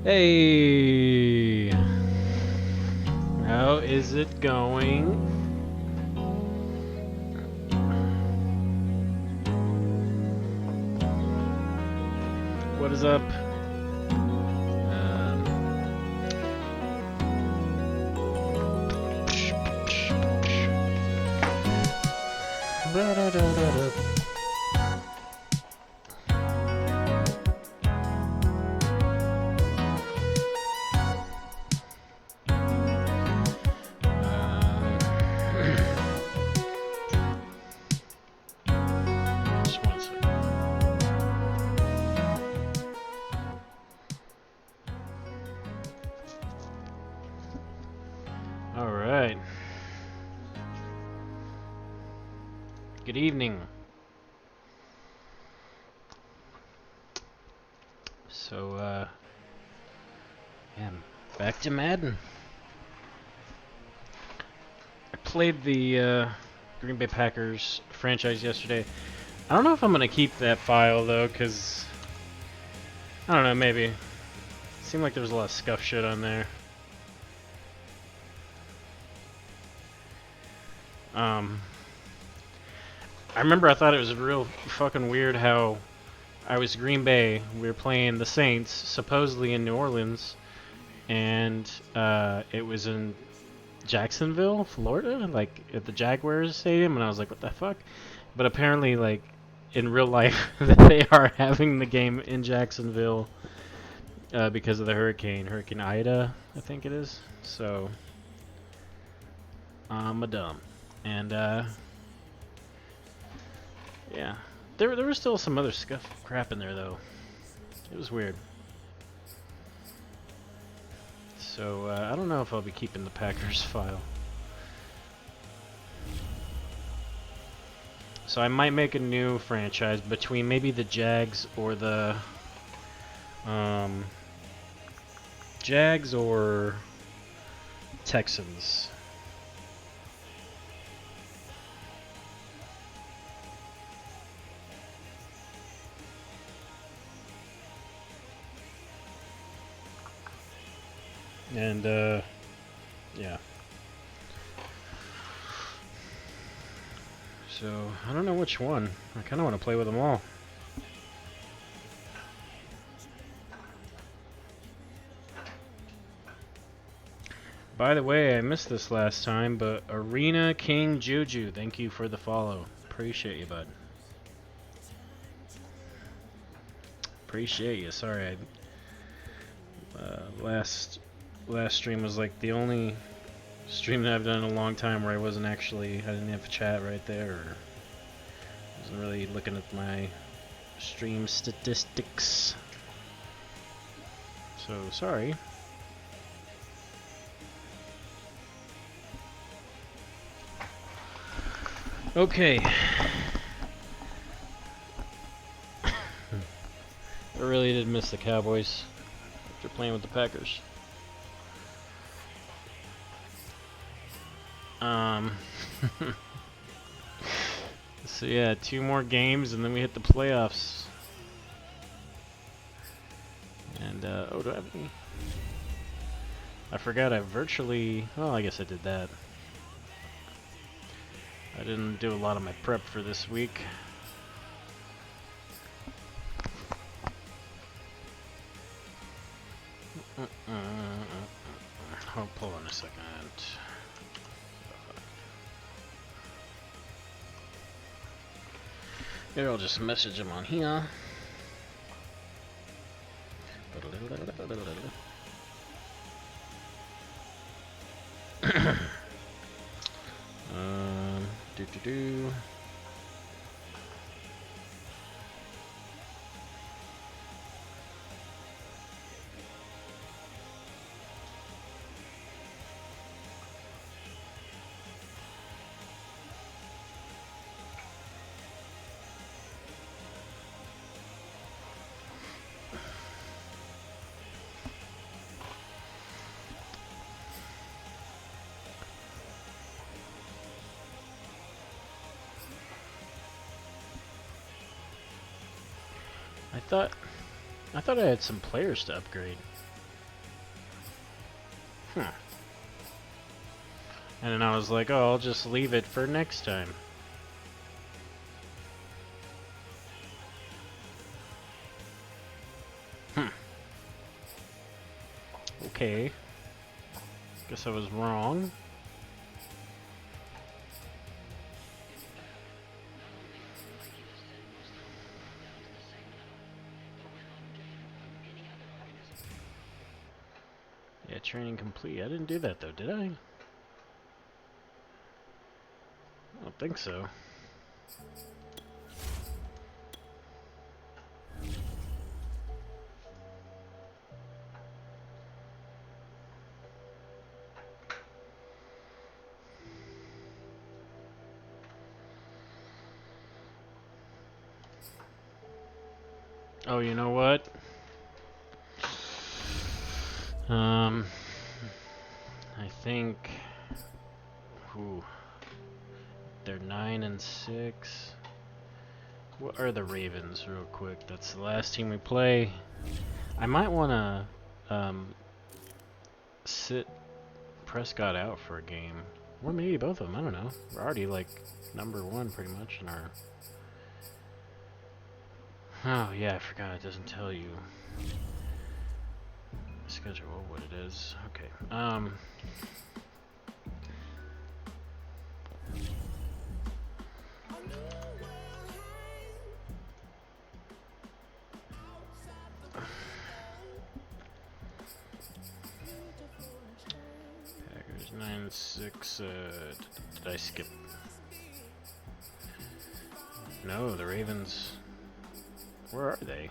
Hey, how is it going? What is up? Um, just one second. All right. Good evening. So, yeah, back to Madden. I played the Green Bay Packers franchise yesterday. I don't know if I'm gonna keep that file though, cause I don't know, maybe. It seemed like there was a lot of scuff shit on there. I remember I thought it was real fucking weird how I was Green Bay. We were playing the Saints, supposedly in New Orleans, and it was in Jacksonville, Florida, like at the Jaguars Stadium, and I was like, what the fuck? But apparently, like in real life, they are having the game in Jacksonville because of the Hurricane Ida, I think it is. So I'm a dumb, and yeah, there was still some other scuff crap in there though. It was weird. So I don't know if I'll be keeping the Packers file. So I might make a new franchise between maybe the Jags or the Jags or Texans. And yeah. So I don't know which one. I kind of want to play with them all. By the way, I missed this last time, but Arena King Juju, thank you for the follow. Appreciate you, bud. Appreciate you. Sorry, last stream was like the only stream that I've done in a long time where I didn't have chat right there, or wasn't really looking at my stream statistics. So sorry. Okay. I really did miss the Cowboys after playing with the Packers. So yeah, 2 more games and then we hit the playoffs. And oh, do I have any? I forgot I virtually. Oh, I guess I did that. I didn't do a lot of my prep for this week. Hold on a second. Maybe I'll just message him on here. Do. I thought I had some players to upgrade. And then I was like, oh, I'll just leave it for next time. Okay. Guess I was wrong. Yeah, training complete. I didn't do that though, did I? I don't think so. Oh, you know what? I think. Ooh, they're 9-6. What are the Ravens, real quick? That's the last team we play. I might want to sit Prescott out for a game, or maybe both of them. I don't know. We're already like #1 pretty much in our. Oh yeah, I forgot. It doesn't tell you schedule what it is. Okay. Packers 9-6. Did I skip? No, the Ravens. Where are they?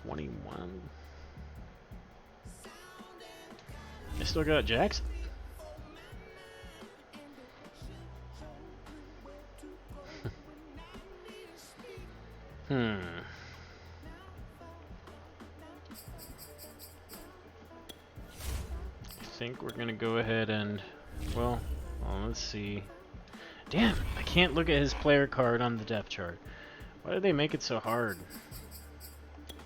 21. I still got Jackson. I think we're gonna go ahead and, well, let's see. Damn, I can't look at his player card on the depth chart. Why did they make it so hard?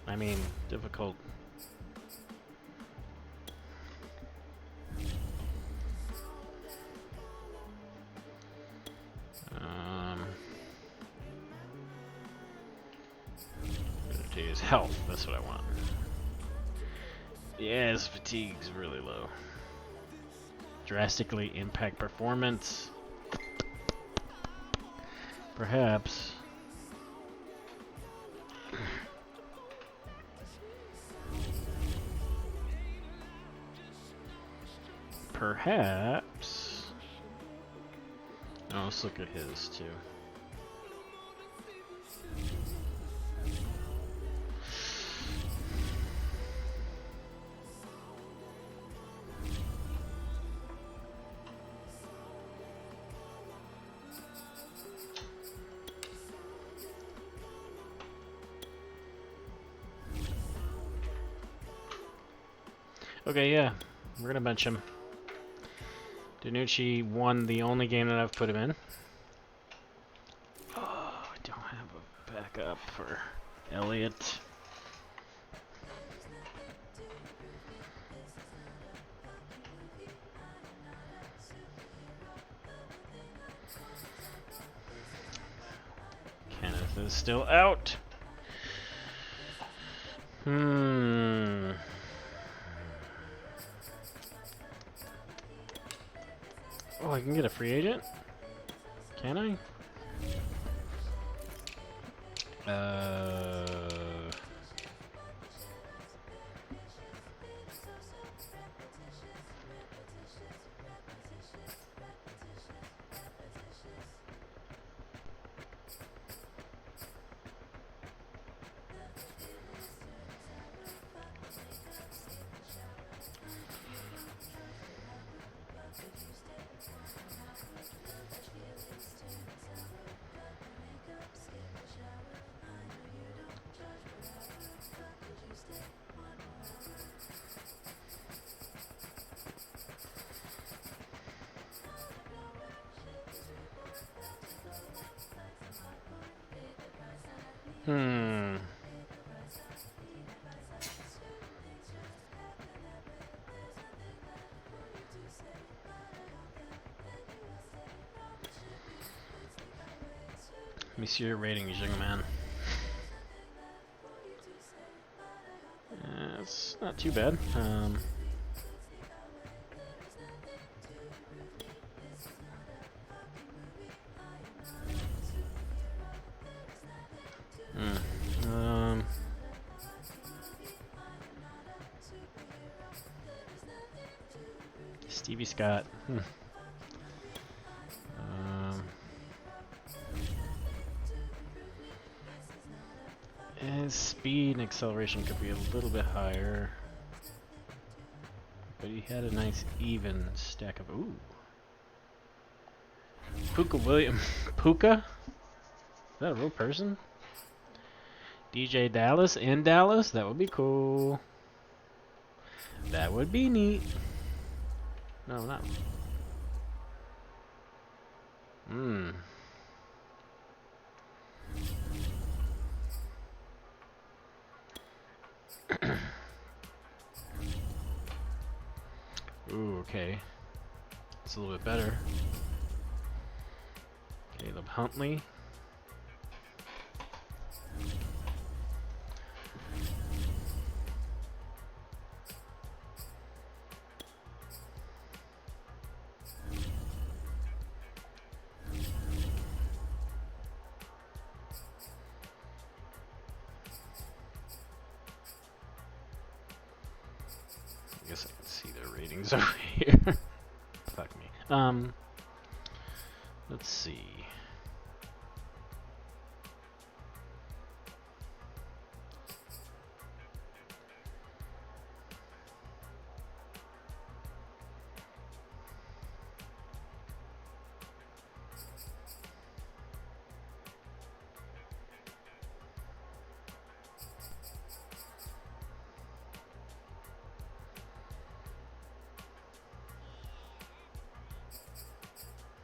I mean, difficult. His health, that's what I want. Yeah, his fatigue's really low. Drastically impact performance. Perhaps. Perhaps. Oh, let's look at his too. Okay, yeah, we're gonna bench him. Danucci won the only game that I've put him in. Oh, I don't have a backup for Elliott. Kenneth is still out. Oh, I can get a free agent? Can I? Let me see your ratings, young man. It's not too bad. Stevie Scott. His speed and acceleration could be a little bit higher, but he had a nice even stack of. Ooh, Puka William. Puka? Is that a real person? DJ Dallas in Dallas? That would be cool. That would be neat. No, not. Ooh, okay. It's a little bit better. Caleb Huntley. I guess I can see their ratings over here. Fuck me. Let's see.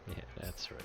Yeah, that's right.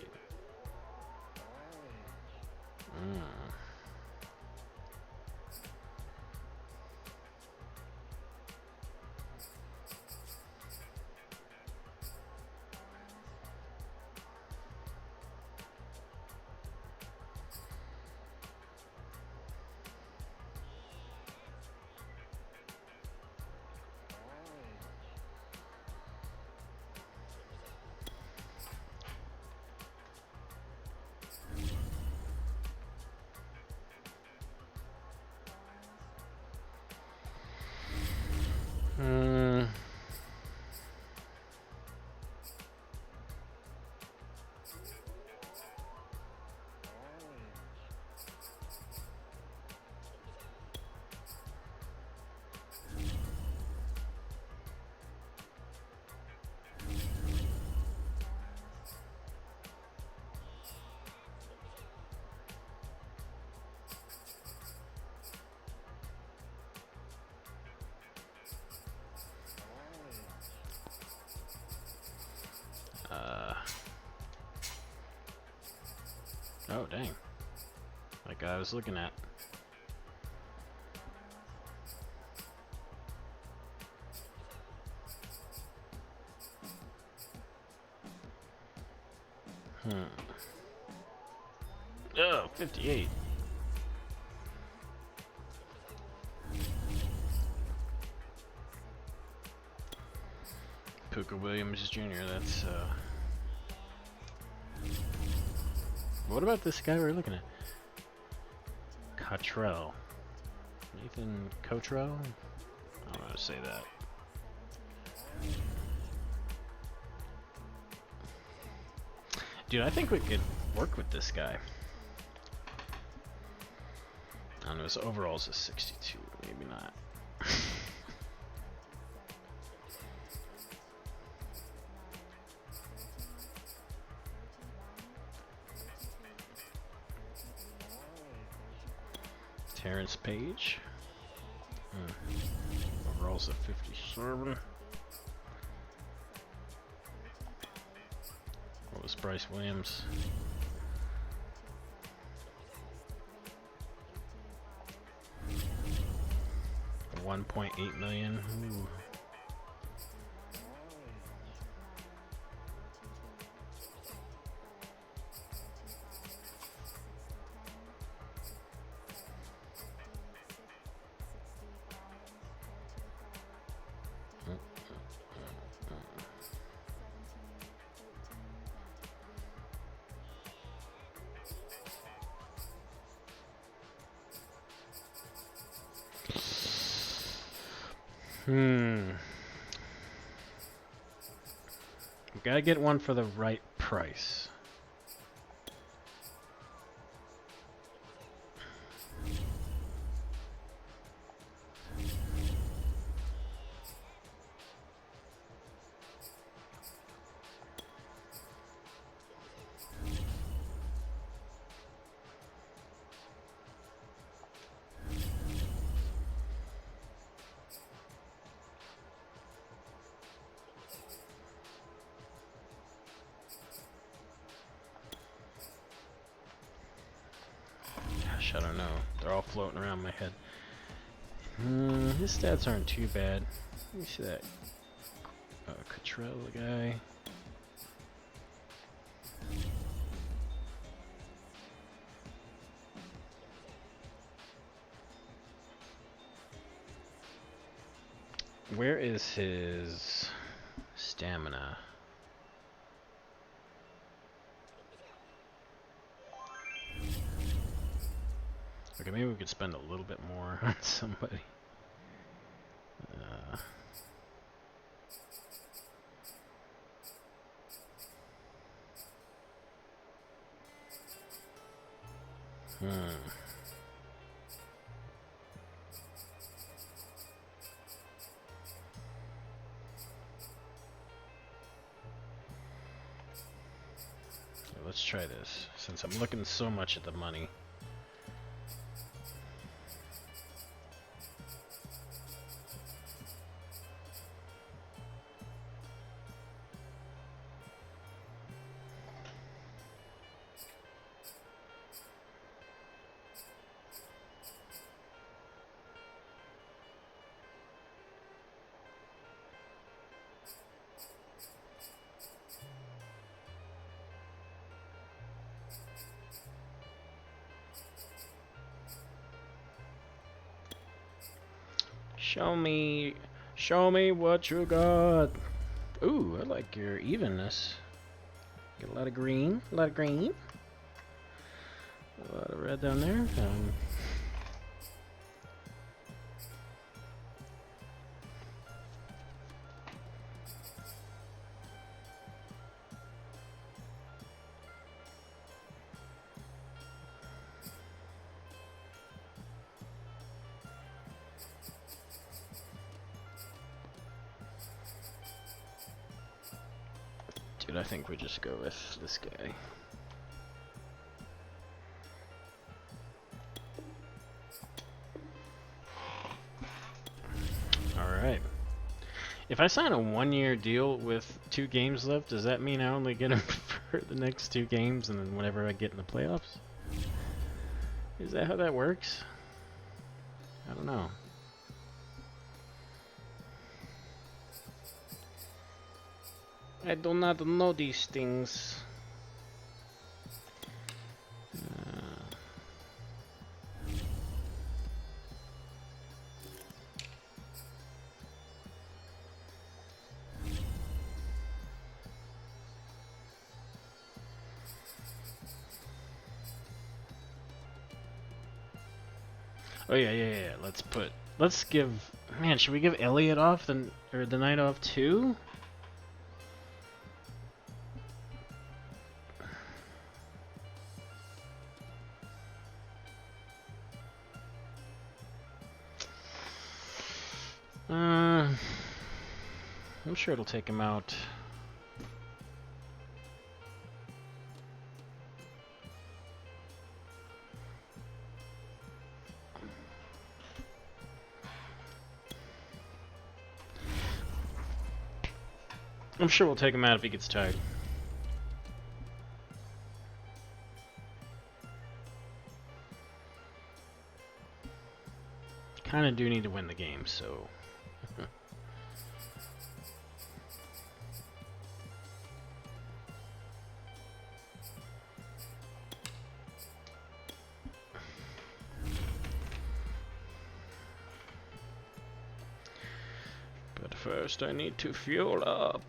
Oh, dang. That guy I was looking at. Oh, 58. Puka Williams Jr., that's, What about this guy we're looking at? Cottrell. Nathan Cottrell? I don't know how to say that. Dude, I think we could work with this guy. I don't know, his overall's a 62, maybe not. Terrence Page. Overall's a 57. What was Bryce Williams? $1.8 million. Ooh. We gotta get one for the right price. I don't know. They're all floating around my head. His stats aren't too bad. Let me see that. Cottrell guy. Where is his stamina? Okay, maybe we could spend a little bit more on somebody. Let's try this, since I'm looking so much at the money. Show me what you got. Ooh, I like your evenness. Get a lot of green, a lot of green. A lot of red down there. Dude, I think we just go with this guy. Alright. If I sign a 1-year deal with 2 games left, does that mean I only get him for the next 2 games and then whenever I get in the playoffs? Is that how that works? I don't know. I do not know these things. Oh yeah. Let's give. Man, should we give Elliot off or the night off too? I'm sure it'll take him out. I'm sure we'll take him out if he gets tired. Kinda do need to win the game, so... But first I need to fuel up.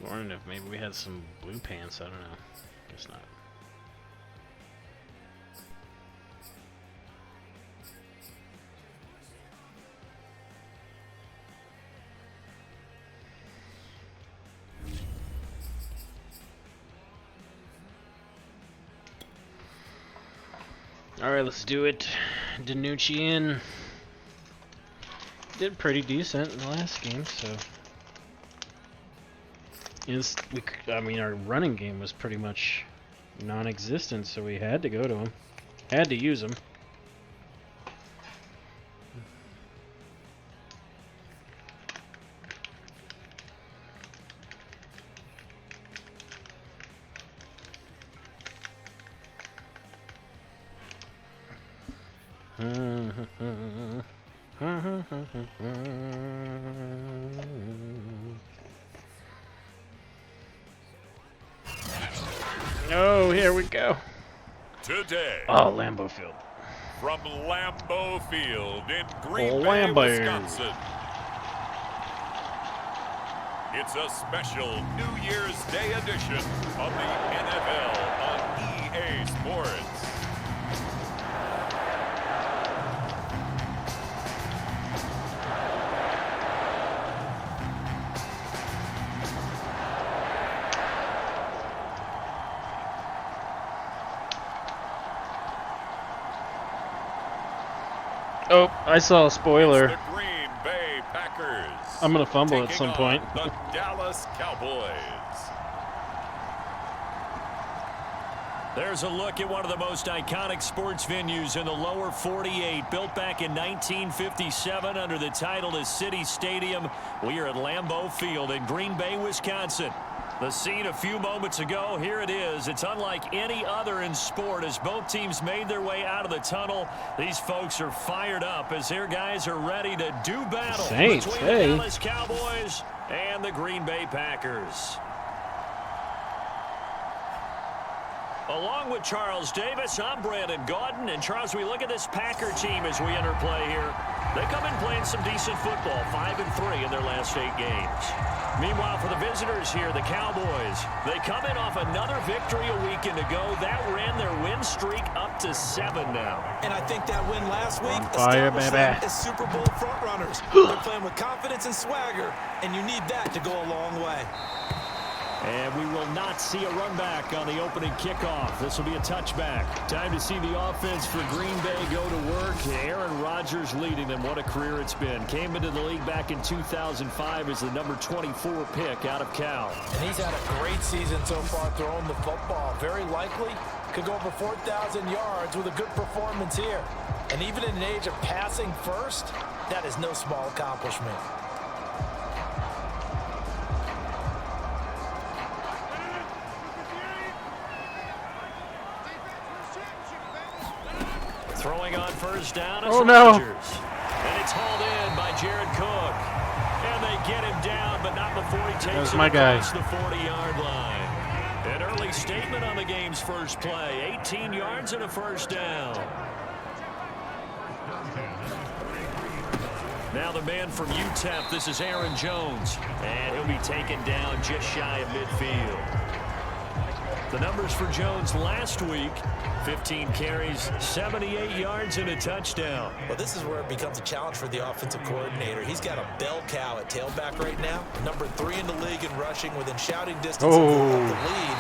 Wondering if maybe we had some blue pants. I don't know. Guess not. Alright, let's do it. Danucci in. Did pretty decent in the last game, so. I mean, our running game was pretty much non-existent, so we had to go to him. Had to use him. Oh, here we go. Today. Oh, Lambeau Field. From Lambeau Field in Green Bay, Wisconsin. It's a special New Year's Day edition of the NFL on EA Sports. Oh, I saw a spoiler. It's the Green Bay Packers. I'm gonna fumble at some point. The Dallas Cowboys. There's a look at one of the most iconic sports venues in the lower 48, built back in 1957 under the title of City Stadium. We are at Lambeau Field in Green Bay, Wisconsin. The scene a few moments ago, here it is. It's unlike any other in sport as both teams made their way out of the tunnel. These folks are fired up as their guys are ready to do battle Saints, between hey. the Dallas Cowboys and the Green Bay Packers. Along with Charles Davis, I'm Brandon Gaudin. And Charles, we look at this Packer team as we enter play here. They come in playing some decent football, 5-3 in their last 8 games. Meanwhile, for the visitors here, the Cowboys, they come in off another victory a weekend ago. That ran their win streak up to 7 now. And I think that win last week Fire, established baby. them as Super Bowl frontrunners. They're playing with confidence and swagger, and you need that to go a long way. And we will not see a run back on the opening kickoff. This will be a touchback. Time to see the offense for Green Bay go to work. Aaron Rodgers leading them. What a career it's been. Came into the league back in 2005 as the number 24 pick out of Cal. And he's had a great season so far throwing the football. Very likely could go over 4,000 yards with a good performance here. And even in an age of passing first, that is no small accomplishment. Throwing on first down, it's Oh, no. Rodgers. And it's hauled in by Jared Cook. And they get him down, but not before he takes it my guy. across the 40-yard line. An early statement on the game's first play. 18 yards and a first down. Now the man from UTEP, this is Aaron Jones. And he'll be taken down just shy of midfield. The numbers for Jones last week, 15 carries, 78 yards, and a touchdown. Well, this is where it becomes a challenge for the offensive coordinator. He's got a bell cow at tailback right now. Number 3 in the league in rushing within shouting distance of the lead.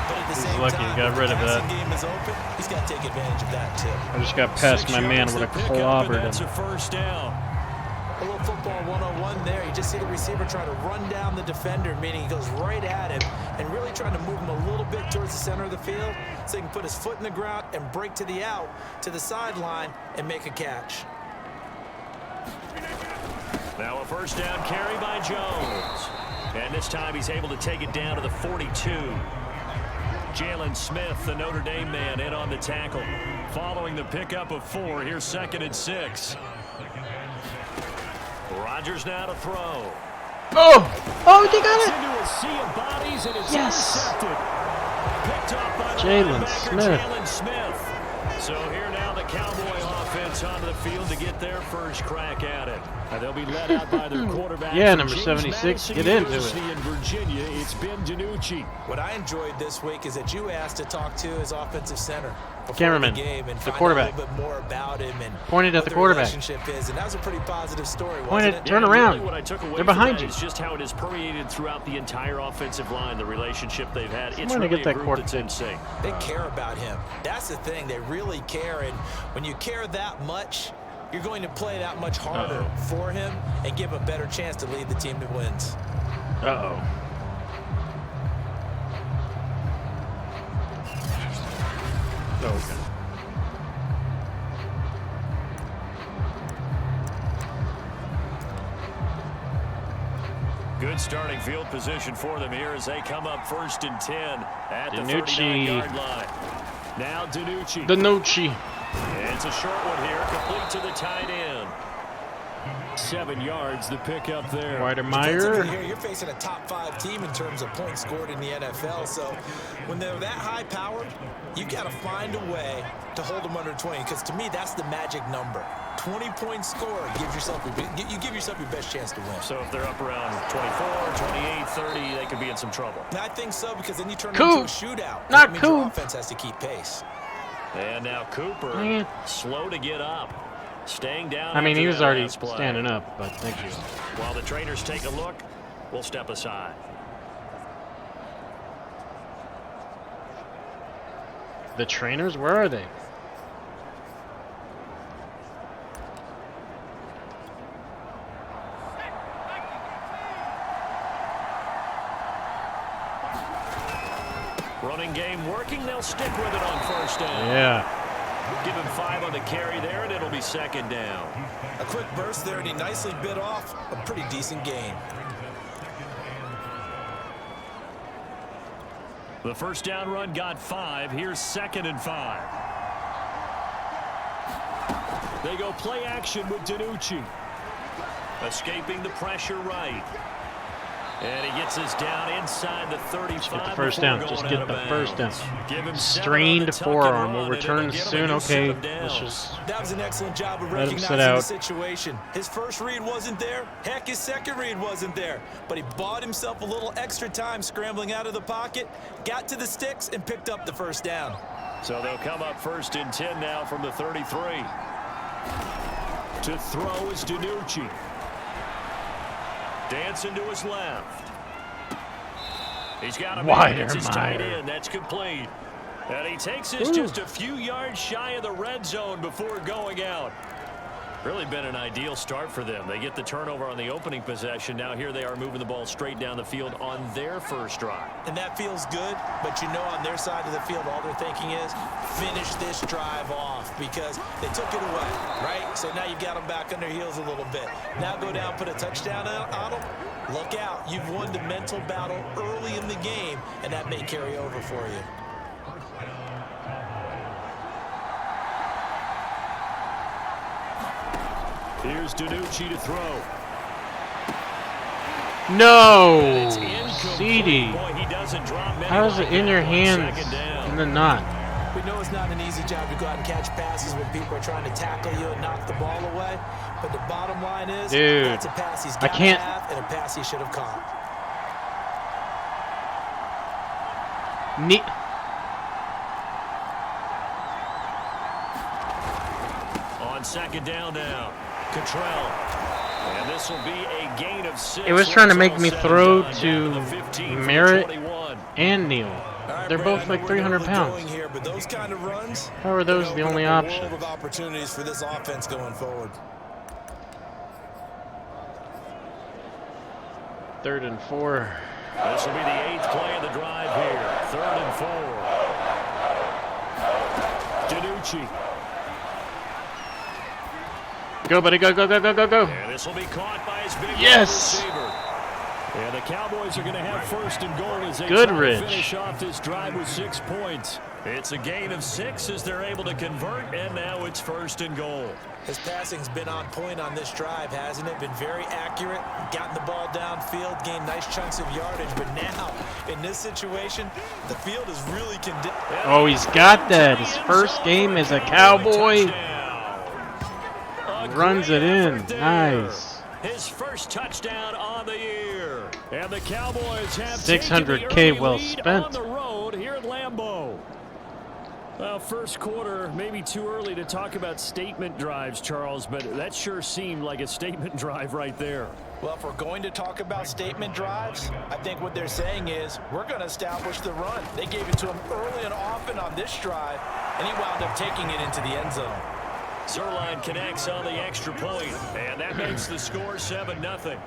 But at the same lucky time, he got rid of the that. passing game is open. He's got to take advantage of that, too. I just got past my man with a clobbered That's him. a first down. A little football 101 there. You just see the receiver try to run down the defender, meaning he goes right at him and really trying to move him a little bit towards the center of the field so he can put his foot in the ground and break to the out, to the sideline, and make a catch. Now a first down carry by Jones. And this time he's able to take it down to the 42. Jalen Smith, the Notre Dame man, in on the tackle. Following the pickup of 4, here's 2nd and 6. Rodgers now to throw. Oh, they got it. Into a sea of bodies and it's Yes. intercepted. Picked up by the Jalen linebacker, Smith. Jalen Smith. So here now the Cowboy offense onto the field to get their first crack at it. And they'll be led out by their quarterback. Yeah, from number James 76. Madison Get into University it. in Virginia, it's Ben DiNucci. What I enjoyed this week is that you asked to talk to his offensive center before Cameraman, the game and the find quarterback. out a little bit more about him and Pointed at what the their quarterback. relationship is, and that was a pretty positive story, wasn't Pointed, it? turn Yeah, around. really what I took away They're from behind that you. is just how it has permeated throughout the entire offensive line, the relationship they've had. It's Someone to really get a that group quarter- that's in sync. They care about him. That's the thing. They really care, and when you care that much, you're going to play that much harder for him and give him a better chance to lead the team to wins. Uh-oh. Okay. Good starting field position for them here as they come up 1st and 10 at the DiNucci. 39-yard line. Now DiNucci. DiNucci. It's a short one here, complete to the tight end. 7 yards, the pick up there. Weidermeyer. Here, you're facing a top 5 team in terms of points scored in the NFL. So when they're that high powered, you've got to find a way to hold them under 20. Because to me, that's the magic number. 20-point score gives yourself you give yourself your best chance to win. So if they're up around 24, 28, 30, they could be in some trouble. And I think so, because then you turn Coop. into a shootout. Not That means your Coop. offense has to keep pace. And now Cooper, Dang it. slow to get up. Staying down. I mean, after he was that already last play. standing up, but thank you. While the trainers take a look, we'll step aside. The trainers, where are they? Running game working. They'll stick with it on 1st down. Yeah. Give him 5 on the carry there, and it'll be 2nd down. A quick burst there, and he nicely bit off a pretty decent gain. The 1st down run got 5. Here's 2nd and 5. They go play action with DiNucci. Escaping the pressure right. And he gets us down inside the 35. Get the first down. Just get the first down. Give him 7 on the Strained tuck and forearm run, will and return it'll get him soon. a new set Okay. of downs. Let's just That was an excellent job of let him sit recognizing the out. situation. His first read wasn't there. Heck, his second read wasn't there. But he bought himself a little extra time scrambling out of the pocket, got to the sticks, and picked up the 1st down. So they'll come up 1st and 10 now from the 33. To throw is DiNucci. Dancing to his left. He's got a man. It's his tight Weidermeyer. end. That's complete. And he takes us just a few yards shy of the red zone before going out. Really been an ideal start for them. They get the turnover on the opening possession. Now here they are moving the ball straight down the field on their first drive. And that feels good, but you know on their side of the field, all they're thinking is finish this drive off because they took it away, right? So now you've got them back on their heels a little bit. Now go down, put a touchdown on them. Look out. You've won the mental battle early in the game, and that may carry over for you. Here's DiNucci to throw. no. It's incomplete. CD. Boy, he doesn't drop many How is like it in that your on hands 2nd down. and then not? We know it's not an easy job to go out and catch passes when people are trying to tackle you and knock the ball away. But the bottom line is, Dude, that's a pass he's I got to can't- have and a pass he should have caught. Neat. On 2nd down now, Cottrell. And this will be a gain of 6. It was trying to when make it's me all said throw and done. to Down the 15 from the Merritt 21. and Neal. All right, They're Brad, both I know like we're 300 really pounds. going here, but those kind of runs, How are those the open only up a options? world of opportunities for this offense going forward. 3rd and 4. This will be the 8th play of the drive here. 3rd and 4. DiNucci. Go, buddy. Go, go, go, go, go, go. And this will be caught by his big Yes! receiver. And the Cowboys are going to have 1st and goal as they Goodrich. try to finish off this drive with 6 points. It's a gain of 6 as they're able to convert, and now it's 1st and goal. His passing's been on point on this drive, hasn't it? Been very accurate, gotten the ball downfield, gained nice chunks of yardage. But now, in this situation, the field is really Oh, he's got that. His first game as a Cowboy. runs it in. Nice. His first touchdown on the year. And the Cowboys have 600K well spent on the road here at Lambeau. Well, first quarter, maybe too early to talk about statement drives, Charles, but that sure seemed like a statement drive right there. Well, if we're going to talk about statement drives, I think what they're saying is we're going to establish the run. They gave it to him early and often on this drive, and he wound up taking it into the end zone. Zerline connects on the extra point, and that makes the score 7-0.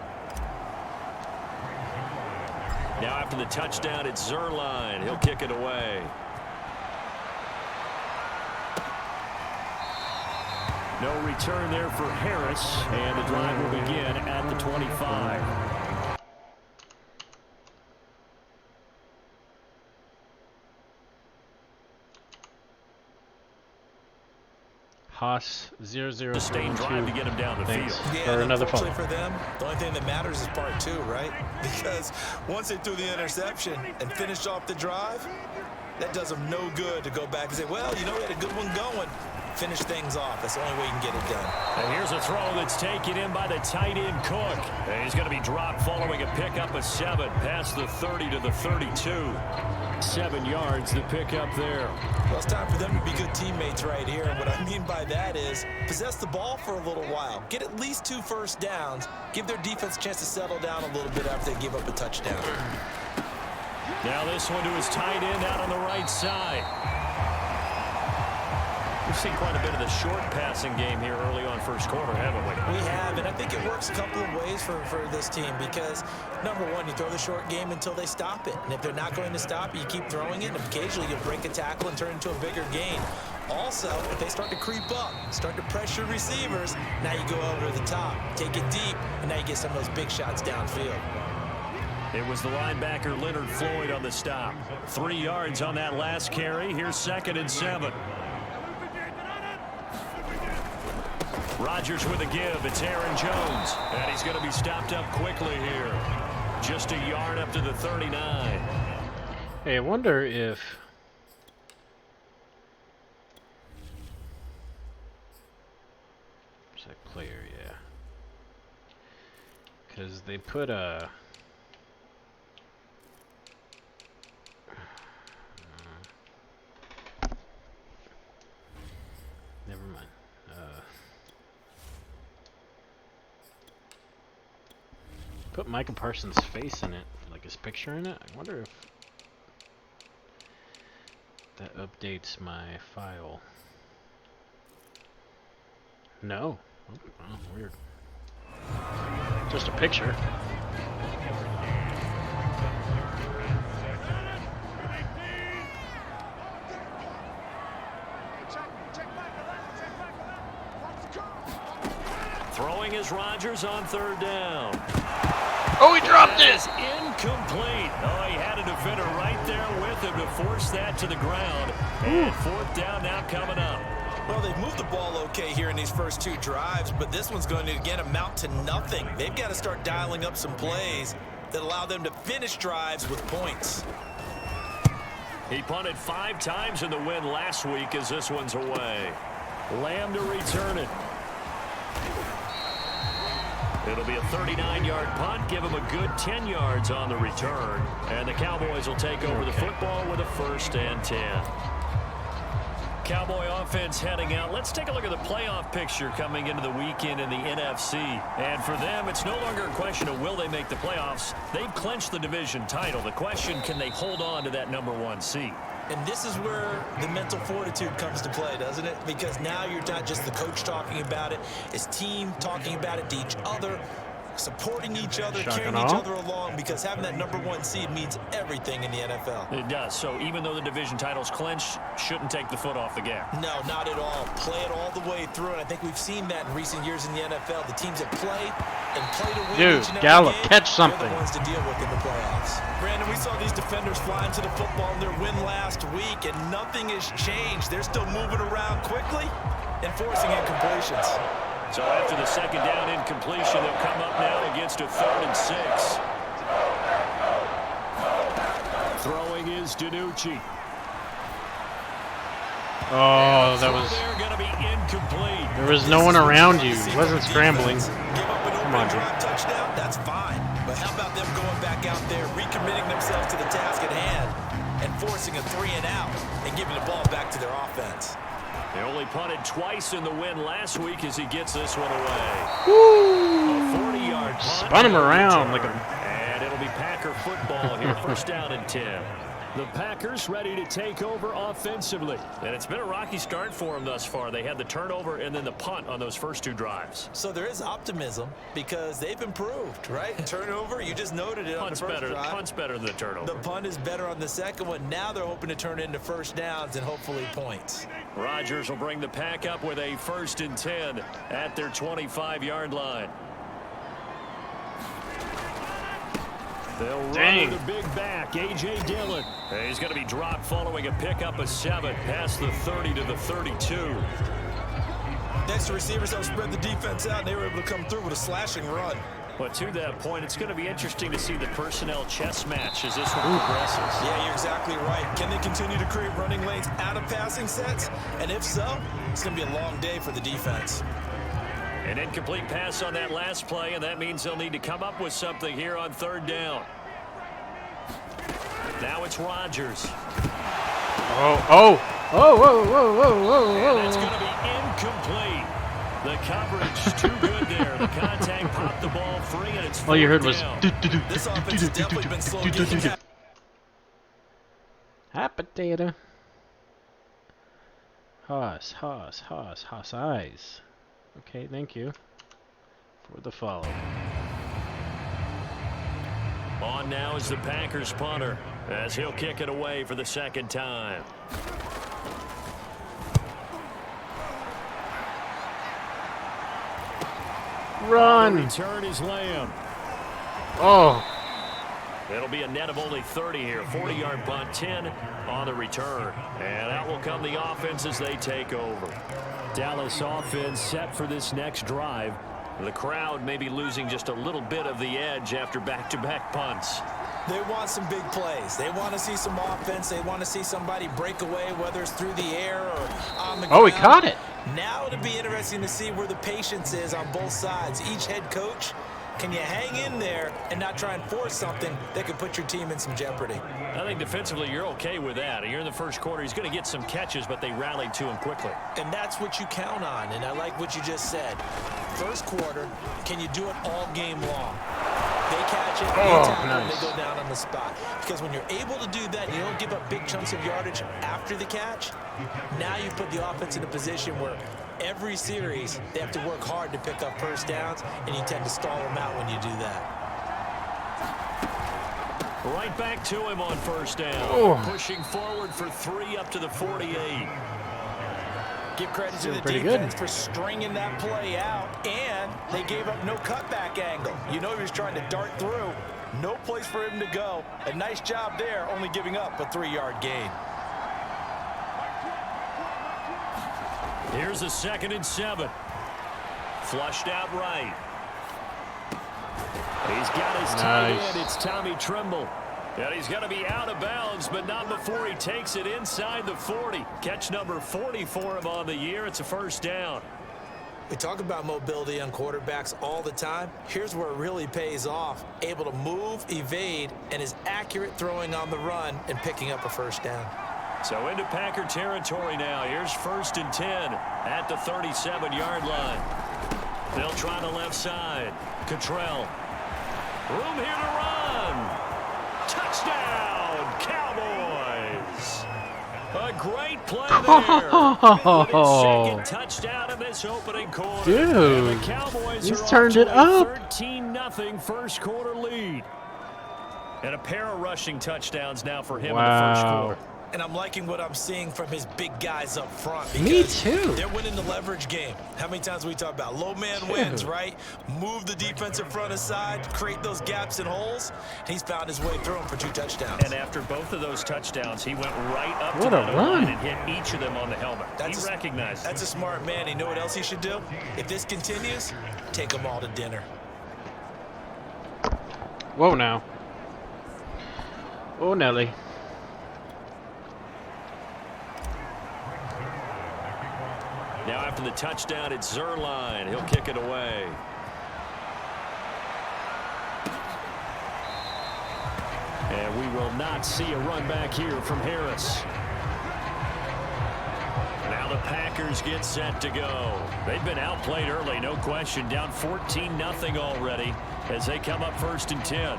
Now after the touchdown, it's Zerline. He'll kick it away. No return there for Harris, and the drive will begin at the 25. Haas 0-0. Sustained drive to get him down the field. Yeah, for another fall. For them, the only thing that matters is part two, right? Because once they threw the interception and finished off the drive, that does them no good to go back and say, well, you know, we had a good one going. Finish things off. That's the only way you can get it done. And here's a throw that's taken in by the tight end Cook. And he's going to be dropped following a pickup of 7 past the 30 to the 32. 7 yards the pickup there. Well, it's time for them to be good teammates right here. And what I mean by that is possess the ball for a little while. Get at least 2 first downs. Give their defense a chance to settle down a little bit after they give up a touchdown. Now this one to his tight end out on the right side. We've seen quite a bit of the short passing game here early on first quarter, haven't we? We have, and I think it works a couple of ways for this team because, number one, you throw the short game until they stop it. And if they're not going to stop it, you keep throwing it, and occasionally you'll break a tackle and turn it into a bigger gain. Also, if they start to creep up, start to pressure receivers, now you go over the top, take it deep, and now you get some of those big shots downfield. It was the linebacker Leonard Floyd on the stop. 3 yards on that last carry. Here's 2nd and 7. Rodgers with a give. It's Aaron Jones. And he's going to be stopped up quickly here. Just a yard up to the 39. Hey, I wonder if... Where's that player? Yeah. Because they put a... Never mind. Put Micah Parsons' face in it, like his picture in it. I wonder if that updates my file. No. Oh, weird. Just a picture. Throwing is Rodgers on 3rd down. Oh, he dropped it! Is incomplete. Oh, he had a defender right there with him to force that to the ground. And 4th down now coming up. Well, they've moved the ball okay here in these first 2 drives, but this one's going to, again, amount to nothing. They've got to start dialing up some plays that allow them to finish drives with points. He punted 5 times in the win last week as this one's away. Lamb to return it. It'll be a 39-yard punt. Give him a good 10 yards on the return. And the Cowboys will take over the football with a 1st and 10. Cowboy offense heading out. Let's take a look at the playoff picture coming into the weekend in the NFC. And for them, it's no longer a question of will they make the playoffs. They've clinched the division title. The question, can they hold on to that #1 seed? And this is where the mental fortitude comes to play, doesn't it? Because now you're not just the coach talking about it. It's team talking about it to each other, supporting each other, carrying each other along, because having that #1 seed means everything in the NFL. It does. So even though the division title's clinched, shouldn't take the foot off the gas. No, not at all. Play it all the way through, and I think we've seen that in recent years in the NFL. The teams that play and play to win Dude, each and every Gallup, game, catch something. they're the ones to deal with in the playoffs. Brandon, we saw these defenders flying to the football in their win last week, and nothing has changed. They're still moving around quickly and forcing incompletions. So after the 2nd down incompletion, they'll come up now against a 3rd and 6. Throwing is DiNucci. Oh, that was... Going to be incomplete. There was no one around you. He wasn't scrambling. Come on, touchdown. That's fine. But how about them going back out there, recommitting themselves to the task at hand, and forcing a 3-and-out and giving the ball back to their offense? They only punted twice in the win last week as he gets this one away. Woo! A 40-yard punt. Spun him around like a... And it'll be Packer football here, first down and 10. The Packers ready to take over offensively. And it's been a rocky start for them thus far. They had the turnover and then the punt on those first 2 drives. So there is optimism because they've improved, right? Turnover, you just noted it on the first drive. Punt's better than the turnover. The punt is better on the second one. Now they're hoping to turn it into first downs and hopefully points. Rodgers will bring the Pack up with a 1st and 10 at their 25-yard line. They'll run with the big back, A.J. Dillon. He's going to be dropped following a pickup of 7 past the 30 to the 32. Next, the receivers help spread the defense out, and they were able to come through with a slashing run. But to that point, it's going to be interesting to see the personnel chess match as this one progresses. Yeah, you're exactly right. Can they continue to create running lanes out of passing sets? And if so, it's going to be a long day for the defense. An incomplete pass on that last play, and that means they'll need to come up with something here on 3rd down. Now it's Rodgers. Whoa. And it's going to be incomplete. The coverage too good there. The contact popped the ball free, and it's all you heard was... This offense has definitely been slow getting... Hot potato. Hoss eyes. Okay, thank you for the follow. On now is the Packers punter as he'll kick it away for the 2nd time. Run! The return is Lamb. Oh. It'll be a net of only 30 here. 40-yard punt, 10 on the return. And out will come the offense as they take over. Dallas offense set for this next drive. The crowd may be losing just a little bit of the edge after back-to-back punts. They want some big plays. They want to see some offense. They want to see somebody break away, whether it's through the air or on the ground. Oh, he caught it. Now it'll be interesting to see where the patience is on both sides. Each head coach, can you hang in there and not try and force something that could put your team in some jeopardy? I think defensively you're okay with that. You're in the first quarter. He's going to get some catches, but they rallied to him quickly. And that's what you count on, and I like what you just said. First quarter, can you do it all game long? They catch it, nice. They go down on the spot. Because when you're able to do that, you don't give up big chunks of yardage after the catch. Now you put the offense in a position where every series they have to work hard to pick up first downs, and you tend to stall them out when you do that. Right back to him on 1st down. Pushing forward for 3 up to the 48. Give credit to the defense for stringing that play out, and they gave up no cutback angle. You know he was trying to dart through. No place for him to go. A nice job there, only giving up a 3-yard gain. Here's a 2nd and 7. Flushed out right. He's got his tight end. It's Tommy Tremble. And he's going to be out of bounds, but not before he takes it inside the 40. Catch number 40 for him on the year. It's a 1st down. We talk about mobility on quarterbacks all the time. Here's where it really pays off. Able to move, evade, and is accurate throwing on the run and picking up a 1st down. So into Packer territory now. Here's 1st and 10 at the 37-yard line. They'll try the left side. Cottrell. Room here to run. Touchdown, Cowboys. A great play there. 2nd touchdown in this opening quarter. Dude, and the Cowboys he's are turned it up. 13-0 first quarter lead. And a pair of rushing touchdowns now for him in the first quarter. And I'm liking what I'm seeing from his big guys up front. Me too. They're winning the leverage game. How many times we talk about low man wins, right? Move the defensive front aside, create those gaps and holes. He's found his way through them for 2 touchdowns. And after both of those touchdowns, he went right up to the line and hit each of them on the helmet. He recognized. That's a smart man. You know what else he should do? If this continues, take them all to dinner. Whoa now. Oh, Nelly. Now after the touchdown, it's Zerline. He'll kick it away. And we will not see a run back here from Harris. Now the Packers get set to go. They've been outplayed early, no question. Down 14-0 already as they come up 1st and 10.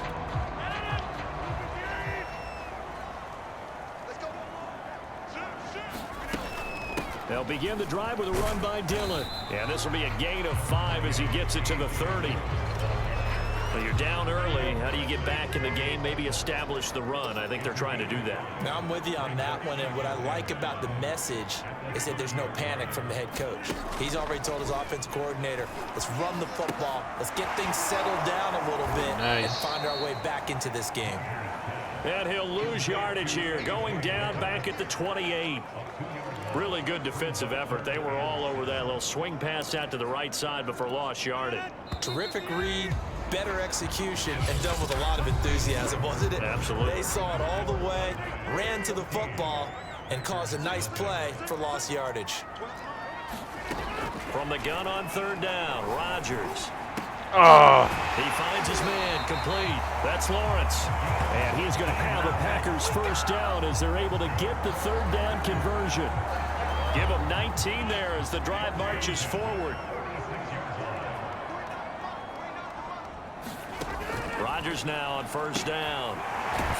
They'll begin the drive with a run by Dillon. And this will be a gain of 5 as he gets it to the 30. Well, you're down early. How do you get back in the game? Maybe establish the run. I think they're trying to do that. Now I'm with you on that one, and what I like about the message is that there's no panic from the head coach. He's already told his offense coordinator, let's run the football, let's get things settled down a little bit, and find our way back into this game. And he'll lose yardage here, going down back at the 28. Really good defensive effort. They were all over that little swing pass out to the right side before lost yardage. Terrific read, better execution, and done with a lot of enthusiasm, wasn't it? Absolutely. They saw it all the way, ran to the football, and caused a nice play for lost yardage. From the gun on 3rd down, Rodgers. Oh. He finds his man, complete. That's Lawrence. And he's going to have the Packers 1st down as they're able to get the 3rd down conversion. Give them 19 there as the drive marches forward. Rodgers now on 1st down.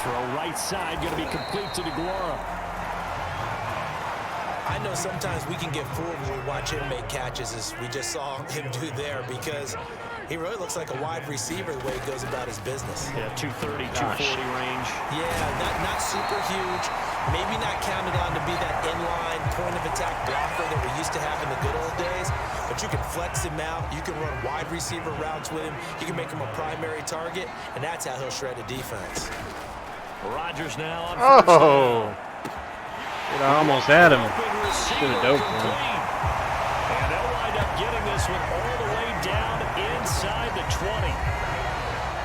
Throw right side, going to be complete to DeGuara. I know sometimes we can get fooled when we watch him make catches, as we just saw him do there, because he really looks like a wide receiver the way he goes about his business. Yeah, 230, 240 range. Yeah, not super huge. Maybe not counted on to be that inline point-of-attack blocker that we used to have in the good old days, but you can flex him out. You can run wide receiver routes with him. You can make him a primary target, and that's how he'll shred a defense. Rodgers now on 1st down. I almost had him. Should have doped him. And they'll wind up getting this one all the way down inside the 20.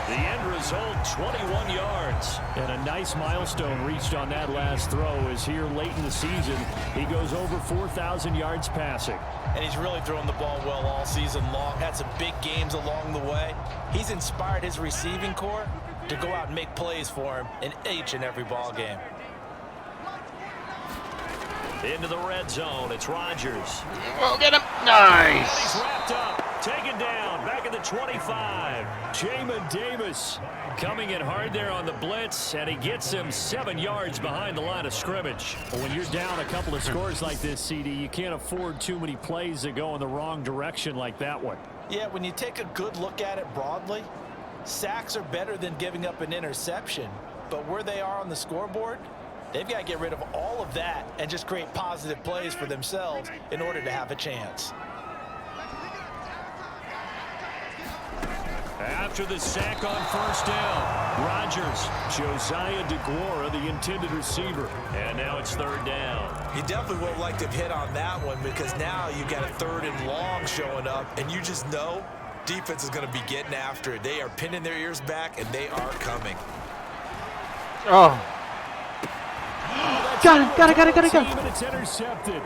The end result, 21 yards. And a nice milestone reached on that last throw as here late in the season, he goes over 4,000 yards passing. And he's really throwing the ball well all season long. Had some big games along the way. He's inspired his receiving corps to go out and make plays for him in each and every ball game. Into the red zone, it's Rodgers. Oh, get him. Nice. He's wrapped up, taken down, back at the 25. Jamin Davis coming in hard there on the blitz, and he gets him 7 yards behind the line of scrimmage. Well, when you're down a couple of scores like this, CD, you can't afford too many plays that go in the wrong direction like that one. Yeah, when you take a good look at it broadly, sacks are better than giving up an interception. But where they are on the scoreboard, they've got to get rid of all of that and just create positive plays for themselves in order to have a chance. After the sack on 1st down, Rodgers, Josiah DeGuara, the intended receiver. And now it's 3rd down. You definitely would have liked to have hit on that one, because now you've got a 3rd and long showing up, and you just know defense is going to be getting after it. They are pinning their ears back, and they are coming. Oh. Got it. And it's intercepted.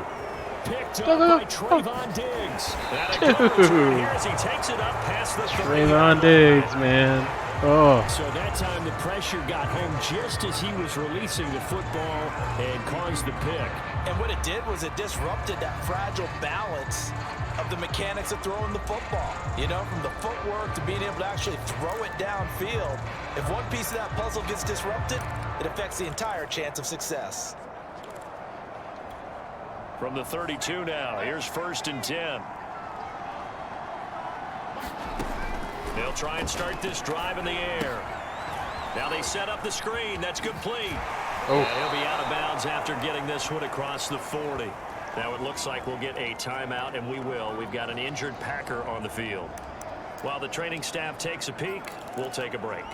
Picked up by Trayvon Diggs. Here as he takes it up past the Trayvon Diggs, man. Oh. So that time the pressure got home just as he was releasing the football and caused the pick. And what it did was it disrupted that fragile balance of the mechanics of throwing the football. You know, from the footwork to being able to actually throw it downfield. If one piece of that puzzle gets disrupted, it affects the entire chance of success. From the 32 now, here's 1st and 10. They'll try and start this drive in the air. Now they set up the screen. That's complete. Oh. And he'll be out of bounds after getting this one across the 40. Now it looks like we'll get a timeout, and we will. We've got an injured Packer on the field. While the training staff takes a peek, we'll take a break.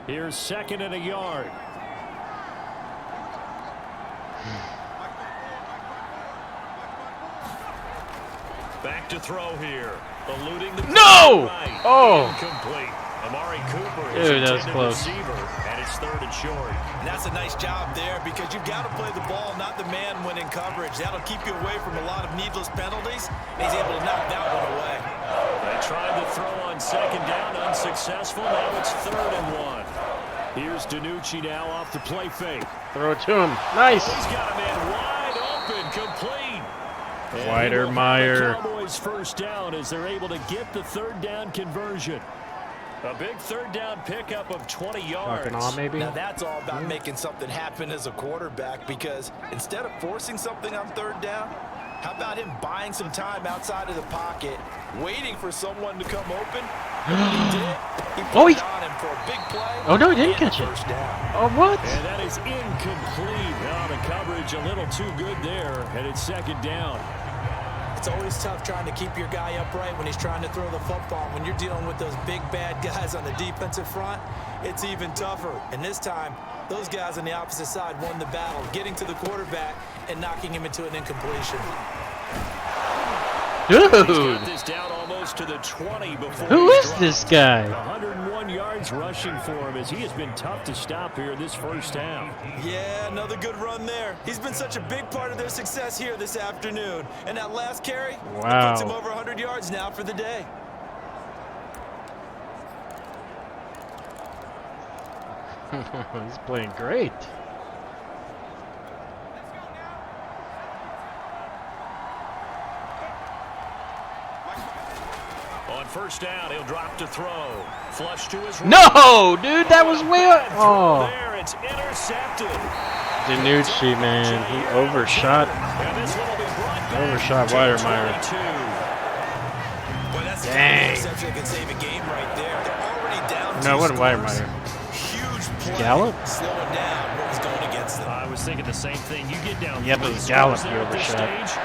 Here's 2nd and a yard. Back to throw here. Eluding the no! Right. Oh. Incomplete. Amari Cooper is Dude, that was intended close. receiver, and it's 3rd and short. And that's a nice job there because you've got to play the ball, not the man when in coverage. That'll keep you away from a lot of needless penalties. And he's able to knock that one away. They tried to throw on 2nd down, unsuccessful. Now it's 3rd and 1. Here's DiNucci now off the play fake. Throw it to him. Nice. He's got him in wide open, complete. And Wider he will Meyer. have the Cowboys 1st down as they're able to get the 3rd down conversion. A big 3rd down pickup of 20 yards. Talking on, maybe? Now that's all about making something happen as a quarterback, because instead of forcing something on 3rd down, how about him buying some time outside of the pocket, waiting for someone to come open? He did. He put it on him for a big play. Oh, no, he didn't catch it. 1st down. Oh, what? And that is incomplete. Now the coverage a little too good there, and it's 2nd down. It's always tough trying to keep your guy upright when he's trying to throw the football. When you're dealing with those big, bad guys on the defensive front, it's even tougher. And this time, those guys on the opposite side won the battle, getting to the quarterback and knocking him into an incompletion. Dude. He's got this down almost to the 20 before Who he is dropped. this guy? 101 yards rushing for him as he has been tough to stop here this 1st half. Yeah, another good run there. He's been such a big part of their success here this afternoon. And that last carry, Wow. puts him over 100 yards now for the day. He's playing great. On 1st down, he'll drop to throw. Flush to his right. No, dude, that was way up. Oh, There, it's intercepted. DiNucci, man, he overshot. And this one will be brought back Overshot to Weidermeyer. 22. Boy, that's the Dang. kind of interception that can save a game right there. They're already down No, it wasn't scores. Weidermeyer. Huge play. Gallup? Slowing down what was going against them. I was thinking the same thing. You get down. Yeah, but it 3 was Gallup scores you there at this overshot. stage,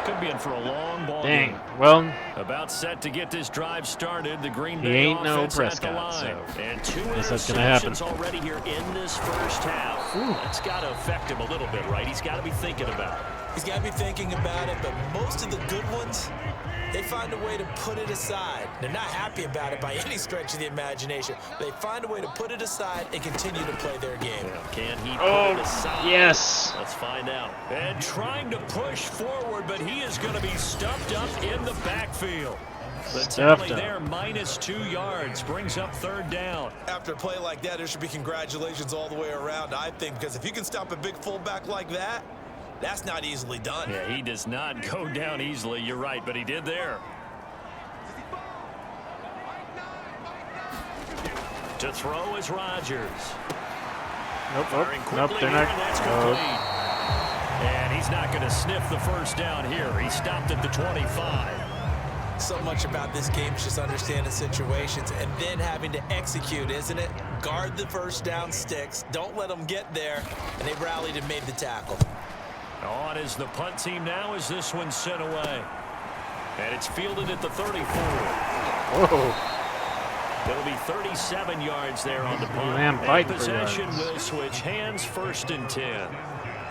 could be in for a long ball Dang. game. Well, About set to get this drive started. The Green He Bay ain't no offense at the Prescott, line. so And 2 guess that's gonna happen. interceptions already here in this 1st half. That's got to affect him a little bit, right? He's got to be thinking about it. He's got to be thinking about it, but most of the good ones, they find a way to put it aside. They're not happy about it by any stretch of the imagination. They find a way to put it aside and continue to play their game. Can he put oh, it aside? yes. Let's find out. And trying to push forward, but he is going to be stuffed up in the backfield. The Stuffed tally up. there, minus 2 yards, brings up 3rd down. After a play like that, there should be congratulations all the way around, I think, because if you can stop a big fullback like that, that's not easily done. Yeah, he does not go down easily. You're right, but he did there. To throw is Rodgers. Nope, Firing nope, quickly nope, they're here, not. and that's Oh, complete. And he's not going to sniff the 1st down here. He stopped at the 25. So much about this game is just understanding situations and then having to execute, isn't it? Guard the 1st down sticks. Don't let them get there. And they rallied and made the tackle. On is the punt team now as this one's sent away. And it's fielded at the 34. whoa. It'll be 37 yards there on the punt. Man, And fighting for possession yards. will switch hands, 1st and 10.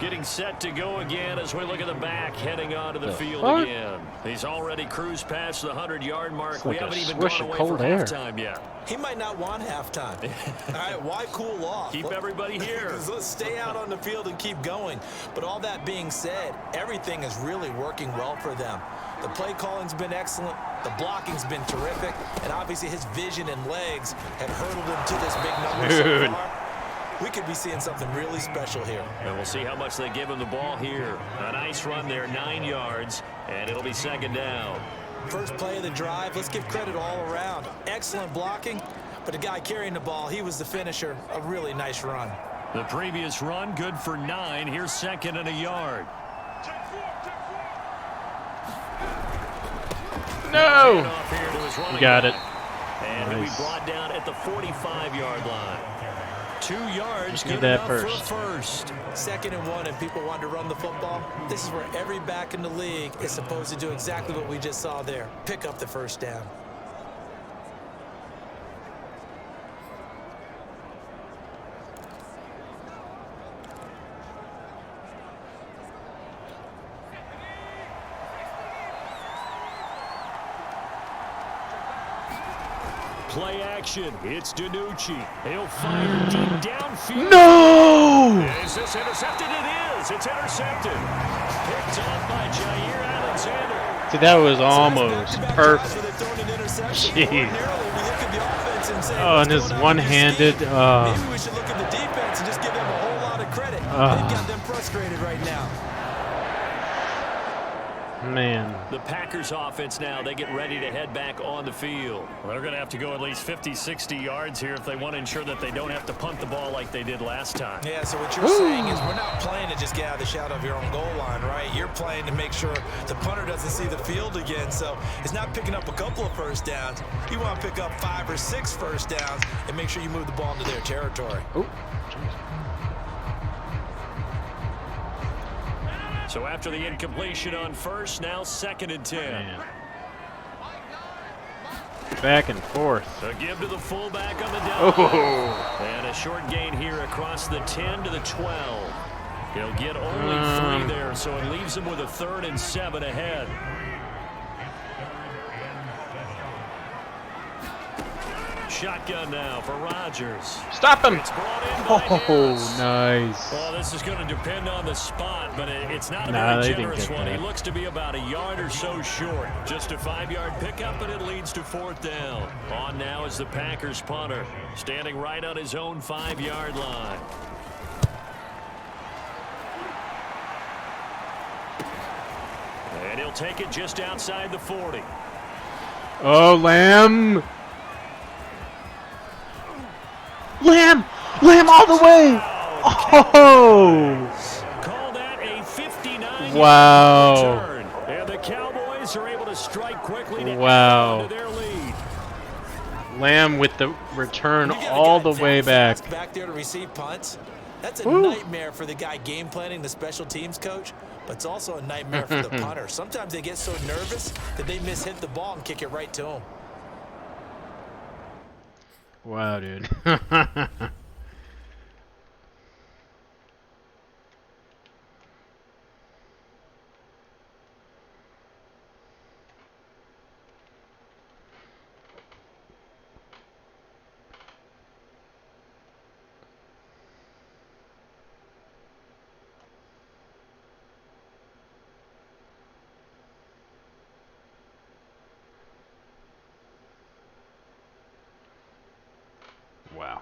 Getting set to go again as we look at the back, heading onto the field fuck? again. He's already cruised past the 100-yard mark. It's We like a haven't even swish gone of away cold for air. halftime yet. He might not want halftime. All right, why cool off? Keep everybody here. Let's stay out on the field and keep going. But all that being said, everything is really working well for them. The play calling's been excellent. The blocking's been terrific. And obviously his vision and legs have hurdled him to this big number so Dude. far. We could be seeing something really special here. And we'll see how much they give him the ball here. A nice run there, 9 yards, and it'll be 2nd down. First play of the drive, let's give credit all around. Excellent blocking, but the guy carrying the ball, he was the finisher. A really nice run. The previous run, good for 9. Here's 2nd and a yard. No. Off here to his running You got back. it. And he'll be Nice. brought down at the 45-yard line. 2 yards, Just good need that enough for a first. first. 2nd and 1 and people want to run the football. This is where every back in the league is supposed to do exactly what we just saw there. Pick up the 1st down. Play action. It's DiNucci. He'll fire deep downfield. No! Is this intercepted? It is. It's intercepted. Picked off by Jair Alexander. See, that was almost perfect. Jeez. Oh, and his one-handed. Maybe we should look at the defense and just give them a whole lot of credit. They've got them frustrated right now. Man. The Packers offense now, they get ready to head back on the field. Well, they're going to have to go at least 50, 60 yards here if they want to ensure that they don't have to punt the ball like they did last time. Yeah, so what you're saying is we're not playing to just get out of the shadow of your own goal line, right? You're playing to make sure the punter doesn't see the field again. So it's not picking up a couple of first downs. You want to pick up 5 or 6 first downs and make sure you move the ball into their territory. So after the incompletion on first, now 2nd and 10. Man. Back and forth. A give to the fullback on the down. Oh. And a short gain here across the 10 to the 12. He'll get only 3 there, so it leaves him with a 3rd and 7 ahead. Shotgun now for Rodgers. Stop him! It's brought in by Harris. Nice. Well, this is going to depend on the spot, but it's not a Nah, very they didn't generous get one. that. He looks to be about a yard or so short. Just a 5-yard pickup, and it leads to 4th down. On now is the Packers punter, standing right on his own 5-yard line. And he'll take it just outside the 40. Oh, Lamb! Lamb all the way! Oh! Call that a 59-yard Wow. return. And the Cowboys are able to strike quickly to Wow. add on to their lead. Lamb with the return all the way back. Back there to receive punts. That's a Woo. nightmare for the guy game planning, the special teams coach, but it's also a nightmare for the punter. Sometimes they get so nervous that they mishit the ball and kick it right to him. Wow, dude. Wow.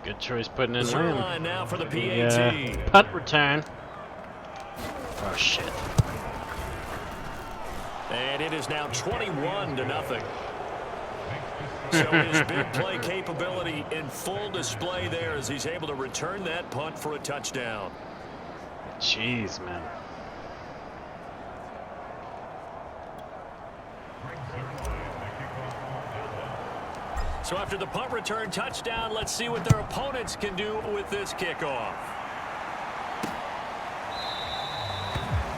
Good choice putting in Zero Lamb. line now for the PAT. Yeah. Punt return. Oh, shit. And it is now 21-0. So his big play capability in full display there as he's able to return that punt for a touchdown. Jeez, man. So after the punt return touchdown, let's see what their opponents can do with this kickoff.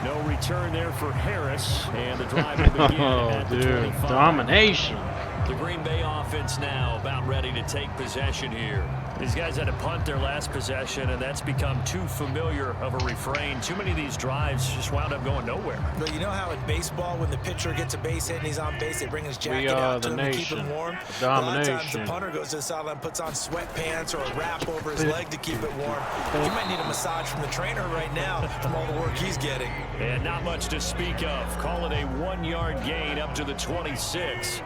No return there for Harris, and the drive will begin at the 25. Domination. The Green Bay offense now about ready to take possession here. These guys had to punt their last possession, and that's become too familiar of a refrain. Too many of these drives just wound up going nowhere. But you know how in baseball, when the pitcher gets a base hit and he's on base, they bring his jacket out to him to keep him warm? A lot of times the punter goes to the sideline, puts on sweatpants or a wrap over his leg to keep it warm. He might need a massage from the trainer right now from all the work he's getting. And not much to speak of. Call it a 1-yard gain up to the 26.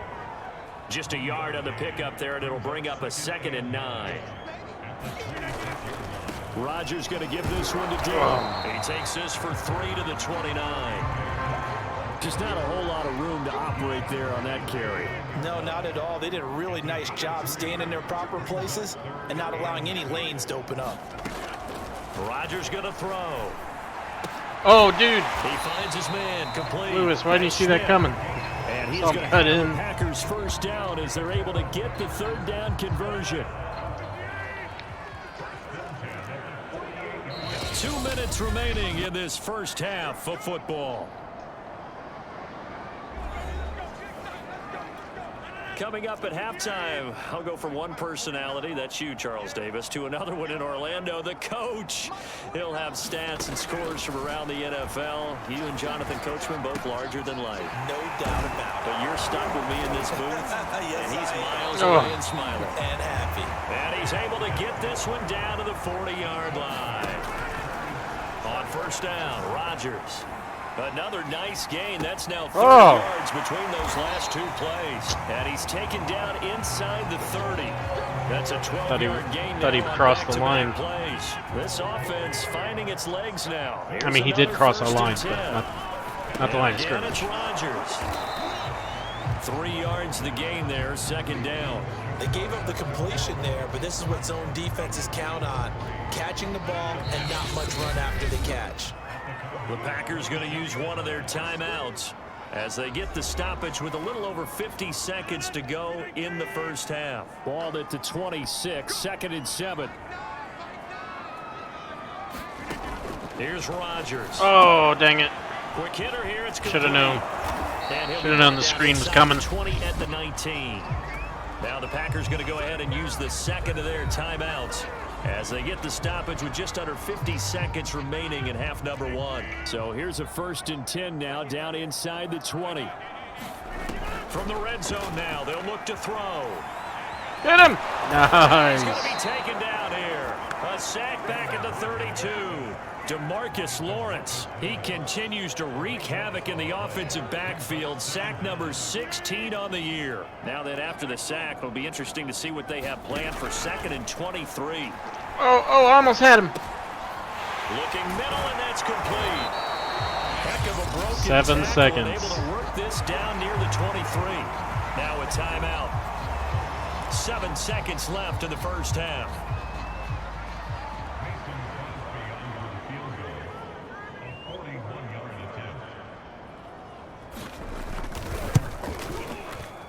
Just a yard on the pickup there, and it'll bring up a 2nd and 9. Rodgers going to give this one to Dillon. He takes this for 3 to the 29. Just not a whole lot of room to operate there on that carry. No, not at all. They did a really nice job staying in their proper places and not allowing any lanes to open up. Rodgers going to throw. Oh, dude. He finds his man complete. Lewis, why didn't you see that coming? And he's I'll going to cut have in. the Packers first down as they're able to get the 3rd down conversion. 2 minutes remaining in this first half of football. coming up at halftime. I'll go from one personality, that's you, Charles Davis, to another one in Orlando, the coach. He'll have stats and scores from around the NFL. You and Jonathan Coachman both larger than life. No doubt about it. But you're stuck with me in this booth. Yes, and he's I am. miles away and smiling. And happy. And he's able to get this one down to the 40-yard line. On first down, Rodgers. Another nice gain. That's now 30 yards between those last two plays. And he's taken down inside the 30. That's a 12-yard gain. Thought he crossed the line. Plays. This offense finding its legs now. Here's I mean, he did cross the line, and 10. but not the line of Again, it's scrimmage. Rodgers. 3 yards the gain there, second down. They gave up the completion there, but this is what zone defenses count on. Catching the ball and not much run after the catch. The Packers going to use one of their timeouts as they get the stoppage with a little over 50 seconds to go in the first half. Ball at the 26, 2nd and 7. Here's Rodgers. Oh, dang it. Quick hitter here. It's Should have known. Should have known the screen was coming. 20 at the 19. Now the Packers going to go ahead and use the second of their timeouts as they get the stoppage with just under 50 seconds remaining in half number 1. So here's a 1st and 10 now down inside the 20. From the red zone now, they'll look to throw. Hit him! He's going to Nice. be taken down here. A sack back at the 32. DeMarcus Lawrence. He continues to wreak havoc in the offensive backfield. Sack number 16 on the year. Now that after the sack, it'll be interesting to see what they have planned for 2nd and 23. Oh, I almost had him. Looking middle, and that's complete. Heck of a broken 7 tackle, seconds. and able to work this down near the 23. Now a timeout. 7 seconds left in the first half.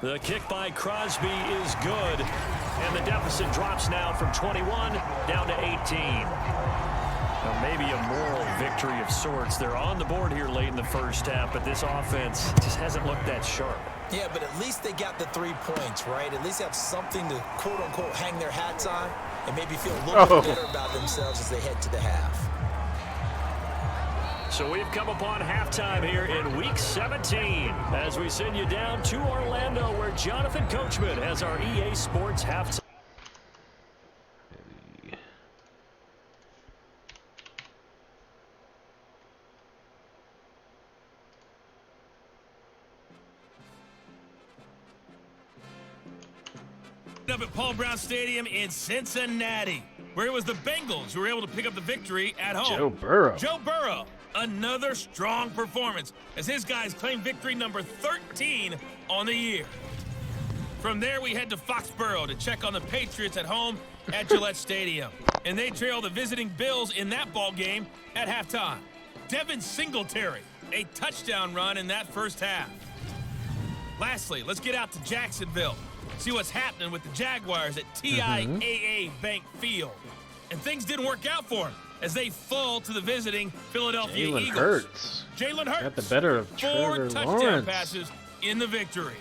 The kick by Crosby is good, and the deficit drops now from 21 down to 18. Now maybe a moral victory of sorts. They're on the board here late in the first half, but this offense just hasn't looked that sharp. Yeah, but at least they got the 3 points, right? At least have something to, quote-unquote, hang their hats on and maybe feel a little bit better about themselves as they head to the half. So we've come upon halftime here in Week 17 as we send you down to Orlando where Jonathan Coachman has our EA Sports halftime. Up at Paul Brown Stadium in Cincinnati, where it was the Bengals who were able to pick up the victory at home. Joe Burrow. Joe Burrow, another strong performance as his guys claim victory number 13 on the year. From there, we head to Foxborough to check on the Patriots at home at Gillette Stadium. And they trail the visiting Bills in that ball game at halftime. Devin Singletary, a touchdown run in that first half. Lastly, let's get out to Jacksonville. See what's happening with the Jaguars at TIAA Bank Field. And things didn't work out for them as they fall to the visiting Philadelphia Jalen Eagles. Hurts. Jalen Hurts. Got the better of 4 Trevor touchdown Lawrence. passes in the victory.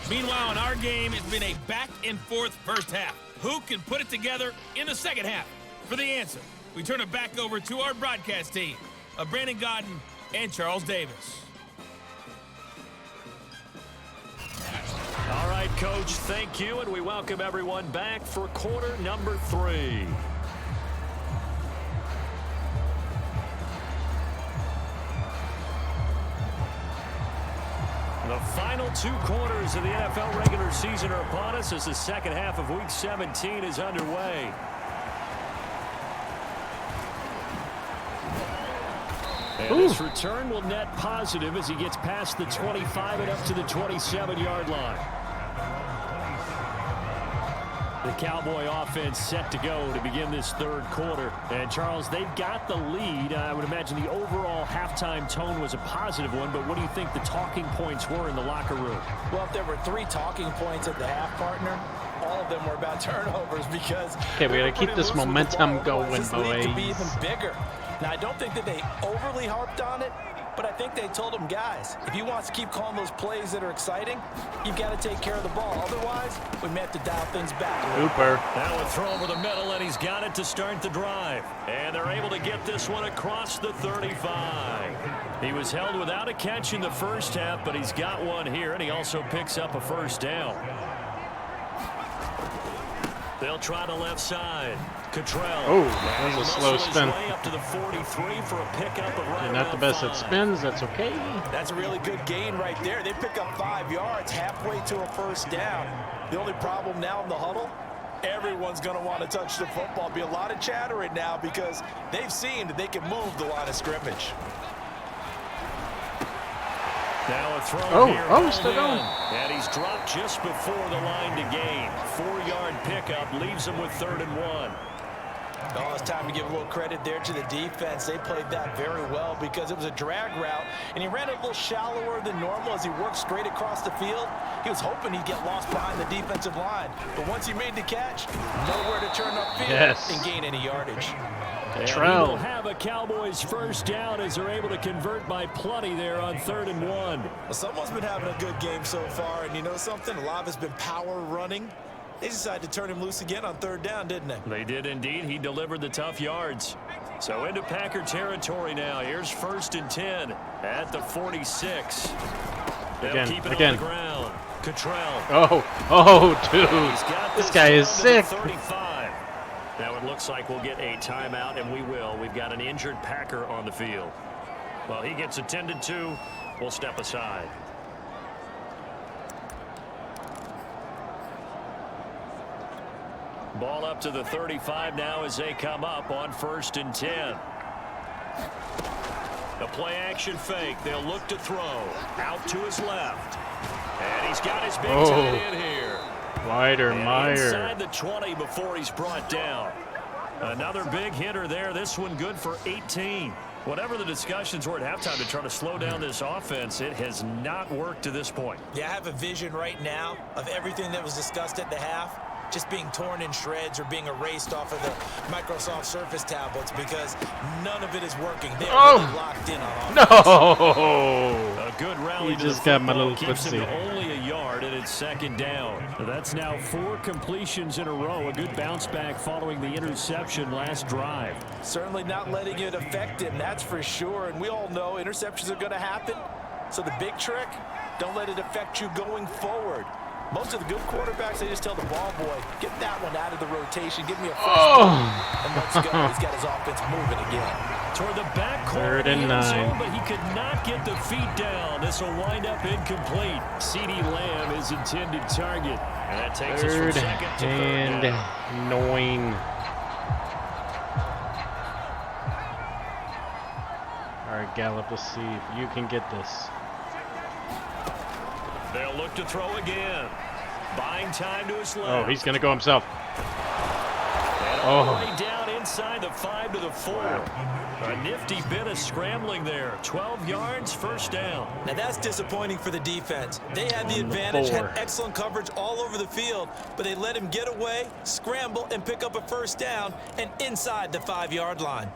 Meanwhile, in our game, it's been a back-and-forth first half. Who can put it together in the second half? For the answer, we turn it back over to our broadcast team of Brandon Godden and Charles Davis. All right, Coach, thank you, and we welcome everyone back for quarter number 3. The final 2 quarters of the NFL regular season are upon us as the second half of Week 17 is underway. And this return will net positive as he gets past the 25 and up to the 27-yard line. The Cowboy offense set to go to begin this third quarter. And, Charles, they've got the lead. I would imagine the overall halftime tone was a positive one, but what do you think the talking points were in the locker room? Well, if there were 3 talking points at the half, partner, all of them were about turnovers because Okay, we gotta keep this momentum going, this league could be boys. even bigger. Now, I don't think that they overly harped on it, But I think they told him, guys, if he wants to keep calling those plays that are exciting, you've got to take care of the ball. Otherwise, we may have to dial things back. Hooper. That would throw over the middle, and he's got it to start the drive. And they're able to get this one across the 35. He was held without a catch in the first half, but he's got one here, and he also picks up a first down. They'll try the left side. Cottrell. Oh, that was a slow spin. Way up to the 43 for a pickup of right Not the best at 5. spins. That's okay. That's a really good gain right there. They pick up 5 yards halfway to a first down. The only problem now in the huddle, everyone's going to want to touch the football. Be a lot of chattering now because they've seen that they can move the line of scrimmage. Now a throw here. Still going. And he's dropped just before the line to gain. 4-yard pickup leaves him with 3rd and 1. Oh, it's time to give a little credit there to the defense. They played that very well because it was a drag route, and he ran it a little shallower than normal as he worked straight across the field. He was hoping he'd get lost behind the defensive line, but once he made the catch, nowhere to turn upfield and gain any yardage. Cottrell will have a Cowboys first down as they're able to convert by plenty there on 3rd and 1. Well, someone's been having a good game so far, and you know something? A lot of it's been power running. They decided to turn him loose again on 3rd down, didn't they? They did indeed. He delivered the tough yards. So into Packer territory now. Here's 1st and 10 at the 46. They'll keep it on the ground. Cottrell. Dude. This guy is sick. 35. Now it looks like we'll get a timeout, and we will. We've got an injured Packer on the field. Well, he gets attended to. We'll step aside. Ball up to the 35 now as they come up on 1st and 10. The play action fake. They'll look to throw. Out to his left. And he's got his big tight end here. Wider, Meyer. Inside the 20 before he's brought down. Another big hitter there. This one good for 18. Whatever the discussions were at halftime to try to slow down this offense, it has not worked to this point. Yeah, I have a vision right now of everything that was discussed at the half just being torn in shreds or being erased off of the Microsoft Surface tablets because none of it is working. They're really locked in on offense. No! A good rally. He just got my little keeps him footsie. to only a yard, and it's 2nd down. That's now 4 completions in a row. A good bounce back following the interception last drive. Certainly not letting it affect him, that's for sure. And we all know interceptions are going to happen. So the big trick, don't let it affect you going forward. Most of the good quarterbacks, they just tell the ball boy, get that one out of the rotation, give me a first down, and let's go. He's got his offense moving again. Toward the back corner, 3rd and 9. but he could not get the feet down. This will wind up incomplete. CeeDee Lamb is intended target. And that takes us from 2nd to 3rd down. 9. All right, Gallup, let's see if you can get this. They'll look to throw again. Buying time to his left. Oh, he's going to go himself. And all the way down inside the 5 to the 4. A nifty bit of scrambling there. 12 yards, first down. Now that's disappointing for the defense. They had the advantage, had excellent coverage all over the field, but they let him get away, scramble, and pick up a first down, and inside the 5-yard line.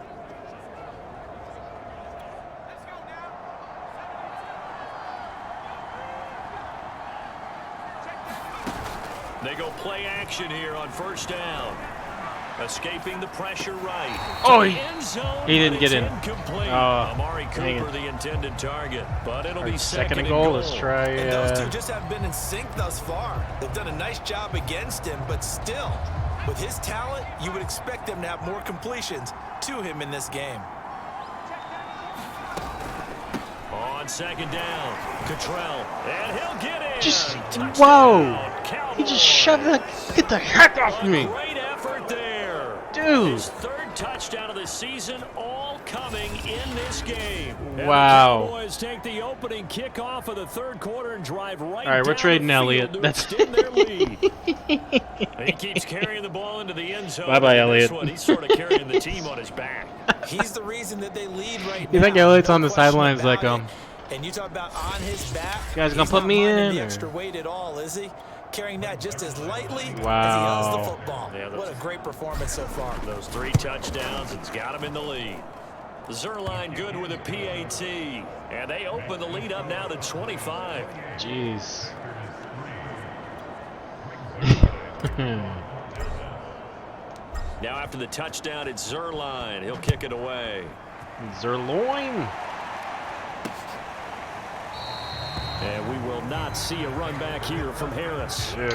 They go play action here on first down. Escaping the pressure right. Oh, he didn't get in. Amari Cooper, the intended target. But it'll be second and goal. Let's try. And those two just haven't been in sync thus far. They've done a nice job against him, but still, with his talent, you would expect them to have more completions to him in this game. On 2nd down, Cottrell, and he'll get in. He just shoved the, get the heck off me. Great effort there. Dude. His 3rd touchdown of the season, all coming in this game. And wow. the Cowboys take the opening kickoff of the 3rd quarter and drive right. All right, we're trading Elliott. That's their lead. He keeps carrying the ball into the end zone. Bye-bye, Elliott. He's sort of carrying the team on his back. He's the reason that they lead right now. You think Elliott's on the sidelines like, And you talk about on his back. You guys gonna put me in? The extra weight at all, is he? Carrying that just as lightly as he Wow. does the football. Yeah, what a great performance so far. Those 3 touchdowns, it's got him in the lead. Zerline good with a PAT. And they open the lead up now to 25. Jeez. Now after the touchdown, it's Zerline. He'll kick it away. Zerloin. And we will not see a run back here from Harris. Dude.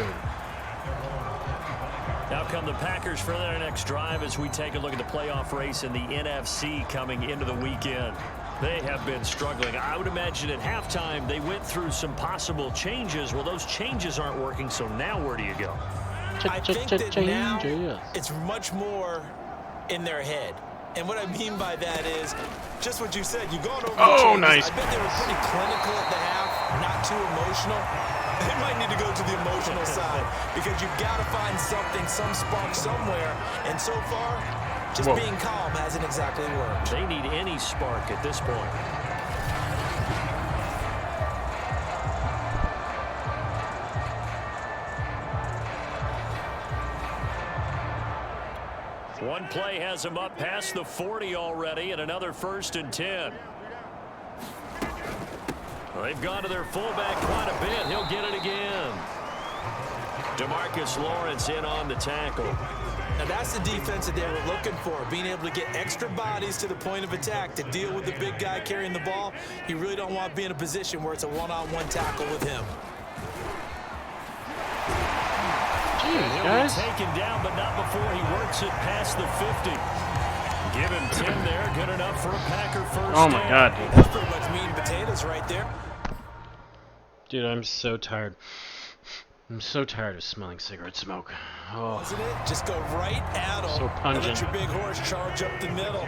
Now come the Packers for their next drive as we take a look at the playoff race in the NFC coming into the weekend. They have been struggling. I would imagine at halftime they went through some possible changes. Well, those changes aren't working, so now where do you go? I think that now it's much more in their head. And what I mean by that is just what you said. You've gone over the changes. Nice. I bet they were pretty clinical at the half, not too emotional. They might need to go to the emotional side because you've got to find something, some spark somewhere. And so far, just being calm hasn't exactly worked. They need any spark at this point. One play has him up past the 40 already, and another 1st and 10. They've gone to their fullback quite a bit. He'll get it again. DeMarcus Lawrence in on the tackle. Now that's the defense that they were looking for, being able to get extra bodies to the point of attack to deal with the big guy carrying the ball. You really don't want to be in a position where it's a one-on-one tackle with him. Jeez, guys. He'll be taken down, but not before he works it past the 50. Give him 10 there. Good enough for a Packer first Oh, my down. God, dude. That's pretty much meat and potatoes right there. Dude, I'm so tired. I'm so tired of smelling cigarette smoke. Oh, Wasn't it? Just go right at him. So And let pungent. your big horse charge up the middle.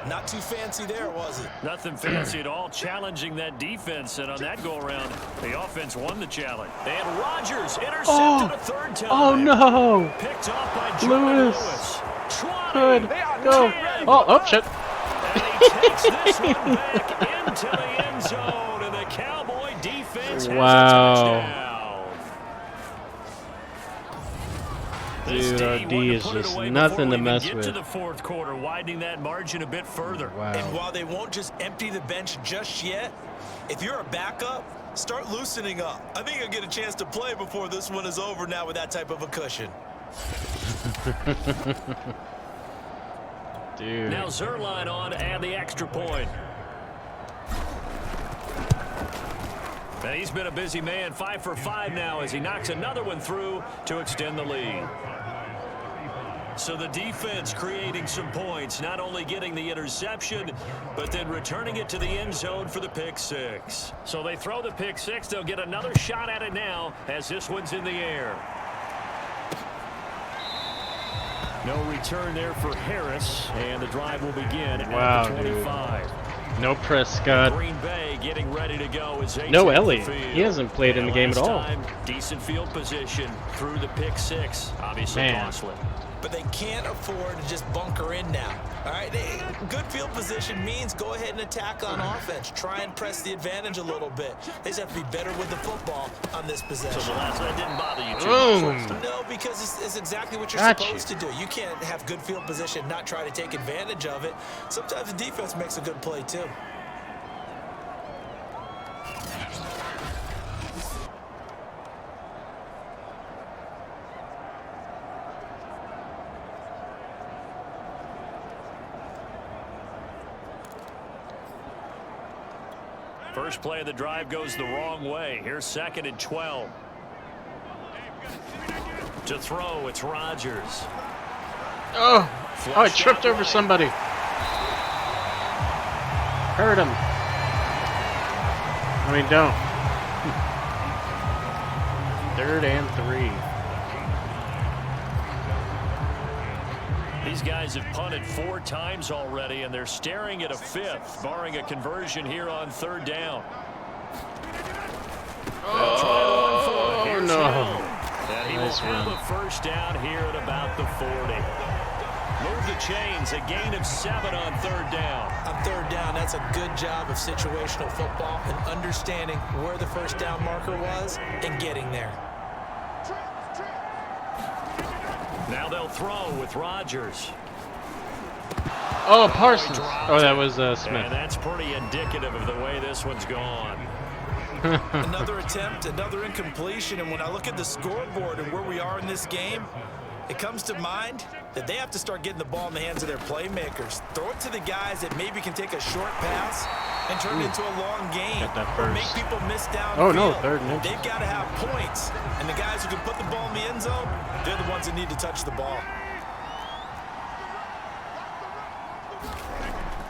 Not too fancy there, was it? Nothing fancy at all, challenging that defense, and on that go-around, the offense won the challenge. And Rodgers intercepted a third time. oh no! Picked off by Jordan Lewis. 20, Good. Go. 10. Oh, shit. And he takes this one back into the end zone, and the Cowboy defense has a touchdown. Dude, our D is just nothing to mess get with. To the fourth quarter, widening that margin a bit further. Wow. And while they won't just empty the bench just yet, if you're a backup, start loosening up. I think you'll get a chance to play before this one is over now with that type of a cushion. Dude. Now Zerline on and the extra point. And he's been a busy man, 5 for 5 now as he knocks another one through to extend the lead. So the defense creating some points, not only getting the interception, but then returning it to the end zone for the pick six. So they throw the pick six. They'll get another shot at it now as this one's in the air. No return there for Harris, and the drive will begin at the 25. Dude. No Prescott. Green Bay getting ready to go as they No take the Elliott. field. He hasn't played in the game at Last all. time, decent field position through the pick six. Obviously Man. costly. But they can't afford to just bunker in now. All right, good field position means go ahead and attack on offense. Try and press the advantage a little bit. They just have to be better with the football on this possession. So the last one didn't bother you too much. No, because it's exactly what you're Got supposed to do. You can't have good field position, not try to take advantage of it. Sometimes the defense makes a good play too. First play of the drive goes the wrong way. Here's 2nd and 12. To throw, it's Rodgers. Oh, I tripped over somebody. Hurt him. I mean, don't. 3rd and 3. These guys have punted 4 times already, and they're staring at a 5th, barring a conversion here on 3rd down. Oh, no. And he will Nice have run. a first down here at about the 40. Move the chains, a gain of 7 on 3rd down. On 3rd down, that's a good job of situational football and understanding where the first down marker was and getting there. Now they'll throw with Rodgers. Oh, Parsons. Oh, that was And Smith. that's pretty indicative of the way this one's gone. Another attempt, another incompletion, and when I look at the scoreboard and where we are in this game, it comes to mind that they have to start getting the ball in the hands of their playmakers. Throw it to the guys that maybe can take a short pass and turn it into a long game. Got that Or first. make people miss downfield. Oh, no, third and inches. They've got to have points. And the guys who can put the ball in the end zone, they're the ones that need to touch the ball.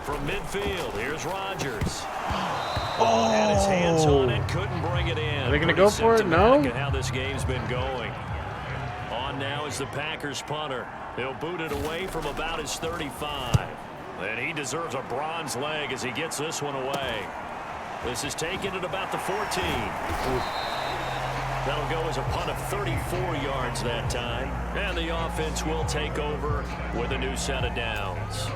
From midfield, here's Rodgers. Had his hands on it, couldn't bring it in. Are they gonna Pretty go for it? symptomatic No? of how this game's been going. On now is the Packers punter. He'll boot it away from about his 35. And he deserves a bronze leg as he gets this one away. This is taken at about the 14. That'll go as a punt of 34 yards that time. And the offense will take over with a new set of downs.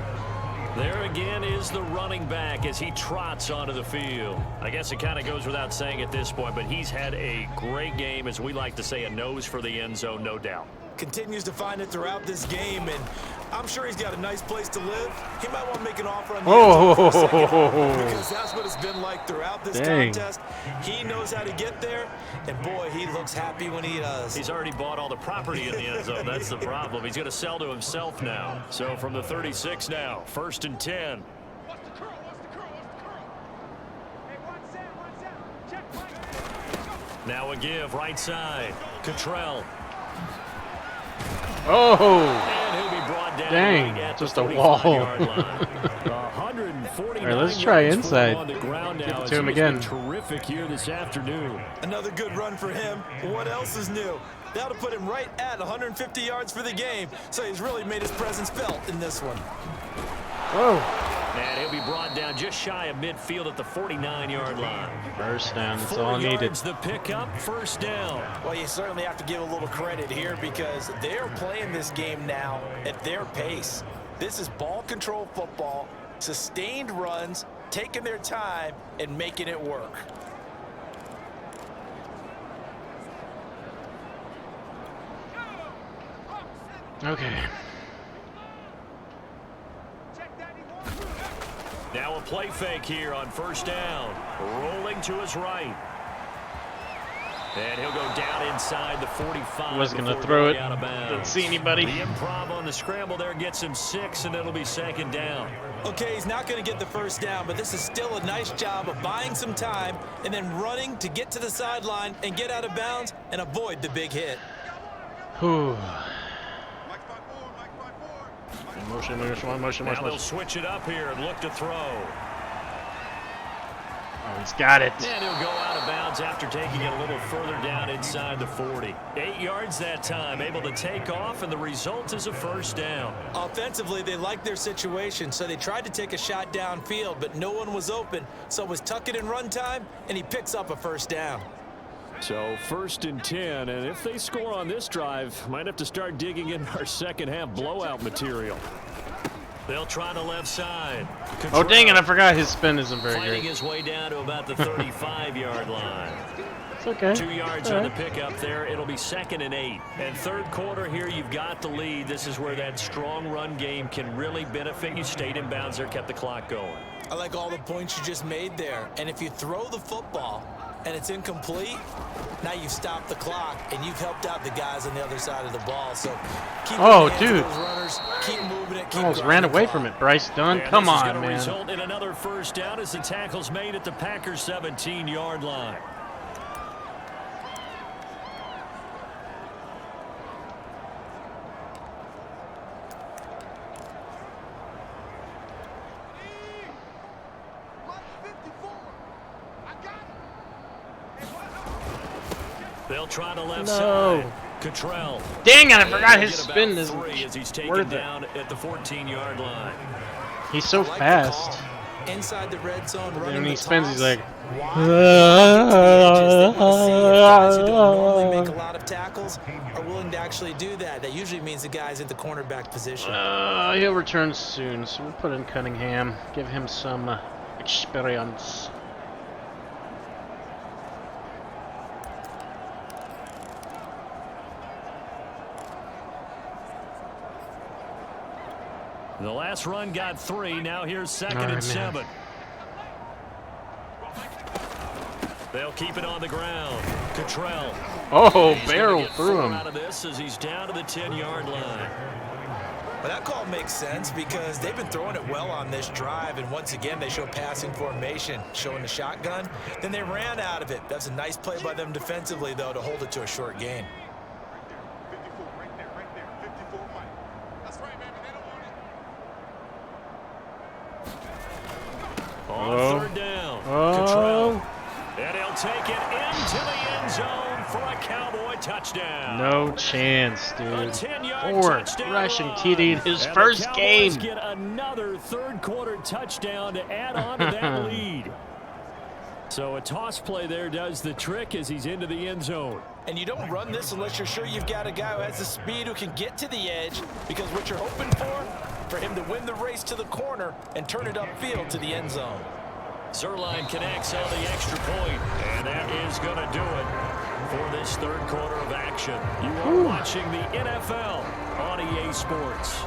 There again is the running back as he trots onto the field. I guess it kind of goes without saying at this point, but he's had a great game, as we like to say, a nose for the end zone, no doubt. Continues to find it throughout this game, and I'm sure he's got a nice place to live. He might want to make an offer on the end zone for a second, because that's what it's been like throughout this contest. He knows how to get there, and boy, he looks happy when he does. He's already bought all the property in the end zone. That's the problem. He's going to sell to himself now. So from the 36 now, 1st and 10. Now a give, right side. Cottrell. Oh, And he'll be brought down dang, right at just the a wall. 45-yard line. 149 All right, let's try yards inside. on the ground Give now it as to him he has been again. Terrific here this afternoon. Another good run for him. What else is new? That'll put him right at 150 yards for the game, so he's really made his presence felt in this one. oh. And he'll be brought down just shy of midfield at the 49-yard line. First down, that's 4 all needed. yards the pickup, first down. Well, you certainly have to give a little credit here because they're playing this game now at their pace. This is ball control football, sustained runs, taking their time, and making it work. Okay. Now a play fake here on first down. Rolling to his right. And he'll go down inside the 45. Was gonna before throw going it. out of bounds. Didn't see anybody. The improv on the scramble there gets him 6, and it'll be 2nd down. Okay, he's not going to get the first down, but this is still a nice job of buying some time and then running to get to the sideline and get out of bounds and avoid the big hit. Whew. Motion. Now they'll switch it up here and look to throw. Oh, he's got it. And he'll go out of bounds after taking it a little further down inside the 40. 8 yards that time, able to take off, and the result is a first down. Offensively, they liked their situation, so they tried to take a shot downfield, but no one was open, so it was tuck it in run time, and he picks up a first down. So 1st and 10, and if they score on this drive, might have to start digging in our second half blowout material. They'll try the left side. Oh, dang it, I forgot his spin isn't very Fighting great. his way down to about the 35-yard line. It's okay. 2 yards All on the right. pickup there. It'll be 2nd and 8. And third quarter here, you've got the lead. This is where that strong run game can really benefit you. Stayed in bounds there, kept the clock going. I like all the points you just made there. And if you throw the football and it's incomplete, now you've stopped the clock and you've helped out the guys on the other side of the ball. So keep Oh, it in the hands of dude. those runners, keep moving it, keep Almost grinding ran the away clock. from it. Bryce Dunn, And come this is on, gonna man. result in another first down as the tackle's made at the Packers' 17-yard line. They'll try the left No. side. Cottrell. Dang it, I forgot his Get about spin isn't 3 as he's taken worth it. down at the 14-yard line. He's so I like the fast. call. Inside the red zone, And running when he the spins, he's toss. like, Why? They want to see if guys who don't normally make a lot of tackles are willing to actually do that. That usually means the guy's at the cornerback position. he'll return soon, so we'll put in Cunningham, give him some experience. The last run got 3. Now here's second and 7. They'll keep it on the ground. Cottrell. Oh, barrel through him. Out of this as he's down to the 10-yard line. Well, that call makes sense because they've been throwing it well on this drive, and once again they show passing formation, showing the shotgun. Then they ran out of it. That's a nice play by them defensively, though, to hold it to a short gain. On third down, Cottrell. And he'll take it into the end zone for a Cowboy touchdown. No chance, dude. 10-yard rushing TD in his first game. Get another third-quarter touchdown to add on to that lead. So a toss play there does the trick as he's into the end zone. And you don't run this unless you're sure you've got a guy who has the speed who can get to the edge, because what you're hoping for him to win the race to the corner and turn it upfield to the end zone. Zerline connects on the extra point, and that is going to do it for this third quarter of action. You are watching the NFL on EA Sports.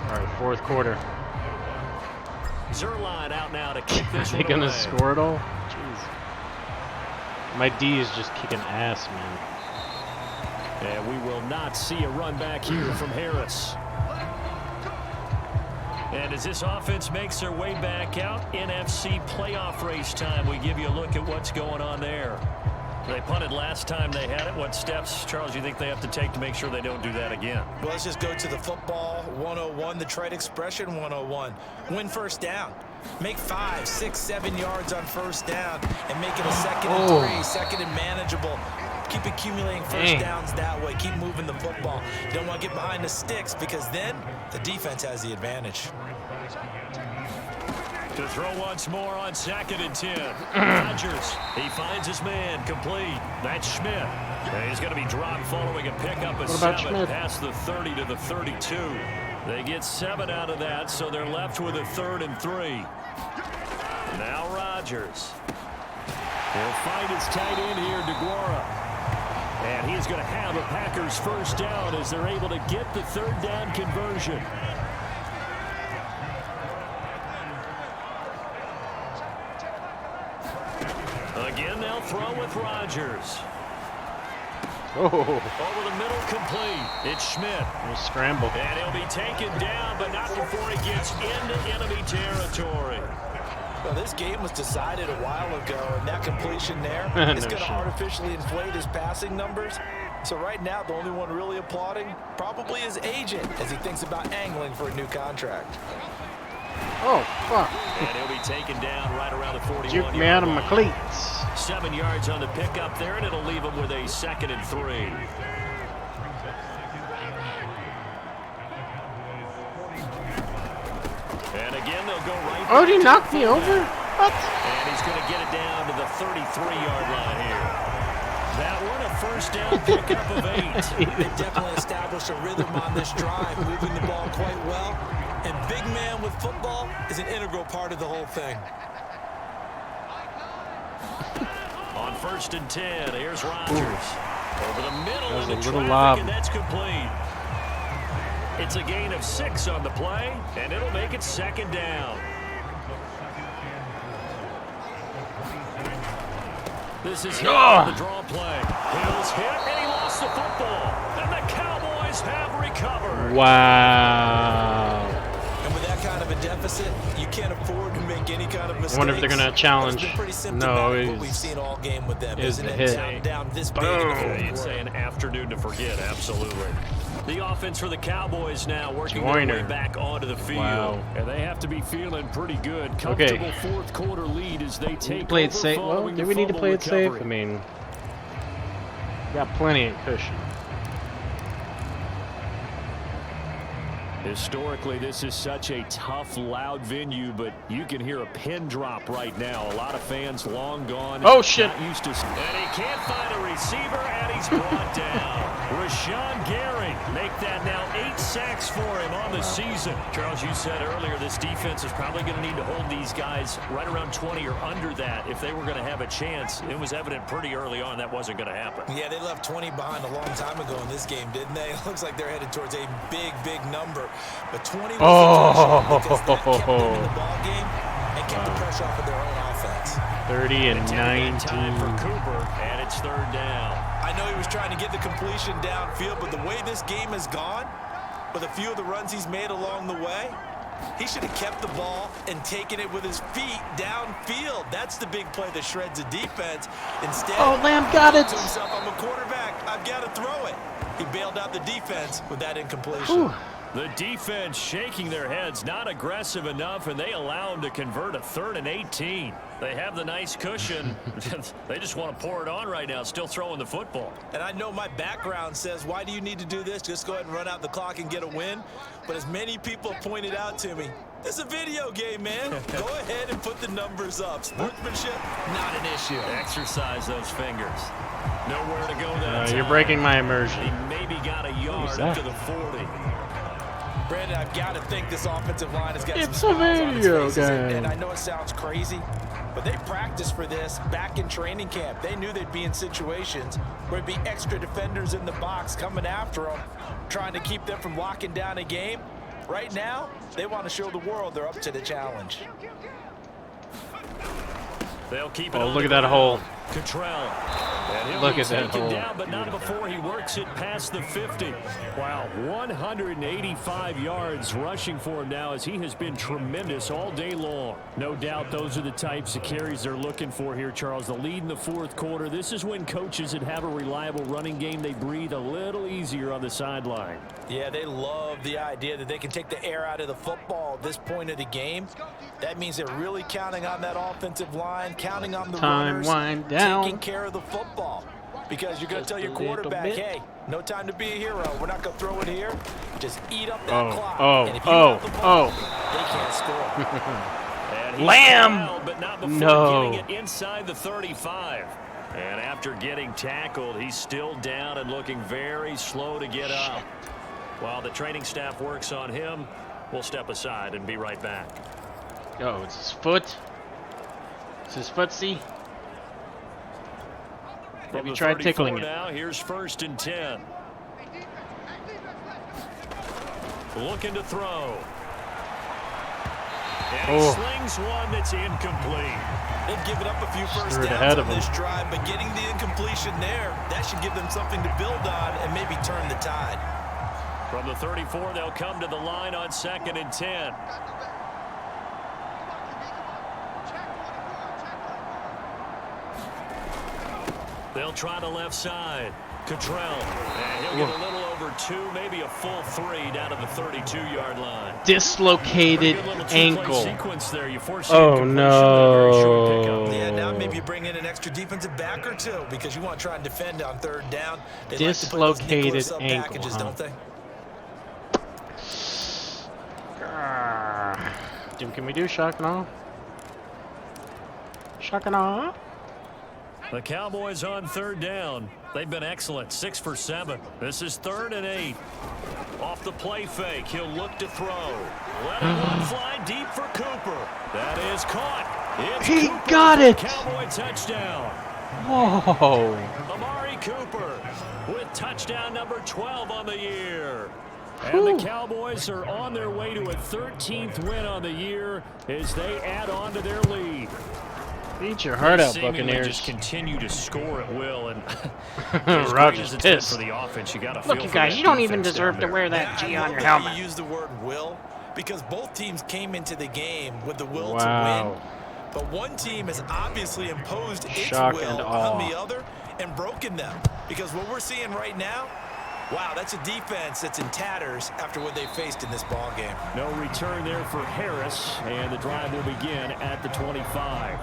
All right, fourth quarter. Zerline out now to kick this Are one they gonna away. score it all? Jeez. My D is just kicking ass, man. And we will not see a run back here from Harris. And as this offense makes their way back out, NFC playoff race time, we give you a look at what's going on there. They punted last time they had it. What steps, Charles, do you think they have to take to make sure they don't do that again? Well, let's just go to the football 101, the trade expression 101. Win first down. Make 5, 6, 7 yards on first down and make it a second and 3, second and manageable. Keep accumulating first downs that way. Keep moving the football. You don't want to get behind the sticks because then the defense has the advantage. To throw once more on 2nd and 10. Rodgers, he finds his man, complete. That's Schmidt. And he's going to be dropped following a pickup of 7 past the 30 to the 32. They get 7 out of that, so they're left with a 3rd and 3. Now Rodgers. He'll find his tight end here, DeGuara. And he's going to have a Packers first down as they're able to get the 3rd down conversion. Again, they'll throw with Rodgers. Over the middle, complete. It's Schmidt. We'll scramble. And he'll be taken down, but not before he gets into enemy territory. Well, this game was decided a while ago, and that completion there is going to artificially inflate his passing numbers. So right now, the only one really applauding probably his agent as he thinks about angling for a new contract. Oh, fuck. And he'll be taken down right around the 41. Juke me out of my cleats. 7 yards on the pickup there, and it'll leave him with a 2nd and 3. And again, they'll go right. Oh, did he knock me over? What? And he's going to get it down to the 33-yard line here. That one, a first down pickup of 8. They definitely established a rhythm on this drive, moving the ball quite well. And big man with football is an integral part of the whole thing. On 1st and 10, here's Rodgers. Over the middle That was into a little traffic, lob. and that's complete. It's a gain of 6 on the play, and it'll make it 2nd down. This is the draw play. Hill's hit, and he lost the football. And the Cowboys have recovered. Wow. And with that kind of a deficit, you can't afford to make any kind of mistakes. I wonder if they're going to challenge. It's been pretty No, symptomatic what we've seen all game with them. is Isn't the it? hit. Down this big in the fourth You'd say an afternoon to forget, absolutely. The offense for the Cowboys now working their way back onto the field. Wow. And they have to be feeling pretty good. Comfortable fourth quarter lead as they take Play it over safe. Well, following do the we need to fumble play it safe? recovery. I mean, got plenty of cushion. Historically, this is such a tough, loud venue, but you can hear a pin drop right now. A lot of fans long gone. Oh, shit. Not used to. And he can't find a receiver, and he He's brought down. Rashawn Gary make that now 8 sacks for him on the season. Charles, you said earlier this defense is probably going to need to hold these guys right around 20 or under that if they were going to have a chance. It was evident pretty early on that wasn't going to happen. Yeah, they left 20 behind a long time ago in this game, didn't they? It looks like they're headed towards a big number. But 20 was because that kept them in the ball game and kept the pressure off of their own offense. 30 and 19. Time for Cooper, and it's 3rd down. I know he was trying to get the completion downfield, but the way this game has gone, with a few of the runs he's made along the way, he should have kept the ball and taken it with his feet downfield. That's the big play that shreds the defense. Instead, Lamb got it. to himself, I'm a quarterback. I've got to throw it. He bailed out the defense with that incompletion. The defense shaking their heads, not aggressive enough, and they allow him to convert a 3rd and 18. They have the nice cushion. They just want to pour it on right now, still throwing the football. And I know my background says, why do you need to do this? Just go ahead and run out the clock and get a win. But as many people have pointed out to me, it's a video game, man. Go ahead and put the numbers up. Sportsmanship, not an issue. Exercise those fingers. Nowhere to go that time. You're breaking my immersion. He maybe got a yard to the 40. Brandon, I've got to think this offensive line has got It's some a smiles on its video faces, game. and I know it sounds crazy, but they practiced for this back in training camp. They knew they'd be in situations where it'd be extra defenders in the box coming after them, trying to keep them from locking down a game. Right now, they want to show the world they're up to the challenge. They'll keep it Look at that hole. Cottrell. Look at that hole. Down, but not before he works it past the 50. Wow, 185 yards rushing for him now as he has been tremendous all day long. No doubt those are the types of carries they're looking for here, Charles. The lead in the 4th quarter. This is when coaches that have a reliable running game, they breathe a little easier on the sideline. Yeah, they love the idea that they can take the air out of the football at this point of the game. That means they're really counting on that offensive line, counting on the runners, wind down. taking care of the football. Because you're going to tell your quarterback, hey, no time to be a hero. We're not going to throw it here. Just eat up that clock. And if you have the ball, they can't score. Lamb! Fouled, but not before getting it inside the 35. And after getting tackled, he's still down and looking very slow to get up. While the training staff works on him, we'll step aside and be right back. Oh, it's his foot. It's his footsie. Maybe try tickling it. Now, here's 1st and 10. Looking to throw. And he slings one that's incomplete. They've given up a few first Straight downs ahead on of this him. drive, but getting the incompletion there, that should give them something to build on and maybe turn the tide. From the 34, they'll come to the line on 2nd and 10. They'll try the left side. Cottrell. And he'll get a little over 2, maybe a full 3 down to the 32-yard line. Dislocated ankle. Sequence there. You force Oh no. Yeah, now maybe you bring in an extra defensive back or two because you want to try and defend on 3rd down. They Dislocated like to play those ankle, packages, don't they? Can we do shock and awe? Shock and awe? The Cowboys on 3rd down. They've been excellent, 6 for 7. This is 3rd and 8. Off the play fake, he'll look to throw. Letting one fly deep for Cooper. That is caught. It's He Cooper got for it. Cowboy touchdown. Whoa. Amari Cooper with touchdown number 12 on the year. And the Cowboys are on their way to a 13th win on the year as they add on to their lead. Beat your heart out, Seemingly Buccaneers. just continue to score at will, and Roger's pissed pissed. for the offense. You got to Look, you guys, you don't even deserve to wear that I G on love your that helmet. You use the word will because both teams came into the game with the will Wow. to win. But one team has obviously imposed its Shock and will awe. on the other and broken them. Because what we're seeing right now, wow, that's a defense that's in tatters after what they faced in this ball game. No return there for Harris, and the drive will begin at the 25.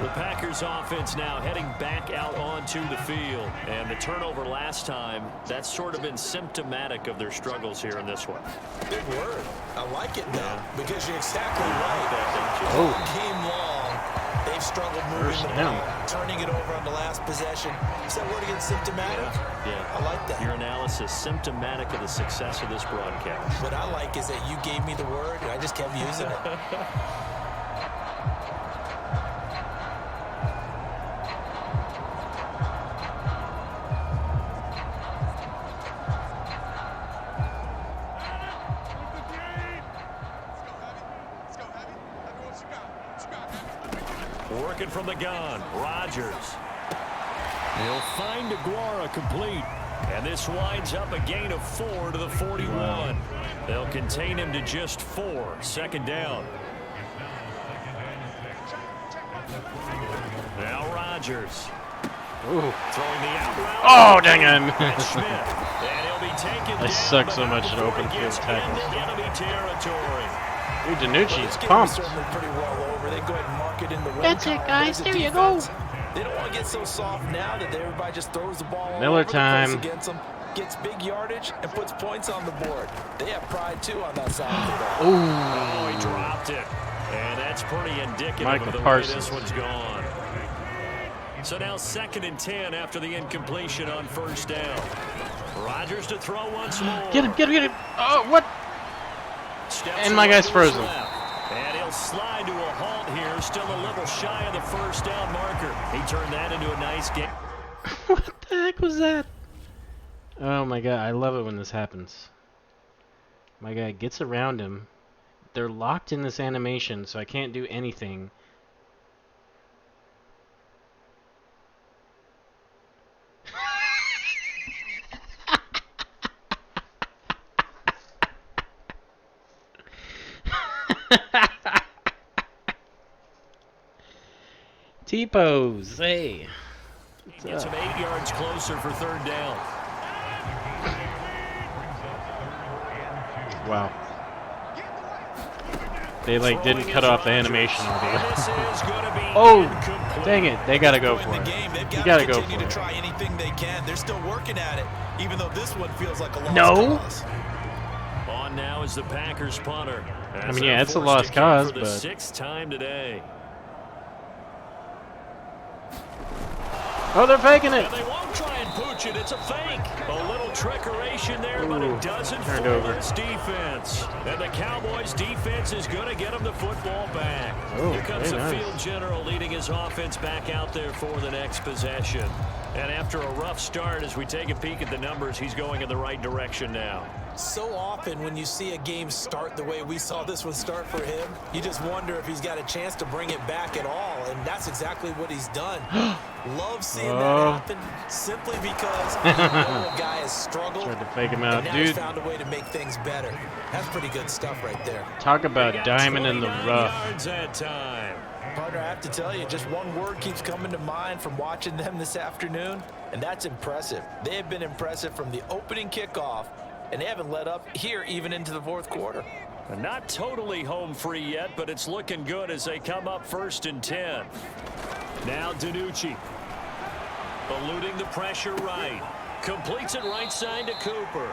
The Packers offense now heading back out onto the field. And the turnover last time, that's sort of been symptomatic of their struggles here in this one. Big word. I like it, though, because you're exactly right. All game long, They've struggled moving the ball, turning it over on the last possession. Is that word again, symptomatic? Yeah. I like that. Your analysis, symptomatic of the success of this broadcast. What I like is that you gave me the word, and I just kept using it. Working from the gun, Rodgers. He'll find Aguara complete. And this winds up a gain of 4 to the 41. Wow. They'll contain him to just 4. Second down. Now Rodgers. Ooh. Throwing the out route. Oh, dang it. And he'll be taken I down, suck so much at open field tackles. Enemy territory. Dude, DiNucci's pumped. Pretty well over. They go ahead and mark it in the That's it, guys. There you go. They don't want to get so soft now that everybody just throws the ball all Miller over time. the place against them, gets big yardage, and puts points on the board. They have pride, too, on that side of the ball. Oh, he dropped it. And that's pretty indicative of the way this one's gone. So now 2nd and 10 after the incompletion on first down. Rodgers to throw once more. Get him, get him, get him. Oh, what? And my guy's frozen. And he'll slide to a halt here, still a little shy of the first down marker. He turned that into a nice game. What the heck was that? Oh my god, I love it when this happens. My guy gets around him. They're locked in this animation, so I can't do anything. T-pose, hey. Gets him 8 yards closer for third down. Wow. They like didn't cut off the animation audio. Oh, dang it! They gotta go for it. You gotta go for it. Try anything they can. They're still working at it, even though this one feels like a lost cause. On now is the Packers punter. I mean, yeah, it's a lost cause, but 6th time today. Oh, they're faking it. And they won't try and pooch it. It's a fake. A little trickeration there, but it doesn't fool this defense. And the Cowboys defense is going to get them the football back. Oh, here comes the nice. field general leading his offense back out there for the next possession. And after a rough start, as we take a peek at the numbers, he's going in the right direction now. So often when you see a game start the way we saw this one start for him, you just wonder if he's got a chance to bring it back at all, and that's exactly what he's done. Love seeing that happen simply because a guy has struggled. Tried to fake him out, and now dude. he's found a way to make things better. That's pretty good stuff right there. Talk about diamond in the rough. Yards that time. Partner, I have to tell you, just one word keeps coming to mind from watching them this afternoon, and that's impressive. They have been impressive from the opening kickoff, and they haven't let up here even into the fourth quarter. Not totally home free yet, but it's looking good as they come up 1st and 10. Now DiNucci. Eluding the pressure right. Completes it right side to Cooper.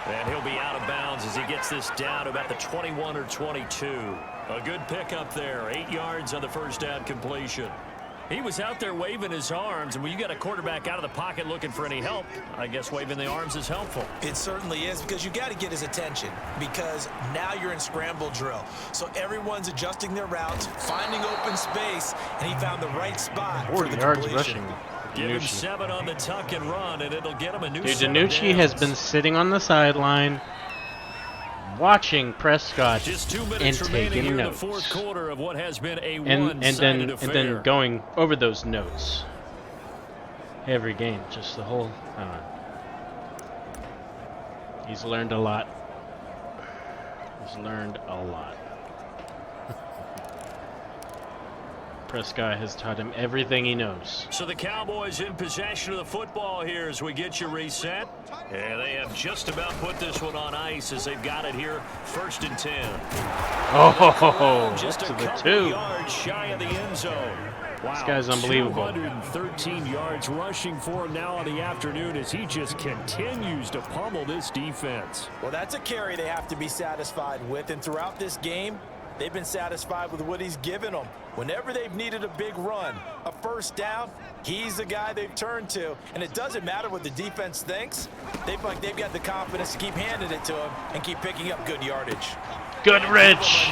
And he'll be out of bounds as he gets this down about the 21 or 22. A good pickup there. 8 yards on the first down completion. He was out there waving his arms, and when you got a quarterback out of the pocket looking for any help, I guess waving the arms is helpful. It certainly is, because you got to get his attention, because now you're in scramble drill. So everyone's adjusting their routes, finding open space, and he found the right spot for the 40 yards completion. rushing. Give him 7 on the tuck and run, and it'll get him a new set of DiNucci has downs. been sitting on the sideline watching Prescott Just 2 and minutes remaining taking here in the notes. fourth quarter of what has been a And one-sided affair. then going over those notes every game, just the whole he's learned a lot. He's learned a lot. Prescott has taught him everything he knows. So the Cowboys in possession of the football here as we get you reset. And they have just about put this one on ice as they've got it here, 1st and 10. Oh, Just up a to the couple 2. yards shy of the end zone. Wow, This guy's unbelievable. 213 yards rushing for him now on the afternoon as he just continues to pummel this defense. Well, that's a carry they have to be satisfied with, and throughout this game, They've been satisfied with what he's given them. Whenever they've needed a big run, a first down, he's the guy they've turned to. And it doesn't matter what the defense thinks. They've got the confidence to keep handing it to him and keep picking up good yardage. Goodrich.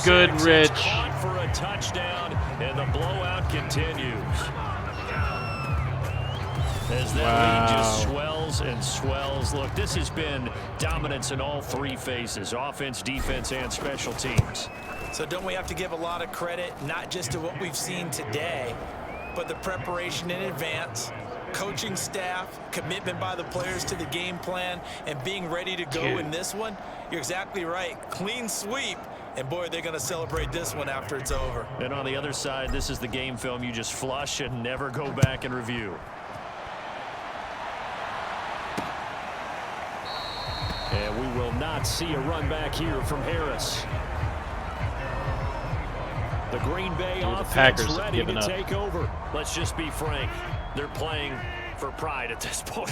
Goodrich. Caught for a touchdown, and the blowout continues. As that lead just swells and swells. Look, this has been dominance in all three phases, offense, defense, and special teams. So don't we have to give a lot of credit, not just to what we've seen today, but the preparation in advance, coaching staff, commitment by the players to the game plan, and being ready to go in this one? You're exactly right. Clean sweep. And, boy, they're going to celebrate this one after it's over. And on the other side, this is the game film you just flush and never go back and review. And we will not see a run back here from Harris. The Green Bay offense ready to take over. Let's just be frank. They're playing for pride at this point.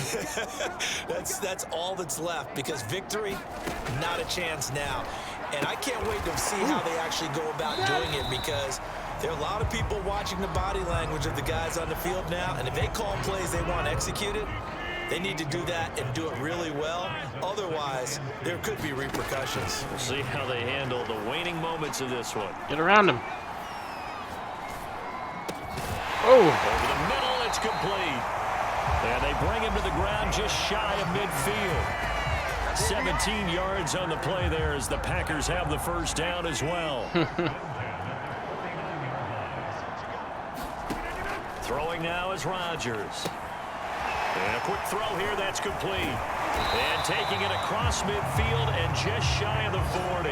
That's all that's left, because victory, not a chance now. And I can't wait to see how they actually go about doing it, because there are a lot of people watching the body language of the guys on the field now, and if they call plays they want executed, they need to do that and do it really well. Otherwise, there could be repercussions. We'll see how they handle the waning moments of this one. Get around him. Oh. Over the middle, it's complete. And they bring him to the ground just shy of midfield. 17 yards on the play there as the Packers have the first down as well. Throwing now is Rodgers. And a quick throw here, that's complete. And taking it across midfield and just shy of the 40.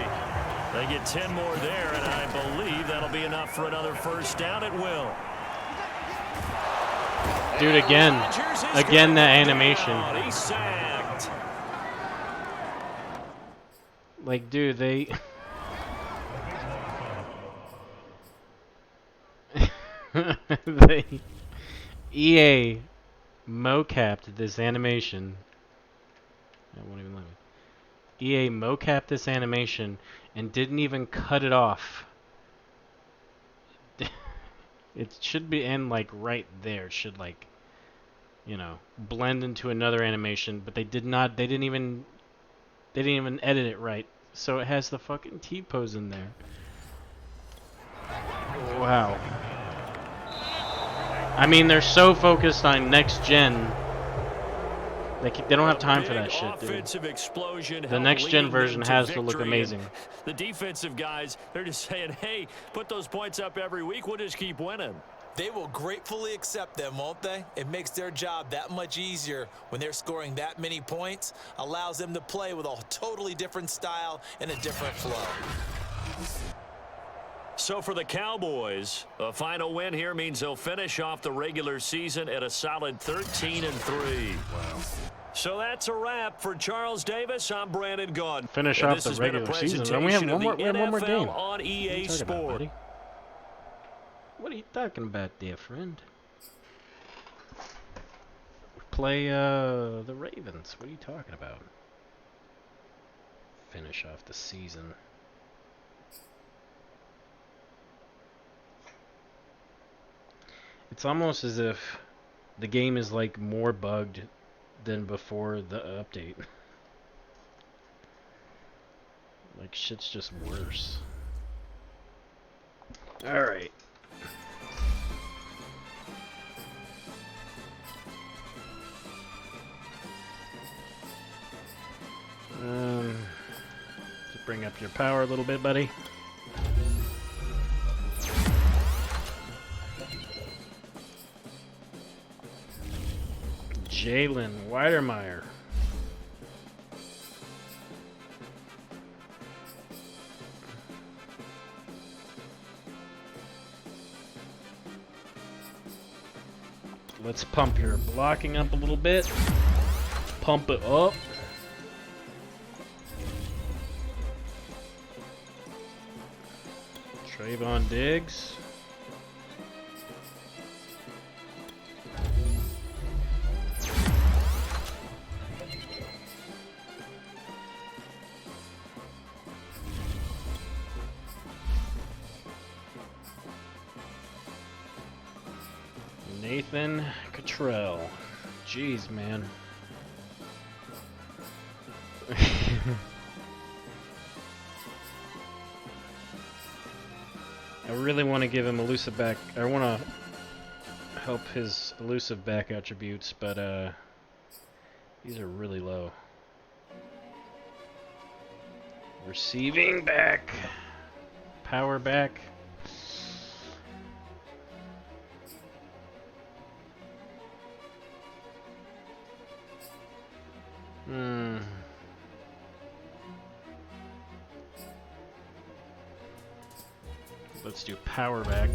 They get 10 more there, and I believe that'll be enough for another first down. It will. Dude, again, that animation. He's sacked. Like, dude, they... EA mocapped this animation. That won't even let me. EA mocapped this animation and didn't even cut it off. It should be in, like, right there. It should, like, you know, blend into another animation, but they did not. They didn't even edit it right. So it has the fucking T-pose in there. Wow. I mean, they're so focused on next gen. They don't have time for that shit, dude. The next gen version has to look amazing. The defensive guys, they're just saying, hey, put those points up every week. We'll just keep winning. They will gratefully accept them, won't they? It makes their job that much easier when they're scoring that many points. Allows them to play with a totally different style and a different flow. So for the Cowboys, a final win here means they'll finish off the regular season at a solid 13-3. Wow. So that's a wrap for Charles Davis. I'm Brandon Gaudin. Finish off the regular season. And we have one more game on EA Sports. What are you talking about there, friend? Play the Ravens. What are you talking about? Finish off the season. It's almost as if the game is like more bugged than before the update. Like shit's just worse. Alright. Just bring up your power a little bit, buddy. Jalen Weidermeyer. Let's pump your blocking up a little bit. Pump it up. Trayvon Diggs. Nathan Cottrell. Jeez, man. I really want to give him elusive back. I want to help his elusive back attributes, but these are really low. Receiving back. Power back. Let's do power back.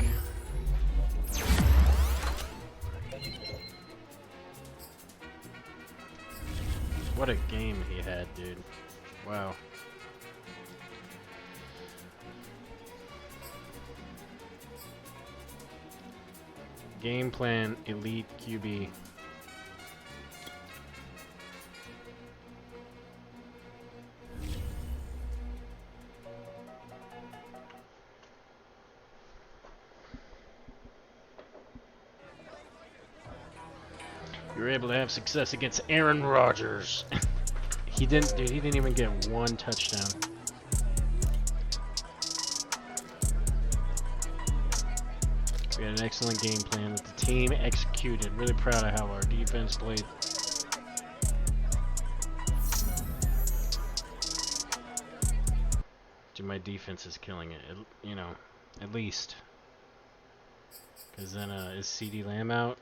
What a game he had, dude. Wow. Game plan, elite QB. You were able to have success against Aaron Rodgers. He didn't, dude. He didn't even get one touchdown. We had an excellent game plan that the team executed. Really proud of how our defense played. Dude, my defense is killing it. You know, at least. Because then, is CeeDee Lamb out?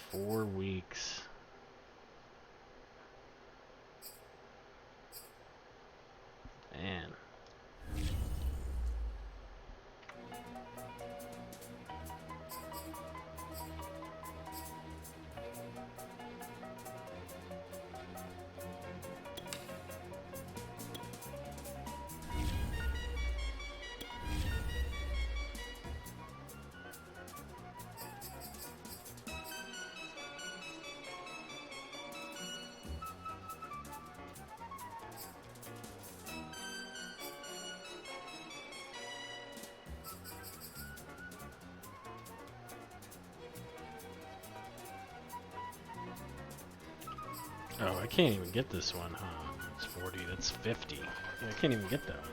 Four weeks. Man. Oh, I can't even get this one, huh? It's 40, that's 50. Yeah, I can't even get that one.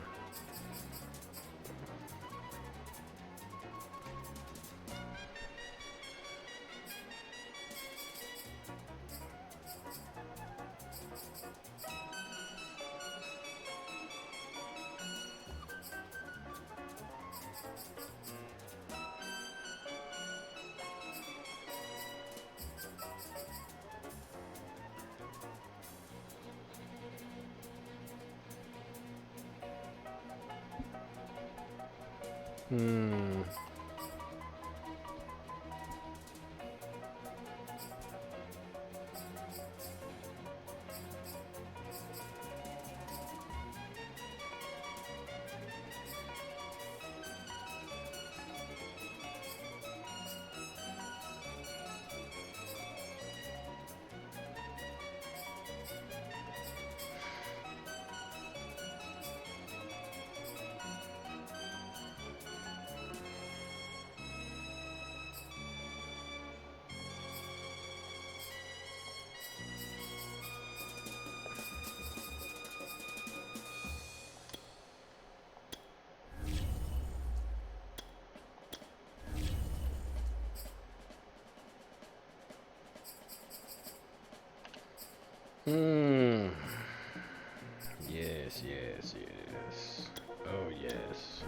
Yes, yes, yes. Oh, yes.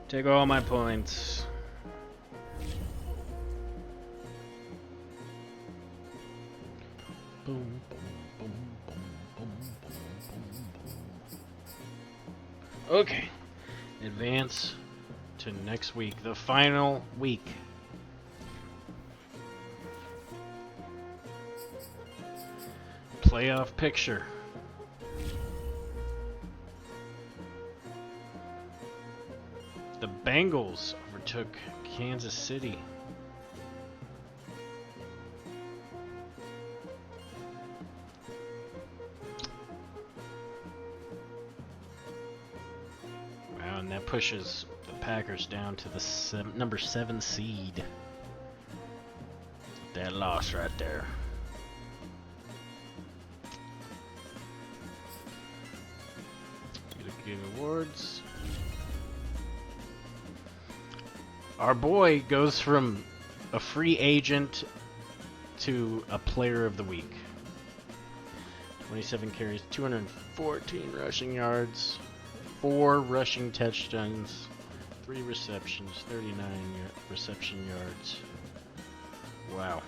Take all my points. Boom, boom, boom, boom, boom, boom, boom, boom. Okay. Advance to next week, the final week. Playoff picture. The Bengals overtook Kansas City. pushes the Packers down to the number 7 seed. That loss right there. Give awards. Our boy goes from a free agent to a player of the week. 27 carries, 214 rushing yards, 4 rushing touchdowns, 3 receptions, 39 reception yards. Wow.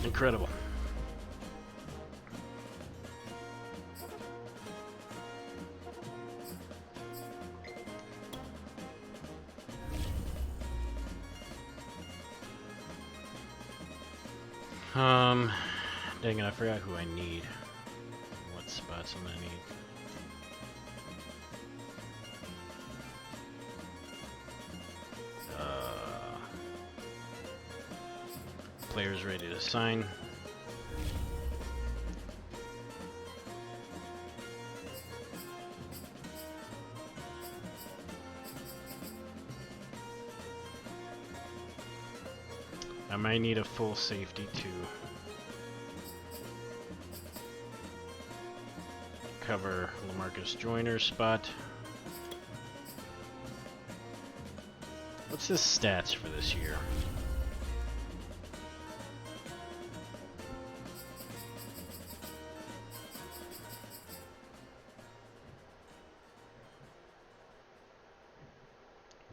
Incredible. Dang it, I forgot who I need. What spots am I need? Players ready to sign. I might need a full safety too. Cover LaMarcus Joyner's spot. What's his stats for this year?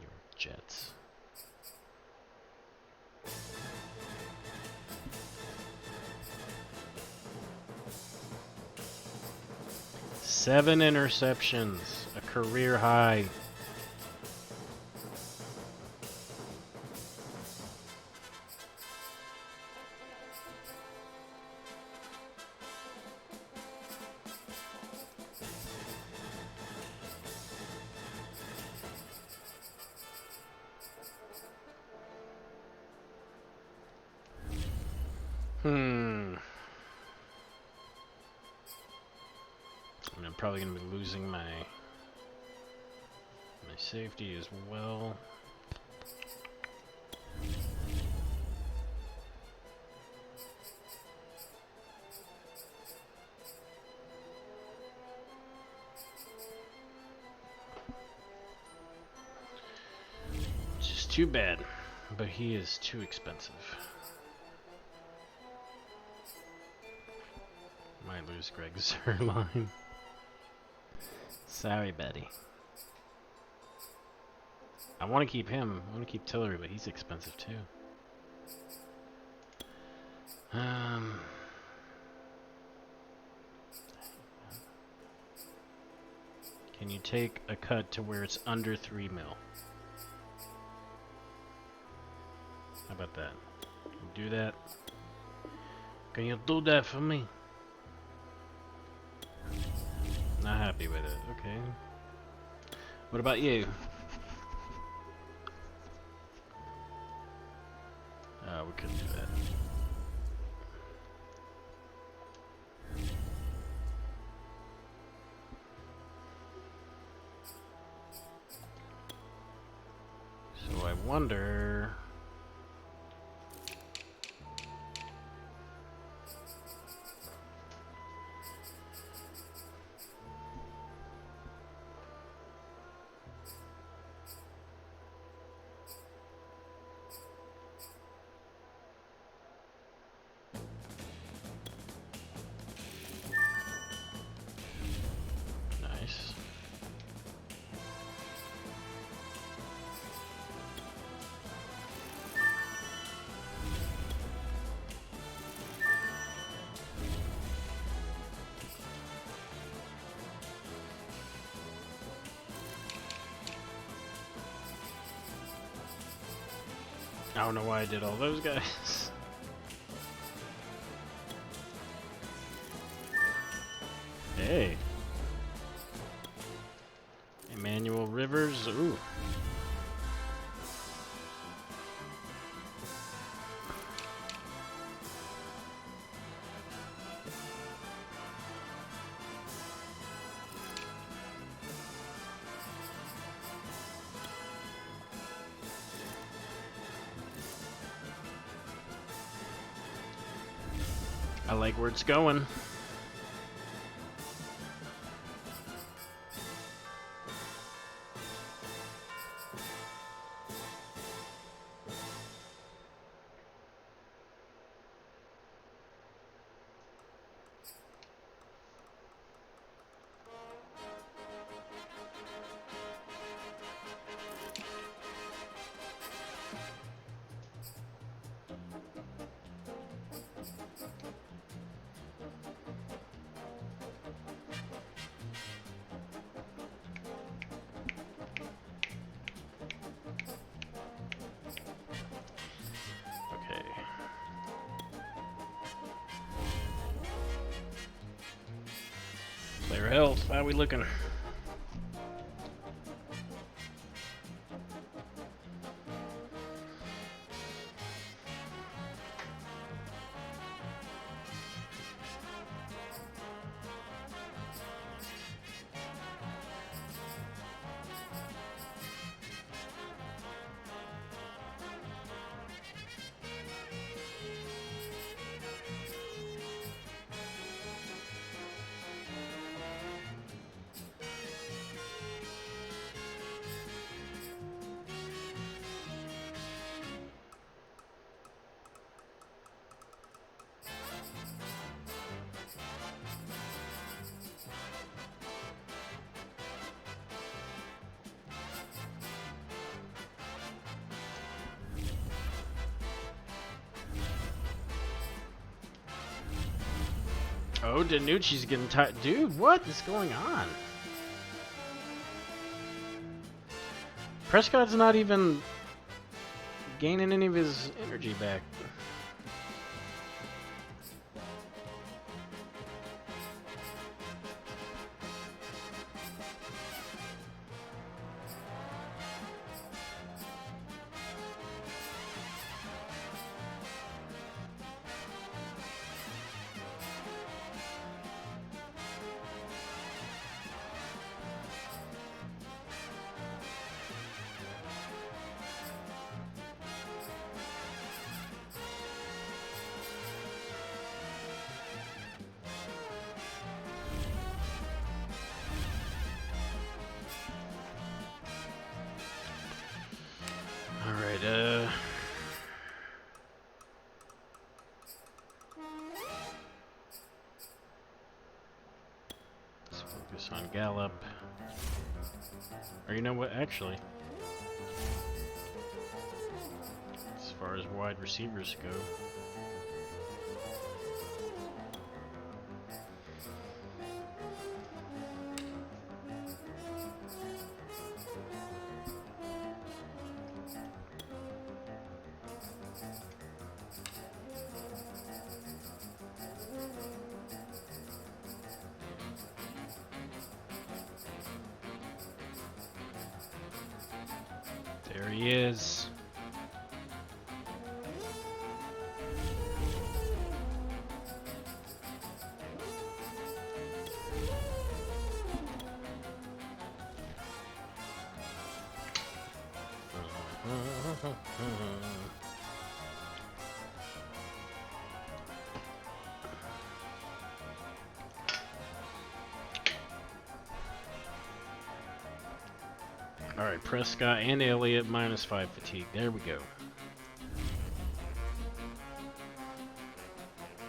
Your Jets. Seven interceptions, a career high. I'm probably going to be losing my safety as well. Which is too bad, but he is too expensive. Might lose Greg Zuerlein. Sorry, buddy. I want to keep him. I want to keep Tillery, but he's expensive too. Can you take a cut to where it's under 3 mil? How about that? Can you do that? Can you do that for me? Not happy with it. Okay. What about you? We couldn't do that. So I wonder... I don't know why I did all those guys. Hey. Emmanuel Rivers. Ooh. like where it's going. Player health, how we looking? Oh, Danucci's getting tired. Dude, what is going on? Prescott's not even gaining any of his energy back. Let's focus on Gallup. Or you know what, actually, as far as wide receivers go, there he is. All right, Prescott and Elliott -5 fatigue. There we go.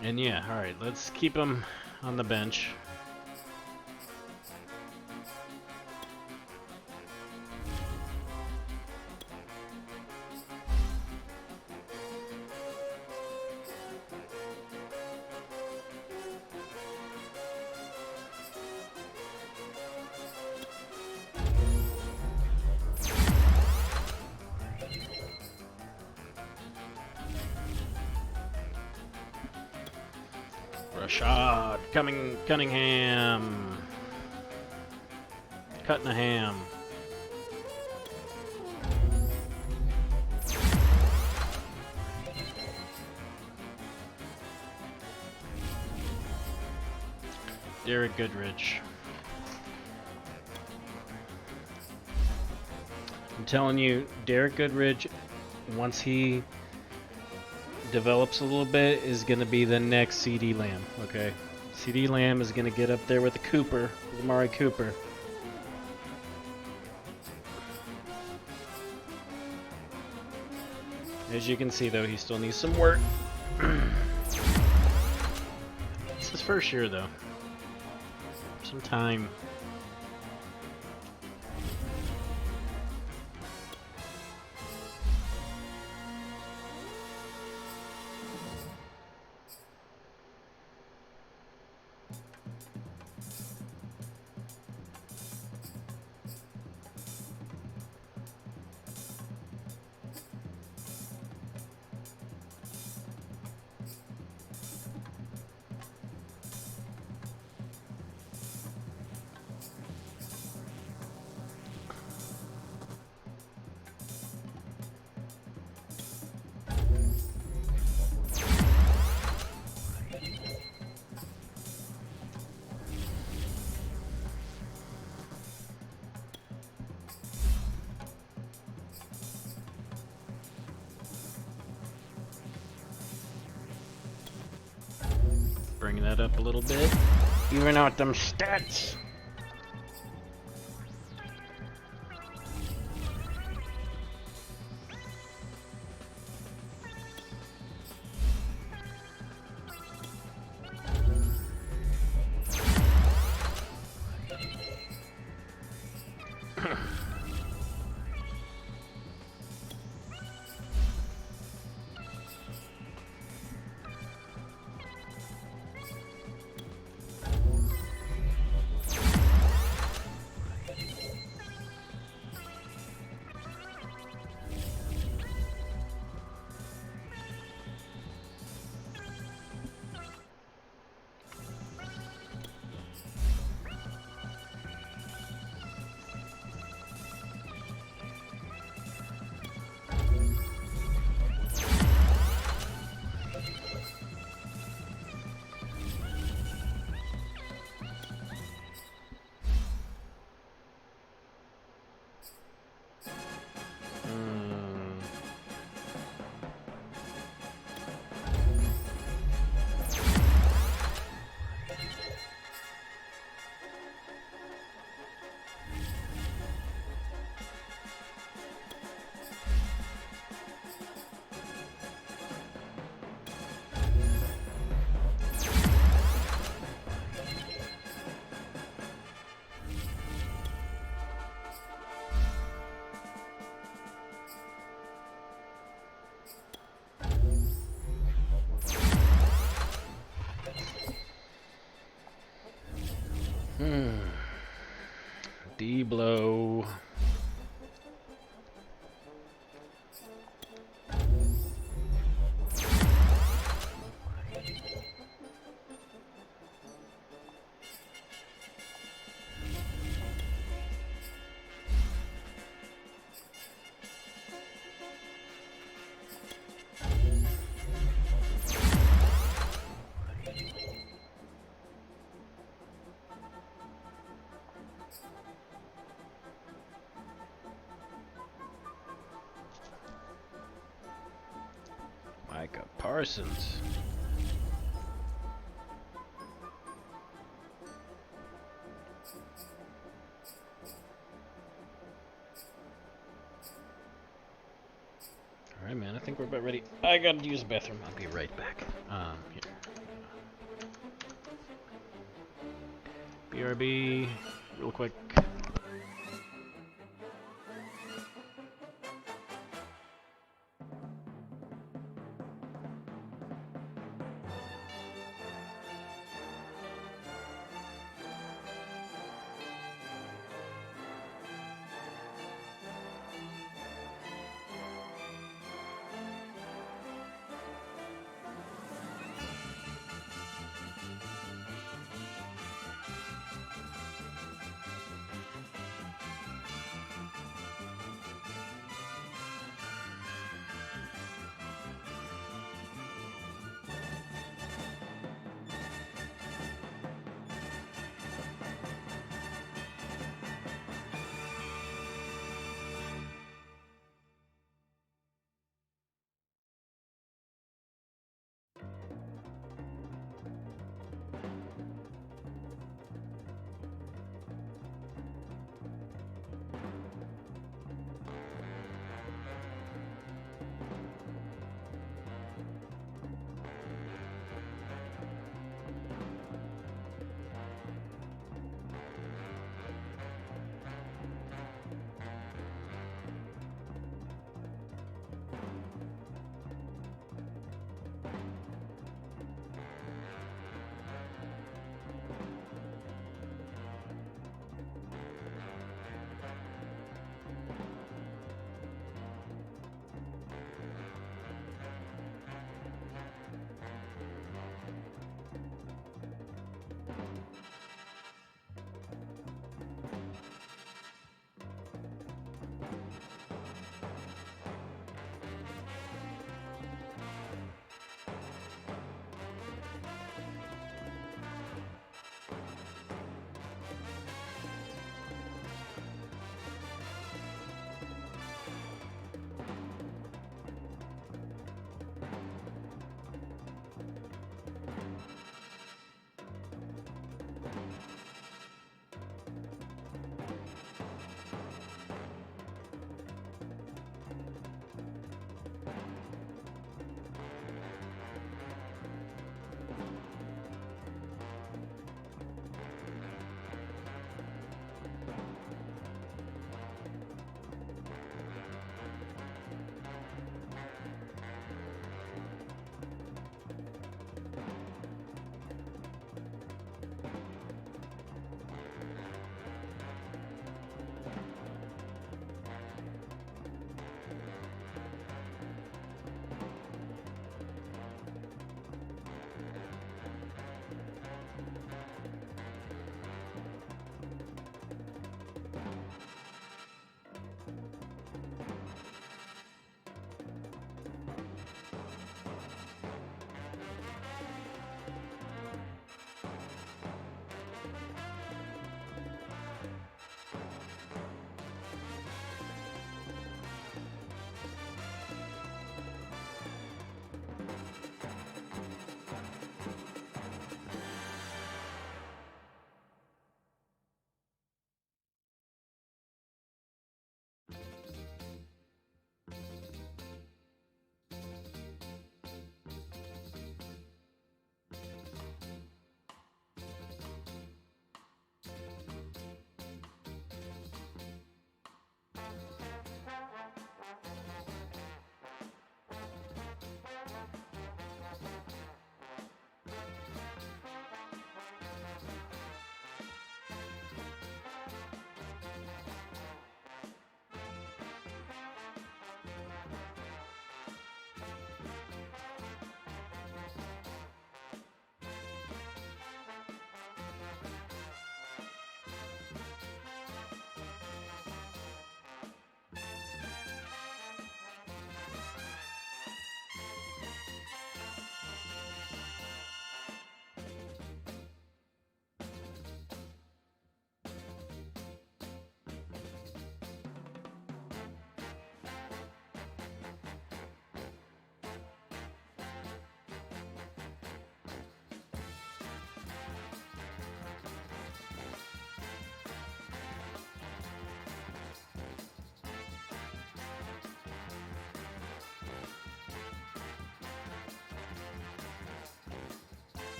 And yeah, all right, let's keep him on the bench. Rashad, Cunningham, Cunningham. Derek Goodrich. I'm telling you, Derek Goodrich, once he develops a little bit is going to be the next CD Lamb, okay? CD Lamb is going to get up there with the Cooper, with Amari Cooper. As you can see, though, he still needs some work. It's his first year, though. Some time. Bring that up a little bit. Even out them stats. D-blow. Micah Parsons. Alright, man, I think we're about ready. I gotta use the bathroom. I'll be right back. Here. BRB, real quick.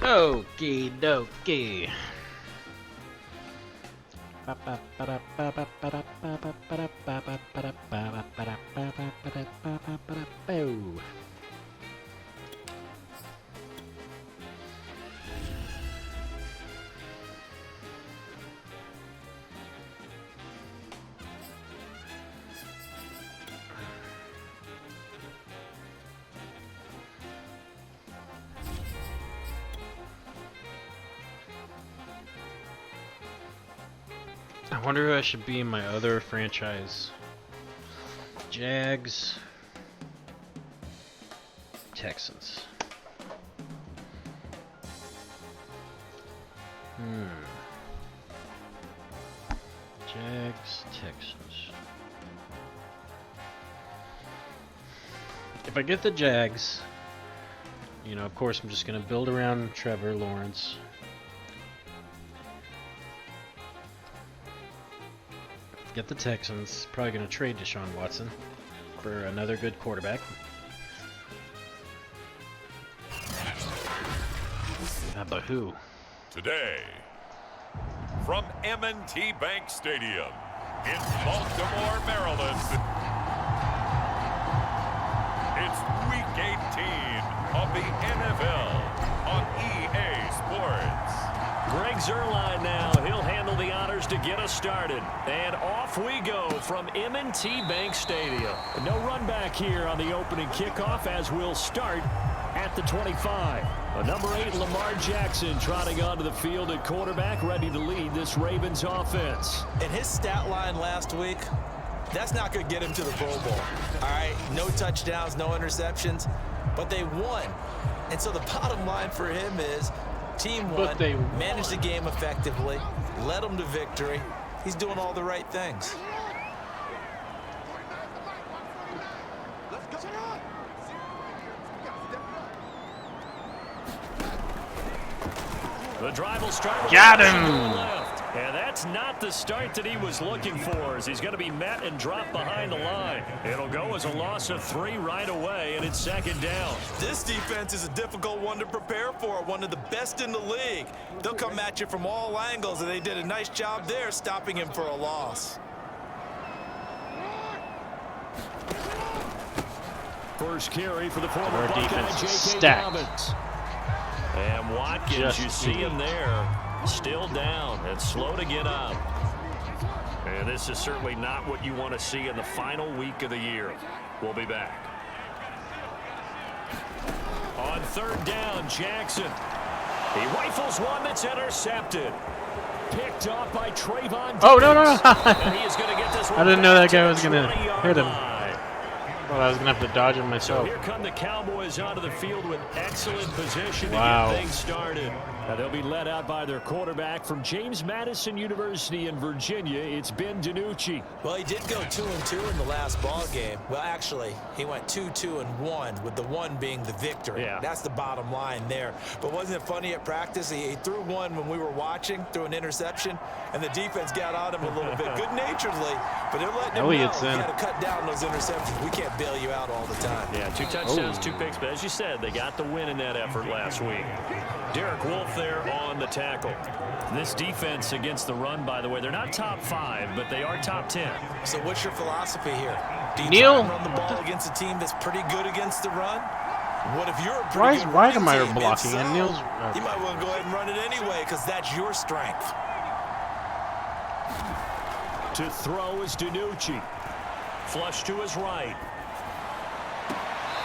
Okie dokie. I wonder who I should be in my other franchise. Jags, Texans. Jags, Texans. If I get the Jags, you know, of course I'm just going to build around Trevor Lawrence. Get the Texans. Probably going to trade Deshaun Watson for another good quarterback. But who? Today, from M&T Bank Stadium in Baltimore, Maryland, it's Week 18 of the NFL on EA Sports. Greg Zuerlein now. He'll handle the honors to get us started. And off we go from M&T Bank Stadium. No run back here on the opening kickoff as we'll start at the 25. Number 8, Lamar Jackson, trotting onto the field at quarterback, ready to lead this Ravens offense. And his stat line last week, that's not going to get him to the Pro Bowl. All right, no touchdowns, no interceptions, but they won. And so the bottom line for him is team won, managed the game effectively, led them to victory. He's doing all the right things. The drive will start. Got him! And that's not the start that he was looking for, as he's going to be met and dropped behind the line. It'll go as a loss of 3 right away, and it's second down. This defense is a difficult one to prepare for, one of the best in the league. They'll come at you from all angles, and they did a nice job there stopping him for a loss. First carry for the former Our Buckeye, defense is J.K. stacked. Dobbins. And Watkins, you see him there, still down and slow to get up. And this is certainly not what you want to see in the final week of the year. We'll be back. On third down, Jackson. He rifles one that's intercepted. Picked off by Trayvon. Oh, no. And he is going to get this one. I didn't know that guy was going to 20-yard hit him. line. Well, I was going to have to dodge him So myself. here come the Cowboys onto the field with excellent position to Wow. get things started. Now they'll be led out by their quarterback from James Madison University in Virginia. It's Ben DiNucci. Well, he did go 2-2 in the last ball game. Well, actually, he went 2-2-1, with the 1 being the victory. Yeah. That's the bottom line there. But wasn't it funny at practice? He threw one when we were watching, threw an interception, and the defense got on him a little bit, good-naturedly. But they're letting him know Elliott's you in. got to cut down those interceptions. We can't bail you out all the time. Yeah, 2 touchdowns, 2 picks. But as you said, they got the win in that effort last week. Derek Wolfe there on the tackle. This defense against the run, by the way, they're not top 5, but they are top 10. So what's your philosophy here? Do you Neil. try and run the ball against a team that's pretty good against the run? What if you're a pretty good Why running am I team? blocking? If And so, Neil's you might want to go ahead and run it anyway, because that's your strength. To throw is DiNucci. Flush to his right.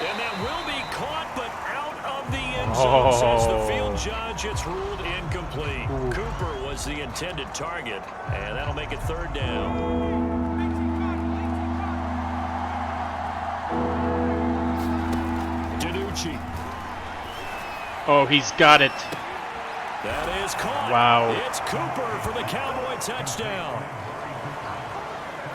And that will be caught, but out of the end zone, says the field judge. It's ruled incomplete. Cooper was the intended target, and that'll make it third down. DiNucci. Oh, he's got it. That is caught. Wow. It's Cooper for the Cowboy touchdown.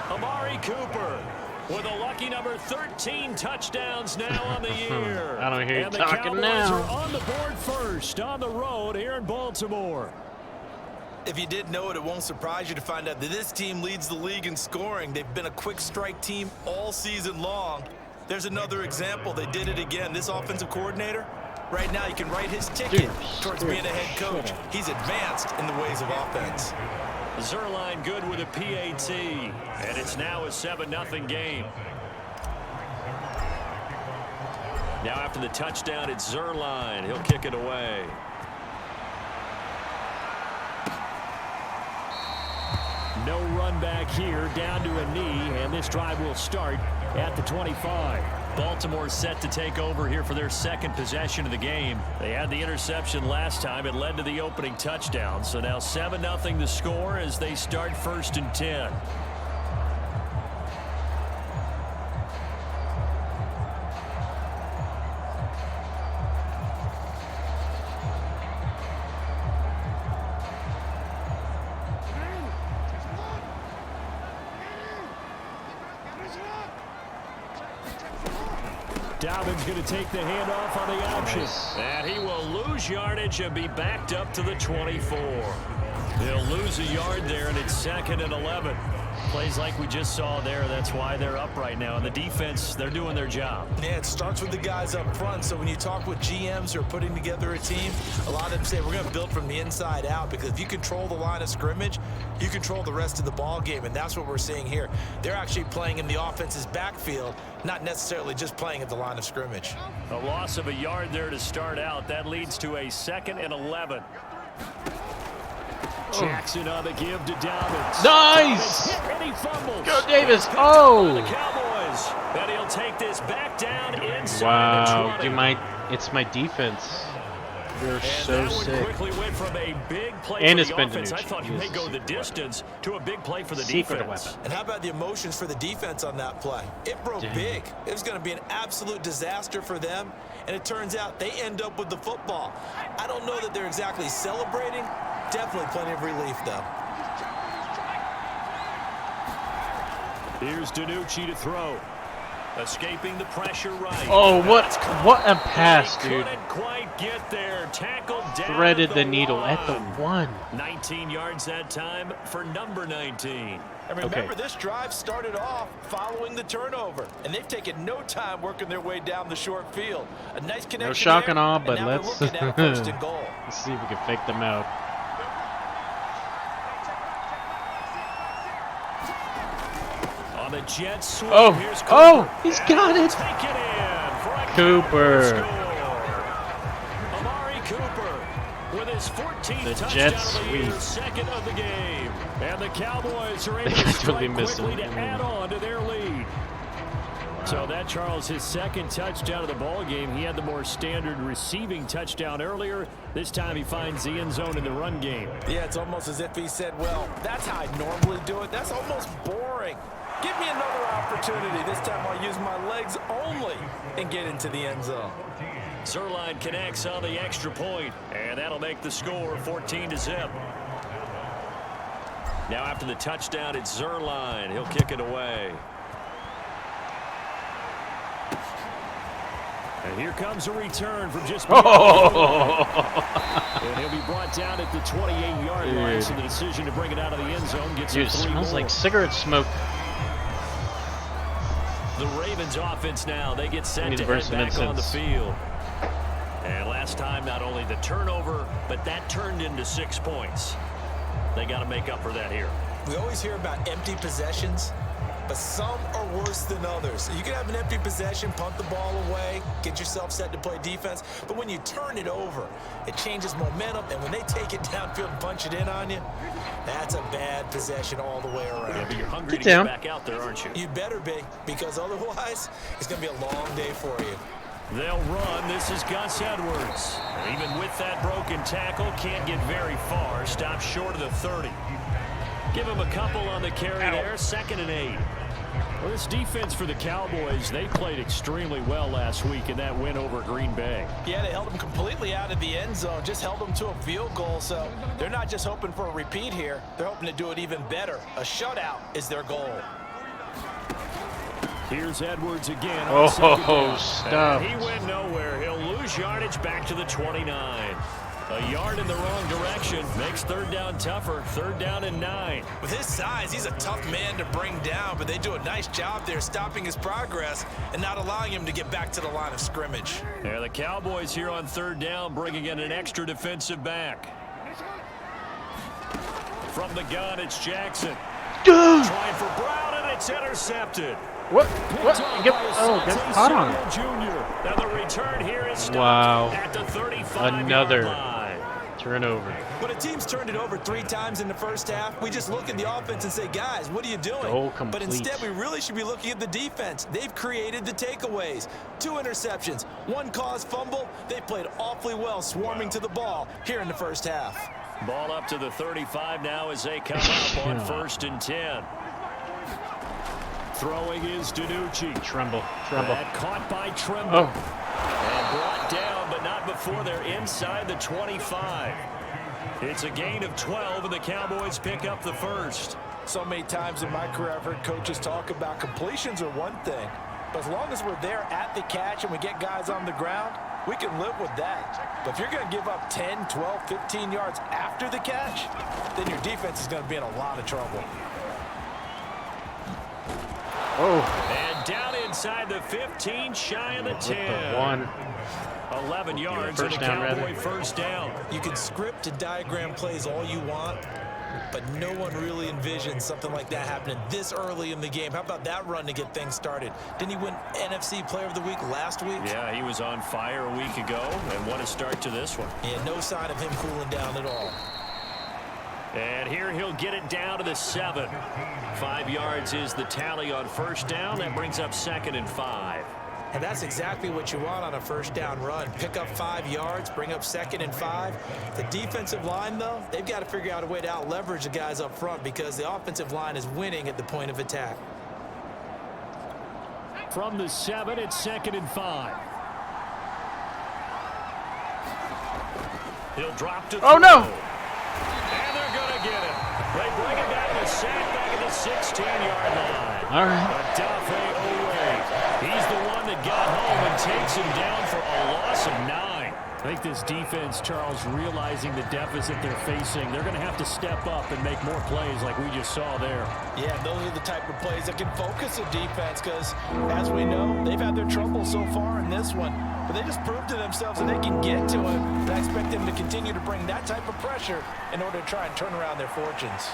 Amari Cooper with a lucky number 13 touchdowns now on the year. I don't hear you and the talking Cowboys now. are on the board first on the road here in Baltimore. If you didn't know it, it won't surprise you to find out that this team leads the league in scoring. They've been a quick strike team all season long. There's another example. They did it again. This offensive coordinator, Right now, you can write his ticket Dude, towards being a head coach. He's advanced in the ways of offense. Zuerlein good with a PAT, and it's now a 7-0 game. Now after the touchdown, it's Zuerlein. He'll kick it away. No run back here, down to a knee, and this drive will start at the 25. Baltimore set to take over here for their second possession of the game. They had the interception last time. It led to the opening touchdown. So now 7-0 the score as they start 1st and 10. Dalvin's going to take the handoff on the option. Nice. And he will lose yardage and be backed up to the 24. He'll lose a yard there, and it's 2nd and 11. Plays like we just saw there. That's why they're up right now. And the defense, they're doing their job. Yeah, it starts with the guys up front. So when you talk with GMs who are putting together a team, a lot of them say we're going to build from the inside out, because if you control the line of scrimmage, you control the rest of the ball game, and that's what we're seeing here. They're actually playing in the offense's backfield, not necessarily just playing at the line of scrimmage. A loss of a yard there to start out. That leads to a 2nd and 11. Jackson on the give to Dobbins. Nice! And he fumbles. Go Davis! Oh! The Cowboys. And he'll take this back down inside. Wow, it's my defense. You're so sick. Quickly went from a big play and for it's the been offense. I thought you may go the distance to a big play for the defense. And how about the emotions for the defense on that play? It broke big. It was going to be an absolute disaster for them, and it turns out they end up with the football. I don't know that they're exactly celebrating. Definitely plenty of relief, though. Here's Danucci to throw. Escaping the pressure right. Oh, what a pass, dude. Couldn't quite get there. Tackled down. Threaded the needle at the 1. 19 yards that time for number 19. And remember, this drive started off following the turnover, and they've taken no time working their way down the short field. A nice connection. No shock and awe, but let's let's first and goal. Let's see if we can fake them out. On the jet sweep, here's Cooper. He's got it. Take it in for a Cooper. Amari Cooper with his 14th The touchdown jet of the year, second of the game. And the Cowboys are able to strike quickly to add on to their lead. So that, Charles, his second touchdown of the ball game. He had the more standard receiving touchdown earlier. This time he finds the end zone in the run game. Yeah, it's almost as if he said, well, that's how I normally do it. That's almost boring. Give me another opportunity. This time I'll use my legs only and get into the end zone. Zuerlein connects on the extra point, and that'll make the score 14-0. Now after the touchdown, it's Zuerlein. He'll kick it away. And here comes a return from just and he'll be brought down at the 28-yard line, so the decision to bring it out of the end zone gets Dude, it smells like cigarette smoke. The Ravens offense now, they get set to head back on the field. And last time, not only the turnover, but that turned into 6 points. They got to make up for that here. We always hear about empty possessions, but some are worse than others. You can have an empty possession, punt the ball away, get yourself set to play defense, but when you turn it over, it changes momentum, and when they take it downfield and punch it in on you, that's a bad possession all the way around. Yeah, but you're hungry to get back out there, aren't you? You better be, because otherwise, it's going to be a long day for you. They'll run. This is Gus Edwards. Even with that broken tackle, can't get very far. Stops short of the 30. Give him a couple on the carry there. 2nd and 8. Well, this defense for the Cowboys, they played extremely well last week in that win over Green Bay. Yeah, they held them completely out of the end zone, just held them to a field goal. So they're not just hoping for a repeat here. They're hoping to do it even better. A shutout is their goal. Here's Edwards again. Oh, stop. He went nowhere. He'll lose yardage back to the 29. A yard in the wrong direction makes third down tougher. Third down and 9. With his size, he's a tough man to bring down, but they do a nice job there stopping his progress and not allowing him to get back to the line of scrimmage. Yeah, the Cowboys here on third down bringing in an extra defensive back. From the gun, it's Jackson. Trying for Brown, and it's intercepted. What? Gets caught on it. Jr. Now the return here is stopped Wow. at the 35-yard Another line. turnover. When a team's turned it over 3 times in the first half, we just look at the offense and say, guys, what are you doing? Goal But complete. instead, we really should be looking at the defense. They've created the takeaways. 2 interceptions, 1 caused fumble. They played awfully well swarming to the ball here in the first half. Ball up to the 35 now as they come up on 1st and 10. Throwing is DiNucci. Tremble. That caught by Tremble. Oh. And brought down, but not before they're inside the 25. It's a gain of 12, and the Cowboys pick up the first. So many times in my career, I've heard coaches talk about completions are one thing, but as long as we're there at the catch and we get guys on the ground, we can live with that. But if you're going to give up 10, 12, 15 yards after the catch, then your defense is going to be in a lot of trouble. Oh. And down inside the 15, shy of the 10. 1. 11 yards and a First down, Cowboy rather. first down. You can script and diagram plays all you want, but no one really envisions something like that happening this early in the game. How about that run to get things started? Didn't he win NFC Player of the Week last week? Yeah, he was on fire a week ago, and what a start to this one. Yeah, no sign of him cooling down at all. And here he'll get it down to the 7. 5 yards is the tally on first down. That brings up 2nd and 5. And that's exactly what you want on a first down run. Pick up 5 yards, bring up 2nd and 5. The defensive line, though, they've got to figure out a way to out-leverage the guys up front because the offensive line is winning at the point of attack. From the 7, it's 2nd and 5. He'll drop to Oh, no. And they're going to get it. They bring it down to sack back at the 16-yard line. All right. Adafe Owe. He's the one that got home and takes him down for a loss of 9. I think this defense, Charles, realizing the deficit they're facing, they're going to have to step up and make more plays like we just saw there. Yeah, those are the type of plays that can focus a defense because, as we know, they've had their trouble so far in this one. But they just proved to themselves that they can get to him. And I expect them to continue to bring that type of pressure in order to try and turn around their fortunes.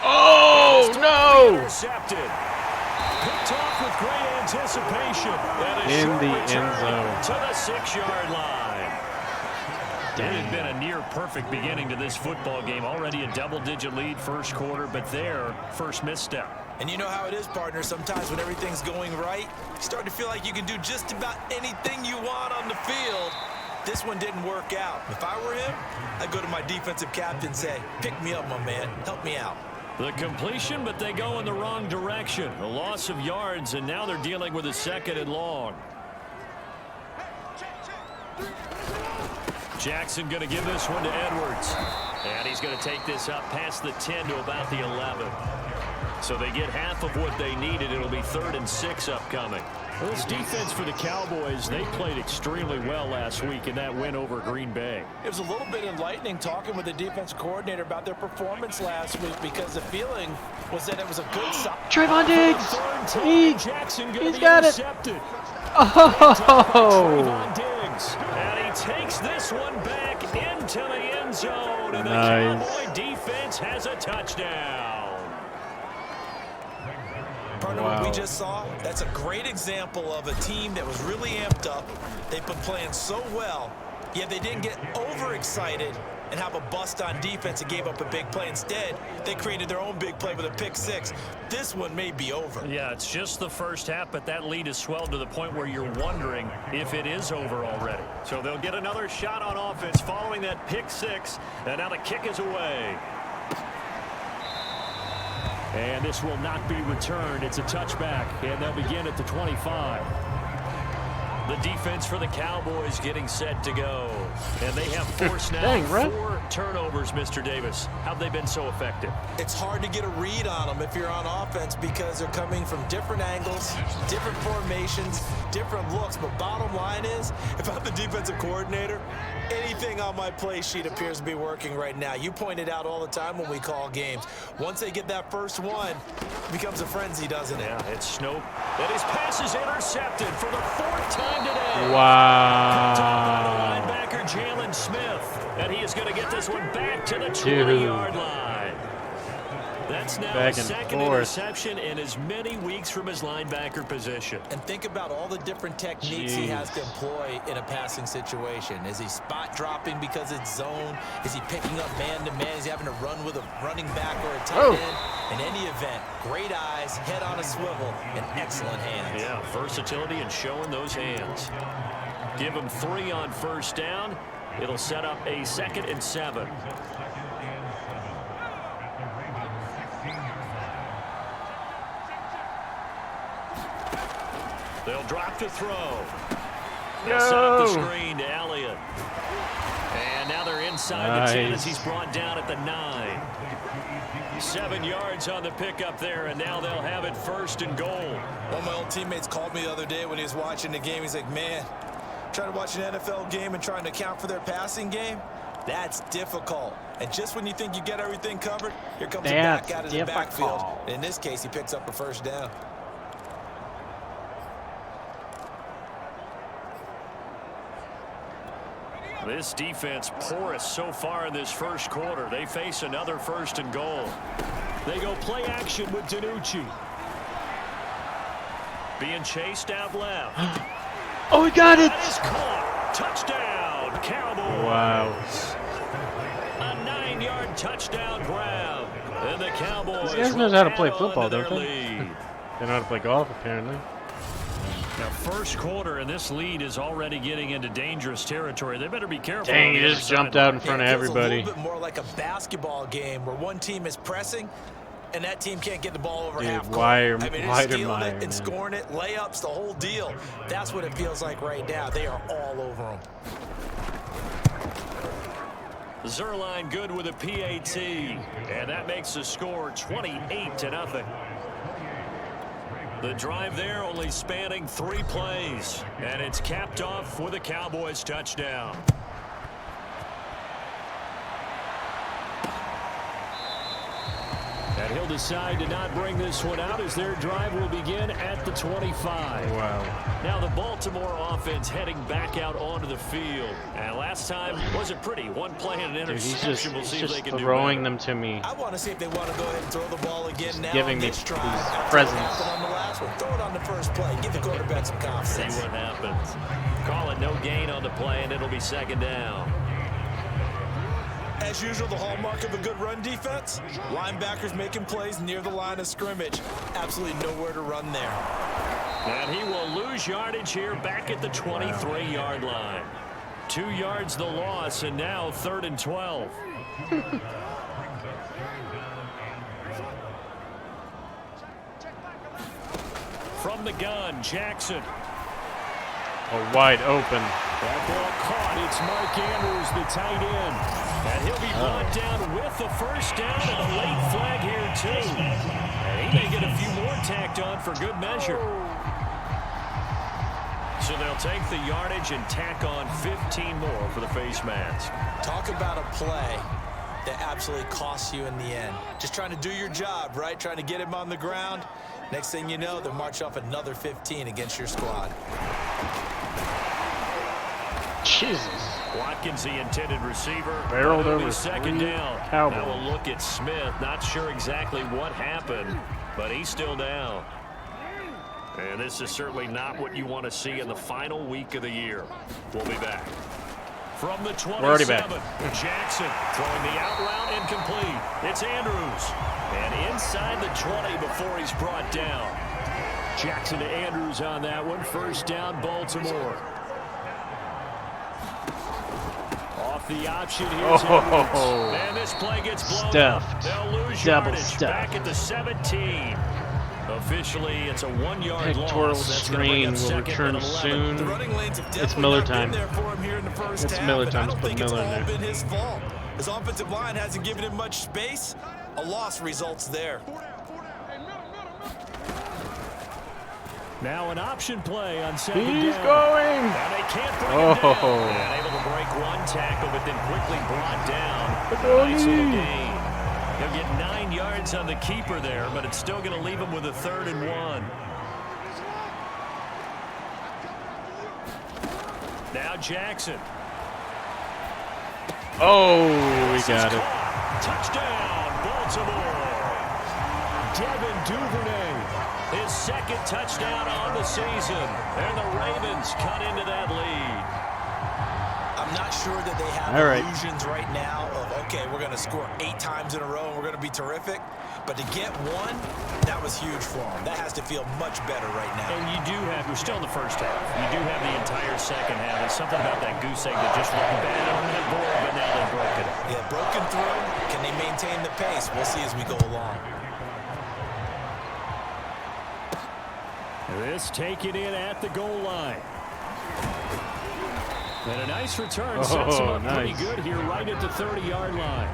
Oh, no. Intercepted. Picked off with great anticipation. In the end zone. To the 6-yard line. It had been a near-perfect beginning to this football game. Already a double-digit lead first quarter, but their first misstep. And you know how it is, partner. Sometimes when everything's going right, you start to feel like you can do just about anything you want on the field. This one didn't work out. If I were him, I'd go to my defensive captain and say, pick me up, my man. Help me out. The completion, but they go in the wrong direction. A loss of yards, and now they're dealing with a 2nd and long. Jackson going to give this one to Edwards. And he's going to take this up past the 10 to about the 11. So they get half of what they needed. It'll be 3rd and 6 upcoming. Well, this defense for the Cowboys, they played extremely well last week in that win over Green Bay. It was a little bit enlightening talking with the defense coordinator about their performance last week because the feeling was that it was a good sign. Trayvon Diggs. Jackson He's got it. intercepted. Oh. Trayvon Diggs. And he takes this one back into the end zone. And the Nice. Cowboy defense has a touchdown. Partner, Wow. what we just saw, that's a great example of a team that was really amped up. They've been playing so well, yet they didn't get overexcited and have a bust on defense and gave up a big play. Instead, they created their own big play with a pick 6. This one may be over. Yeah, it's just the first half, but that lead has swelled to the point where you're wondering if it is over already. So they'll get another shot on offense following that pick 6, and now the kick is away. And this will not be returned. It's a touchback, and they'll begin at the 25. The defense for the Cowboys getting set to go. And they have forced now Dang, Brett. 4 turnovers, Mr. Davis. How've they been so effective? It's hard to get a read on them if you're on offense because they're coming from different angles, different formations, different looks, but bottom line is, if I'm the defensive coordinator, anything on my play sheet appears to be working right now. You point it out all the time when we call games. Once they get that first one, it becomes a frenzy, doesn't it? Yeah, it's Snope. And his pass is intercepted for the 4th time today. Wow. Linebacker Jalen Smith. And he is going to get this one back to the 20-yard line. That's now Back a and second forth. interception in as many weeks from his linebacker position. And think about all the different techniques he has to employ in a passing situation. Is he spot dropping because it's zone? Is he picking up man-to-man? Is he having to run with a running back or a tight end? In any event, great eyes, head on a swivel, and excellent hands. Yeah, versatility and showing those hands. Give him 3 on first down. It'll set up a 2nd and 7. They'll drop to throw. They'll set up the screen to Elliott. And now they're inside the 10 as he's brought down at the 9. 7 yards on the pickup there, and now they'll have it 1st and goal. One of my old teammates called me the other day when he was watching the game. He's like, man, trying to watch an NFL game and trying to account for their passing game, that's difficult. And just when you think you get everything covered, here comes a back out of the backfield. In this case, he picks up a first down. This defense porous so far in this first quarter. They face another 1st and goal. They go play action with DiNucci. Being chased out left. Oh, he got it! That is caught. Touchdown, Cowboys. Wow. A 9-yard touchdown grab. And the Cowboys. These guys know how to play football, don't they? Lead. They know how to play golf, apparently. Now, first quarter, and this lead is already getting into dangerous territory. They better be careful. Dang, he just jumped out in front of everybody. It's a little bit more like a basketball game where one team is pressing and that team can't get the ball over half court. Wire, I mean, it's stealing it and scoring it, layups, the whole deal. That's what it feels like right now. They are all over them. Zerline good with a PAT, and that makes the score 28-0. The drive there only spanning 3 plays, and it's capped off with a Cowboys touchdown. And he'll decide to not bring this one out as their drive will begin at the 25. Wow. Now the Baltimore offense heading back out onto the field. And last time wasn't pretty. One play and an interception. We'll see if they can do throwing better. them to me. I want to see if they want to go ahead and throw the ball again now. Giving me these presents. On the last one. Throw it on the first play. Give the quarterback some confidence. See what happens. Call it no gain on the play, and it'll be 2nd down. As usual, the hallmark of a good run defense, linebackers making plays near the line of scrimmage. Absolutely nowhere to run there. And he will lose yardage here back at the 23-yard line. 2 yards the loss, and now 3rd and 12. From the gun, Jackson. Wide open. That ball caught. It's Mark Andrews, the tight end. And he'll be brought down with the first down and a late flag here, too. And he may get a few more tacked on for good measure. So they'll take the yardage and tack on 15 more for the face mask. Talk about a play that absolutely costs you in the end. Just trying to do your job, right? Trying to get him on the ground. Next thing you know, they'll march off another 15 against your squad. Jesus. Watkins, the intended receiver. Barreled over 2nd down. Cowboys. Now we'll look at Smith. Not sure exactly what happened, but he's still down. And this is certainly not what you want to see in the final week of the year. We'll be back. From the 27, We're already back. Jackson throwing the out route incomplete. It's Andrews. And inside the 20 before he's brought down. Jackson to Andrews on that one. 1st down, Baltimore. Off the option, here's Andrews. And this play gets blown Stuffed. up. They'll lose Double yardage stuffed. back at the 17. Officially, it's a 1-yard Pectoral loss. That's gonna bring strain up will 2nd return and 11. soon. The running lanes have It's definitely Miller not been time. there for him here in the first It's half, Miller and time. I don't Let's put think it's Miller in all there. been his fault. His offensive line hasn't given him much space. A loss results there. Now an option play on second He's down. going. And they can't bring him down. And able to break one tackle, but then quickly brought down. Nice little gain. He'll get 9 yards on the keeper there, but it's still going to leave him with a 3rd and 1. Now Jackson. Oh, we got it. Touchdown, Baltimore. Devin Duvernay, his 2nd touchdown on the season. And the Ravens cut into that lead. I'm not sure that they have illusions right now of, okay, we're going to score 8 times in a row and we're going to be terrific. But to get one, that was huge for them. That has to feel much better right now. And you do have, we're still in the first half. You do have the entire second half. There's something about that goose egg that just looked bad on that board, but now they've broken it. Yeah, broken through. Can they maintain the pace? We'll see as we go along. This taken in at the goal line. And a nice return sets him up pretty good here right at the 30-yard line.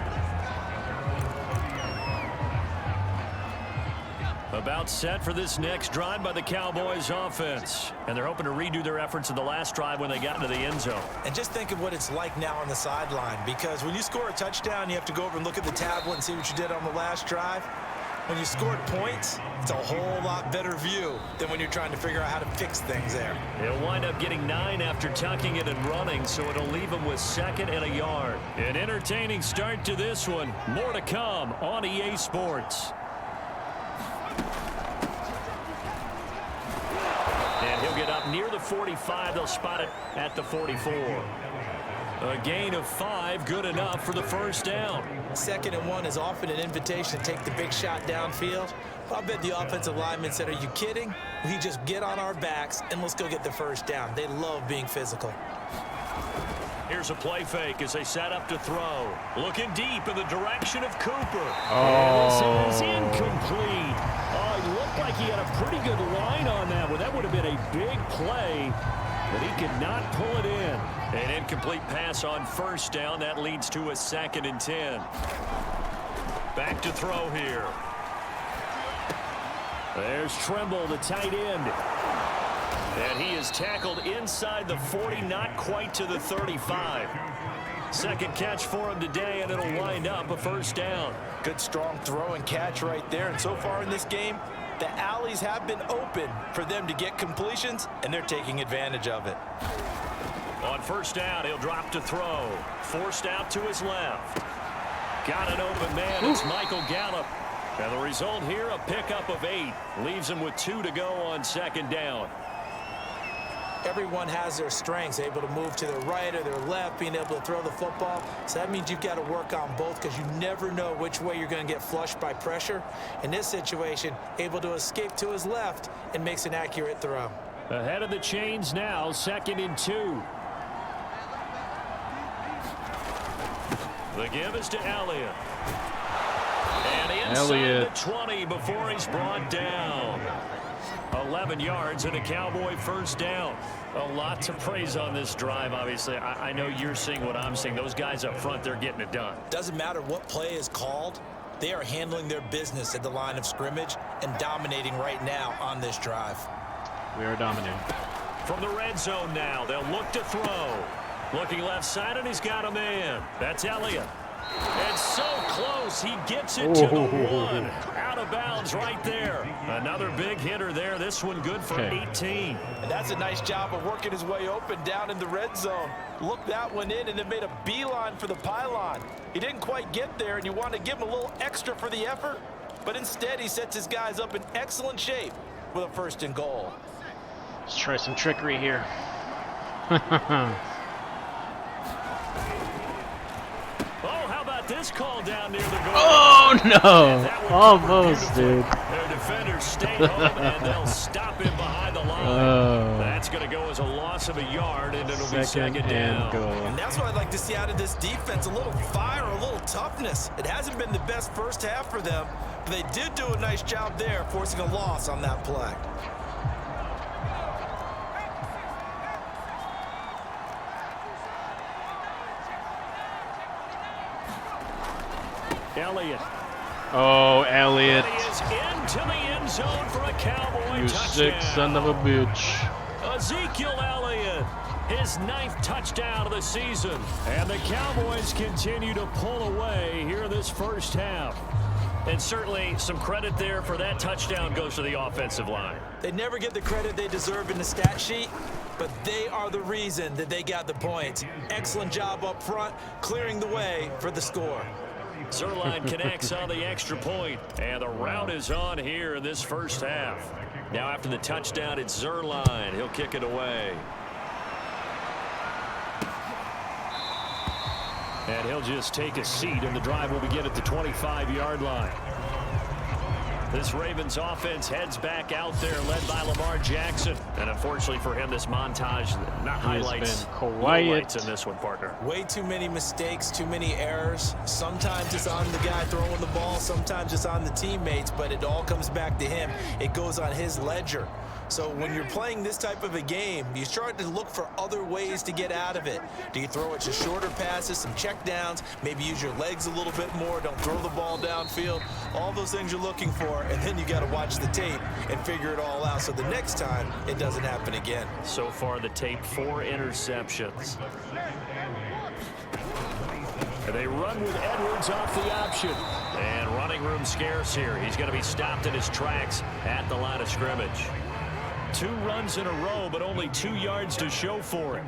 About set for this next drive by the Cowboys offense. And they're hoping to redo their efforts in the last drive when they got into the end zone. And just think of what it's like now on the sideline, because when you score a touchdown, you have to go over and look at the tablet and see what you did on the last drive. When you scored points, it's a whole lot better view than when you're trying to figure out how to fix things there. He'll wind up getting 9 after tucking it and running, so it'll leave him with 2nd and a yard. An entertaining start to this one. More to come on EA Sports. And he'll get up near the 45. They'll spot it at the 44. A gain of 5, good enough for the first down. 2nd and 1 is often an invitation to take the big shot downfield. I bet the offensive lineman said, are you kidding? We just get on our backs and let's go get the first down. They love being physical. Here's a play fake as they set up to throw. Looking deep in the direction of Cooper. Oh. And this is incomplete. Oh, it looked like he had a pretty good line on that one. That would have been a big play, but he could not pull it in. An incomplete pass on first down. That leads to a 2nd and 10. Back to throw here. There's Tremble, the tight end. And he is tackled inside the 40, not quite to the 35. 2nd catch for him today, and it'll wind up a first down. Good, strong throw and catch right there. And so far in this game, the alleys have been open for them to get completions, and they're taking advantage of it. On first down, he'll drop to throw. Forced out to his left. Got an open man. It's Michael Gallup. And the result here, a pickup of 8. Leaves him with 2 to go on 2nd down. Everyone has their strengths, able to move to their right or their left, being able to throw the football. So that means you've got to work on both, because you never know which way you're going to get flushed by pressure. In this situation, able to escape to his left and makes an accurate throw. Ahead of the chains now, 2nd and 2. The give is to Elliott. And inside the 20 before he's brought down. 11 yards and a Cowboy first down. A lot to praise on this drive, obviously. I know you're seeing what I'm seeing. Those guys up front, they're getting it done. Doesn't matter what play is called. They are handling their business at the line of scrimmage and dominating right now on this drive. We are dominating. From the red zone now, they'll look to throw. Looking left side, and he's got a man. That's Elliott. And so close, he gets it to the 1. Out of bounds right there. Another big hitter there. This one good for 18. And that's a nice job of working his way open down in the red zone. Looked that one in and then made a beeline for the pylon. He didn't quite get there, and you want to give him a little extra for the effort. But instead, he sets his guys up in excellent shape with a 1st and goal. Let's try some trickery here. This call down near the goal. Oh no! Almost, dude. Their defenders stay home and they'll stop him behind the line. That's going to go as a loss of a yard, and it'll be 2nd down. Goal. And that's what I'd like to see out of this defense, a little fire, a little toughness. It hasn't been the best first half for them, but they did do a nice job there, forcing a loss on that play. Elliott Oh, Elliott. And he is into the end zone for a Cowboy You touchdown. sick son of a bitch. Ezekiel Elliott, his 9th touchdown of the season. And the Cowboys continue to pull away here this first half. And certainly some credit there for that touchdown goes to the offensive line. They never get the credit they deserve in the stat sheet, but they are the reason that they got the points. Excellent job up front, clearing the way for the score. Zerline connects on the extra point, and the route is on here in this first half. Now after the touchdown, it's Zerline. He'll kick it away. And he'll just take a seat, and the drive will begin at the 25-yard line. This Ravens offense heads back out there, led by Lamar Jackson. And unfortunately for him, this montage not highlights, lowlights in this one, partner. Way too many mistakes, too many errors. Sometimes it's on the guy throwing the ball, sometimes it's on the teammates, but it all comes back to him. It goes on his ledger. So when you're playing this type of a game, you start to look for other ways to get out of it. Do you throw it to shorter passes, some check downs, maybe use your legs a little bit more, don't throw the ball downfield, all those things you're looking for, and then you got to watch the tape and figure it all out so the next time it doesn't happen again. So far the tape, 4 interceptions. And they run with Edwards off the option. And running room scarce here. He's going to be stopped in his tracks at the line of scrimmage. 2 runs in a row, but only 2 yards to show for it.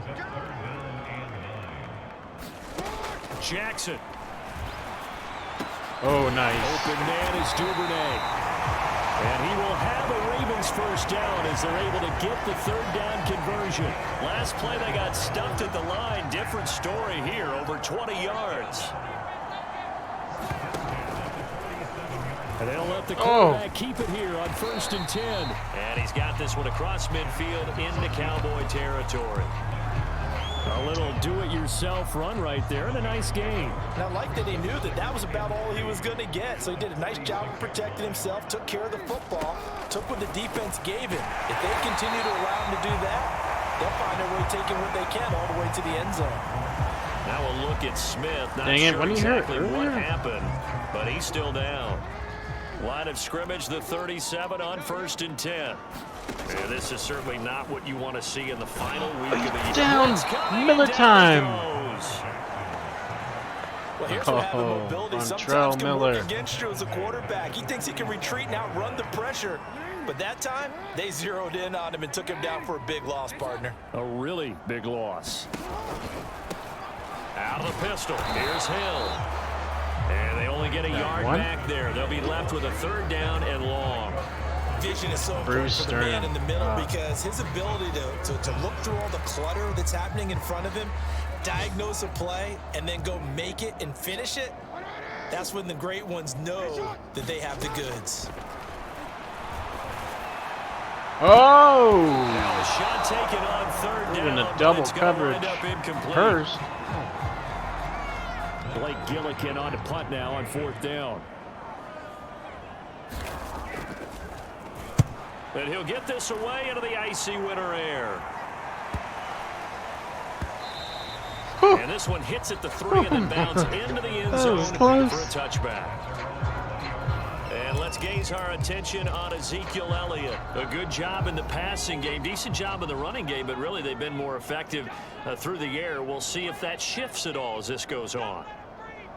Jackson. Oh, nice. Open man is Duvernay. And he will have a Ravens first down as they're able to get the 3rd down conversion. Last play they got stuffed at the line. Different story here, over 20 yards. And they'll let the quarterback keep it here on 1st and 10. And he's got this one across midfield into Cowboy territory. A little do-it-yourself run right there and a nice game. And I like that he knew that that was about all he was going to get. So he did a nice job of protecting himself, took care of the football, took what the defense gave him. If they continue to allow him to do that, they'll find their way taking what they can all the way to the end zone. Now a look at Smith. Not Dang it, sure when he hurt exactly what earlier. happened, but he's still down. Line of scrimmage, the 37 on 1st and 10. And this is certainly not what you want to see in the final week of the year. Down, Miller time. Well, here's what having mobility sometimes can Miller. work against you as a quarterback. He thinks he can retreat and outrun the pressure. But that time, they zeroed in on him and took him down for a big loss, partner. A really big loss. Out of the pistol. Here's Hill. And they only get a yard back there. They'll be left with a 3rd down and long. Vision is so important for the man in the middle because his ability to look through all the clutter that's happening in front of him, diagnose a play, and then go make it and finish it, that's when the great ones know that they have the goods. Oh! Now a shot taken on 3rd down. In a double coverage. Hers. Blake Gillikin on to punt now on 4th down. And he'll get this away into the icy winter air. And this one hits at the 3 and then bounds into the end zone for a touchback. And let's gaze our attention on Ezekiel Elliott. A good job in the passing game, decent job in the running game, but really they've been more effective through the air. We'll see if that shifts at all as this goes on.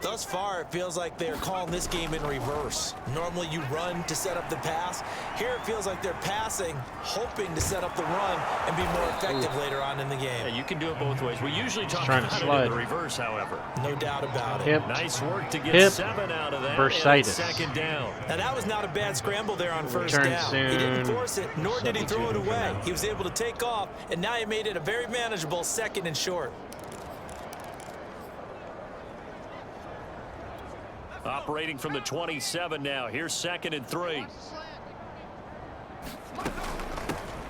Thus far, it feels like they're calling this game in reverse. Normally, you run to set up the pass. Here, it feels like they're passing, hoping to set up the run and be more effective later on in the game. Yeah, you can do it both ways. We usually talk about it in the reverse, however. No doubt about it. Nice work to get 7 out of that. Bursitis. 2nd down. Now, that was not a bad scramble there on 1st down. Soon. He didn't force it, nor did he throw it away. He was able to take off, and now he made it a very manageable 2nd and short. Operating from the 27 now. Here's 2nd and 3.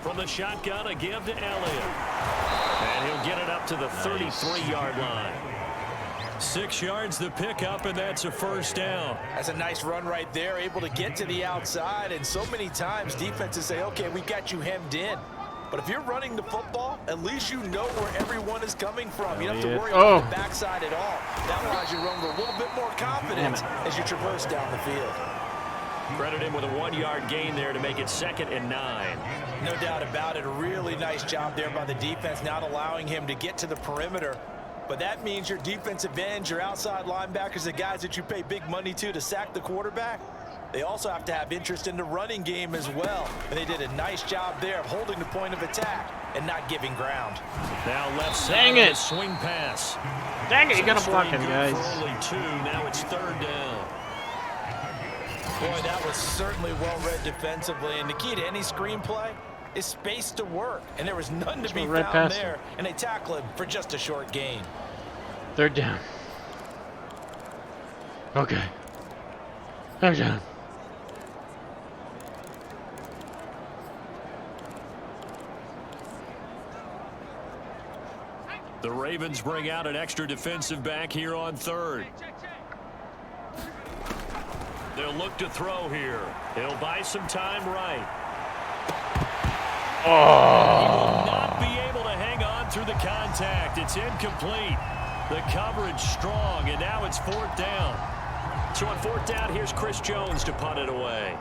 From the shotgun, a give to Elliott. And he'll get it up to the 33-yard line. 6 yards the pickup, and that's a 1st down. That's a nice run right there, able to get to the outside. And so many times defenses say, okay, we got you hemmed in. But if you're running the football, at least you know where everyone is coming from. You don't have to Elliott. worry about the backside at all. That allows you to run with a little bit more confidence as you traverse down the field. Credit him with a 1-yard gain there to make it 2nd and 9. No doubt about it. A really nice job there by the defense, not allowing him to get to the perimeter. But that means your defensive ends, your outside linebackers, the guys that you pay big money to sack the quarterback, they also have to have interest in the running game as well. And they did a nice job there of holding the point of attack and not giving ground. Now left side. Dang it. Swing pass. Dang it, you gotta block him, For guys. only 2. Now it's 3rd down. Boy, that was certainly well-read defensively. And the key to any screenplay is space to work. And there was none to be found there. And they tackle him for just a short gain. 3rd down. Okay. 3rd down. The Ravens bring out an extra defensive back here on 3rd. They'll look to throw here. He'll buy some time right. Oh! He will not be able to hang on through the contact. It's incomplete. The coverage strong, and now it's 4th down. So on 4th down, here's Chris Jones to punt it away.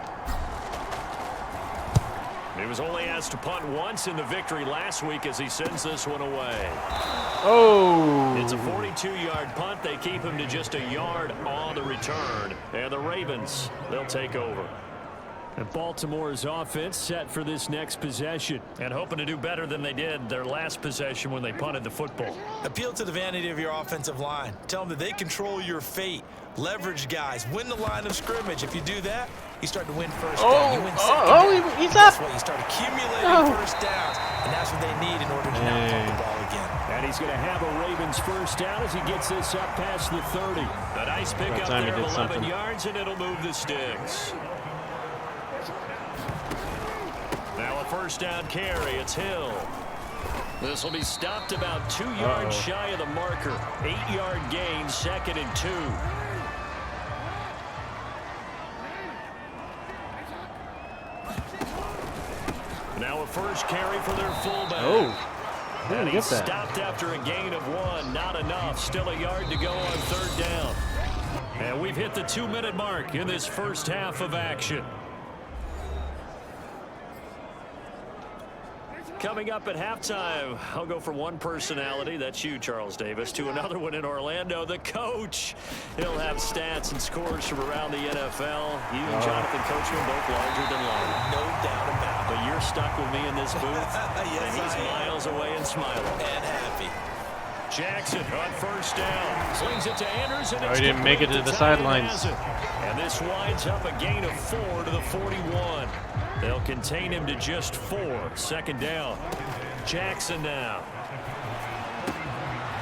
He was only asked to punt once in the victory last week as he sends this one away. Oh! It's a 42-yard punt. They keep him to just a yard on the return. And the Ravens, they'll take over. And Baltimore's offense set for this next possession and hoping to do better than they did their last possession when they punted the football. Appeal to the vanity of your offensive line. Tell them that they control your fate. Leverage guys. Win the line of scrimmage. If you do that, you start to win first down. You win second down. He's That's up. what you start accumulating first downs, and that's what they need in order to not pump the ball again. And he's going to have a Ravens first down as he gets this up past the 30. A nice pickup there of 11 yards, and it'll move the sticks. Now a first down carry. It's Hill. This will be stopped about 2 yards shy of the marker. 8-yard gain, 2nd and 2. Now a first carry for their fullback. Oh. And he's stopped after a gain of 1. Not enough. Still a yard to go on 3rd down. And we've hit the 2-minute mark in this first half of action. Coming up at halftime, I'll go from one personality, that's you, Charles Davis, to another one in Orlando, the coach. He'll have stats and scores from around the NFL. You and Jonathan Coachman both larger than life. No doubt about it. But you're stuck with me in this booth, Yes, and he's I am. miles away and smiling. And happy. Jackson on first down. Slings it to Anders, and it's he didn't make it to the sidelines. And this winds up a gain of 4 to the 41. They'll contain him to just 4. 2nd down. Jackson now.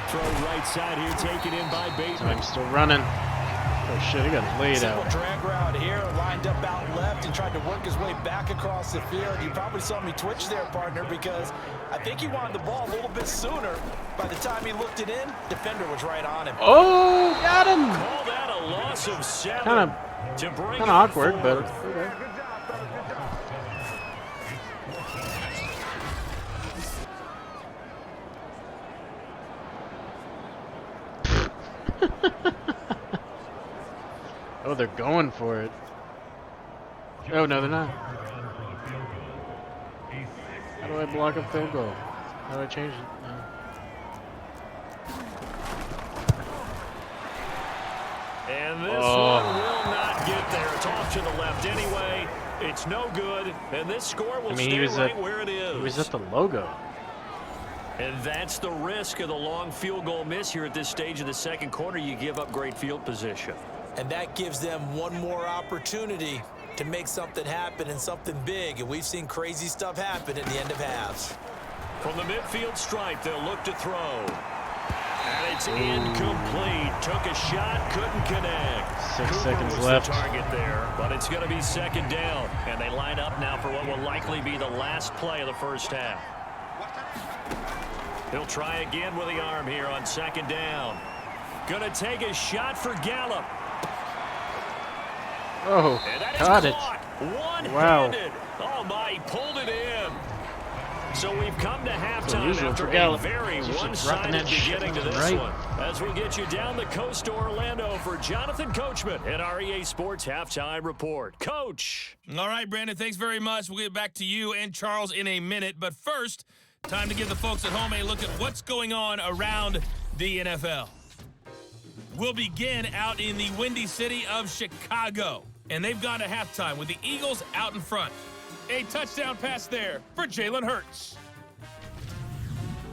Throw right side here, taken in by Bateman. I'm still running. Oh shit, he got laid Simple out. drag route here, lined up out left and tried to work his way back across the field. You probably saw me twitch there, partner, because I think he wanted the ball a little bit sooner. By the time he looked it in, defender was right on him. Oh, got him. Call that a loss of 7. Kind of awkward, but okay. Oh, they're going for it. Oh, no, they're not. How do I block a field goal? How do I change it? No. And this one will not get there. It's off to the left anyway. It's no good. And this score will stay right where it is. He was at the logo. And that's the risk of the long field goal miss here at this stage of the second quarter. You give up great field position. And that gives them one more opportunity to make something happen and something big. And we've seen crazy stuff happen at the end of halves. From the midfield stripe, they'll look to throw. And it's incomplete. Took a shot, couldn't connect. 6 seconds was left. The target there, but it's going to be 2nd down. And they line up now for what will likely be the last play of the first half. He'll try again with the arm here on 2nd down. Going to take a shot for Gallup. Oh, And that is got it. caught. One-handed. Wow. Oh, my, he pulled it in. So we've come to halftime usual after for a Gallup. very He's just one-sided rocking that shit beginning to this right. one. As we get you down the coast to Orlando for Jonathan Coachman at our EA Sports Halftime Report. Coach. All right, Brandon, thanks very much. We'll get back to you and Charles in a minute. But first, time to give the folks at home a look at what's going on around the NFL. We'll begin out in the windy city of Chicago. And they've gone to halftime with the Eagles out in front. A touchdown pass there for Jalen Hurts.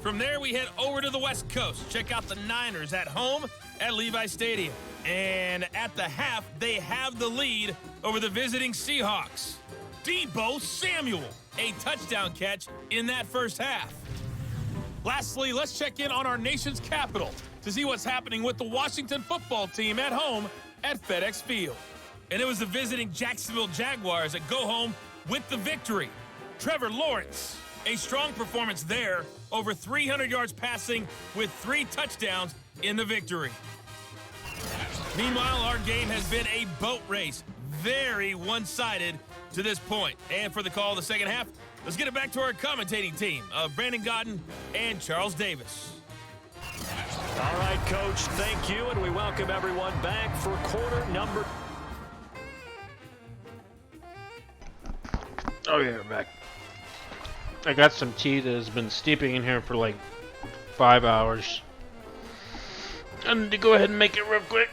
From there, we head over to the West Coast. Check out the Niners at home at Levi Stadium. And at the half, they have the lead over the visiting Seahawks. Deebo Samuel, a touchdown catch in that first half. Lastly, let's check in on our nation's capital to see what's happening with the Washington football team at home at FedEx Field. And it was the visiting Jacksonville Jaguars that go home with the victory. Trevor Lawrence, a strong performance there, over 300 yards passing with 3 touchdowns in the victory. Meanwhile, our game has been a boat race, very one-sided to this point. And for the call of the second half, let's get it back to our commentating team of Brandon Godden and Charles Davis. All right, Coach, thank you, and we welcome everyone back for quarter number. Oh yeah, we're back. I got some tea that has been steeping in here for like 5 hours. I need to go ahead and make it real quick.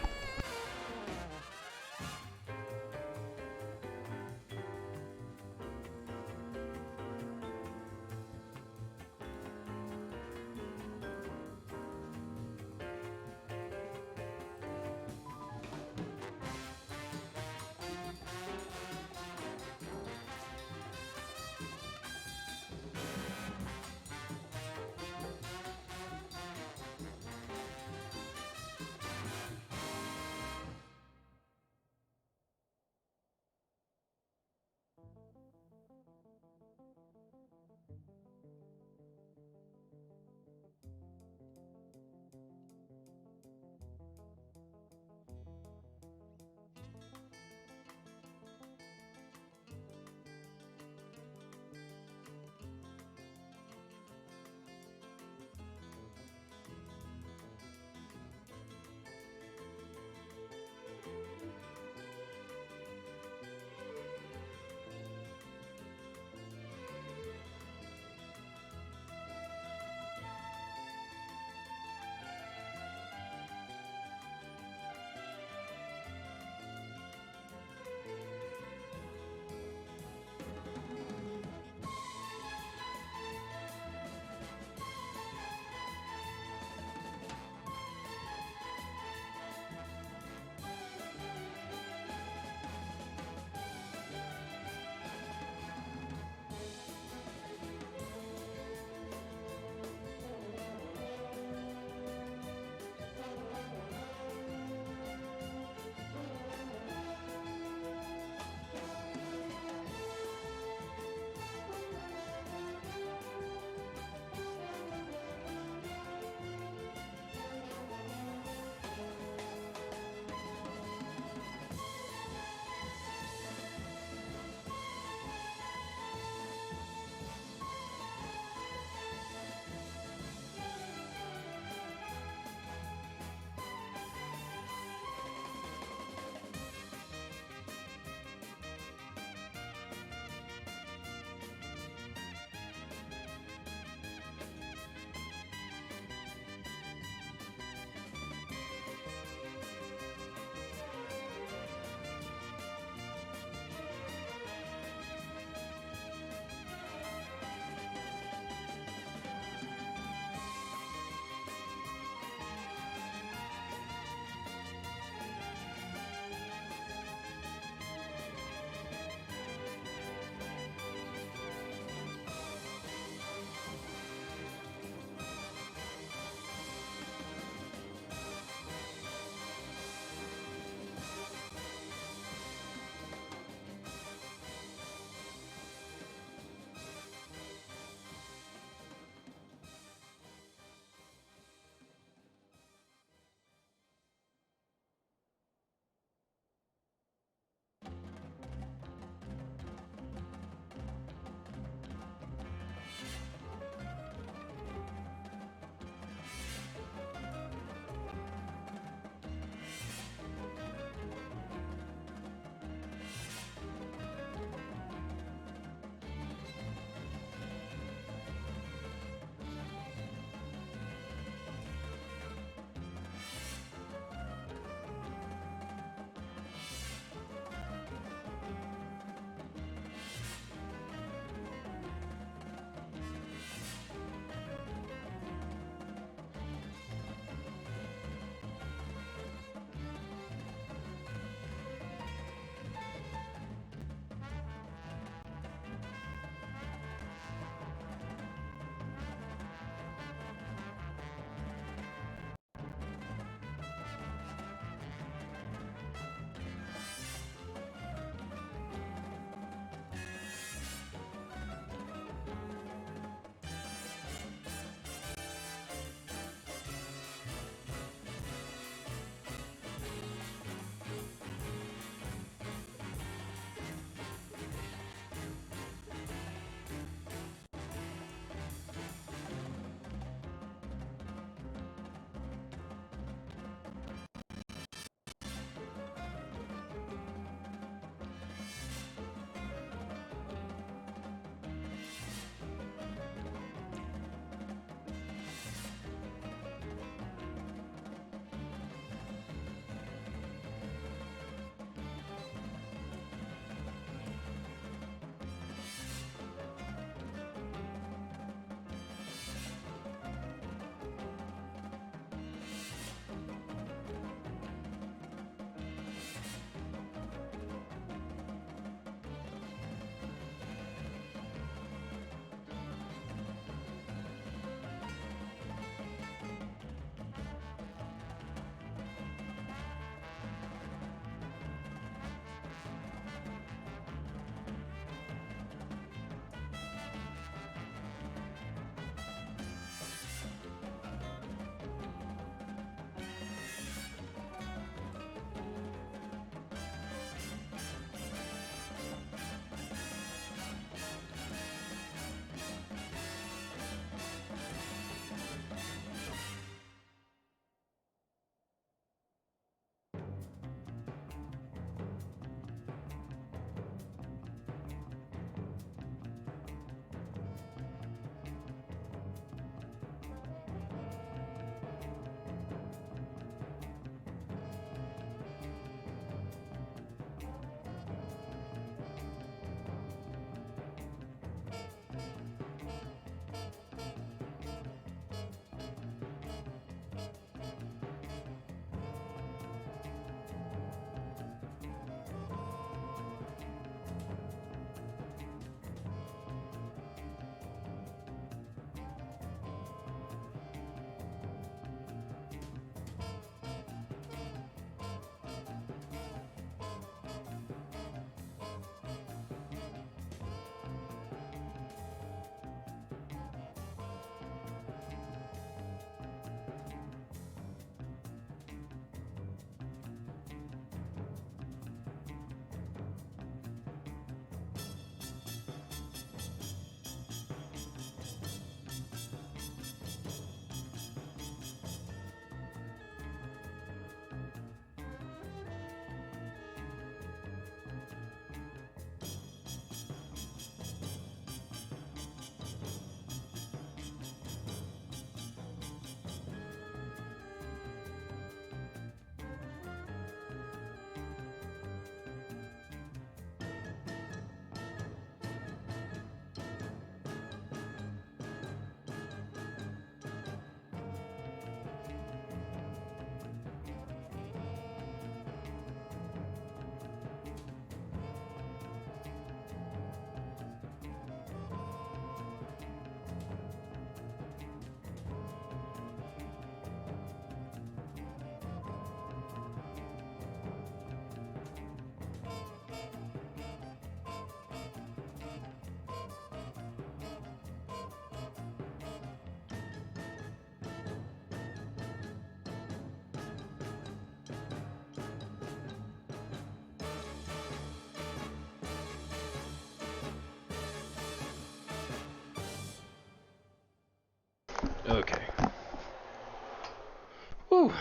Woo!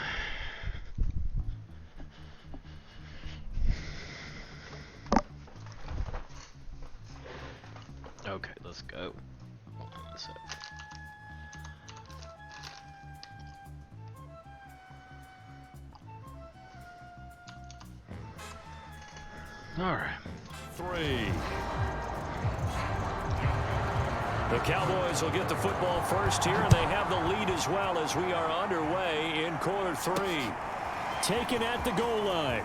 Okay, let's go. Hold on a sec. All right. 3. The Cowboys will get the football first here, and they have the lead as well as we are underway in quarter 3. Taken at the goal line.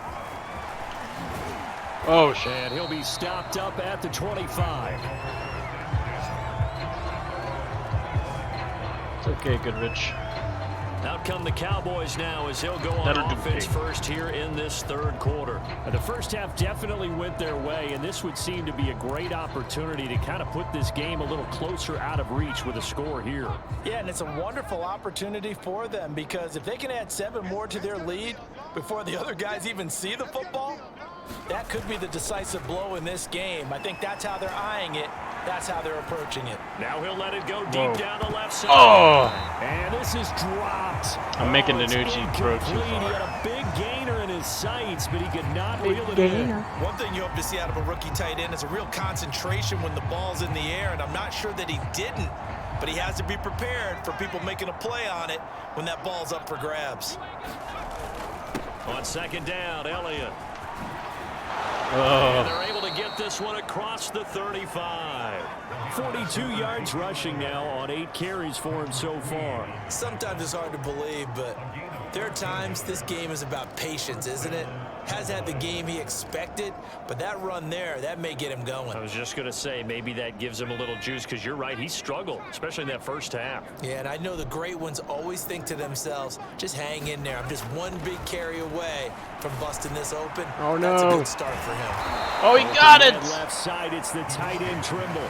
Oh, shit. And he'll be stopped up at the 25. It's okay, Goodrich. Out come the Cowboys now as they'll go on That'll do offense big. first here in this third quarter. The first half definitely went their way, and this would seem to be a great opportunity to kind of put this game a little closer out of reach with a score here. Yeah, and it's a wonderful opportunity for them because if they can add 7 more to their lead before the other guys even see the football, that could be the decisive blow in this game. I think that's how they're eyeing it. That's how they're approaching it. Now he'll let it go deep Whoa. down the left side. Oh! And this is dropped. I'm making it's Danucci throw too incomplete. He far. had a big gainer in his sights, but he could not reel it in. One thing you hope to see out of a rookie tight end is a real concentration when the ball's in the air, and I'm not sure that he didn't, but he has to be prepared for people making a play on it when that ball's up for grabs. On second down, Elliott. Oh. And they're able to get this one across the 35. 42 yards rushing now on 8 carries for him so far. Sometimes it's hard to believe, but there are times this game is about patience, isn't it? Has had the game he expected, but that run there, that may get him going. I was just going to say, maybe that gives him a little juice, because you're right, he struggled, especially in that first half. Yeah, and I know the great ones always think to themselves, just hang in there. I'm just one big carry away from busting this open. Oh, That's a no. good start for him. Oh, he got it! Left side, it's the tight end Trimble.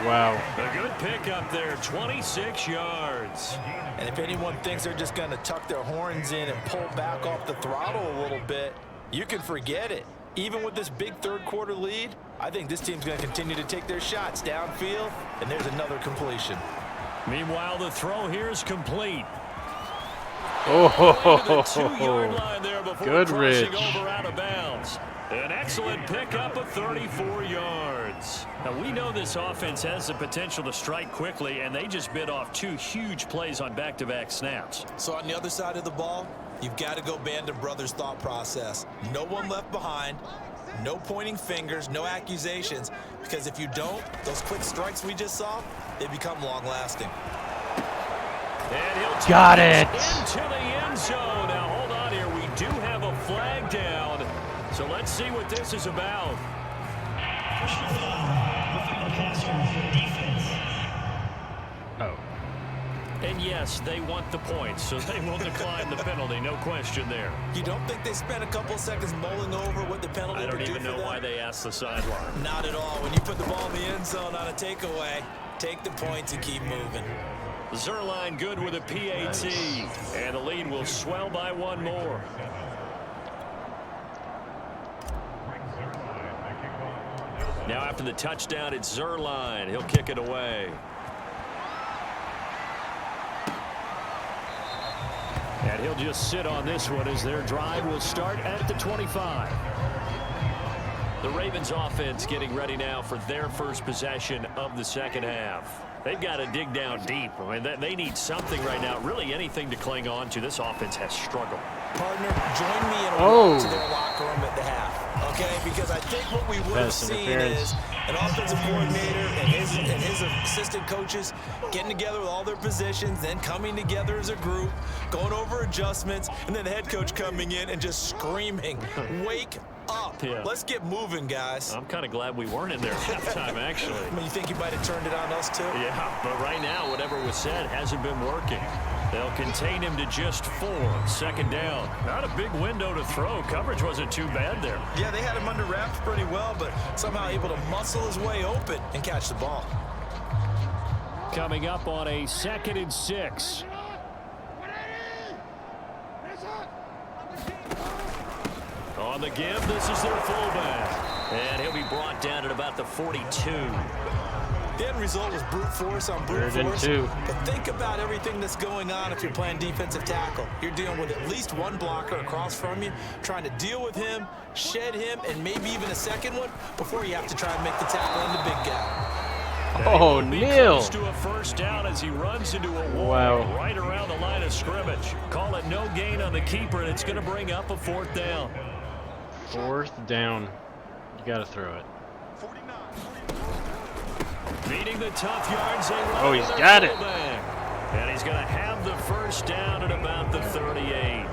Wow. A good pickup there, 26 yards. And if anyone thinks they're just going to tuck their horns in and pull back off the throttle a little bit, you can forget it. Even with this big third quarter lead, I think this team's going to continue to take their shots downfield, and there's another completion. Meanwhile, the throw here is complete. Oh, ho, ho, To ho, the ho, 2-yard ho. line there before Goodrich. crossing over out of bounds. An excellent pickup of 34 yards. Now, we know this offense has the potential to strike quickly, and they just bit off 2 huge plays on back-to-back snaps. So on the other side of the ball, you've got to go Band of Brothers thought process. No one left behind, no pointing fingers, no accusations, because if you don't, those quick strikes we just saw, they become long-lasting. And he'll Got take it. into the end zone. Now, hold on here. We do have a flag down. So let's see what this is about. Oh. And yes, they want the points, so they will decline the penalty. No question there. You don't think they spent a couple seconds mulling over what the penalty I would don't do even for know them? why they asked the sideline. Not at all. When you put the ball in the end zone on a takeaway, take the points and keep moving. Zerline good with a PAT, and the lead will swell by 1 more. Now after the touchdown, it's Zerline. He'll kick it away. And he'll just sit on this one as their drive will start at the 25. The Ravens offense getting ready now for their first possession of the second half. They've got to dig down deep. I mean, they need something right now, really anything to cling on to. This offense has struggled. Partner, join me in a walk to their locker room at the half, okay? Because I think what we would have Pass seen interference. is an offensive coordinator and his assistant coaches getting together with all their positions, then coming together as a group, going over adjustments, and then the head coach coming in and just screaming, wake up. Yeah. Let's get moving, guys. I'm kind of glad we weren't in there at halftime, actually. I mean, you think you might have turned it on us, too? Yeah, but right now, whatever was said hasn't been working. They'll contain him to just 4. Second down. Not a big window to throw. Coverage wasn't too bad there. Yeah, they had him under wraps pretty well, but somehow able to muscle his way open and catch the ball. Coming up on a 2nd and 6. On the give, this is their fullback. And he'll be brought down at about the 42. The end result was brute force on brute force. But think about everything that's going on if you're playing defensive tackle. You're dealing with at least one blocker across from you, trying to deal with him, shed him, and maybe even a second one before you have to try and make the tackle on the big guy. Oh, Neil. To a first down as he runs into a wall right around the line of scrimmage. Call it no gain on the keeper, and it's going to bring up a 4th down. 4th down. You got to throw it. Meeting the tough yards. Oh, he's got it. And he's going to have the first down at about the 38.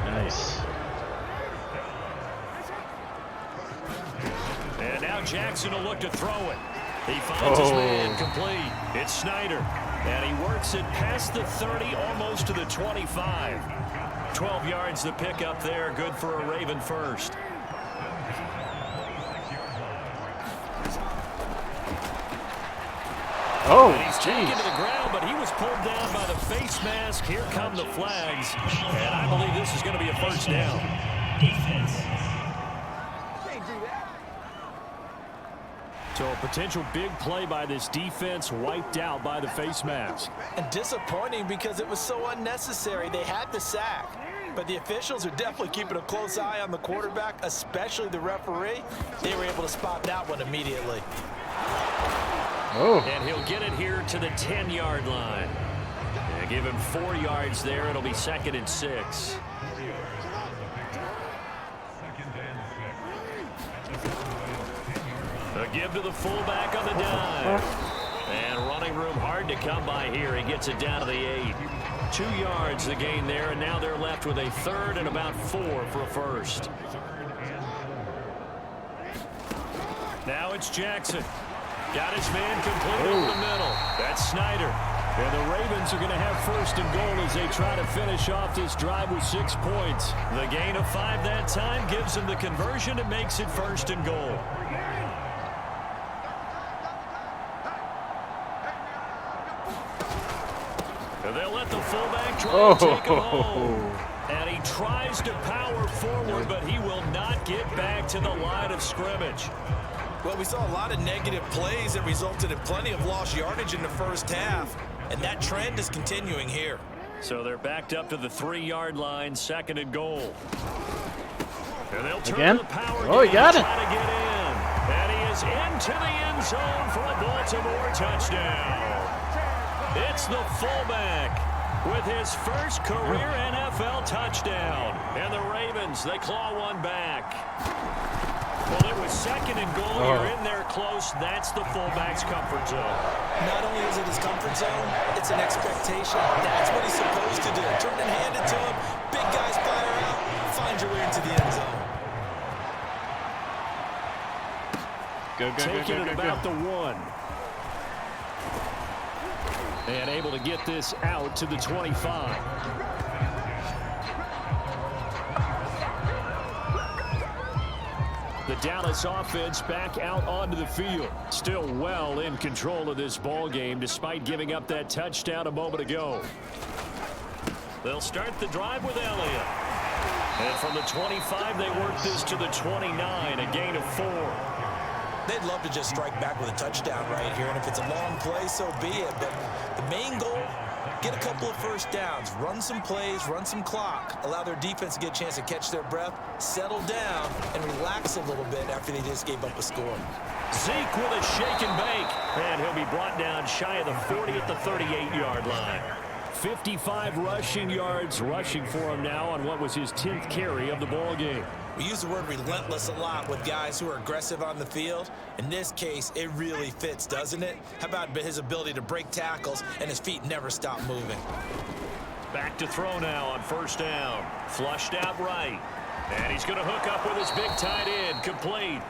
Nice. And now Jackson will look to throw it. He finds his man complete. It's Snyder. And he works it past the 30, almost to the 25. 12 yards to pick up there. Good for a Raven first. Oh, and he's taken to the ground, but he was pulled down by the face mask. Here come the flags. And I believe this is going to be a first down. Defense. So a potential big play by this defense wiped out by the face mask. And disappointing because it was so unnecessary. They had the sack. But the officials are definitely keeping a close eye on the quarterback, especially the referee. They were able to spot that one immediately. Oh. And he'll get it here to the 10-yard line. Yeah, give him 4 yards there. It'll be 2nd and 6. A give to the fullback on the dive. And running room hard to come by here. He gets it down to the 8. 2 yards the gain there, and now they're left with a 3rd and about 4 for a first. Now it's Jackson. Got his man complete over the middle. That's Snyder. And the Ravens are going to have 1st and goal as they try to finish off this drive with 6 points. The gain of 5 that time gives them the conversion and makes it 1st and goal. And they'll let the fullback try to take him home. And he tries to power forward, but he will not get back to the line of scrimmage. Well, we saw a lot of negative plays that resulted in plenty of lost yardage in the first half, and that trend is continuing here. So they're backed up to the 3-yard line, 2nd and goal. And they'll turn again? The power Oh, he got it. Try to get in. And he is into the end zone for a Baltimore touchdown. It's the fullback with his first career NFL touchdown. And the Ravens, they claw one back. Well, it was 2nd and goal. You're in there close. That's the fullback's comfort zone. Not only is it his comfort zone, it's an expectation. That's what he's supposed to do. Turn and hand it to him. Big guys fire out. Find your way into the end zone. Taking it about the 1. And able to get this out to the 25. The Dallas offense back out onto the field. Still well in control of this ball game despite giving up that touchdown a moment ago. They'll start the drive with Elliott. And from the 25, they work this to the 29, a gain of 4. They'd love to just strike back with a touchdown right here, and if it's a long play, so be it. But the main goal, get a couple of first downs, run some plays, run some clock, allow their defense to get a chance to catch their breath, settle down, and relax a little bit after they just gave up a score. Zeke with a shake and bake, and he'll be brought down shy of the 40 at the 38-yard line. 55 rushing yards rushing for him now on what was his 10th carry of the ball game. We use the word relentless a lot with guys who are aggressive on the field. In this case, it really fits, doesn't it? How about his ability to break tackles and his feet never stop moving? Back to throw now on 1st down. Flushed out right. And he's going to hook up with his big tight end. Complete.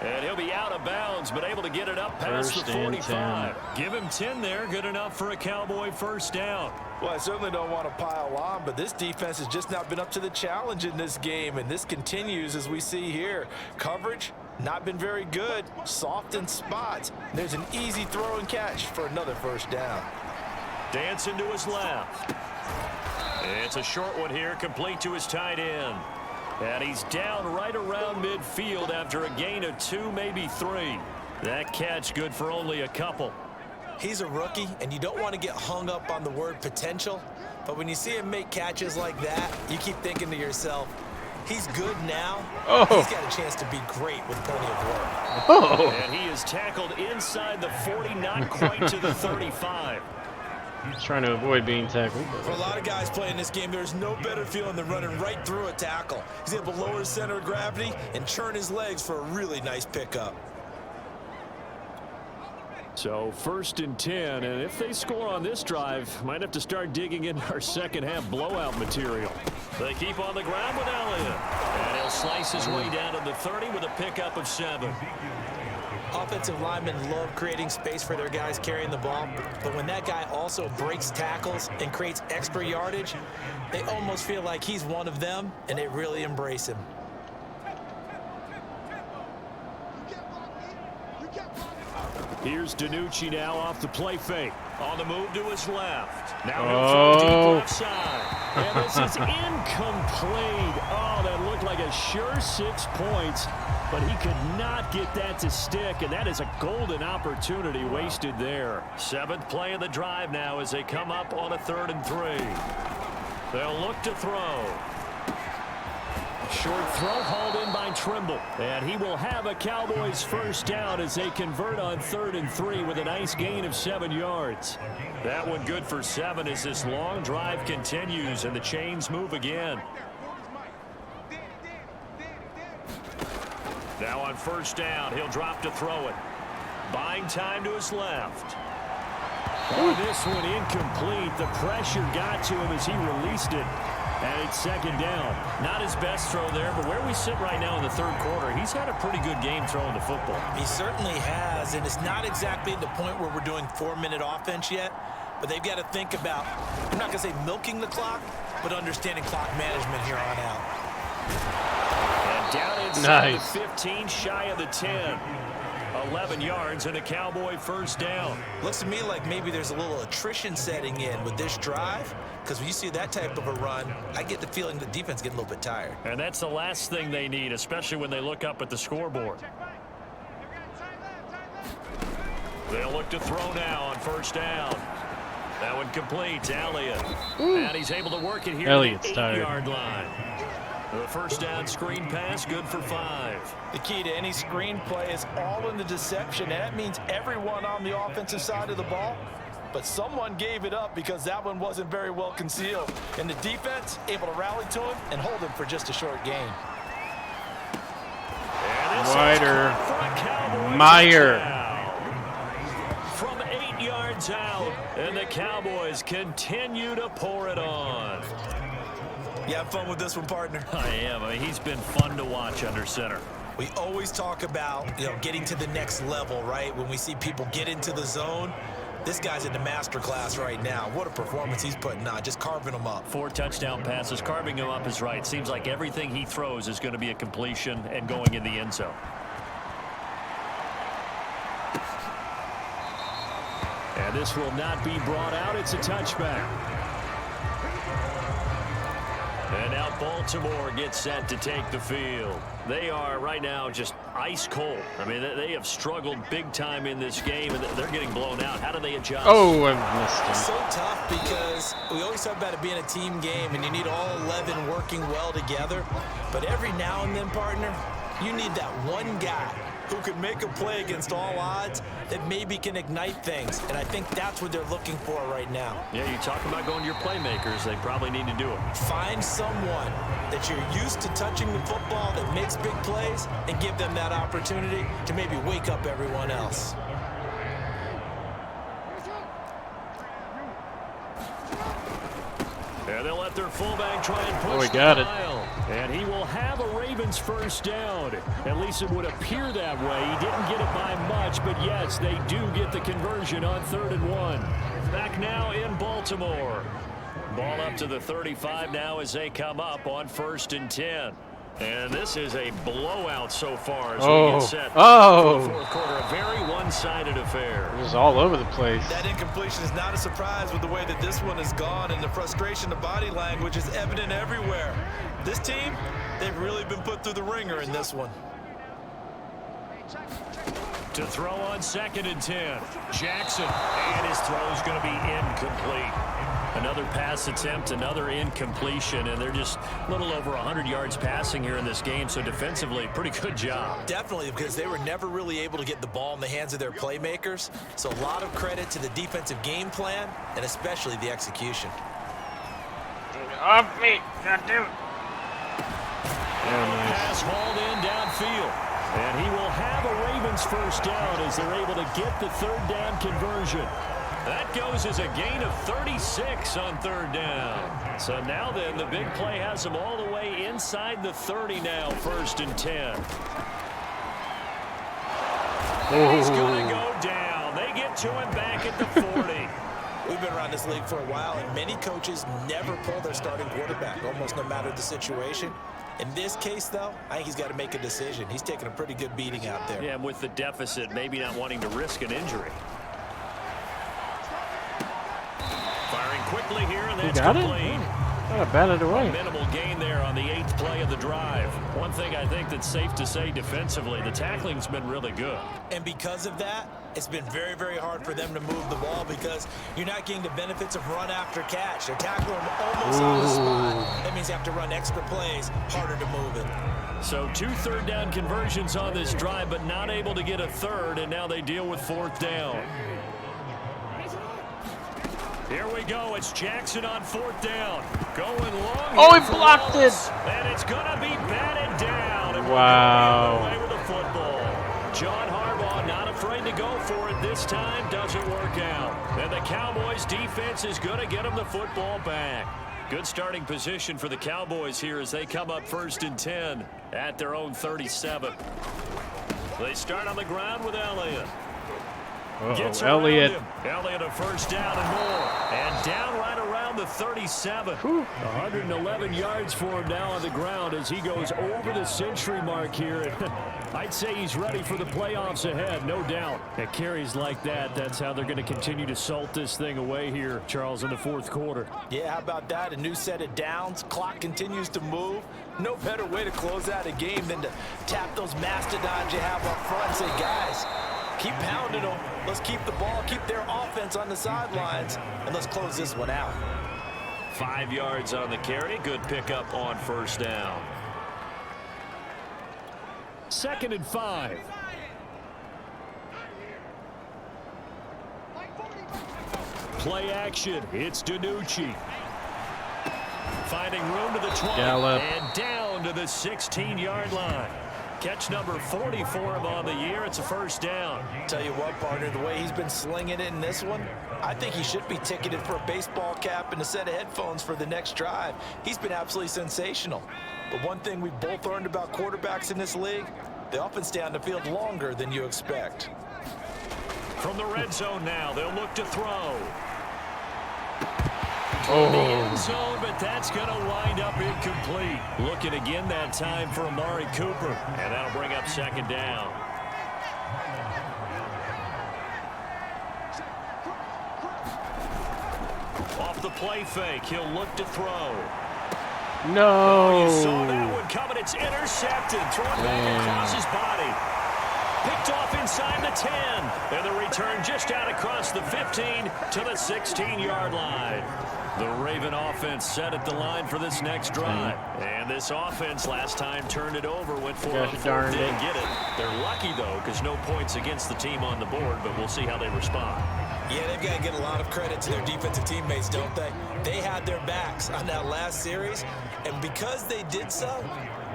And he'll be out of bounds, but able to get it up past the 45. Give him 10 there. Good enough for a Cowboy 1st down. Well, I certainly don't want to pile on, but this defense has just not been up to the challenge in this game, and this continues as we see here. Coverage, not been very good. Soft in spots. There's an easy throw and catch for another 1st down. Dancing to his left. It's a short one here, complete to his tight end. And he's down right around midfield after a gain of 2, maybe 3. That catch good for only a couple. He's a rookie, and you don't want to get hung up on the word potential. But when you see him make catches like that, you keep thinking to yourself, he's good now. He's got a chance to be great with plenty of work. And he is tackled inside the 40, not quite to the 35. He's trying to avoid being tackled. For a lot of guys playing this game, there's no better feeling than running right through a tackle. He's able to lower his center of gravity and churn his legs for a really nice pickup. So 1st and 10, and if they score on this drive, might have to start digging into our second half blowout material. They keep on the ground with Elliott, and he'll slice his way down to the 30 with a pickup of 7. Offensive linemen love creating space for their guys carrying the ball, but when that guy also breaks tackles and creates extra yardage, they almost feel like he's one of them, and they really embrace him. Here's DiNucci now off the play fake. On the move to his left. Now he'll throw deep left side. And this is incomplete. Oh, that looked like a sure 6 points, but he could not get that to stick, and that is a golden opportunity wasted there. 7th play of the drive now as they come up on a 3rd and 3. They'll look to throw. Short throw hauled in by Trimble. And he will have a Cowboys first down as they convert on 3rd and 3 with a nice gain of 7 yards. That one good for 7 as this long drive continues and the chains move again. Now on 1st down, he'll drop to throw it. Buying time to his left. On this one incomplete. The pressure got to him as he released it. And it's 2nd down. Not his best throw there, but where we sit right now in the 3rd quarter, he's had a pretty good game throwing the football. He certainly has, and it's not exactly at the point where we're doing 4-minute offense yet, but they've got to think about, I'm not going to say milking the clock, but understanding clock management here on out. And down inside the 15, shy of the 10. 11 yards and a Cowboy first down. Looks to me like maybe there's a little attrition setting in with this drive, because when you see that type of a run, I get the feeling the defense getting a little bit tired. And that's the last thing they need, especially when they look up at the scoreboard. They'll look to throw now on 1st down. That one complete to Elliott. And he's able to work it here Elliott's at the 8-yard line. The first down screen pass, good for 5. The key to any screen play is all in the deception. And that means everyone on the offensive side of the ball. But someone gave it up because that one wasn't very well concealed. And the defense able to rally to him and hold him for just a short gain. Wider. Meyer. From 8 yards out, and the Cowboys continue to pour it on. You have fun with this one, partner? I am. I mean, he's been fun to watch under center. We always talk about, getting to the next level, right? When we see people get into the zone, this guy's in the master class right now. What a performance he's putting on, just carving them up. 4 touchdown passes. Carving him up is right. Seems like everything he throws is going to be a completion and going in the end zone. And this will not be brought out. It's a touchback. And now Baltimore gets set to take the field. They are right now just ice cold. I mean, they have struggled big time in this game, and they're getting blown out. How do they adjust? Oh, I missed him. It's so tough because we always talk about it being a team game, and you need all 11 working well together. But every now and then, partner, you need that one guy who can make a play against all odds that maybe can ignite things. And I think that's what they're looking for right now. Yeah, you talk about going to your playmakers. They probably need to do it. Find someone that you're used to touching the football that makes big plays and give them that opportunity to maybe wake up everyone else. And they'll let their fullback try and push. Oh, he got it. And he will have a Ravens first down. At least it would appear that way. He didn't get it by much, but yes, they do get the conversion on 3rd and 1. Back now in Baltimore. Ball up to the 35 now as they come up on 1st and 10. And this is a blowout so far as we get set for the 4th quarter. A very one-sided affair. It was all over the place. That incompletion is not a surprise with the way that this one has gone, and the frustration, the body language is evident everywhere. This team, they've really been put through the ringer in this one. To throw on 2nd and 10. Jackson. And his throw is going to be incomplete. Another pass attempt, another incompletion, and they're just a little over 100 yards passing here in this game, so defensively, pretty good job. Definitely, because they were never really able to get the ball in the hands of their playmakers, so a lot of credit to the defensive game plan, and especially the execution. Off me, gotta do it. Pass hauled in downfield, and he will have a Ravens first down as they're able to get the 3rd down conversion. That goes as a gain of 36 on 3rd down. So now then, the big play has them all the way inside the 30 now, 1st and 10. He's going to go down. They get to him back at the 40. We've been around this league for a while, and many coaches never pull their starting quarterback, almost no matter the situation. In this case, though, I think he's got to make a decision. He's taking a pretty good beating out there. Yeah, and with the deficit, maybe not wanting to risk an injury. Firing quickly here, and that's complete. I batted away. Minimal gain there on the 8th play of the drive. One thing I think that's safe to say defensively, the tackling's been really good. And because of that, it's been very, very hard for them to move the ball because you're not getting the benefits of run after catch. They're tackling them almost on the spot. That means you have to run extra plays, harder to move it. So 2 3rd down conversions on this drive, but not able to get a 3rd, and now they deal with 4th down. Here we go. It's Jackson on 4th down. Going long. Oh, he blocked it. And it's going to be batted down. And wow. Away with the football. John Harbaugh not afraid to go for it this time. Doesn't work out. And the Cowboys defense is going to get him the football back. Good starting position for the Cowboys here as they come up 1st and 10 at their own 37. They start on the ground with Elliott. Elliott. Elliott a first down and more. And down right around the 37. 111 yards for him now on the ground as he goes over the century mark here. I'd say he's ready for the playoffs ahead, no doubt. At carries like that, that's how they're going to continue to salt this thing away here, Charles, in the 4th quarter. Yeah, how about that? A new set of downs. Clock continues to move. No better way to close out a game than to tap those mastodons you have up front and say, guys, keep pounding them. Let's keep the ball, keep their offense on the sidelines, and let's close this one out. 5 yards on the carry. Good pickup on 1st down. 2nd and 5. Play action. It's DiNucci. Finding room to the 20. Gallup. And down to the 16-yard line. Catch number 40 for him on the year. It's a first down. Tell you what, partner, the way he's been slinging it in this one, I think he should be ticketed for a baseball cap and a set of headphones for the next drive. He's been absolutely sensational. But one thing we both learned about quarterbacks in this league, they often stay on the field longer than you expect. From the red zone now, they'll look to throw. The end zone, but that's going to wind up incomplete. Looking again that time for Amari Cooper, and that'll bring up 2nd down. Off the play fake, he'll look to throw. No. You saw that one coming. It's intercepted. Thrown back across his body. Picked off inside the 10. And the return just out across the 15 to the 16-yard line. The Raven offense set at the line for this next drive. And this offense last time turned it over, went for it. Didn't get it. They're lucky, though, because no points against the team on the board, but we'll see how they respond. Yeah, they've got to get a lot of credit to their defensive teammates, don't they? They had their backs on that last series, and because they did so,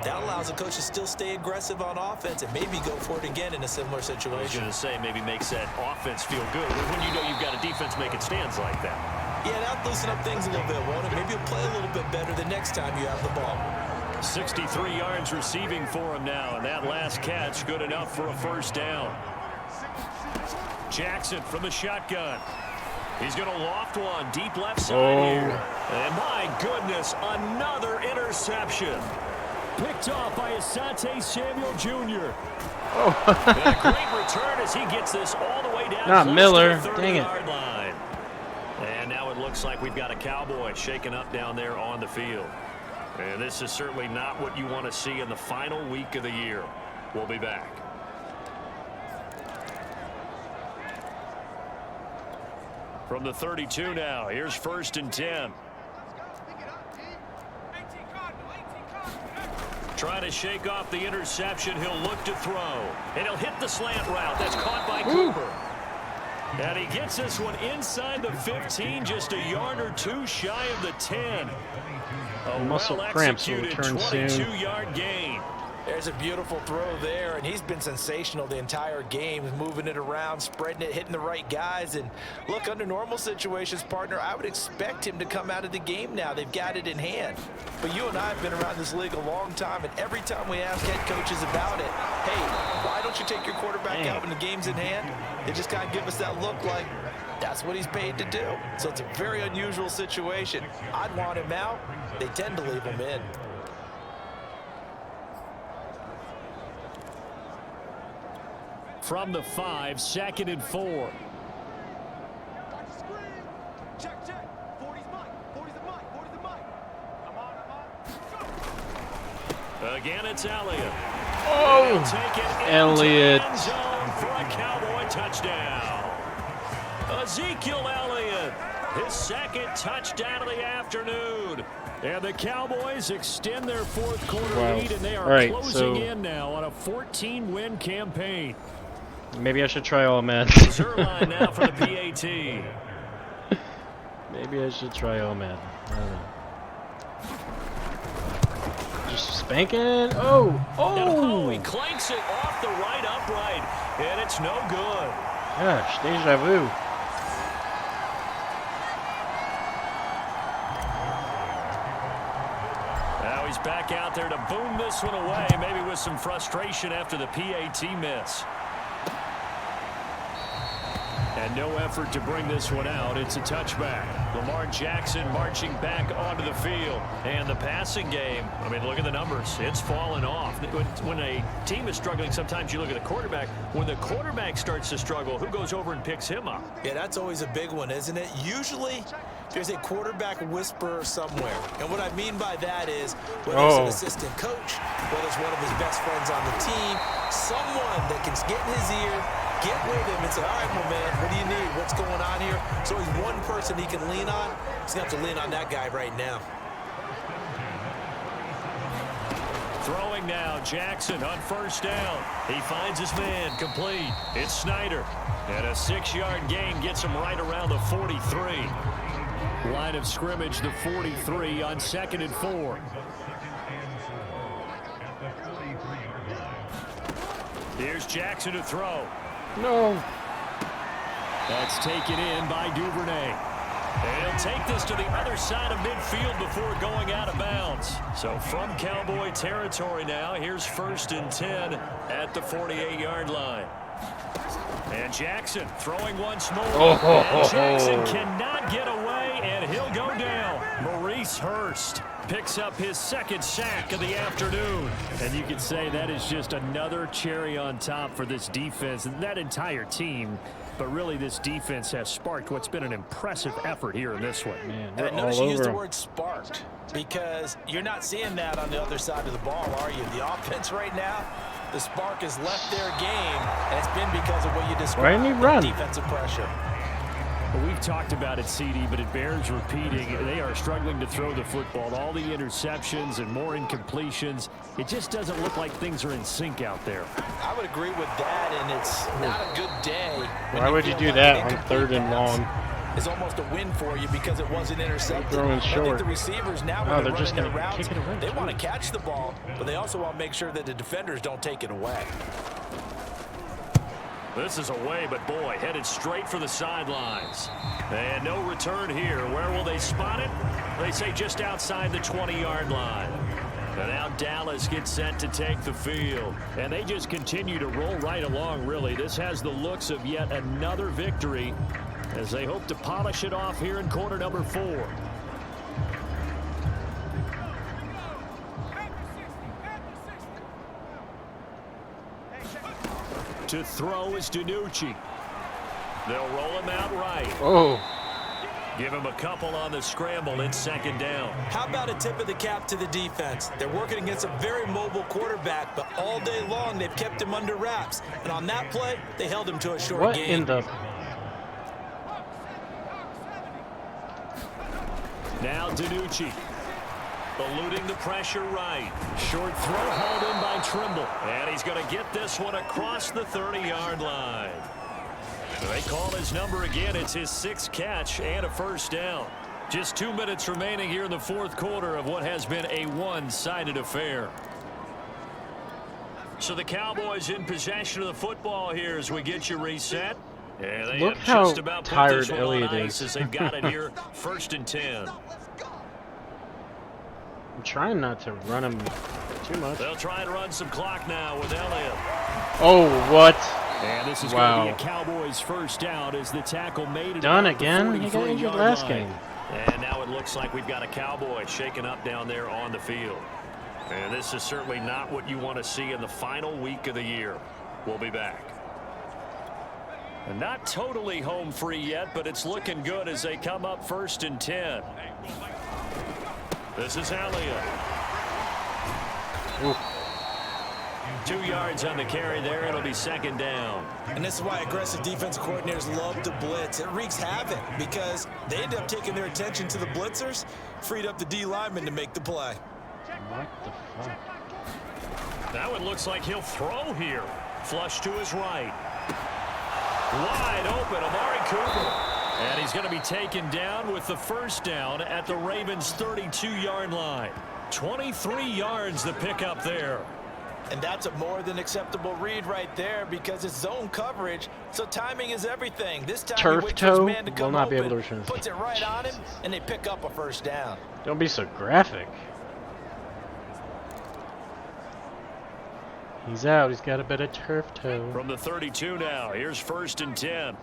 that allows the coach to still stay aggressive on offense and maybe go for it again in a similar situation. I was going to say, maybe makes that offense feel good when you know you've got a defense making stands like that. Yeah, that'll loosen up things a little bit, won't it? Maybe you'll play a little bit better the next time you have the ball. 63 yards receiving for him now, and that last catch good enough for a first down. Jackson from the shotgun. He's going to loft one deep left side here. And my goodness, another interception. Picked off by Asante Samuel Jr. And a great return as he gets this all the way down. Not Miller. Dang it. Line. And now it looks like we've got a Cowboy shaken up down there on the field. And this is certainly not what you want to see in the final week of the year. We'll be back. From the 32 now, here's 1st and 10. Trying to shake off the interception. He'll look to throw. And he'll hit the slant route. That's caught by Cooper. And he gets this one inside the 15, just a yard or two shy of the 10. A muscle cramps will well-executed return soon. 22-yard gain. There's a beautiful throw there, and he's been sensational the entire game, moving it around, spreading it, hitting the right guys. And look, under normal situations, partner, I would expect him to come out of the game now. They've got it in hand. But you and I have been around this league a long time, and every time we ask head coaches about it, hey, why don't you take your quarterback out when the game's in hand? They just kind of give us that look like that's what he's paid to do. So it's a very unusual situation. I'd want him out. They tend to leave him in. From the 5, 2nd and 4. Again, it's Elliott. Oh, Elliott. For a Cowboy touchdown. Ezekiel Elliott, his 2nd touchdown of the afternoon. And the Cowboys extend their 4th quarter lead, and they are closing in now on a 14-win campaign. Maybe I should try all Madden. Zerline now for the PAT. Maybe I should try all Madden. I don't know. Just spanking. Oh! He clanks it off the right upright, and it's no good. Gosh, deja vu. Now he's back out there to boom this one away, maybe with some frustration after the PAT miss. And no effort to bring this one out. It's a touchback. Lamar Jackson marching back onto the field. And the passing game, I mean, look at the numbers. It's fallen off. When a team is struggling, sometimes you look at the quarterback. When the quarterback starts to struggle, who goes over and picks him up? Yeah, that's always a big one, isn't it? Usually, there's a quarterback whisperer somewhere. And what I mean by that is, whether it's an assistant coach, whether it's one of his best friends on the team, someone that can get in his ear, get with him and say, all right, my man, what do you need? What's going on here? So he's one person he can lean on. He's going to have to lean on that guy right now. Throwing now, Jackson on 1st down. He finds his man, complete. It's Snyder. And a 6-yard gain gets him right around the 43. Line of scrimmage, the 43 on 2nd and 4. Here's Jackson to throw. No. That's taken in by Duvernay. And he'll take this to the other side of midfield before going out of bounds. So from Cowboy territory now, here's 1st and 10 at the 48-yard line. And Jackson throwing once more. And Jackson cannot get away, and he'll go down. Maurice Hurst picks up his 2nd sack of the afternoon. And you could say that is just another cherry on top for this defense and that entire team. But really, this defense has sparked what's been an impressive effort here in this one. Man, and I notice you use the word sparked because you're not seeing that on the other side of the ball, are you? The offense right now, the spark has left their game, and it's been because of what you described. Why didn't he run? Defensive pressure. Well, we've talked about it, CD, but it bears repeating. They are struggling to throw the football. All the interceptions and more incompletions. It just doesn't look like things are in sync out there. I would agree with that, and it's not a good day. Why would you do that on 3rd and long? It's almost a win for you because it wasn't intercepted. Throwing short. I think the receivers now, when they're just running going their to routes, kick it away. they want to catch the ball, but they also want to make sure that the defenders don't take it away. This is away, but boy, headed straight for the sidelines. And no return here. Where will they spot it? They say just outside the 20-yard line. And now Dallas gets set to take the field. And they just continue to roll right along, really. This has the looks of yet another victory as they hope to polish it off here in quarter number 4. To throw is DiNucci. They'll roll him out right. Oh. Give him a couple on the scramble. It's 2nd down. How about a tip of the cap to the defense? They're working against a very mobile quarterback, but all day long they've kept him under wraps. And on that play, they held him to a short game. What in the... Now DiNucci. Eluding the pressure right. Short throw hauled in by Trimble. And he's going to get this one across the 30-yard line. They call his number again. It's his 6th catch and a first down. Just 2 minutes remaining here in the fourth quarter of what has been a one-sided affair. So the Cowboys in possession of the football here as we get you reset. And they Look have how just about put tired this one Elliott on ice is. as they've got it here, 1st and 10. I'm trying not to run him too much. They'll try and run some clock now with Elliott. Oh, what? And this is Wow. going to be a Cowboys first down as the tackle made it. Done about the again? He got injured 43-yard last line. game. And now it looks like we've got a Cowboy shaking up down there on the field. And this is certainly not what you want to see in the final week of the year. We'll be back. And not totally home free yet, but it's looking good as they come up 1st and 10. This is Elliott. Ooh. 2 yards on the carry there. It'll be 2nd down. And this is why aggressive defensive coordinators love to blitz. It wreaks havoc because they end up taking their attention to the blitzers, freed up the D lineman to make the play. What the fuck? That one looks like he'll throw here. Flush to his right. Wide open, Amari Cooper. And he's going to be taken down with the first down at the Ravens' 32-yard line. 23 yards the pickup there. And that's a more than acceptable read right there because it's zone coverage, so timing is everything. This time Turf he waits for his toe man to will come not be able open, to return. puts it right on him, and they pick up a first down. Don't be so graphic. He's out. He's got a bit of turf toe. From the 32 now, here's 1st and 10.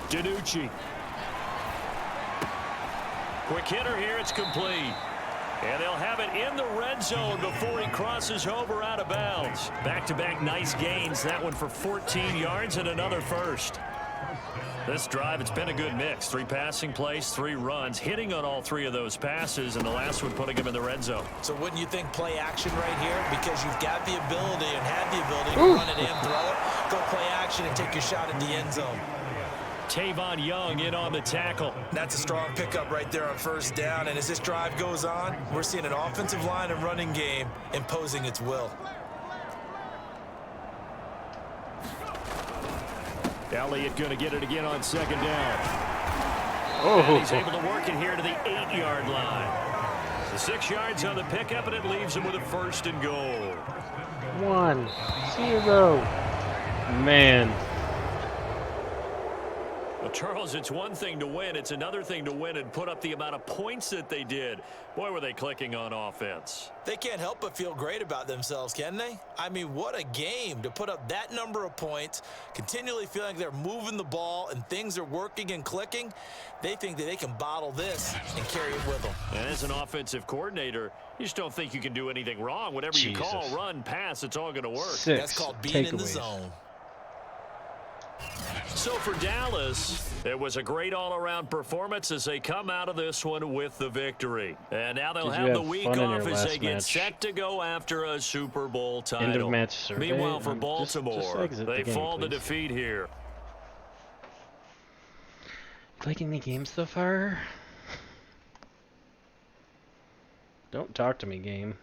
DiNucci. Quick hitter here, it's complete. And they'll have it in the red zone before he crosses over out of bounds. Back-to-back nice gains. That one for 14 yards and another first. This drive, it's been a good mix. 3 passing plays, 3 runs, hitting on all 3 of those passes, and the last one putting him in the red zone. So wouldn't you think play action right here? Because you've got the ability and had the ability to run it and throw it. Go play action and take your shot at the end zone. Tavon Young in on the tackle. That's a strong pickup right there on first down. And as this drive goes on, we're seeing an offensive line and running game imposing its will. Elliott going to get it again on 2nd down. Oh, And he's able to work it here to the 8-yard line. The 6 yards on the pickup, and it leaves him with a 1st and goal. 1-0. Man. Well, Charles, it's one thing to win. It's another thing to win and put up the amount of points that they did. Boy, were they clicking on offense. They can't help but feel great about themselves, can they? I mean, what a game to put up that number of points, continually feeling like they're moving the ball and things are working and clicking. They think that they can bottle this and carry it with them. And as an offensive coordinator, you just don't think you can do anything wrong. Whatever you call, run, pass, it's all going to work. 6 That's called being in the zone. So for Dallas, it was a great all-around performance as they come out of this one with the victory. And now they'll Did you have the have week fun in off your as they last get match? set to go after a Super Bowl title. End of match survey. Meanwhile, for Just Baltimore, exit the they game, fall to please. defeat here. Liking the game so far? Don't talk to me, game.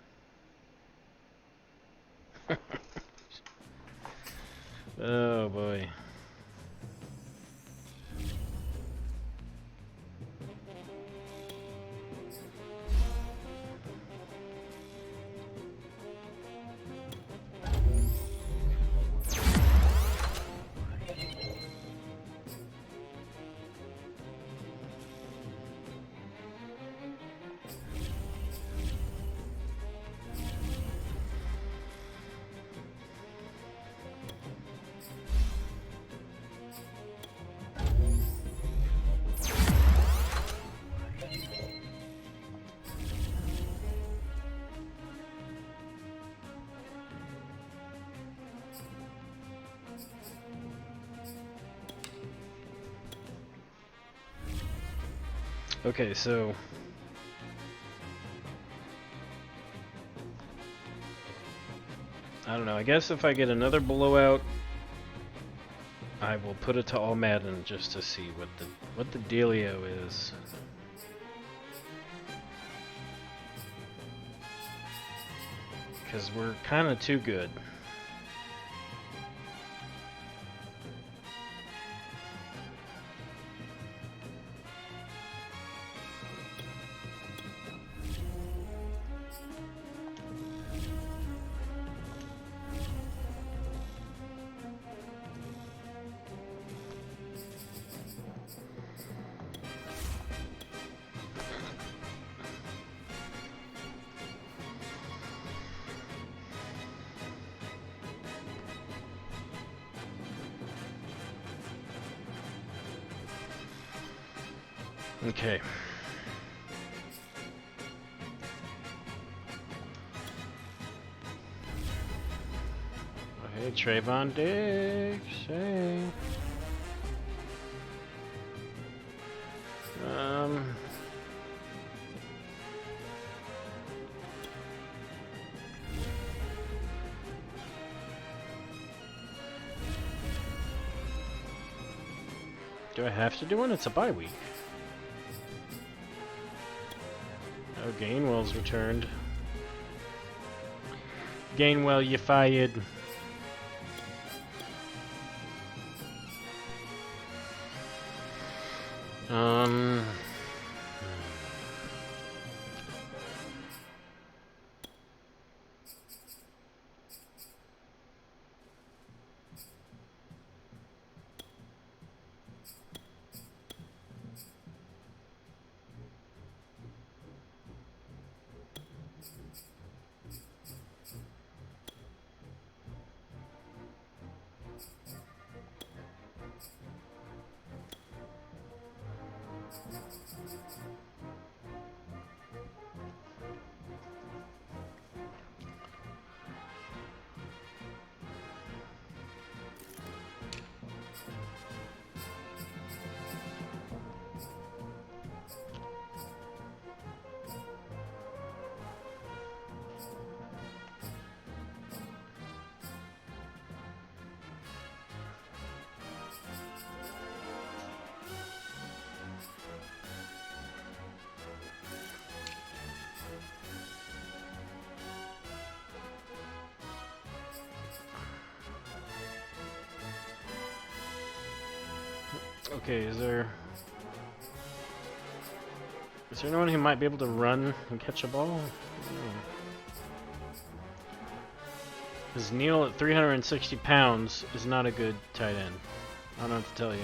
Oh boy. Okay, so I don't know. I guess if I get another blowout I will put it to all Madden just to see what the dealio is. Because we're kind of too good. Okay. Oh, hey, Trayvon Diggs. Hey. Do I have to do one? It's a bye week. Oh, Gainwell's returned. Gainwell, you fired. Okay, is there anyone who might be able to run and catch a ball? Because Neal at 360 pounds is not a good tight end. I don't know what to tell you.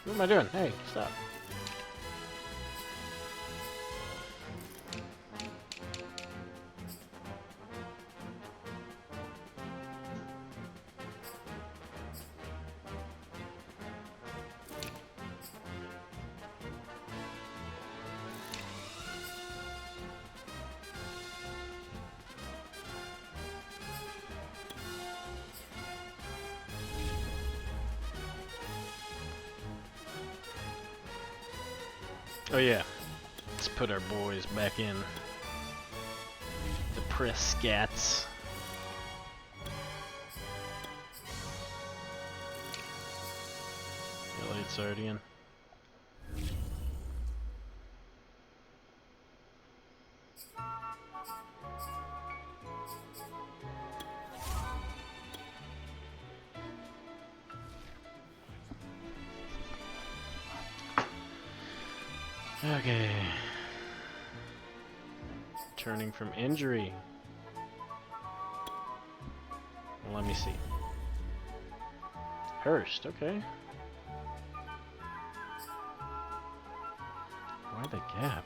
What am I doing? Hey, stop. Oh yeah, let's put our boys back in. The Prescotts. Elliott's already in. Okay. Turning from injury. Well, let me see. Hurst, okay. Why the gap?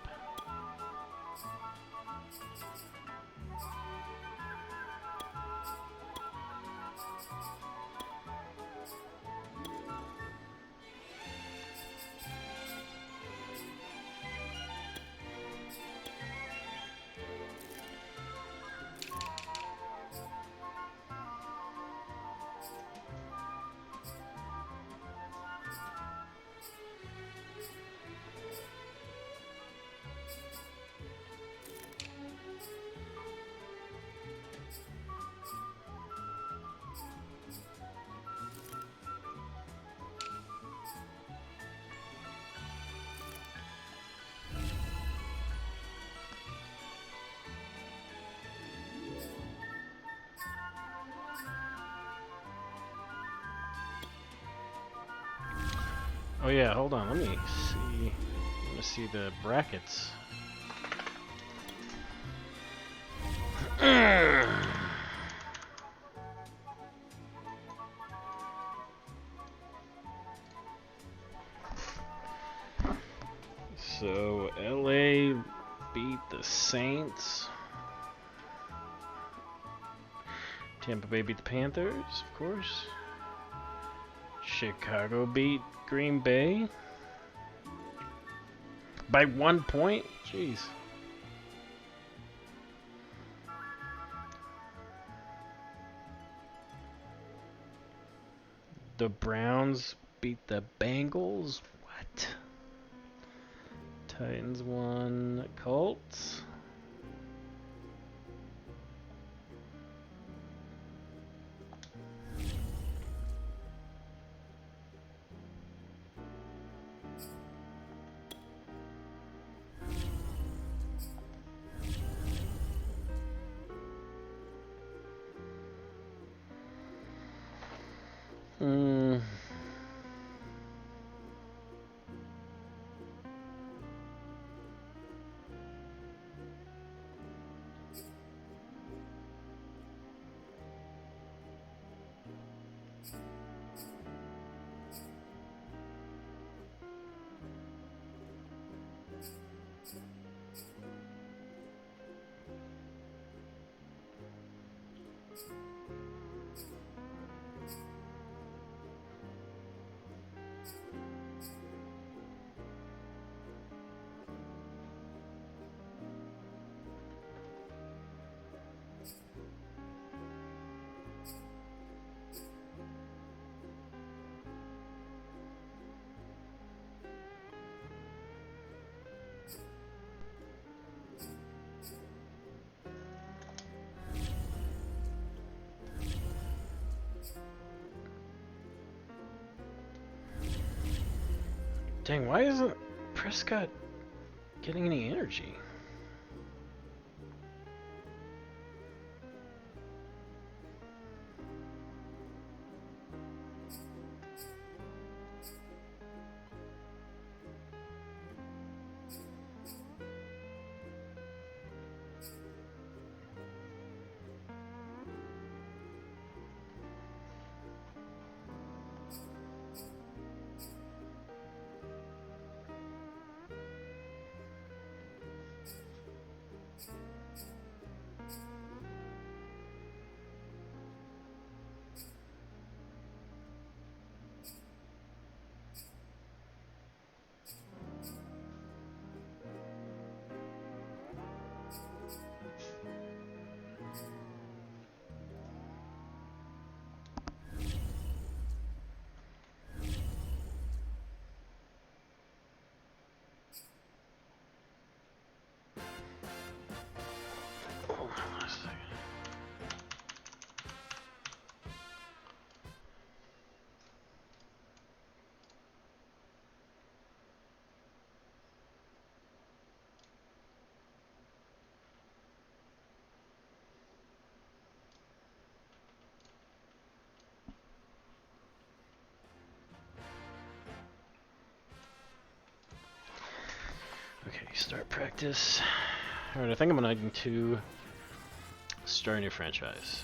Oh yeah, hold on. Let me see. Let me see the brackets. So LA beat the Saints. Tampa Bay beat the Panthers, of course. Chicago beat Green Bay by 1 point. Jeez. The Browns beat the Bengals. What? Titans won. Colts. Dang, why isn't Prescott getting any energy? Okay, start practice. Alright, I think I'm gonna need to start a new franchise.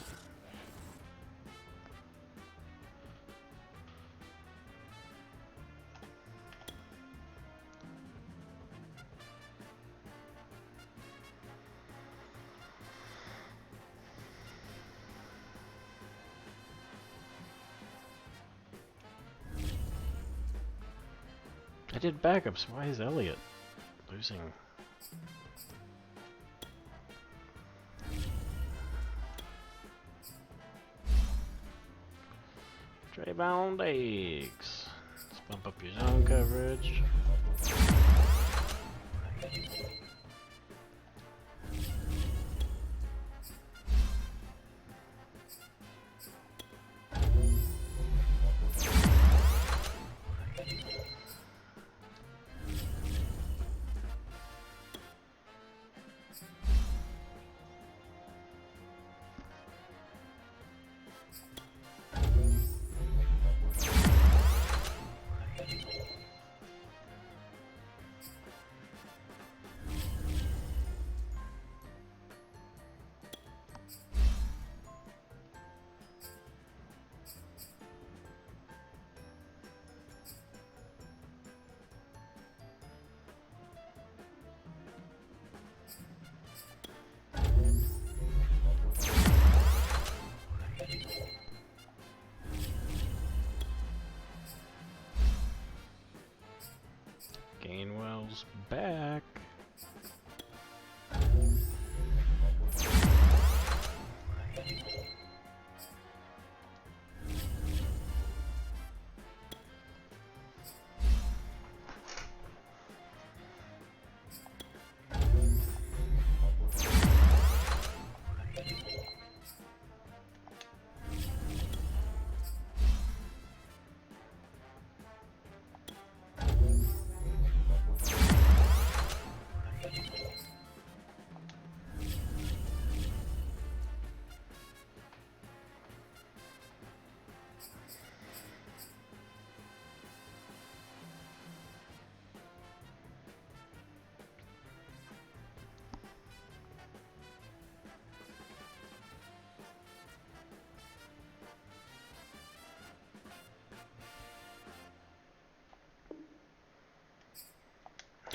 I did backups. Why is Elliott losing? Trayvon Diggs. Let's bump up your zone coverage.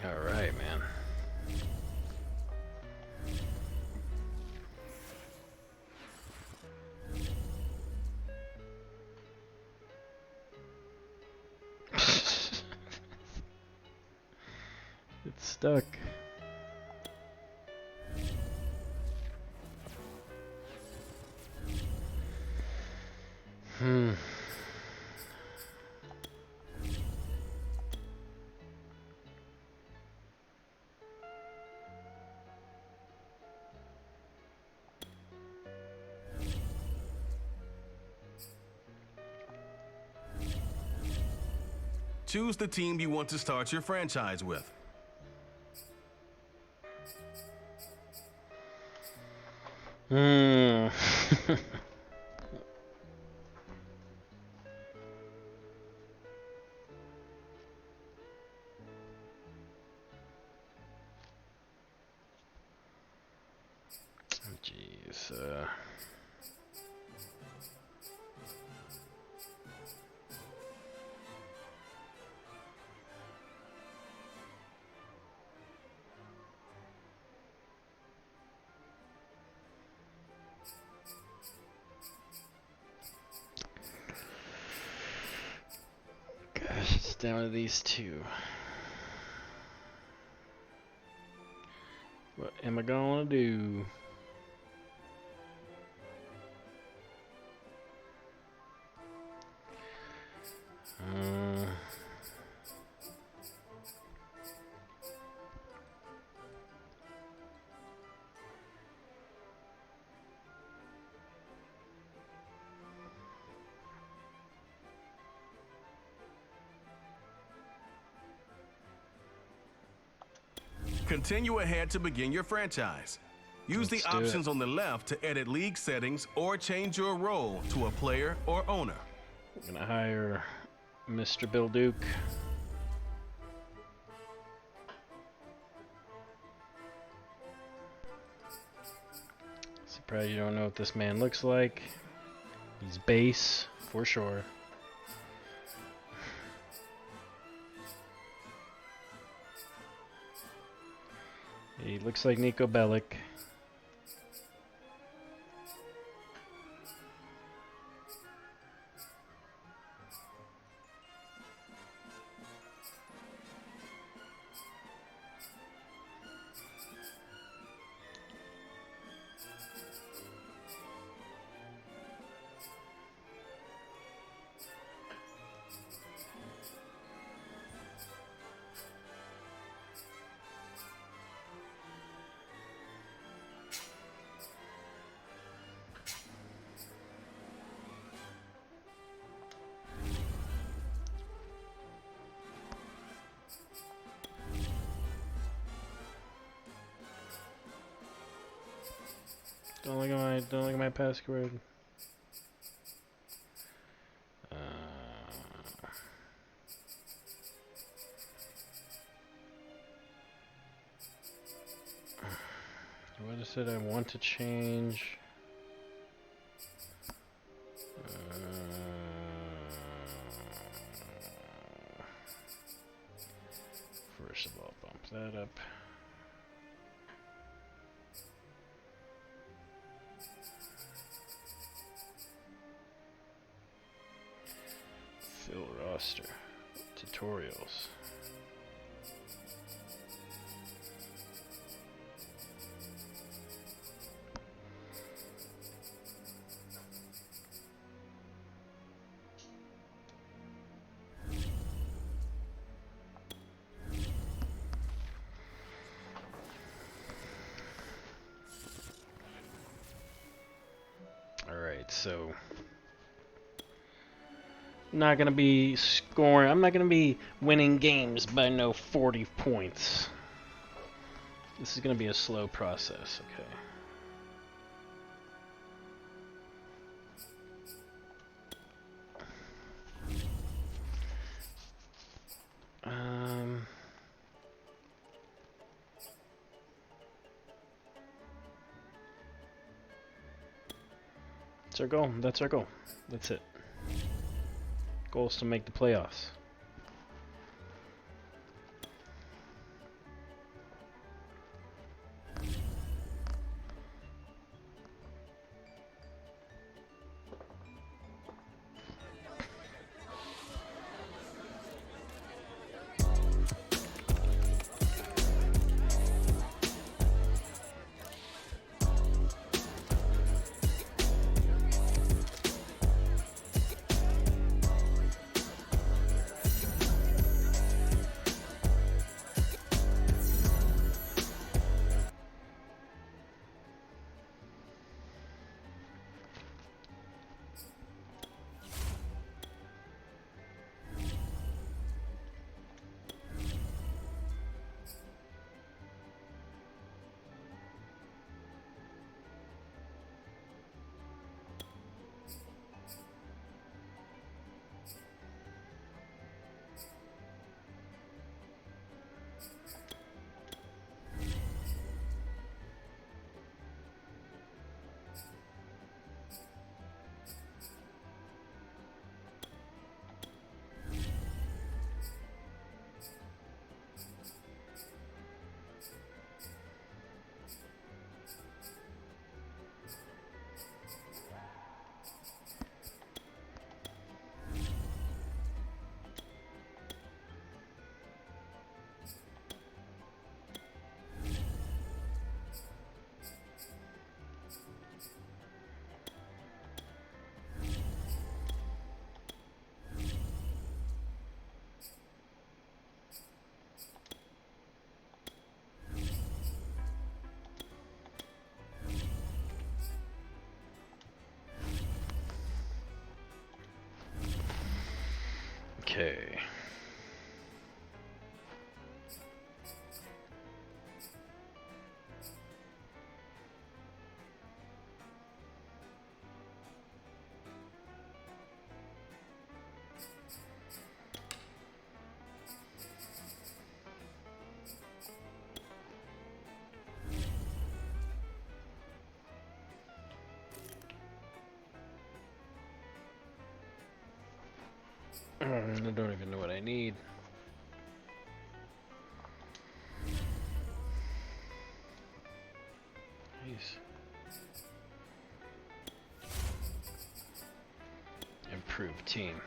All right, man. It's stuck. Choose the team you want to start your franchise with. Jeez. Gosh, it's down to these two. What am I gonna do? Continue ahead to begin your franchise. Use Let's the do it. options on the left to edit league settings or change your role to a player or owner. I'm gonna hire Mr. Bill Duke. Surprised you don't know what this man looks like. He's base, for sure. He looks like Nico Bellic. Don't look at my password. What is it I want to change? First of all, bump that up. Fill roster. Tutorials. Alright, so I'm not gonna be scoring. I'm not gonna be winning games by no 40 points. This is gonna be a slow process, okay? That's our goal. That's our goal. That's it. Goal is to make the playoffs. Okay. I don't even know what I need. Nice. Improved team.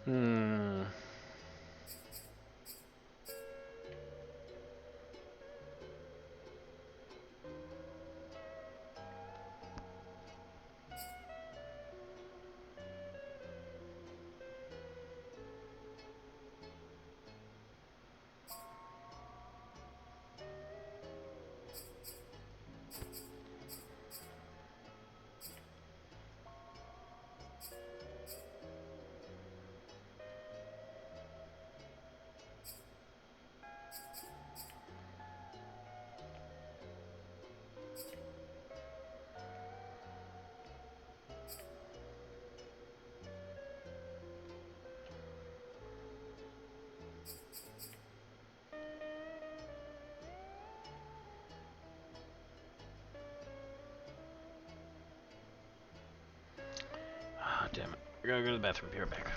Hmm. Ah, damn it. I gotta go to the bathroom. Be right back.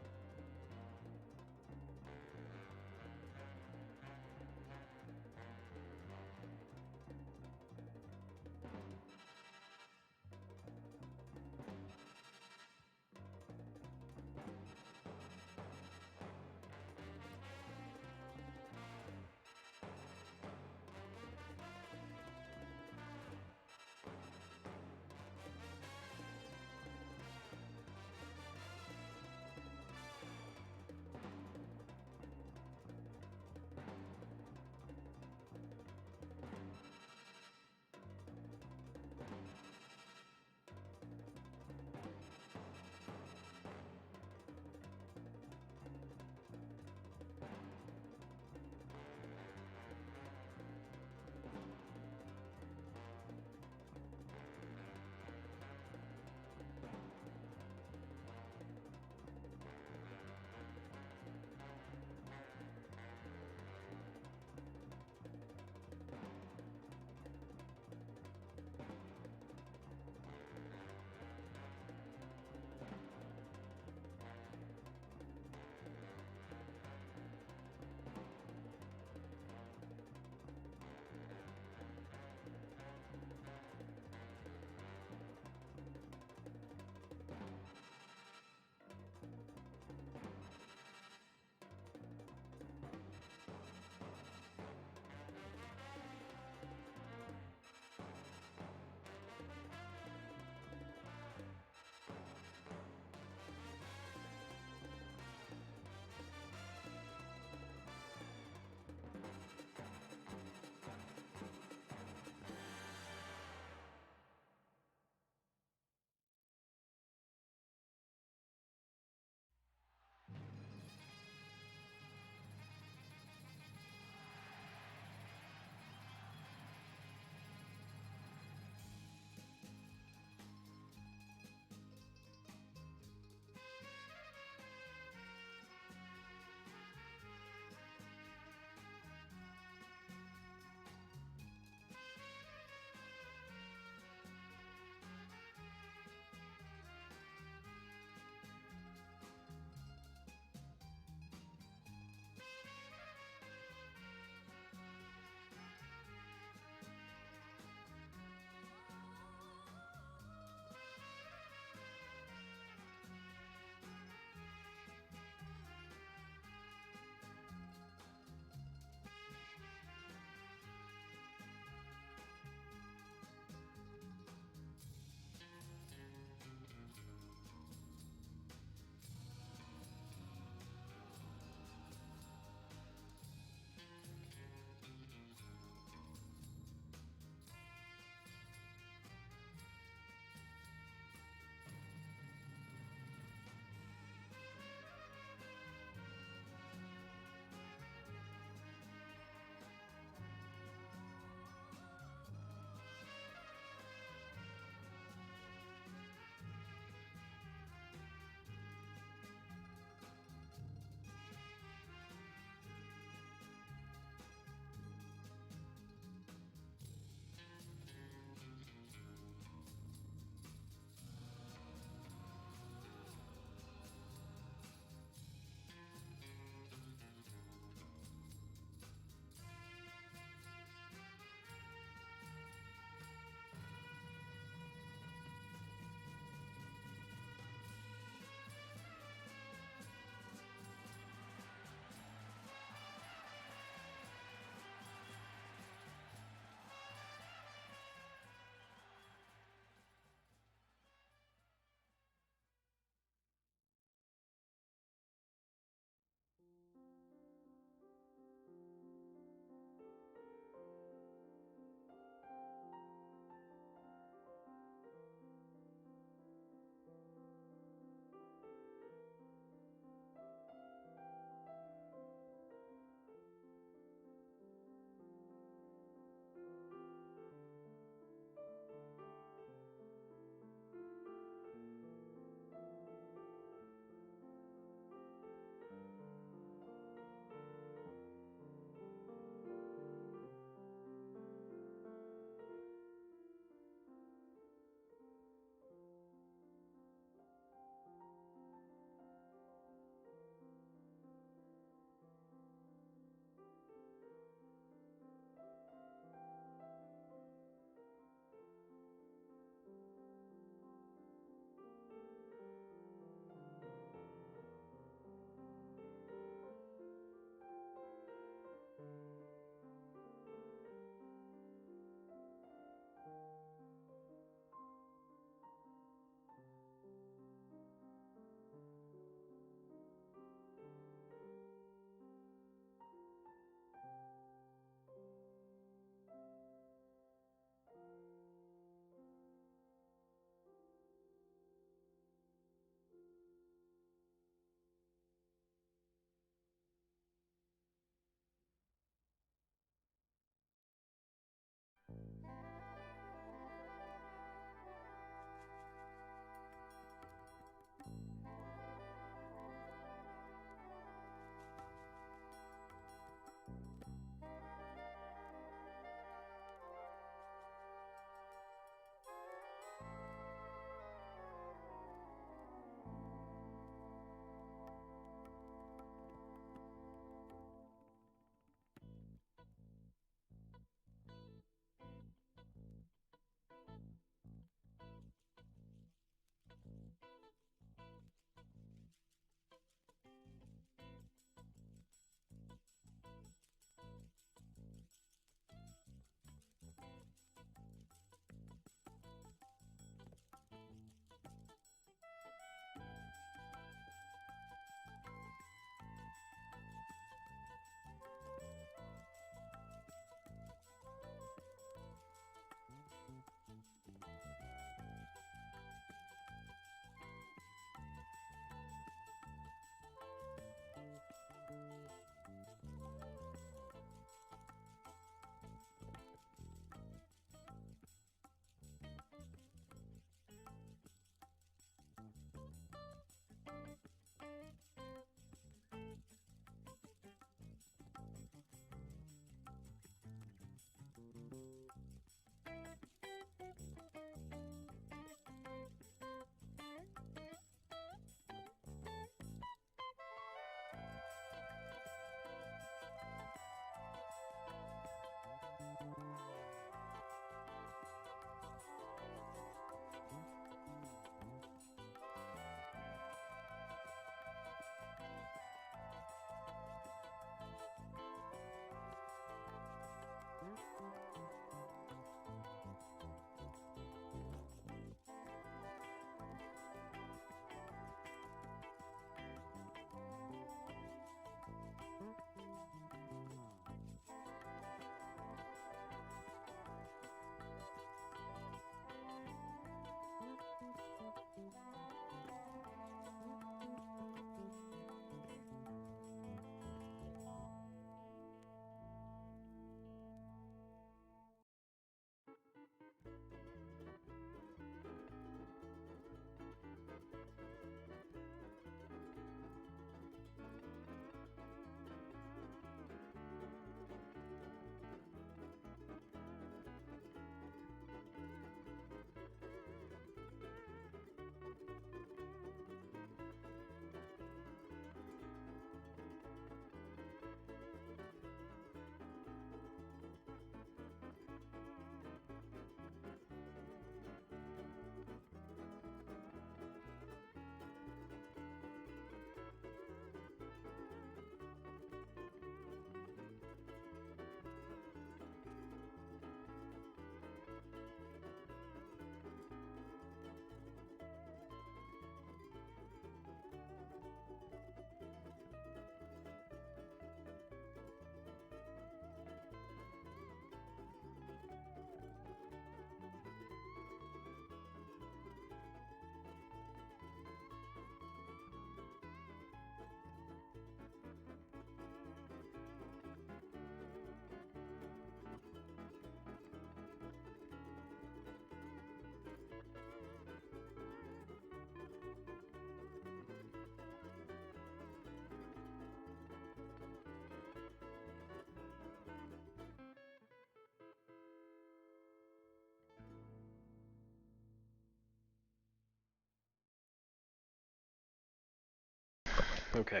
Okay.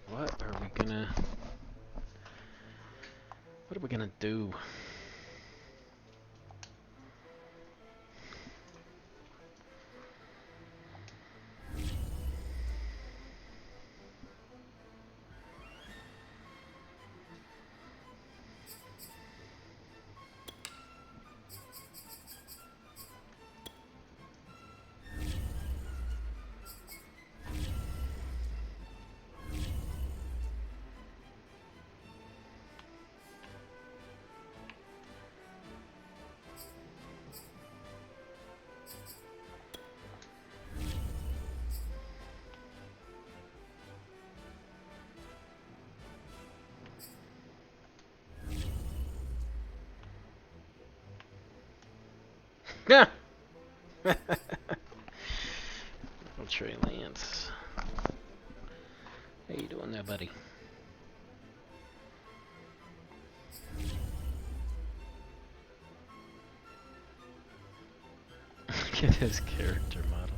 What are we gonna... What are we gonna do? Yeah. Little Trey Lance. How you doing there, buddy? Look at his character model.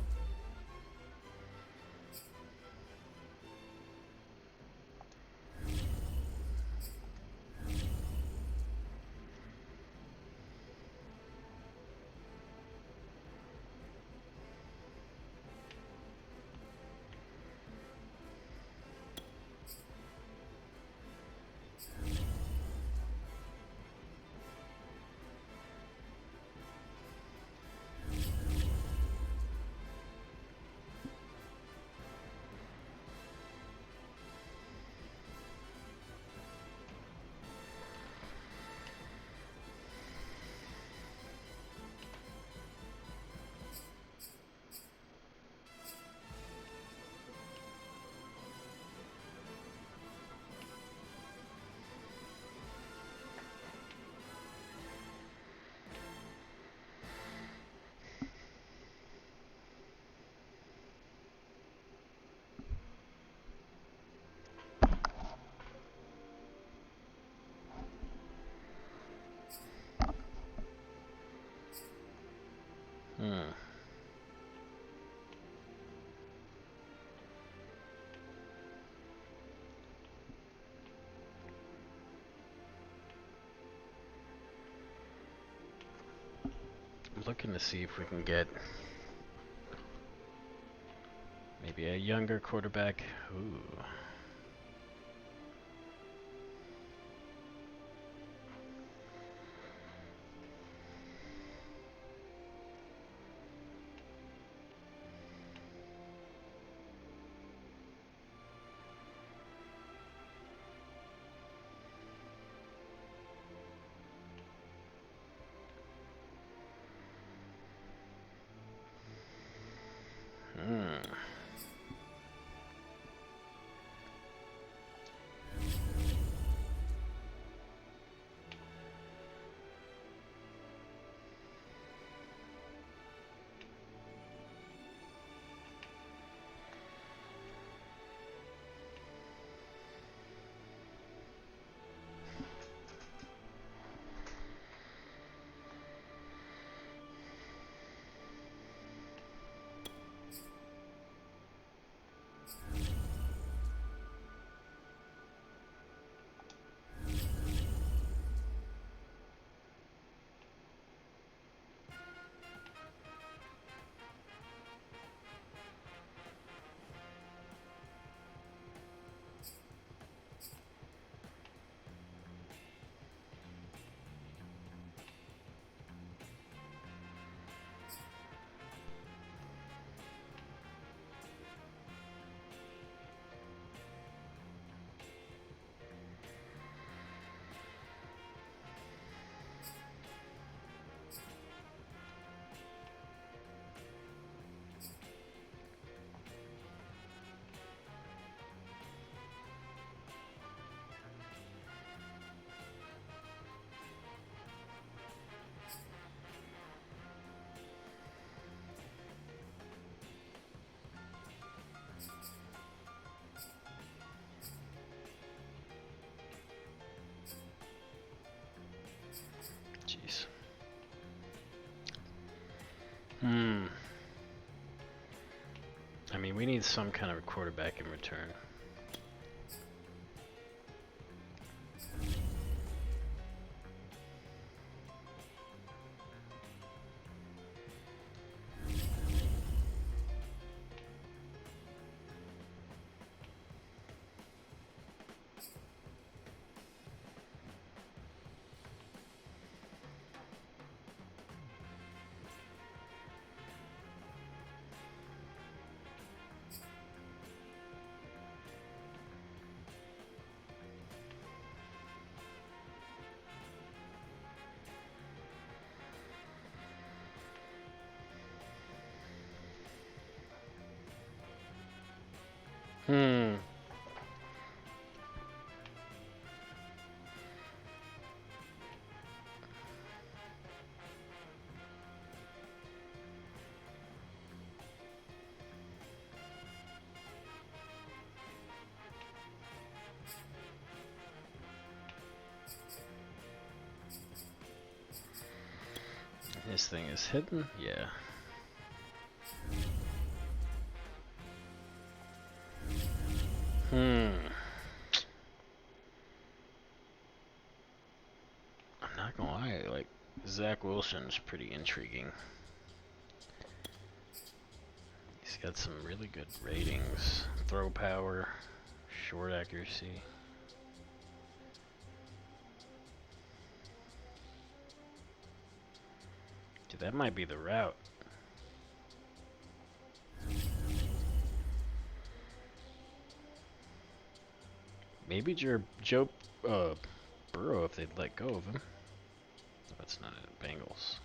Hmm. I'm looking to see if we can get maybe a younger quarterback. Ooh. Hmm. I mean, we need some kind of a quarterback in return. This thing is hidden? Yeah. I'm not gonna lie, like, Zach Wilson's pretty intriguing. He's got some really good ratings. Throw power, short accuracy. Dude, that might be the route. Maybe Joe Burrow if they'd let go of him. That's not it. Bengals.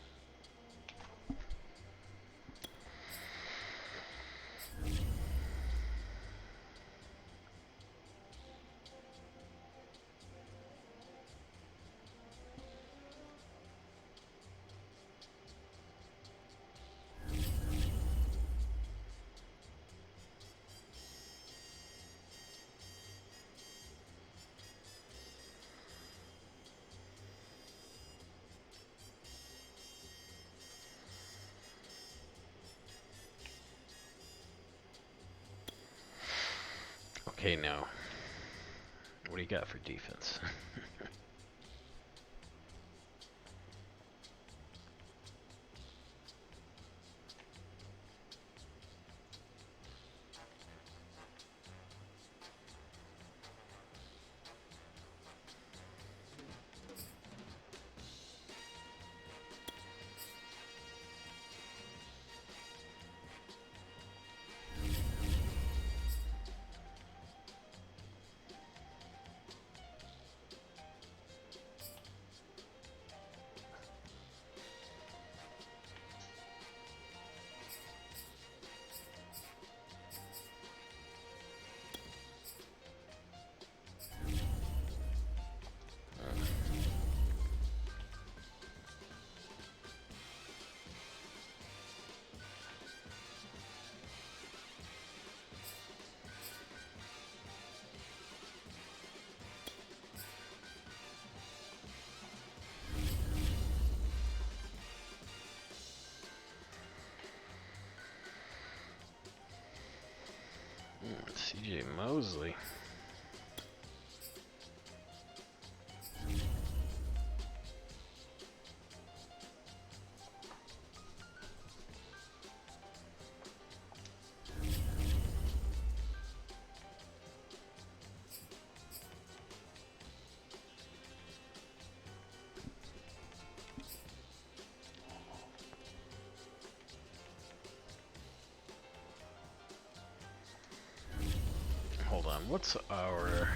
Okay, now, what do you got for defense? CJ Mosley. Hold on, what's our...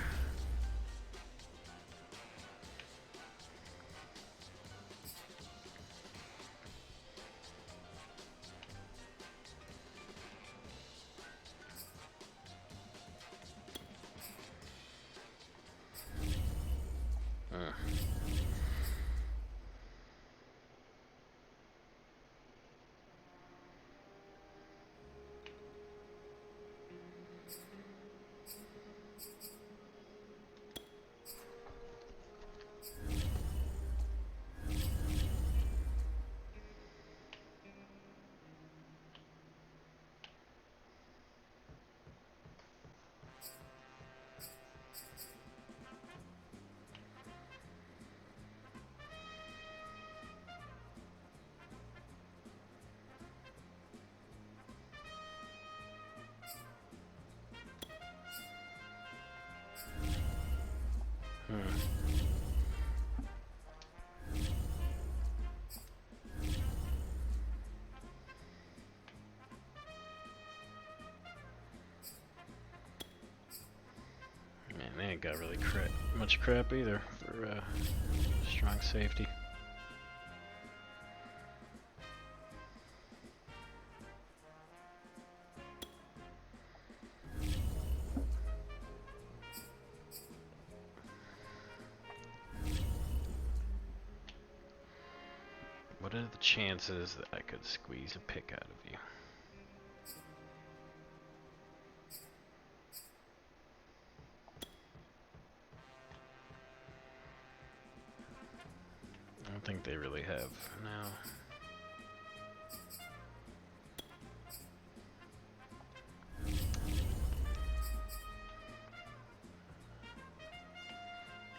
Man, they ain't got really much crap either for strong safety. What are the chances that I could squeeze a pick out of you? I don't think they really have now.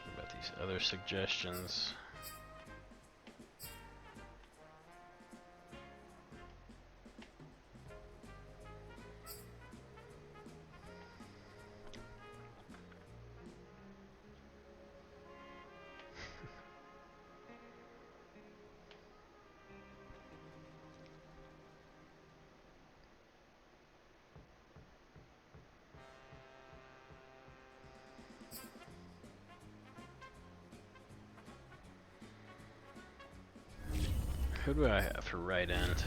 What about these other suggestions? Who do I have for right end?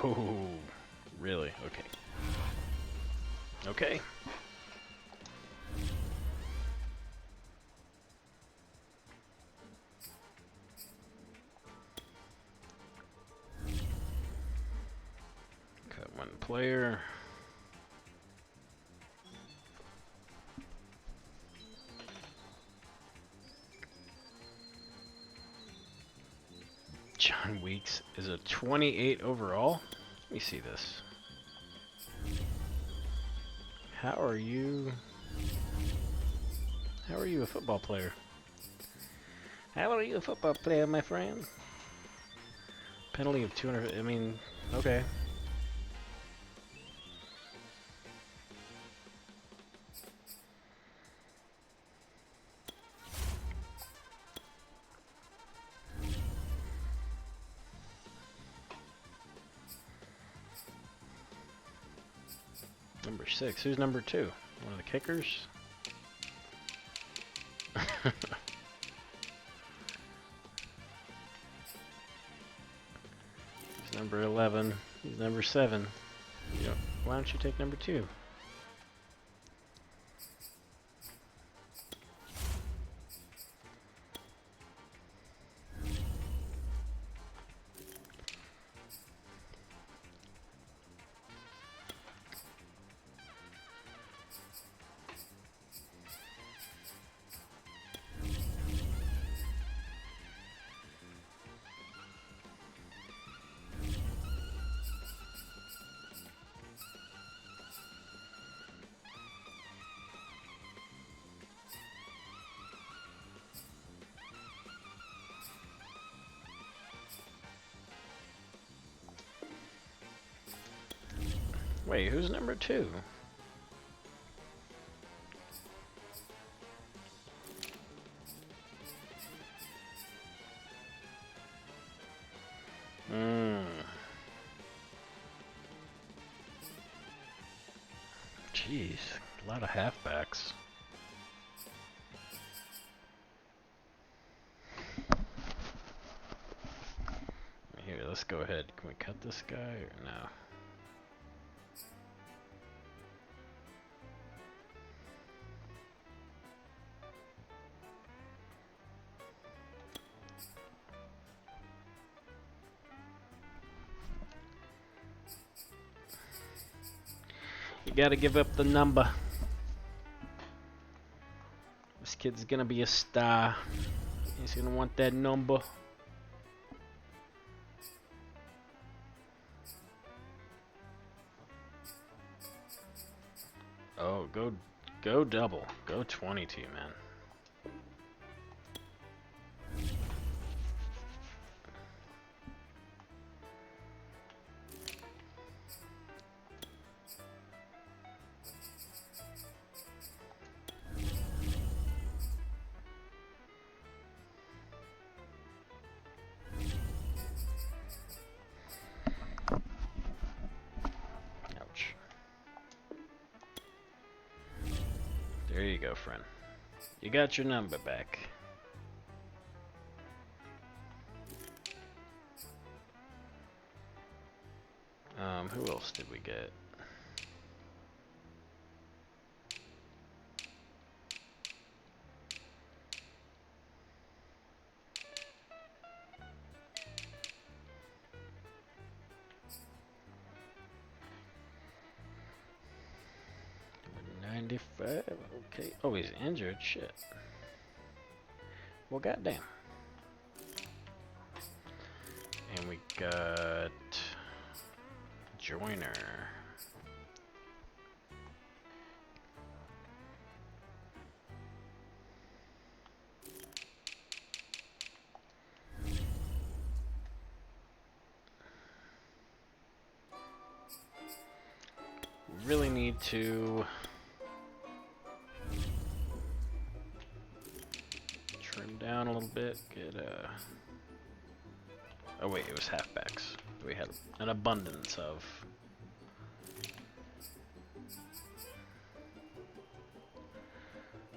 Oh, really? Okay. Okay. Cut one player. John Weeks is a 28 overall. Let me see this. How are you a football player? How are you a football player, my friend? Penalty of 200. I mean, okay. Number 6. Who's number 2? One of the kickers? He's number 11. He's number 7. Yep. Why don't you take number 2? Wait, who's number 2? Jeez, a lot of halfbacks. Here, let's go ahead. Can we cut this guy or no? You gotta give up the number. This kid's gonna be a star. He's gonna want that number. Oh, go double. Go 22, man. Ouch. There you go, friend. You got your number back. Who else did we get? Okay. Oh, he's injured. Shit. Well, goddamn. And we got Joyner. Really need to trim down a little bit. Get oh wait, it was halfbacks. We had an abundance of.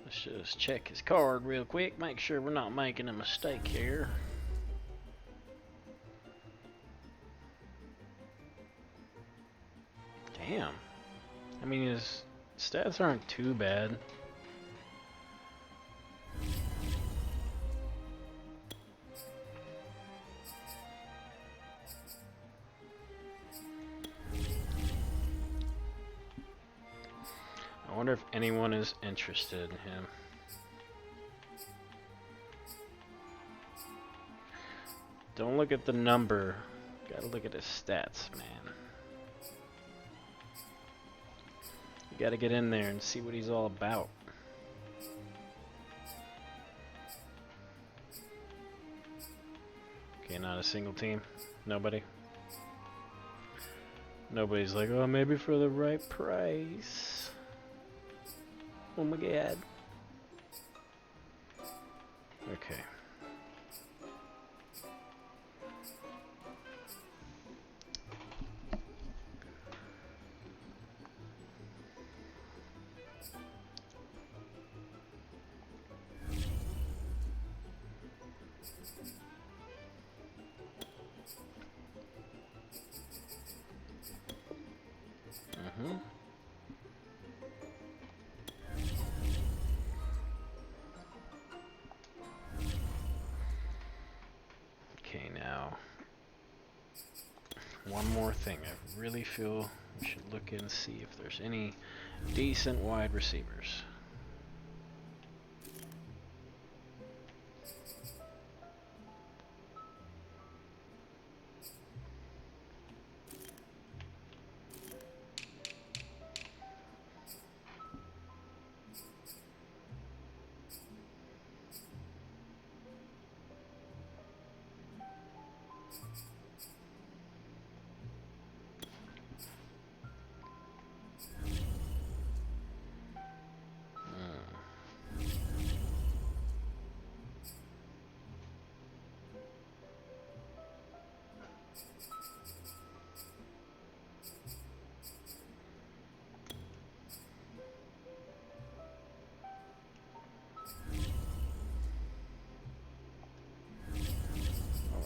Let's just check his card real quick. Make sure we're not making a mistake here. Damn. I mean, his stats aren't too bad. I wonder if anyone is interested in him. Don't look at the number. Gotta look at his stats, man. You gotta get in there and see what he's all about. Okay, not a single team. Nobody. Nobody's like, oh, maybe for the right price. Oh my god. Okay. Okay, now one more thing. I really feel we should look and see if there's any decent wide receivers.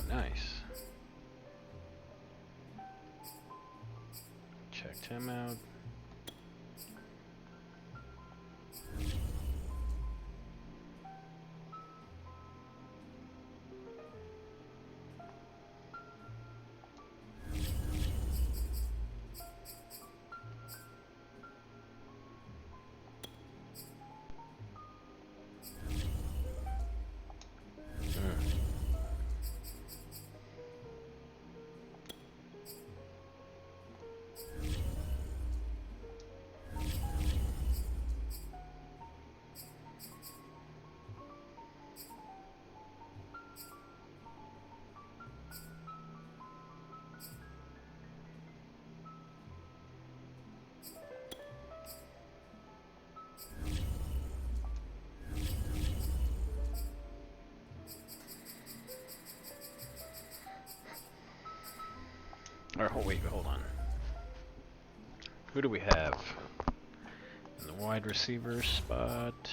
Nice. Checked him out. Or wait, hold on. Who do we have in the wide receiver spot?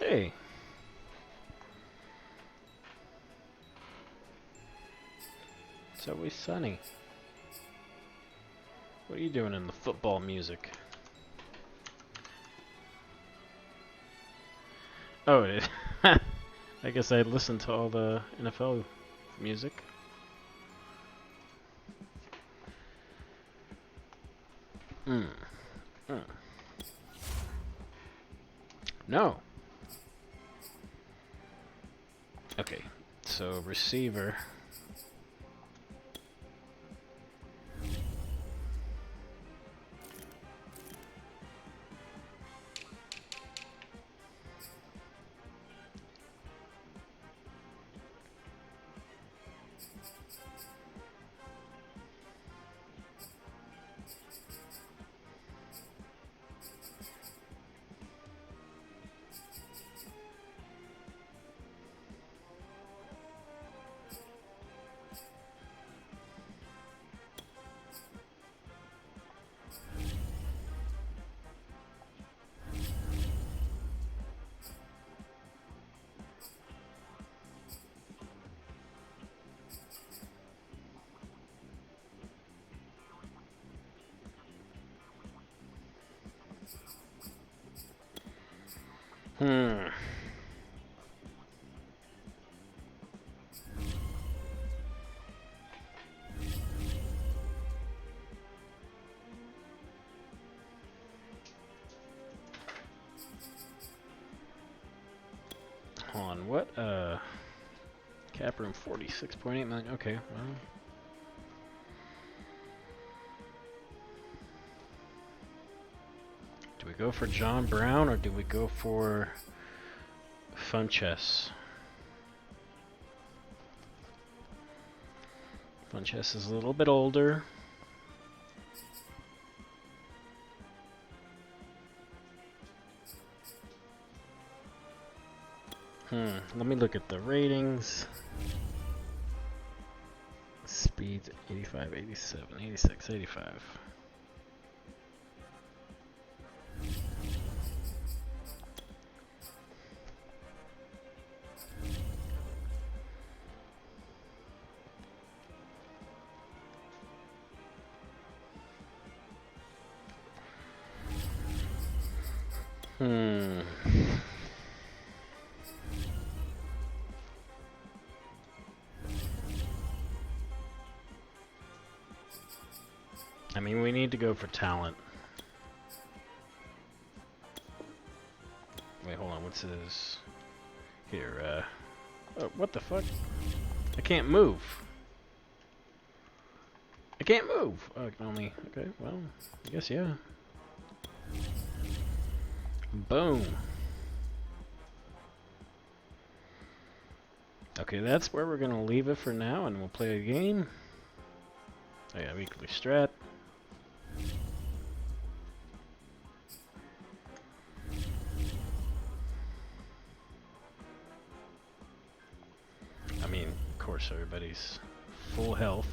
Hey. It's always sunny. What are you doing in the football music? Oh, it I guess I listened to all the NFL music. No. Okay, so receiver. On what? Cap room 46.8 million. Okay, well. Do we go for John Brown or do we go for Funchess? Funchess is a little bit older. Let me look at the ratings. Speed 85, 87, 86, 85. I mean, we need to go for talent. Wait, hold on. What's this? Here, oh, what the fuck? I can't move. I can't move. Oh, I can only... Okay, well, I guess, yeah. Boom. Okay, that's where we're gonna leave it for now, and we'll play a game. Oh yeah, weekly strat. I mean, of course, everybody's full health.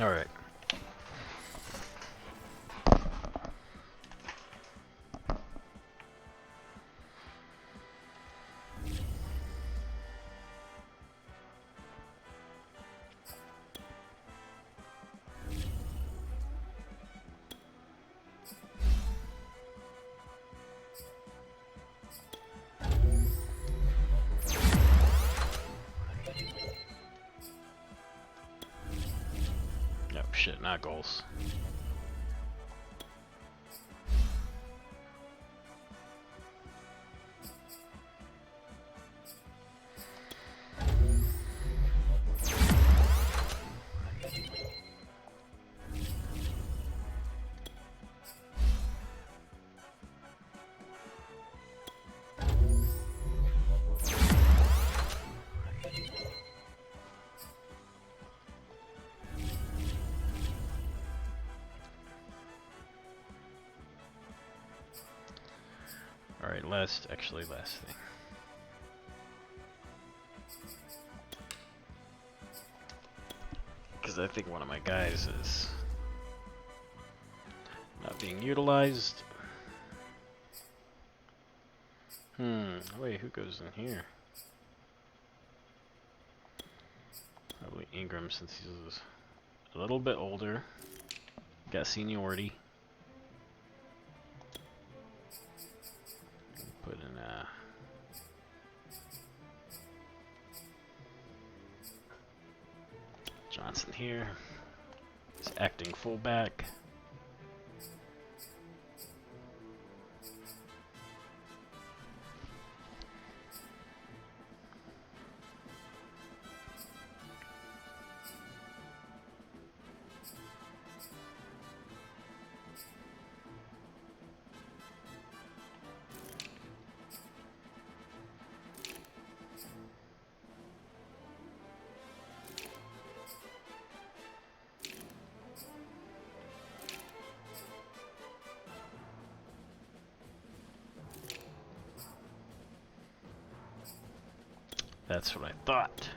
All right. Shit, not goals. Alright, last thing. Because I think one of my guys is not being utilized. Wait, who goes in here? Probably Ingram, since he's a little bit older. Got seniority. Put in Johnson here. He's acting fullback. That's what I thought.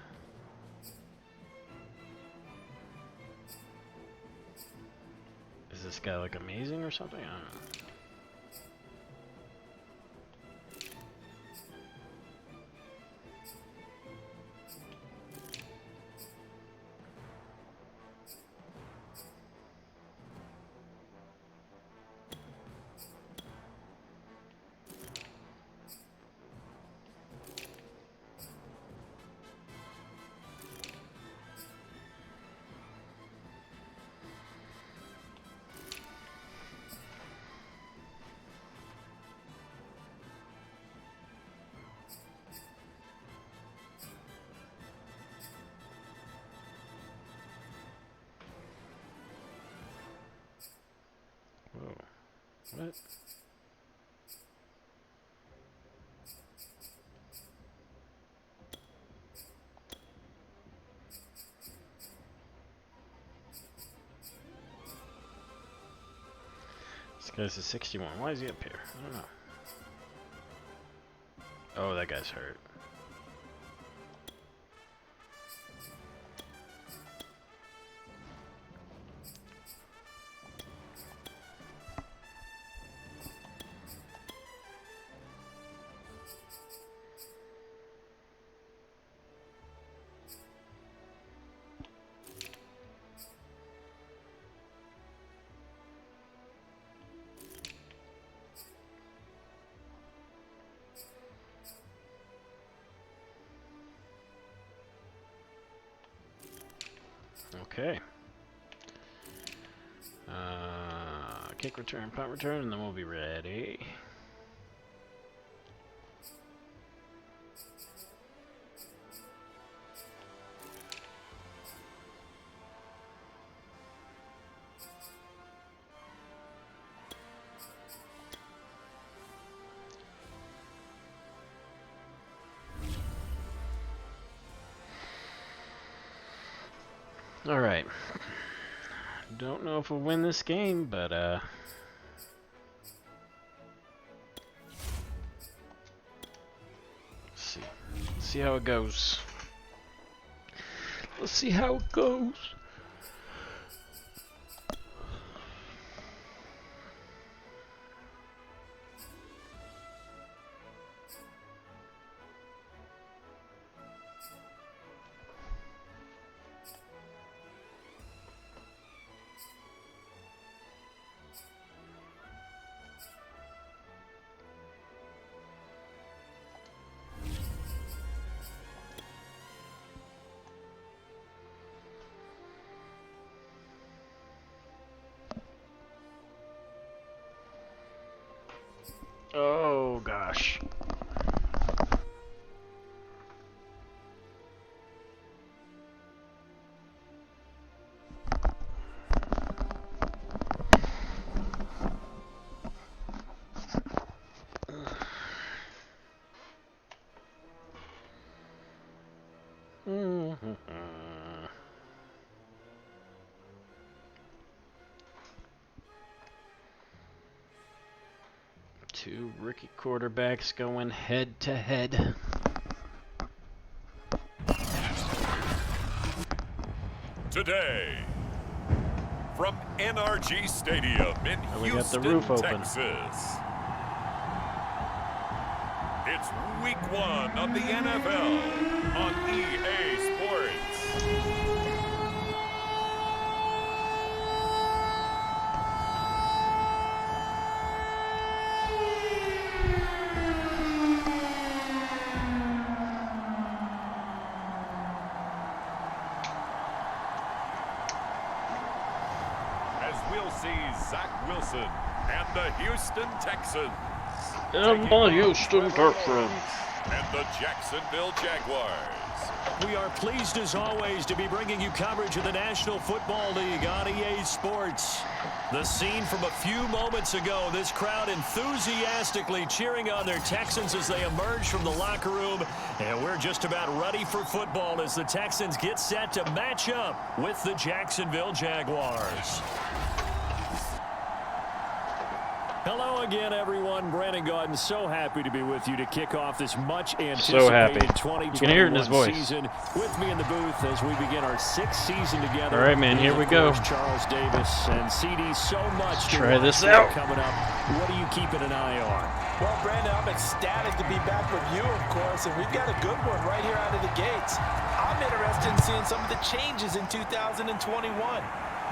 Is this guy like amazing or something? I don't know. Whoa. What? This guy's a 61. Why is he up here? I don't know. Oh, that guy's hurt. Okay. Kick return, punt return, and then we'll be ready. Alright. Don't know if we'll win this game, but let's see. Let's see how it goes. Let's see how it goes. Oh, gosh. Two rookie quarterbacks going head to head. Today, from NRG Stadium in We got the Houston, roof open. Texas. It's week 1 of the NFL on EA Sports. As we'll see Zach Wilson and the Houston Texans. And the Houston Texans. And the Jacksonville Jaguars. We are pleased as always to be bringing you coverage of the National Football League on EA Sports. The scene from a few moments ago, this crowd enthusiastically cheering on their Texans as they emerge from the locker room. And we're just about ready for football as the Texans get set to match up with the Jacksonville Jaguars. Hello again, everyone. Brandon Gaudin, so happy to be with you to kick off this much-anticipated So happy. 2021 You can hear it in his voice. season. With me in the booth as we begin our 6th season together. All right, man, here is, we of go. course, Charles Davis and CD. So much to Try watch this here out. coming up. What are you keeping an eye on? Well, Brandon, I'm ecstatic to be back with you, of course, and we've got a good one right here out of the gates. I'm interested in seeing some of the changes in 2021.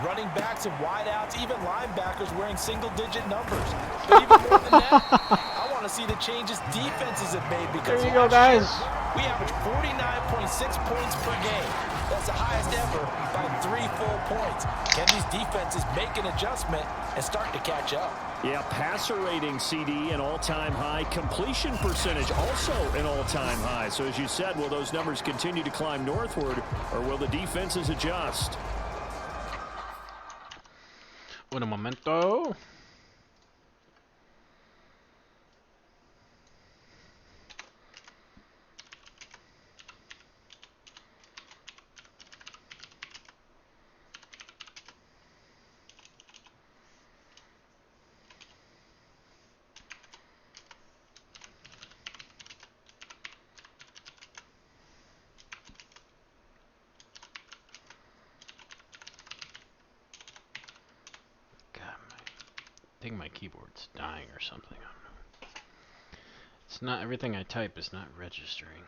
Running backs and wideouts, even linebackers wearing single-digit numbers. But even more than that, I want to see the changes defenses have made because There you go, last guys. year, we averaged 49.6 points per game. That's the highest ever by 3 full points. Can these defenses make an adjustment and start to catch up? Yeah, passer rating, CD, an all-time high. Completion percentage, also an all-time high. So as you said, will those numbers continue to climb northward, or will the defenses adjust? Un momento. I think my keyboard's dying or something. I don't know. It's not, everything I type is not registering.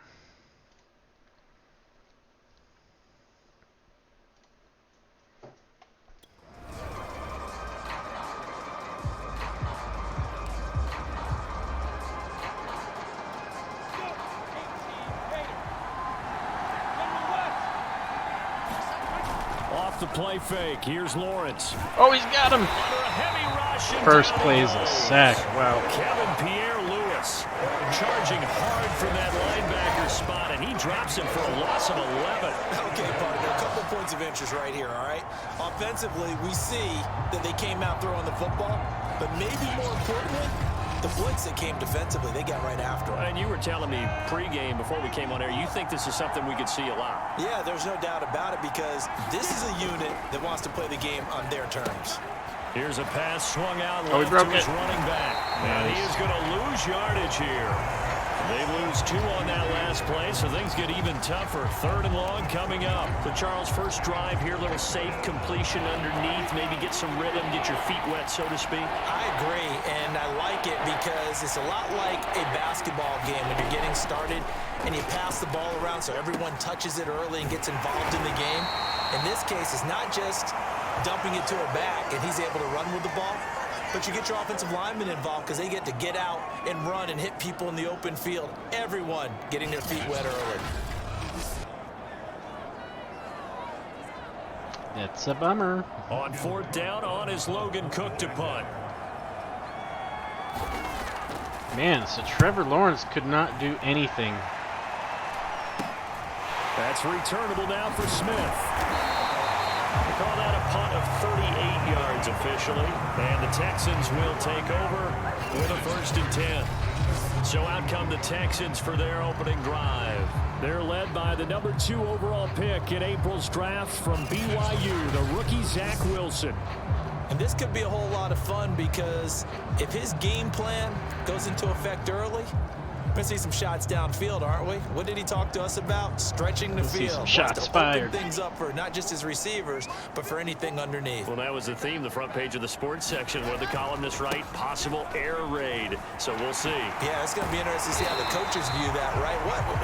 Off the play fake, here's Lawrence. Oh, he's got him! Under a heavy rush and First down play he is a goes. sack. Wow. Kevin Pierre-Louis charging hard from that linebacker spot, and he drops him for a loss of 11. Okay, partner, a couple points of interest right here, all right? Offensively, we see that they came out throwing the football, but maybe more importantly, the blitz that came defensively, they got right after it. And you were telling me pregame before we came on air, you think this is something we could see a lot. Yeah, there's no doubt about it because this is a unit that wants to play the game on their terms. Here's a pass swung out Oh, he left broke to his it. running back. And he is going to lose yardage here. They lose 2 on that last play, so things get even tougher. 3rd and long coming up. So Charles, first drive here, little safe completion underneath, maybe get some rhythm, get your feet wet, so to speak. I agree, and I like it because it's a lot like a basketball game when you're getting started and you pass the ball around so everyone touches it early and gets involved in the game. In this case, it's not just dumping it to a back and he's able to run with the ball, but you get your offensive linemen involved because they get to get out and run and hit people in the open field. Everyone getting their feet wet early. It's a bummer. On 4th down, on is Logan Cook to punt. Man, so Trevor Lawrence could not do anything. That's returnable now for Smith. They call that a punt of 38 yards officially. And the Texans will take over with a 1st and 10. So out come the Texans for their opening drive. They're led by the number 2 overall pick in April's draft from BYU, the rookie Zach Wilson. And this could be a whole lot of fun because if his game plan goes into effect early, we're going to see some shots downfield, aren't we? What did he talk to us about? Stretching the field. Some shots fired. Open things up for not just his receivers, but for anything underneath. Well, that was the theme, the front page of the sports section. What did the columnists write? Possible air raid. So we'll see. Yeah, it's going to be interesting to see how the coaches view that, right?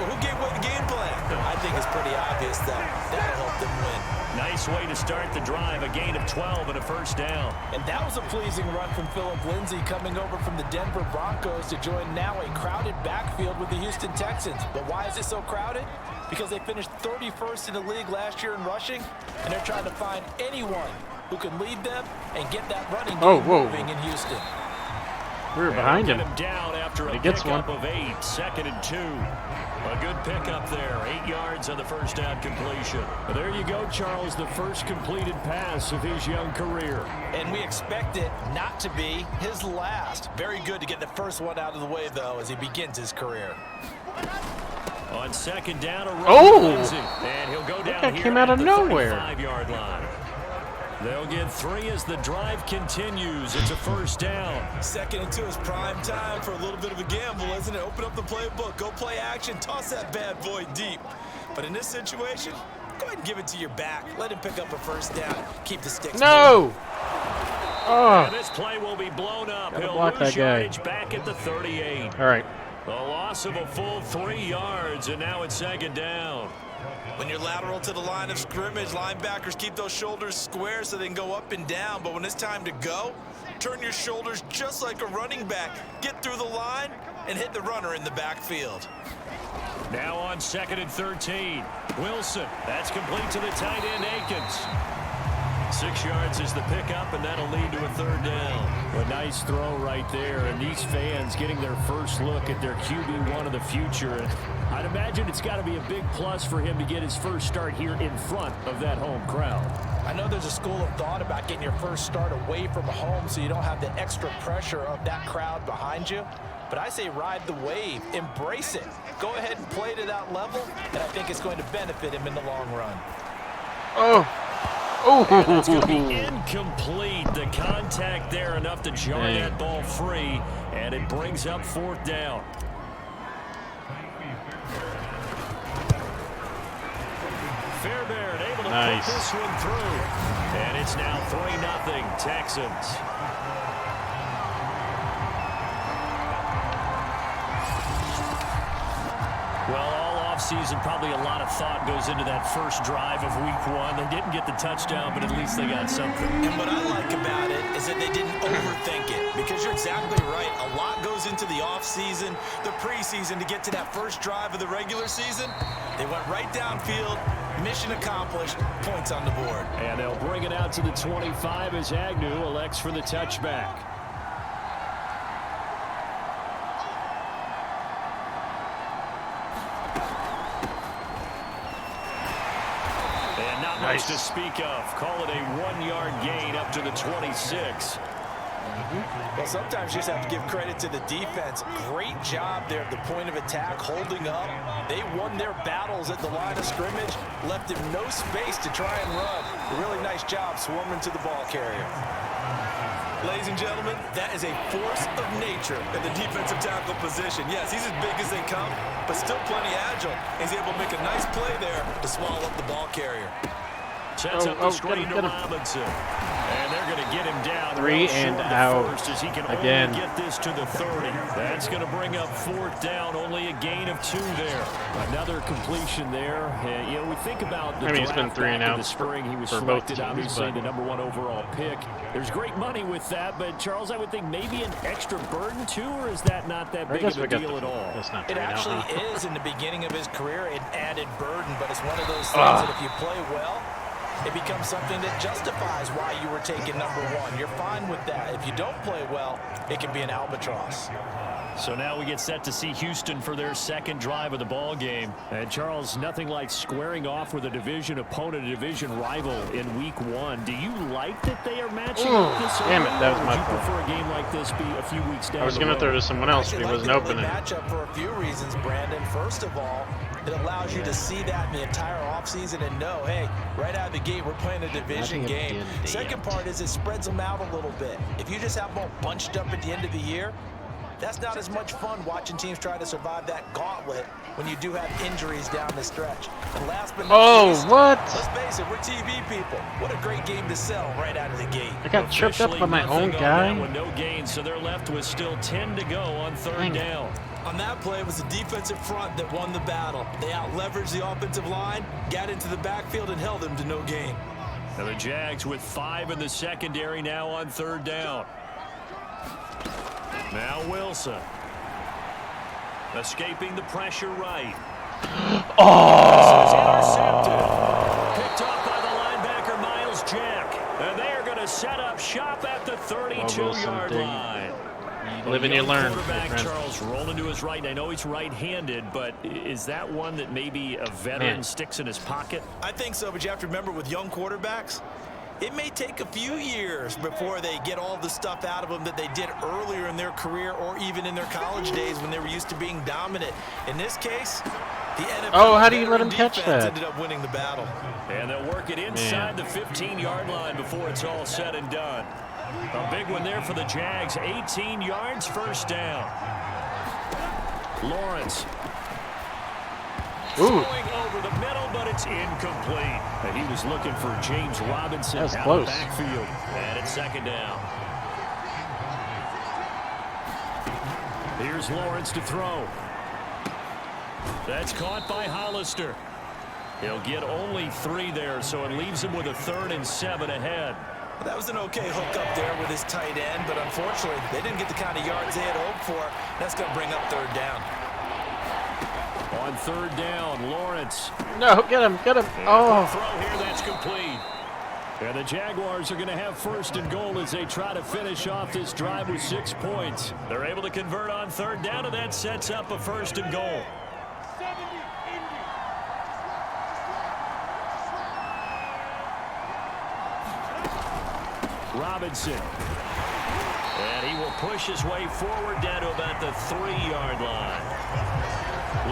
Who gave what the game plan? I think it's pretty obvious that that'll help them win. Nice way to start the drive. A gain of 12 and a 1st down. And that was a pleasing run from Phillip Lindsay coming over from the Denver Broncos to join now a crowded backfield with the Houston Texans. But why is it so crowded? Because they finished 31st in the league last year in rushing, and they're trying to find anyone who can lead them and get that running game moving in Houston. We were behind him. Down after a He gets one. pickup of 8, 2nd and 2. A good pickup there, 8 yards on the 1st down completion. Well, there you go, Charles, the first completed pass of his young career. And we expect it not to be his last. Very good to get the first one out of the way, though, as he begins his career. On 2nd down, a Oh! and he'll go down That here came out at of the nowhere. 35-yard line. They'll get 3 as the drive continues. It's a 1st down. 2nd and 2 is prime time for a little bit of a gamble, isn't it? Open up the playbook, go play action, toss that bad boy deep. But in this situation, go ahead and give it to your back. Let him pick up a 1st down. Keep the sticks. No! Oh, And this play will be blown up. Gotta He'll block lose that guy. yardage back at the 38. all right. A loss of a full 3 yards, and now it's 2nd down. When you're lateral to the line of scrimmage, linebackers keep those shoulders square so they can go up and down. But when it's time to go, turn your shoulders just like a running back. Get through the line and hit the runner in the backfield. Now on 2nd and 13. Wilson. That's complete to the tight end, Akins. 6 yards is the pickup, and that'll lead to a 3rd down. A nice throw right there, and these fans getting their first look at their QB1 of the future. And I'd imagine it's got to be a big plus for him to get his first start here in front of that home crowd. I know there's a school of thought about getting your first start away from home so you don't have the extra pressure of that crowd behind you. But I say ride the wave, embrace it. Go ahead and play to that level, and I think it's going to benefit him in the long run. Oh. And that's going to be incomplete. The contact there enough to jar that ball free, and it brings up 4th down. Fairbairn able to put this one through. And it's now 3-0 Texans. Well, all offseason, probably a lot of thought goes into that first drive of week 1. They didn't get the touchdown, but at least they got something. And what I like about it is that they didn't overthink it, because you're exactly right. A lot goes into the offseason, the preseason to get to that first drive of the regular season. They went right downfield, mission accomplished, points on the board. And they'll bring it out to the 25 as Agnew elects for the touchback. Much to speak of. Call it a 1-yard gain up to the 26. Well, sometimes you just have to give credit to the defense. Great job there at the point of attack, holding up. They won their battles at the line of scrimmage, left him no space to try and run. A really nice job swarming to the ball carrier. Ladies and gentlemen, that is a force of nature at the defensive tackle position. Yes, he's as big as they come, but still plenty agile. He's able to make a nice play there to swallow up the ball carrier. Sets up the screen to Robinson. And they're going to get him down. 3 and out as he can again. Only get this to the 30. That's going to bring up 4th down. Only a gain of 2 there. Another completion there. You know, we think about the it's been 3 and out in the spring. He was for both selected, teams, obviously, but the #1 overall pick. There's great money with that, but Charles, I would think maybe an extra burden too, or is that not that big of a deal at all? That's not It 3 and out, actually is in the beginning of his career an added burden, but it's one of those things that if you play well, it becomes something that justifies why you were taken #1. You're fine with that. If you don't play well, it can be an albatross. So now we get set to see Houston for their second drive of the ball game. And Charles, nothing like squaring off with a division opponent, a division rival in week 1. Do you like that they are matching up this early? Damn it, that was my fault. Would you prefer a game like this be a few weeks down I was going to throw to someone else, but he wasn't opening. Matchup for a few reasons, Brandon. First of all, it allows you to see that in the entire offseason and know, hey, right out of the gate, we're playing a division game. Second part is it spreads them out a little bit. If you just have them all bunched up at the end of the year, that's not as much fun watching teams try to survive that gauntlet when you do have injuries down the stretch. And last but not least, let's face it, we're TV people. What a great game to sell right out of the gate. I got tripped up by my own guy. With no gain, so they're left with still 10 to go on third down. On that play, it was the defensive front that won the battle. They out-leveraged the offensive line, got into the backfield, and held them to no gain. Now the Jags with 5 in the secondary now on third down. Now Wilson. Escaping the pressure right. Intercepted. Picked off by the linebacker, Miles Jack. And they are going to set up shop at the 32-yard line. Live and you learn. Quarterback Charles rolling to his right. And I know he's right-handed, but is that one that maybe a veteran sticks in his pocket? I think so, but you have to remember with young quarterbacks, it may take a few years before they get all the stuff out of them that they did earlier in their career or even in their college days when they were used to being dominant. In this case, the NFL how do you let him catch that? Ended up winning the battle. And they'll work it inside the 15-yard line before it's all said and done. A big one there for the Jags. 18 yards, first down. Lawrence. Going over the middle, but it's incomplete. And he was looking for James Robinson out of the backfield. And it's second down. Here's Lawrence to throw. That's caught by Hollister. He'll get only 3 there, so it leaves him with a 3rd and 7 ahead. That was an okay hook up there with his tight end, but unfortunately, they didn't get the kind of yards they had hoped for. That's going to bring up third down. On third down, Lawrence. No, get him, get him. Throw here, that's complete. And the Jaguars are going to have first and goal as they try to finish off this drive with 6 points. They're able to convert on third down, and that sets up a first and goal. Robinson. And he will push his way forward down to about the 3-yard line.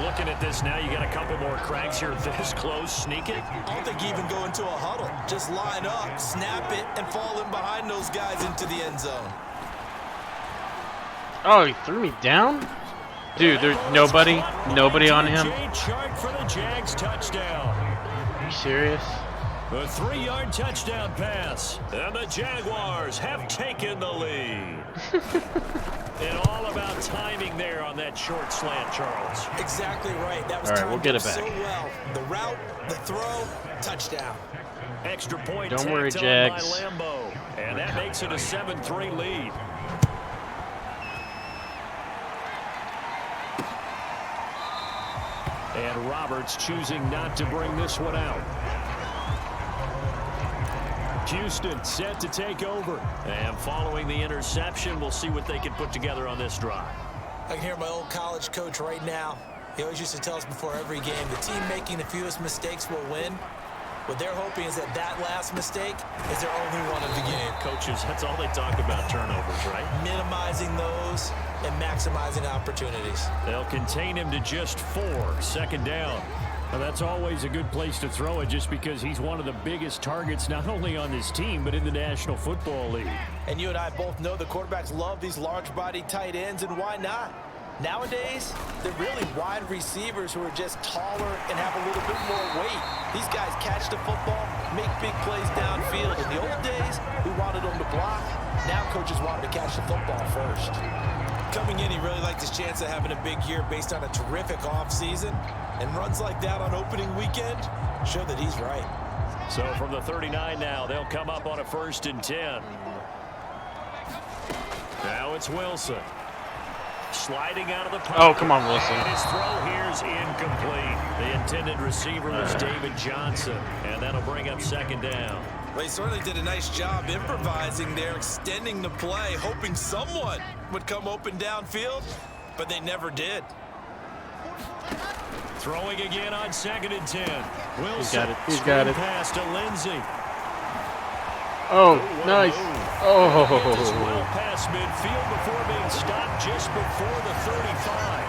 Looking at this now, you got a couple more cracks here this close. Sneak it. I don't think you even go into a huddle. Just line up, snap it, and fall in behind those guys into the end zone. Oh, he threw me down? Dude, there's nobody on him. Chart for the Jags touchdown. Are you serious? A 3-yard touchdown pass, and the Jaguars have taken the lead. And all about timing there on that short slant, Charles. Exactly right. That was all right, we'll get it back. So well. The route, the throw, touchdown. Extra point. Don't worry, Jags. By Lambeau, and that makes it a 7-3 lead. And Roberts choosing not to bring this one out. Houston set to take over. And following the interception, we'll see what they can put together on this drive. I can hear my old college coach right now. He always used to tell us before every game, the team making the fewest mistakes will win. What they're hoping is that that last mistake is their only one of the game. Coaches, that's all they talk about, turnovers, right? Minimizing those and maximizing opportunities. They'll contain him to just 4, second down. Well, that's always a good place to throw it just because he's one of the biggest targets not only on this team but in the National Football League. And you and I both know the quarterbacks love these large-bodied tight ends, and why not? Nowadays, they're really wide receivers who are just taller and have a little bit more weight. These guys catch the football, make big plays downfield. In the old days, we wanted them to block. Now coaches want them to catch the football first. Coming in, he really liked his chance of having a big year based on a terrific offseason. And runs like that on opening weekend show that he's right. So from the 39 now, they'll come up on a 1st and 10. Now it's Wilson. Sliding out of the pocket. Oh, come on, Wilson. And his throw here's incomplete. The intended receiver was David Johnson. And that'll bring up second down. Well, he certainly did a nice job improvising there, extending the play, hoping someone would come open downfield. but they never did. Throwing again on 2nd and 10. Wilson. He's got it. He's got it. Pass to Lindsey. Oh, nice. Oh. It's well past midfield before being stopped just before the 35.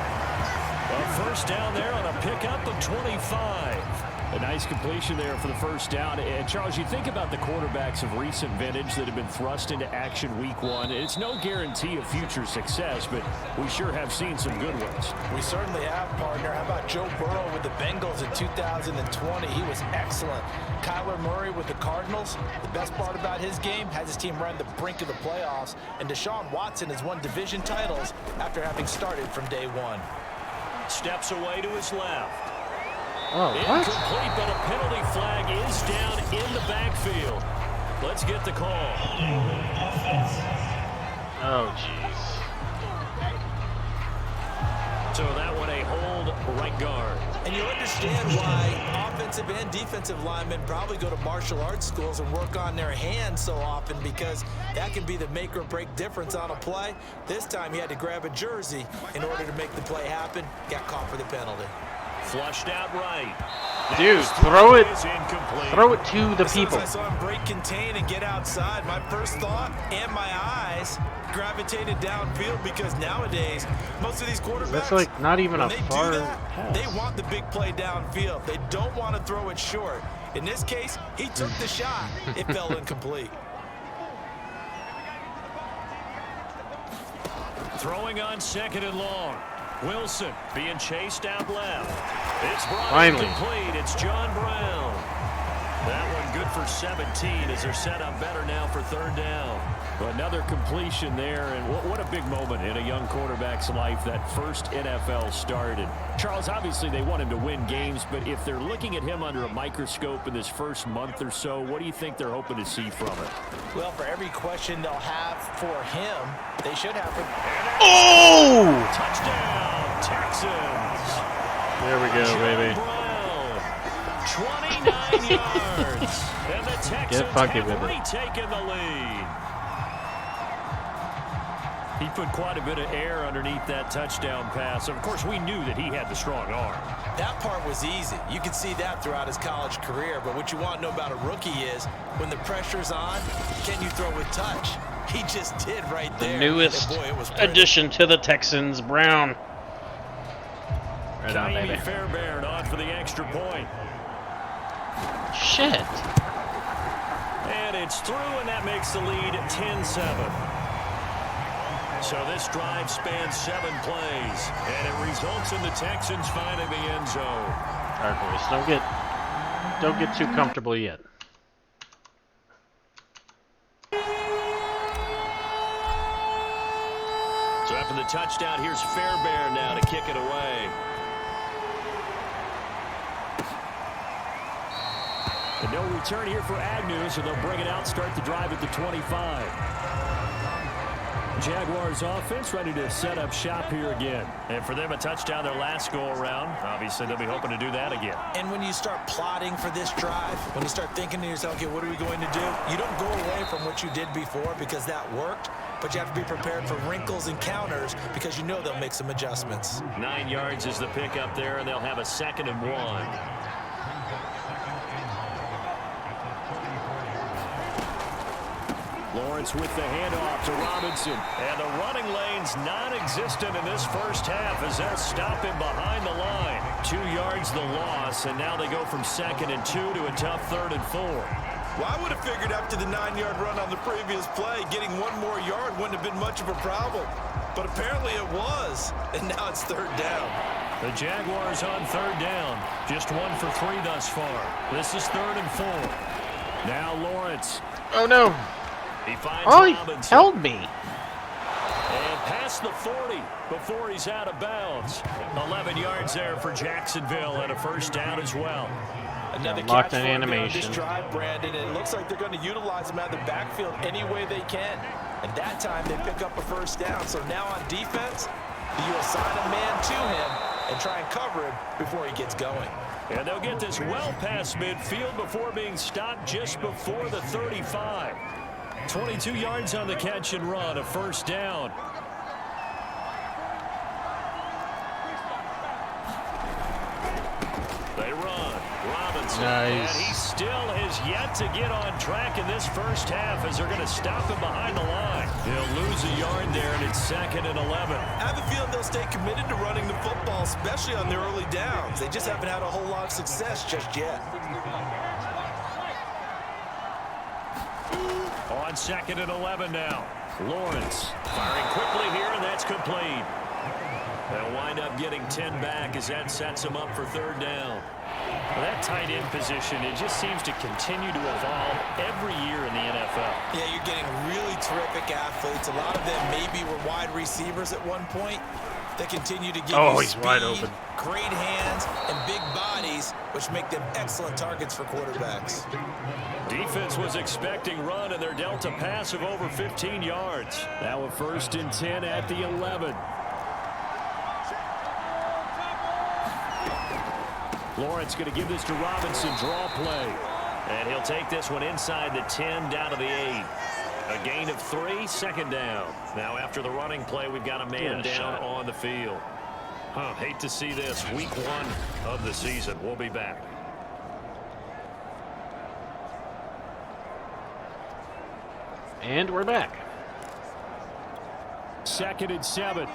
A first down there on a pickup of 25. A nice completion there for the first down. And, Charles, you think about the quarterbacks of recent vintage that have been thrust into action week 1. It's no guarantee of future success, but we sure have seen some good ones. We certainly have, partner. How about Joe Burrow with the Bengals in 2020? He was excellent. Kyler Murray with the Cardinals. The best part about his game has his team right on the brink of the playoffs. And Deshaun Watson has won division titles after having started from day 1. Steps away to his left. Oh, what? Incomplete, but a penalty flag is down in the backfield. Let's get the call. Oh, jeez. So that one a hold right guard. And you understand why offensive and defensive linemen probably go to martial arts schools and work on their hands so often, because that can be the make or break difference on a play. This time he had to grab a jersey in order to make the play happen. Got caught for the penalty. Flushed out right. Dude, throw it. Incomplete. Throw it to the As soon as people. I saw him break contain and get outside, my first thought and my eyes gravitated downfield, because nowadays most of these quarterbacks, That's like not even a when they far do that, pass. they want the big play downfield. They don't want to throw it short. In this case, he took the shot. It fell incomplete. Throwing on 2nd and long. Wilson being chased out left. It's brought Finally. incomplete. It's John Brown. That one good for 17 as they're set up better now for 3rd down. Another completion there, and what a big moment in a young quarterback's life, that first NFL start. And Charles, obviously they want him to win games, but if they're looking at him under a microscope in this first month or so, what do you think they're hoping to see from it? Well, for every question they'll have for him, they should have for... Oh! Touchdown, Texans. There we go, baby. Brown, 29 yards. And the Texans Get funky with have it. retaken the lead. He put quite a bit of air underneath that touchdown pass. Of course, we knew that he had the strong arm. That part was easy. You could see that throughout his college career. But what you want to know about a rookie is when the pressure's on, can you throw with touch? He just did right The there. newest And boy, it was pretty. addition to the Texans, Brown. Right on, Kaimi baby. Fairbairn on for the extra point. Shit. And it's through, and that makes the lead 10-7. So this drive spans 7 plays, and it results in the Texans finding the end zone. All right, boys, don't get too comfortable yet. So after the touchdown, here's Fairbairn now to kick it away. And no return here for Agnew, so they'll bring it out, start the drive at the 25. Jaguars offense ready to set up shop here again. And for them, a touchdown their last go-around. Obviously, they'll be hoping to do that again. And when you start plotting for this drive, when you start thinking to yourself, okay, what are we going to do? You don't go away from what you did before because that worked, but you have to be prepared for wrinkles and counters because you know they'll make some adjustments. 9 yards is the pickup there, and they'll have a 2nd and 1. Lawrence with the handoff to Robinson. And the running lane's non-existent in this first half as they'll stop him behind the line. 2 yards the loss, and now they go from 2nd and 2 to a tough 3rd and 4. Well, I would have figured after the 9-yard run on the previous play, getting 1 more yard wouldn't have been much of a problem. But apparently it was, and now it's 3rd down. The Jaguars on 3rd down. Just 1 for 3 thus far. This is 3rd and 4. Now Lawrence. Oh no! He finds Oh, he Robinson. held me. And past the 40 before he's out of bounds. 11 yards there for Jacksonville and a first down as well. Another Locked catch in for him animation. on this drive, Brandon, and it looks like they're going to utilize him out of the backfield any way they can. And that time they pick up a first down. So now on defense, you assign a man to him and try and cover him before he gets going. And they'll get this well past midfield before being stopped just before the 35. 22 yards on the catch and run, a first down. Johnson. Nice. And he still has yet to get on track in this first half as they're going to stop him behind the line. He'll lose a yard there, and it's 2nd and 11. I have a feeling they'll stay committed to running the football, especially on their early downs. They just haven't had a whole lot of success just yet. On 2nd and 11 now. Lawrence firing quickly here, and that's complete. They'll wind up getting 10 back as that sets them up for 3rd down. Well, that tight end position, it just seems to continue to evolve every year in the NFL. Yeah, you're getting really terrific athletes. A lot of them maybe were wide receivers at one point. They continue to give you he's speed, wide open. great hands, and big bodies, which make them excellent targets for quarterbacks. Defense was expecting run, and they're dealt a pass of over 15 yards. Now a 1st and 10 at the 11. Lawrence going to give this to Robinson, draw play. And he'll take this one inside the 10 down to the 8. A gain of 3, 2nd down. Now after the running play, we've got a man down on the field. Hate to see this. Week 1 of the season. We'll be back. And we're back. 2nd and 7.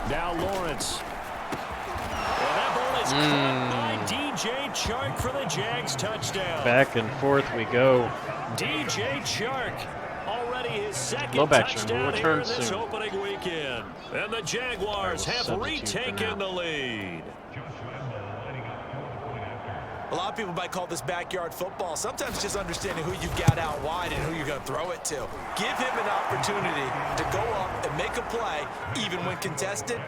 Now Lawrence. Well, that ball is caught by DJ Chark for the Jags touchdown. Back and forth we go. DJ Chark already his 2nd touchdown. We'll touchdown here return in this soon. opening weekend. And the Jaguars have substitute for retaken now. the lead. A lot of people might call this backyard football. Sometimes just understanding who you've got out wide and who you're going to throw it to. Give him an opportunity to go up and make a play, even when contested.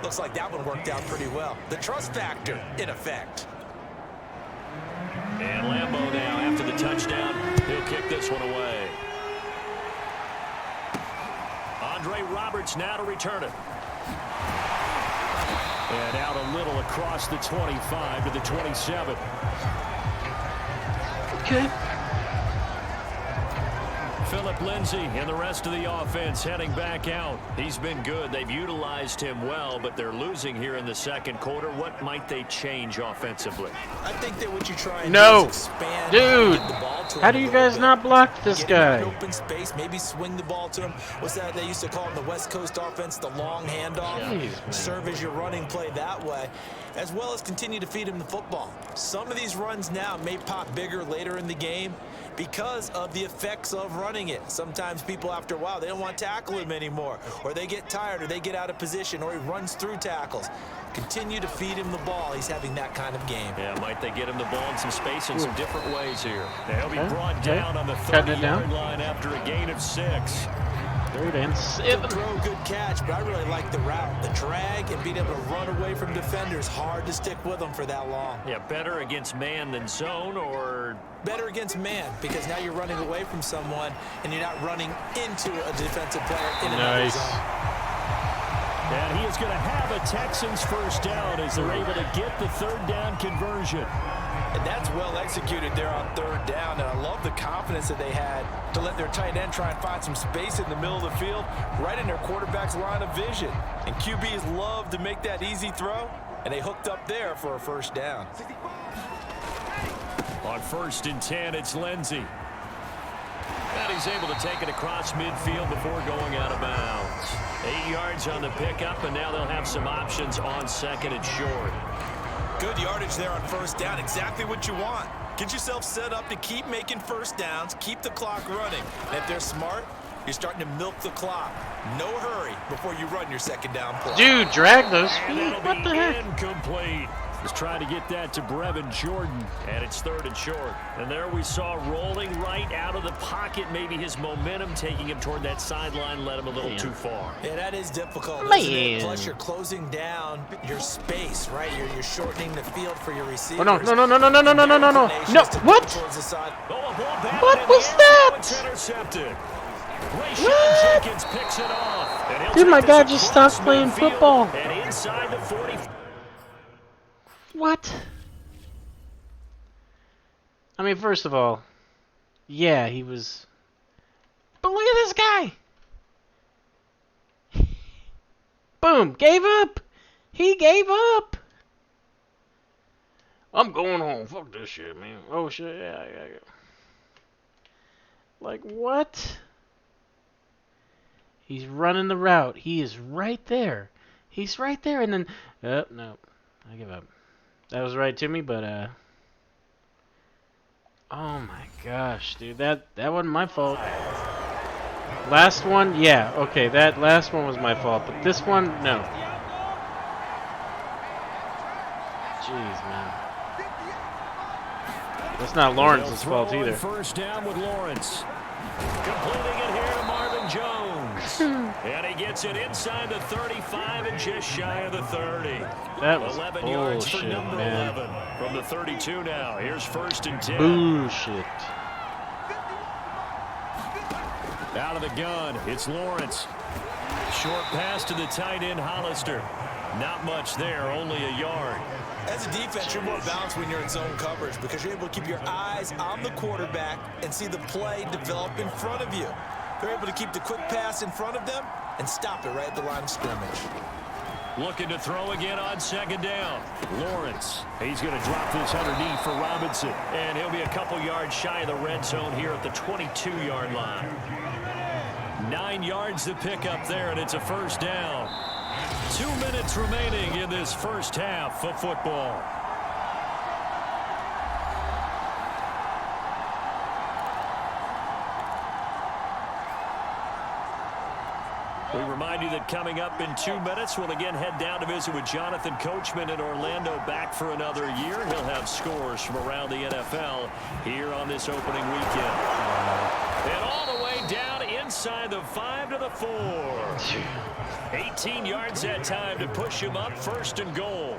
Looks like that one worked out pretty well. The trust factor, in effect. And Lambeau now, after the touchdown, he'll kick this one away. Andre Roberts now to return it. And out a little across the 25 to the 27. Okay. Phillip Lindsay and the rest of the offense heading back out. He's been good. They've utilized him well, but they're losing here in the 2nd quarter. What might they change offensively? I think that what you try and No. do is expand Dude, get the ball to him how a do you little guys bit. not block this Get guy? him in open space, maybe swing the ball to him. What's that they used to call in the West Coast offense, the long handoff? Jeez, man. Serve as your running play that way, as well as continue to feed him the football. Some of these runs now may pop bigger later in the game because of the effects of running it. Sometimes people, after a while, they don't want to tackle him anymore, or they get tired, or they get out of position, or he runs through tackles. Continue to feed him the ball. He's having that kind of game. Yeah, might they get him the ball in some space in some different ways here? They'll be brought down on the Cutting it down. 30-yard line after a gain of 6. 3rd and 7. Good throw, good catch, but I really like the route. The drag and being able to run away from defenders. Hard to stick with them for that long. Yeah, better against man than zone, or Better against man, because now you're running away from someone and you're not running into a defensive player in another Nice. zone. And he is going to have a Texans 1st down as they're able to get the 3rd down conversion. And that's well executed there on 3rd down, and I love the confidence that they had to let their tight end try and find some space in the middle of the field, right in their quarterback's line of vision. And QBs love to make that easy throw, and they hooked up there for a 1st down. On 1st and 10, it's Lindsay. and he's able to take it across midfield before going out of bounds. 8 yards on the pickup, and now they'll have some options on 2nd and short. Good yardage there on 1st down. Exactly what you want. Get yourself set up to keep making 1st downs, keep the clock running. And if they're smart, you're starting to milk the clock. No hurry before you run your 2nd down play. Dude, drag those And feet. it'll What be the heck? incomplete. Just trying to get that to Brevin Jordan. And it's 3rd and short. And there we saw rolling right out of the pocket. Maybe his momentum taking him toward that sideline led him a little too far. Yeah, that is difficult, Man. isn't it? Plus, you're closing down your space, right? You're shortening the field for your receivers. Oh, no. What? Towards the side. Oh, a ball back What in was the air. that? It's intercepted. Rayshon What? Jenkins picks it off. And he'll Dude, take my this guy just across stopped playing midfield football. And inside the 40. What? I mean, first of all, yeah, he was... But look at this guy! Boom! Gave up! He gave up! I'm going home. Fuck this shit, man. Oh shit, yeah. Like what? He's running the route. He is right there. He's right there, and then, no, I give up. That was right to me, but oh my gosh, dude, that wasn't my fault. Last one, yeah, okay, that last one was my fault, but this one, no. Jeez, man. That's not Lawrence's fault either. First down with Lawrence. Completing it here to Marvin Jones. And he gets it inside the 35 and just shy of the 30. That was 11 yards for bullshit, number man. 11 from the 32 now. Here's 1st and 10. Bullshit. Out of the gun, it's Lawrence. Short pass to the tight end, Hollister. Not much there, only a yard. As a defense, you're more balanced when you're in zone coverage because you're able to keep your eyes on the quarterback and see the play develop in front of you. They're able to keep the quick pass in front of them and stop it right at the line of scrimmage. Looking to throw again on 2nd down. Lawrence, he's going to drop this underneath for Robinson. And he'll be a couple yards shy of the red zone here at the 22-yard line. 9 yards to pick up there, and it's a 1st down. 2 minutes remaining in this first half of football. We remind you that coming up in 2 minutes, we'll again head down to visit with Jonathan Coachman in Orlando, back for another year. He'll have scores from around the NFL here on this opening weekend. And all the way down inside the 5 to the 4. 18 yards that time to push him up, 1st and goal.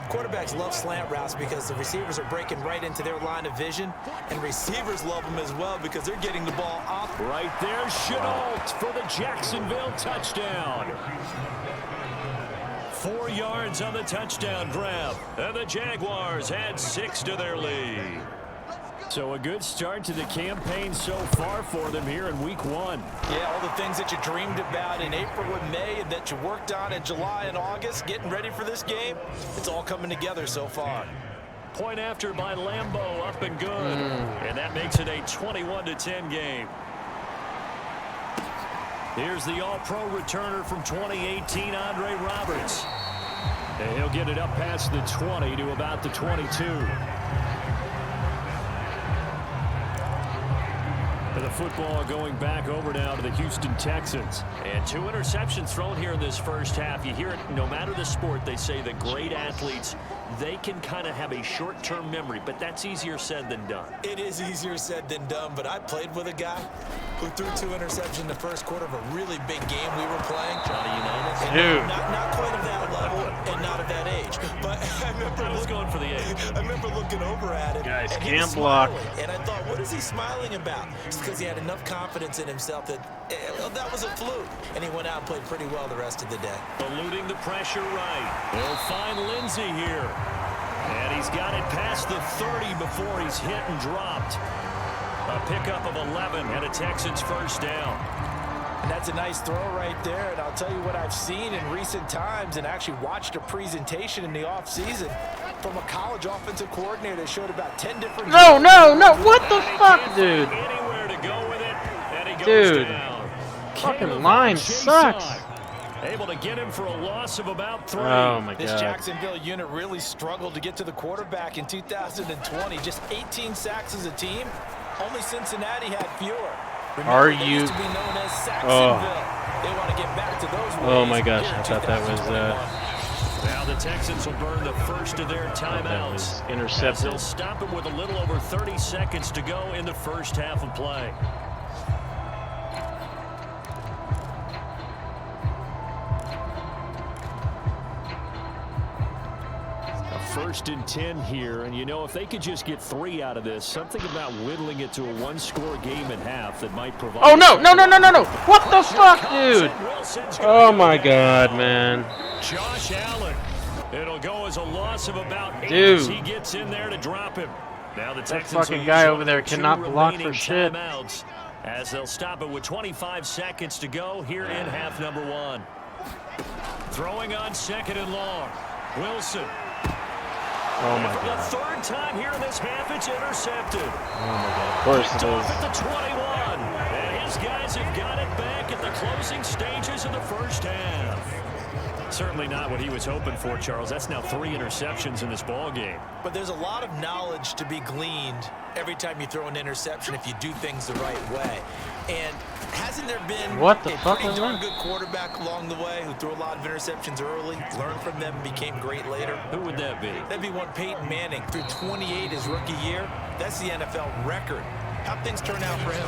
Quarterbacks love slant routes because the receivers are breaking right into their line of vision, and receivers love them as well because they're getting the ball off. Right there, Chenault for the Jacksonville touchdown. 4 yards on the touchdown grab, and the Jaguars add 6 to their lead. So a good start to the campaign so far for them here in week 1. Yeah, all the things that you dreamed about in April and May and that you worked on in July and August, getting ready for this game, it's all coming together so far. Point after by Lambeau, up and good. And that makes it a 21-10 game. Here's the All-Pro returner from 2018, Andre Roberts. And he'll get it up past the 20 to about the 22. The football going back over now to the Houston Texans. And 2 interceptions thrown here in this first half. You hear it, no matter the sport, they say that great athletes, they can kind of have a short-term memory, but that's easier said than done. It is easier said than done, but I played with a guy who threw 2 interceptions in the first quarter of a really big game we were playing. Johnny Unitas? Dude. Not quite of that level and not of that age, but I remember going for the age. I remember looking over at him. Guys and he can't was block. smiling, and I thought, what is he smiling about? It's because he had enough confidence in himself that that was a fluke, and he went out and played pretty well the rest of the day. Eluding the pressure right. He'll find Lindsey here. And he's got it past the 30 before he's hit and dropped. A pickup of 11 and a Texans 1st down. And that's a nice throw right there. And I'll tell you what I've seen in recent times and actually watched a presentation in the offseason from a college offensive coordinator that showed about 10 different... No! What the fuck, dude? Anywhere to go with it, and he goes Dude, down. fucking line sucks. Able to get him for a loss of about 3. Oh my This god. Jacksonville unit really struggled to get to the quarterback in 2020. Just 18 sacks as a team. Only Cincinnati had fewer. Remember, Are they you? used to be known as Saxonville. They want to get back to those ways. Oh my gosh, here in I thought that was 2021. Now the Texans will burn the first of their timeouts. was intercepted. They'll stop it with a little over 30 seconds to go in the first half of play. A 1st and 10 here, and you know, if they could just get 3 out of this, something about whittling it to a 1-score game at half that might provide... Oh no! What the fuck, dude? Oh my god, man. Josh Allen. It'll go as a loss of about 8 Dude. as he gets in there to drop him. Now the That Texans fucking will guy use over there 2 cannot block for remaining shit. timeouts as they'll stop it with 25 seconds to go here in half number 1. Throwing on 2nd and long. Wilson. Oh And my for God. the third time here in this half, it's intercepted. Oh my God. Of course Picked it off is. at the 21. And his guys have got it back at the closing stages of the first half. Certainly not what he was hoping for, Charles. That's now 3 interceptions in this ball game. But there's a lot of knowledge to be gleaned every time you throw an interception if you do things the right way. And hasn't there been What the a fuck pretty was darn that? good quarterback along the way who threw a lot of interceptions early, learned from them, and became great later? Who would that be? That'd be one Peyton Manning. Threw 28 his rookie year. That's the NFL record. How'd things turn out for him?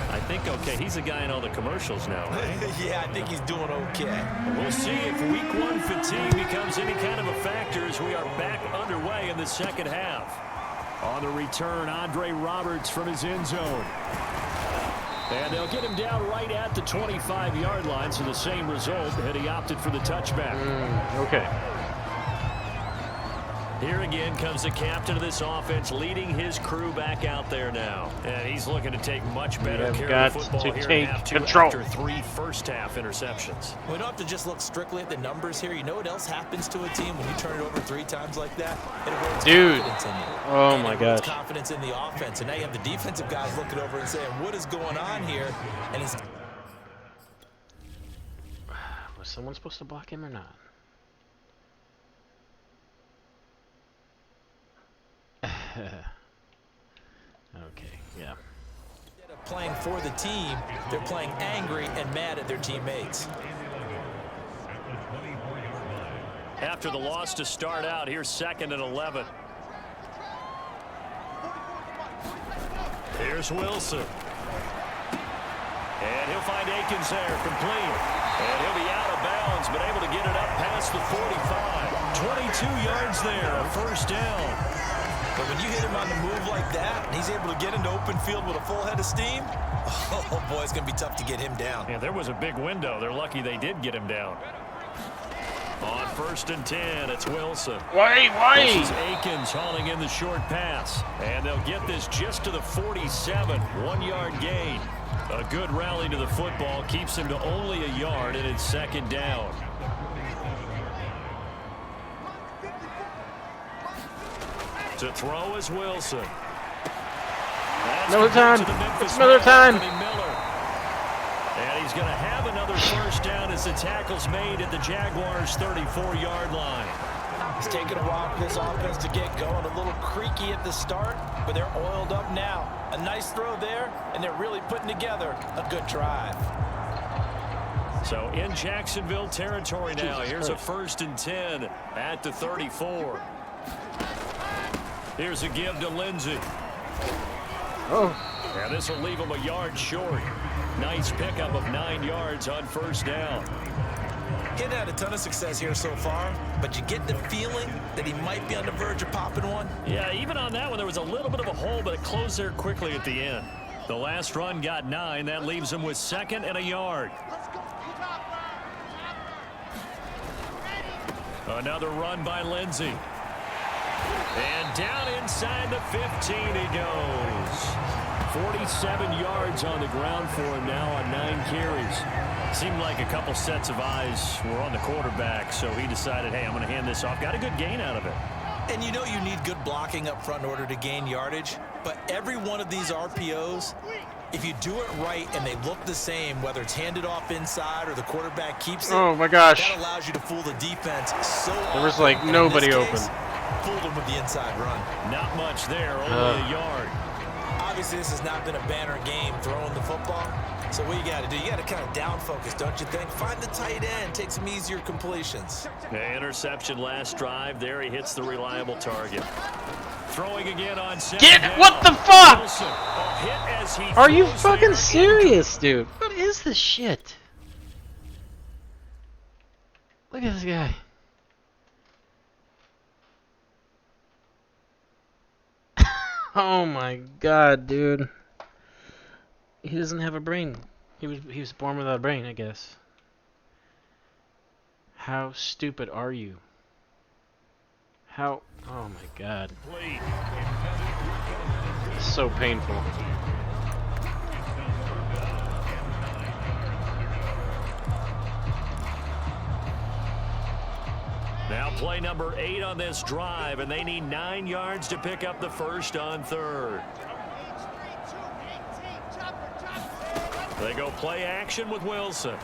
I think, okay, he's a guy in all the commercials now, right? Yeah, I think he's doing okay. We'll see if week 1 fatigue becomes any kind of a factor as we are back underway in the second half. On the return, Andre Roberts from his end zone. And they'll get him down right at the 25-yard line, so the same result had he opted for the touchback. Okay. Here again comes the captain of this offense, leading his crew back out there now. And he's looking to take much better have care got of the football to here in take half 2 control. after 3 first-half interceptions. We don't have to just look strictly at the numbers here. You know what else happens to a team when you turn it over 3 times like that? It erodes Dude. confidence in you. Oh And my it erodes gosh. confidence in the offense. And now you have the defensive guys looking over and saying, what is going on here? And it's Was someone supposed to block him or not? Okay, yeah. instead of playing for the team, they're playing angry and mad at their teammates. After the loss to start out, here's 2nd and 11. Here's Wilson. And he'll find Akins there, complete. And he'll be out of bounds, but able to get it up past the 45. 22 yards there, a first down. But when you hit him on the move like that, and he's able to get into open field with a full head of steam, oh boy, it's going to be tough to get him down. Yeah, there was a big window. They're lucky they did get him down. On 1st and 10, it's Wilson. This is Akins hauling in the short pass. And they'll get this just to the 47, 1-yard gain. A good rally to the football keeps him to only a yard, and it's 2nd down. To throw is Wilson. That's Another time. to the Memphis It's another man, time. Anthony Miller. And he's going to have another first down as the tackle's made at the Jaguars' 34-yard line. It's taken a while for this offense to get going. A little creaky at the start, but they're oiled up now. A nice throw there, and they're really putting together a good drive. So in Jacksonville territory now. Here's a 1st and 10 at the 34. Here's a give to Lindsey. Oh. And this will leave him a yard short. Nice pickup of 9 yards on 1st down. He hadn't had a ton of success here so far, but you get the feeling that he might be on the verge of popping one. Yeah, even on that one, there was a little bit of a hole, but it closed there quickly at the end. The last run got 9. That leaves him with 2nd and a yard. Another run by Lindsey. And down inside the 15 he goes. 47 yards on the ground for him now on 9 carries. Seemed like a couple sets of eyes were on the quarterback, so he decided, hey, I'm going to hand this off. Got a good gain out of it. And you know you need good blocking up front in order to gain yardage, but every one of these RPOs, if you do it right and they look the same, whether it's handed off inside or the quarterback keeps it, Oh my gosh. that allows you to fool the defense so There was often. like And in nobody this open. case, fooled them with the inside run. Not much there, only a yard. Obviously, this has not been a banner game throwing the football. So what you got to do, you got to kind of down focus, don't you think? Find the tight end, take some easier completions. The interception last drive. There he hits the reliable target. Throwing again on 2nd down. What the fuck? Wilson, a hit as he Are you throws fucking there. serious, dude? What is this shit? Look at this guy. Oh my god, dude. He doesn't have a brain. He was born without a brain, I guess. How stupid are you? How? Oh my god. It's so painful. Now play number 8 on this drive, and they need 9 yards to pick up the first on third. They go play action with Wilson.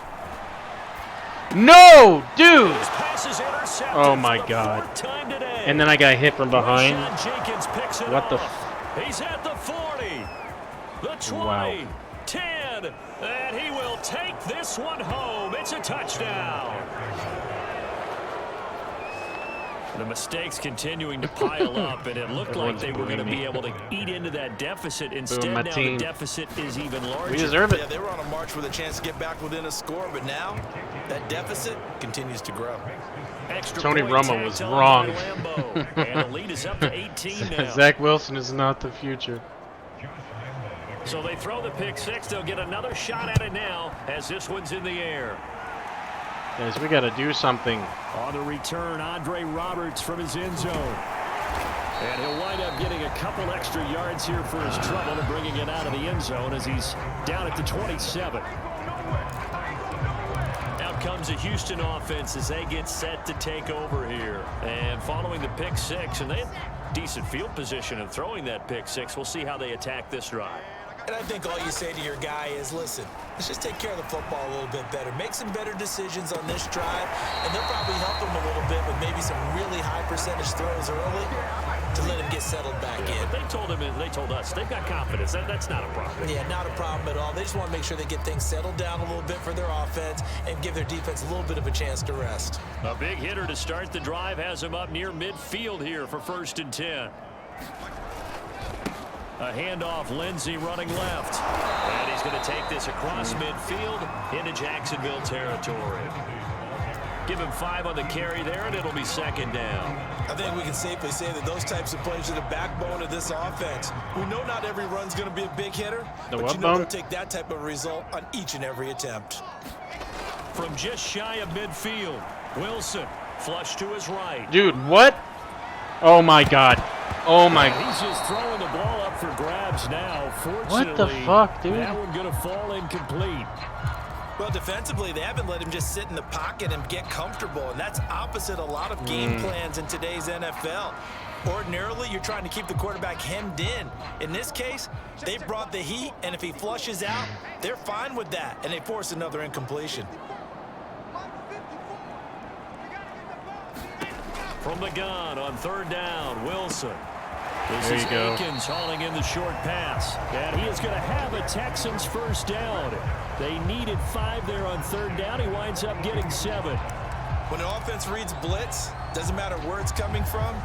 No, dude! This pass is intercepted Oh my for the God. 4th time today. And then I got hit from behind. Rashawn Jenkins picks it What the off. He's at the 40, the 20, Wow. 10, and he will take this one home. It's a touchdown. The mistakes continuing to pile up, and it looked like they were going to be able to eat into that deficit. Instead, my now team. the deficit is even larger. We deserve Yeah, it. they were on a march with a chance to get back within a score, but now that deficit continues to grow. Extra Tony point Romo was tacked on wrong. by Lambeau, and the lead is up to 18 now. Zach Wilson is not the future. So they throw the pick six. They'll get another shot at it now as this one's in the air. Guys, we got to do something. On the return, Andre Roberts from his end zone. And he'll wind up getting a couple extra yards here for his trouble and bringing it out of the end zone as he's down at the 27. Out comes the Houston offense as they get set to take over here. And following the pick six, and they have decent field position in throwing that pick six. We'll see how they attack this drive. And I think all you say to your guy is, listen, let's just take care of the football a little bit better. Make some better decisions on this drive, and they'll probably help him a little bit with maybe some really high percentage throws early to let him get settled back in. They told him, they told us, they've got confidence. That's not a problem. Yeah, not a problem at all. They just want to make sure they get things settled down a little bit for their offense and give their defense a little bit of a chance to rest. A big hitter to start the drive has him up near midfield here for 1st and 10. A handoff, Lindsey running left. And he's going to take this across midfield into Jacksonville territory. Give him 5 on the carry there, and it'll be 2nd down. I think we can safely say that those types of plays are the backbone of this offense. We know not every run's going to be a big hitter, The but what you know they'll bone? take that type of result on each and every attempt. From just shy of midfield, Wilson flush to his right. Dude, what? Oh my God. Oh my. He's just throwing the ball up for grabs now. What the Fortunately, fuck, dude? that one going to fall incomplete. Well, defensively, they haven't let him just sit in the pocket and get comfortable, and that's opposite a lot of game plans in today's NFL. Ordinarily, you're trying to keep the quarterback hemmed in. In this case, they brought the heat, and if he flushes out, they're fine with that, and they force another incompletion. From the gun on 3rd down, Wilson. This There is you go. Akins hauling in the short pass. And he is going to have a Texans first down. They needed 5 there on 3rd down. He winds up getting 7. When an offense reads blitz, doesn't matter where it's coming from,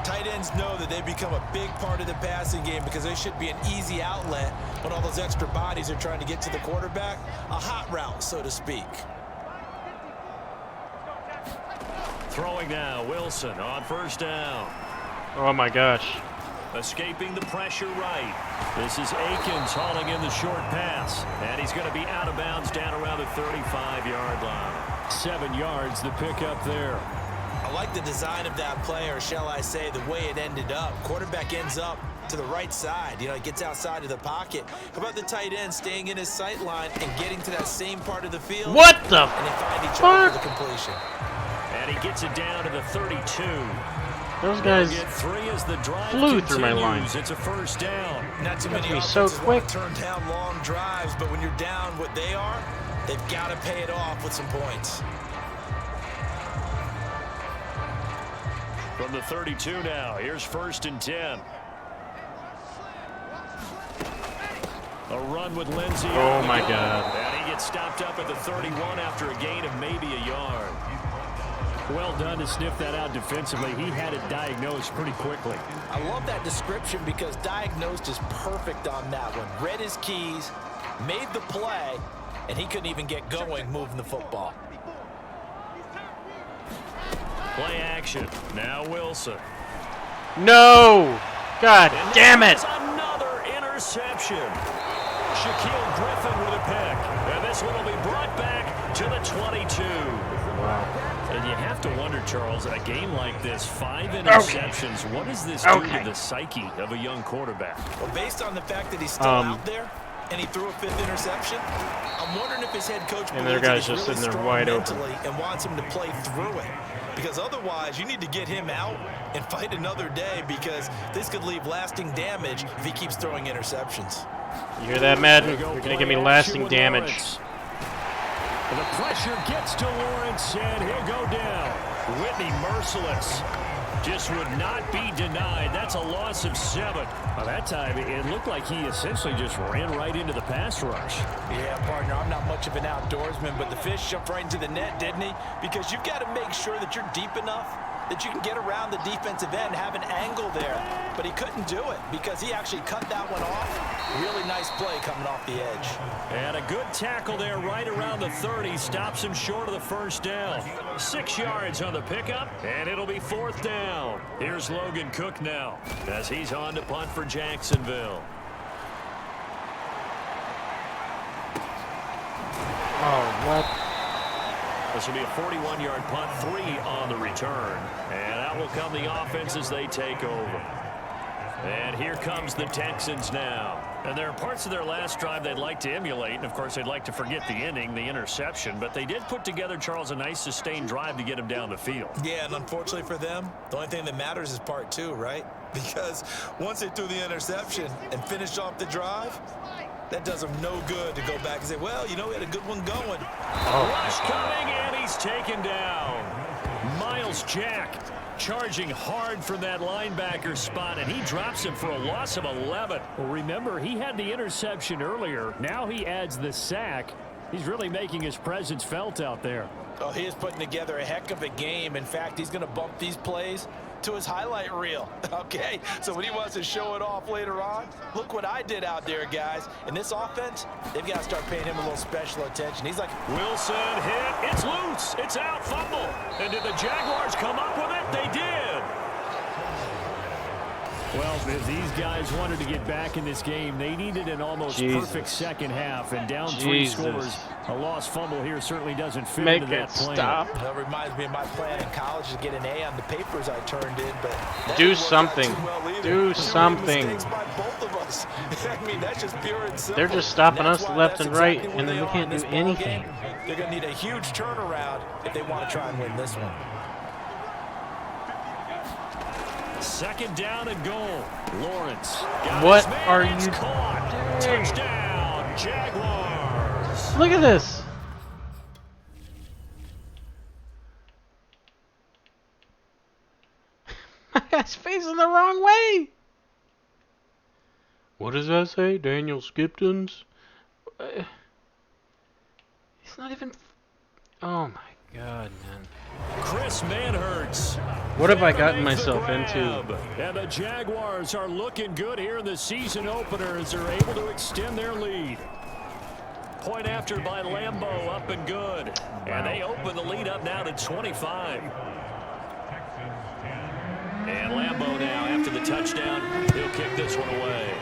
tight ends know that they become a big part of the passing game because they should be an easy outlet when all those extra bodies are trying to get to the quarterback. A hot route, so to speak. Throwing now, Wilson on 1st down. Oh my gosh. Escaping the pressure right. This is Akins hauling in the short pass. And he's going to be out of bounds down around the 35-yard line. 7 yards, the pickup there. I like the design of that play, or shall I say the way it ended up. Quarterback ends up to the right side. You know, he gets outside of the pocket. How about the tight end staying in his sight line and getting to that same part of the field? What the And they find each other for the completion. And he gets it down to the 32. Those guys Get 3 as the drive flew through my line. continues. It's a 1st down. Not too many be so offenses quick. want to turn down long drives, but when you're down what they are, they've got to pay it off with some points. From the 32 now, here's 1st and 10. A run with Lindsey. Oh my God. And he gets stopped up at the 31 after a gain of maybe a yard. Well done to sniff that out defensively. He had it diagnosed pretty quickly. I love that description because diagnosed is perfect on that one. Read his keys, made the play, and he couldn't even get going moving the football. Play action. Now Wilson. No! God And damn it! there's another interception. Shaquille Griffin with a pick. And this one will be brought back to the 22. Wow. And you have to wonder, Charles, in a game like this, 5 interceptions, what does this do to the psyche of a young quarterback? Well, based on the fact that he's still out there, and he threw a 5th interception. I'm wondering if his head coach And their believes guy's that he's just really sitting there strong wide mentally and wants him to play through it. Because otherwise, you need to get him out and fight another day, because this could leave lasting damage if he keeps throwing interceptions. You hear that, Madden? You're going to give me lasting damage. Lawrence. The pressure gets to Lawrence, and he'll go down. Whitney merciless. Just would not be denied. That's a loss of 7. Well, that time, it looked like he essentially just ran right into the pass rush. Yeah, partner, I'm not much of an outdoorsman, but the fish jumped right into the net, didn't he? Because you've got to make sure that you're deep enough that you can get around the defensive end, have an angle there. But he couldn't do it because he actually cut that one off. Really nice play coming off the edge. And a good tackle there right around the 30. Stops him short of the first down. 6 yards on the pickup, and it'll be 4th down. Here's Logan Cook now as he's on to punt for Jacksonville. Oh, what? This will be a 41-yard punt, 3 on the return. And out will come the offense as they take over. And here comes the Texans now. And there are parts of their last drive they'd like to emulate. And, of course, they'd like to forget the inning, the interception. But they did put together, Charles, a nice sustained drive to get him down the field. Yeah, and unfortunately for them, the only thing that matters is part 2, right? Because once they threw the interception and finished off the drive, that does them no good to go back and say, well, you know, we had a good one going. Rush coming, and he's taken down. Miles Jack charging hard from that linebacker spot, and he drops him for a loss of 11. Well, remember, he had the interception earlier. Now he adds the sack. He's really making his presence felt out there. Oh, he is putting together a heck of a game. In fact, he's going to bump these plays to his highlight reel. Okay, so when he wants to show it off later on, look what I did out there, guys. In this offense, they've got to start paying him a little special attention. He's like, Wilson hit. It's loose. It's out. Fumble. And did the Jaguars come up with it? They did. Well, if these guys wanted to get back in this game, they needed an almost perfect second half, and down 3 scores. A lost fumble here certainly doesn't fit into that plan. Stop. That reminds me of my plan in college to get an A on the papers I turned in, but Do something. Do something. By both of us. I mean, that's just pure and simple. They're just stopping us left and right, exactly and then we can't do anything. They're going to need a huge turnaround if they want to try and win this one. 2nd down and goal. Lawrence. What are you doing? Touchdown, Jaguars. Look at this. My guy's facing the wrong way. What does that say? Daniel Skipton's? He's not even... Oh my God, man. Chris Manhertz. What have I gotten myself into? And the Jaguars are looking good here in the season opener as they're able to extend their lead. Point after by Lambeau, up and good. Wow. And they open the lead up now to 25. And Lambeau now, after the touchdown, he'll kick this one away.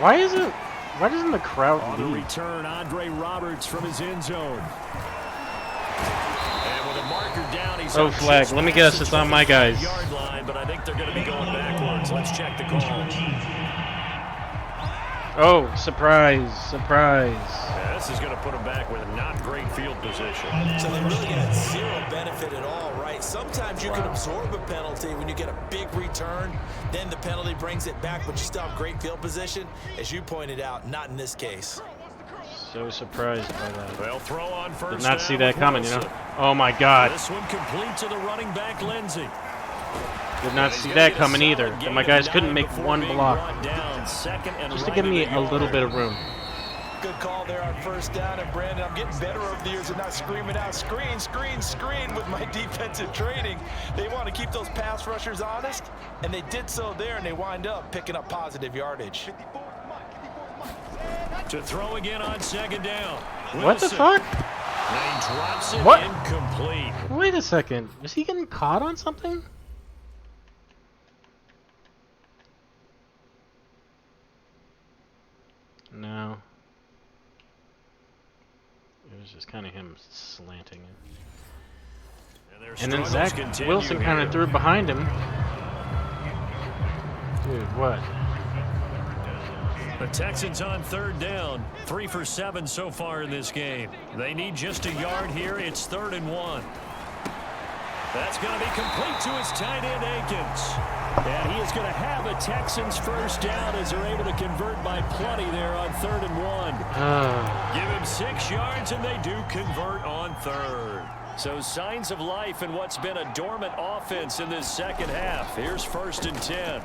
Why doesn't the crowd On the leave? return, Andre Roberts from his end zone. And with a marker down, he's Oh, flag. Let me guess, it's on my guys. Yard line, but I think they're going to be going backwards. Let's check the call. Oh, surprise, surprise. Yeah, this is going to put them back with not great field position. So they really got 0 benefit at all, right? Sometimes you can absorb a penalty when you get a big return, then the penalty brings it back, but you still have great field position. As you pointed out, not in this case. So surprised by that. They'll throw on first. Did not see that down coming, you Wilson. know? Oh my God. This one complete to the running back, Lindsey. Did not see that coming either. And my guys couldn't make one block. Just to give me a little bit of room. Good call there on first down, and Brandon, I'm getting better over the years and not screaming out, screen, screen, screen with my defensive training. They want to keep those pass rushers honest, and they did so there, and they wind up picking up positive yardage. To throw again on 2nd down. Wilson. What the fuck? And he drops it What? incomplete. Wait a second. Is he getting caught on something? No. It was just kind of him slanting it. And then Zach Wilson kind of threw it behind him. Dude, what? The Texans on third down, 3 for 7 so far in this game. They need just a yard here. It's 3rd and 1. That's going to be complete to his tight end, Akins. And he is going to have a Texans first down as they're able to convert by plenty there on 3rd and 1. Give him 6 yards, and they do convert on 3rd. So signs of life in what's been a dormant offense in this second half. Here's 1st and 10.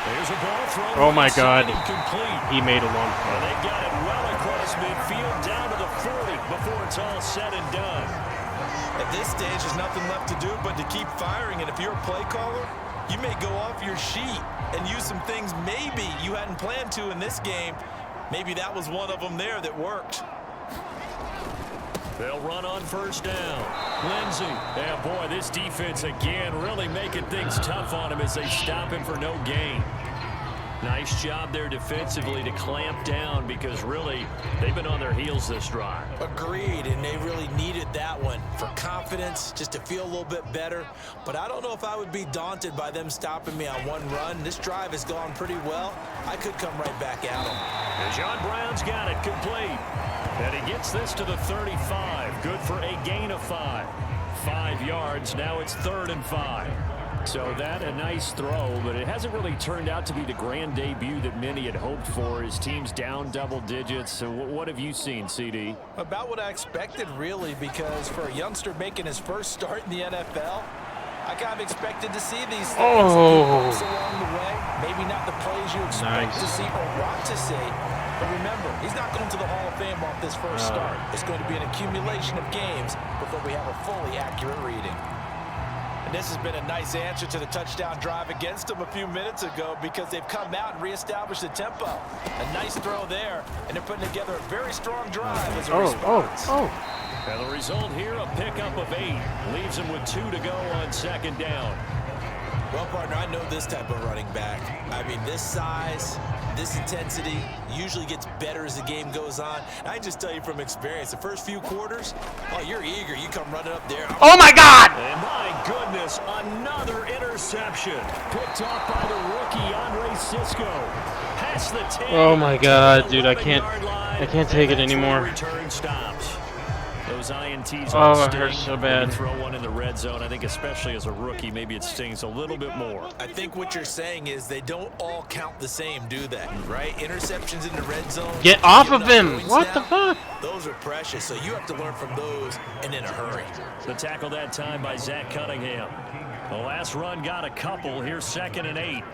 There's a ball thrown. Oh my God. Incomplete. He made a long play. And they've got it well across midfield down to the 40 before it's all said and done. At this stage, there's nothing left to do but to keep firing. And if you're a play caller, you may go off your sheet and use some things maybe you hadn't planned to in this game. Maybe that was one of them there that worked. They'll run on first down. Lindsey. Yeah, boy, this defense again really making things tough on him as they stop him for no gain. Nice job there defensively to clamp down because really they've been on their heels this drive. Agreed, and they really needed that one for confidence, just to feel a little bit better. But I don't know if I would be daunted by them stopping me on one run. This drive has gone pretty well. I could come right back at them. And John Brown's got it complete. And he gets this to the 35. Good for a gain of 5. 5 yards. Now it's 3rd and 5. So that a nice throw, but it hasn't really turned out to be the grand debut that many had hoped for. His team's down double digits. So what have you seen, CD? About what I expected, really, because for a youngster making his first start in the NFL, I kind of expected to see these things along the way. Maybe not the plays you expect to see or want to see. But remember, he's not going to the Hall of Fame off this first start. It's going to be an accumulation of games before we have a fully accurate reading. And this has been a nice answer to the touchdown drive against them a few minutes ago because they've come out and reestablished the tempo. A nice throw there, and they're putting together a very strong drive as a response. And the result here, a pickup of 8. Leaves him with 2 to go on 2nd down. Well, partner, I know this type of running back. I mean, this size, this intensity usually gets better as the game goes on. And I just tell you from experience, the first few quarters, oh, you're eager. You come running up there. Oh, my God! And my goodness, another interception. Picked off by the rookie, Andre Cisco. Past the 10. Oh, my God, dude, I can't take it anymore. Return stops. Those INTs it hurts so bad. Throw one in the red zone. I think especially as a rookie, maybe it stings a little bit more. I think what you're saying is they don't all count the same, do they? Right? Interceptions in the red zone. Get off of him! What the fuck? Those are precious, so you have to learn from those and in a hurry. The tackle that time by Zach Cunningham. The last run got a couple. Here's 2nd and 8.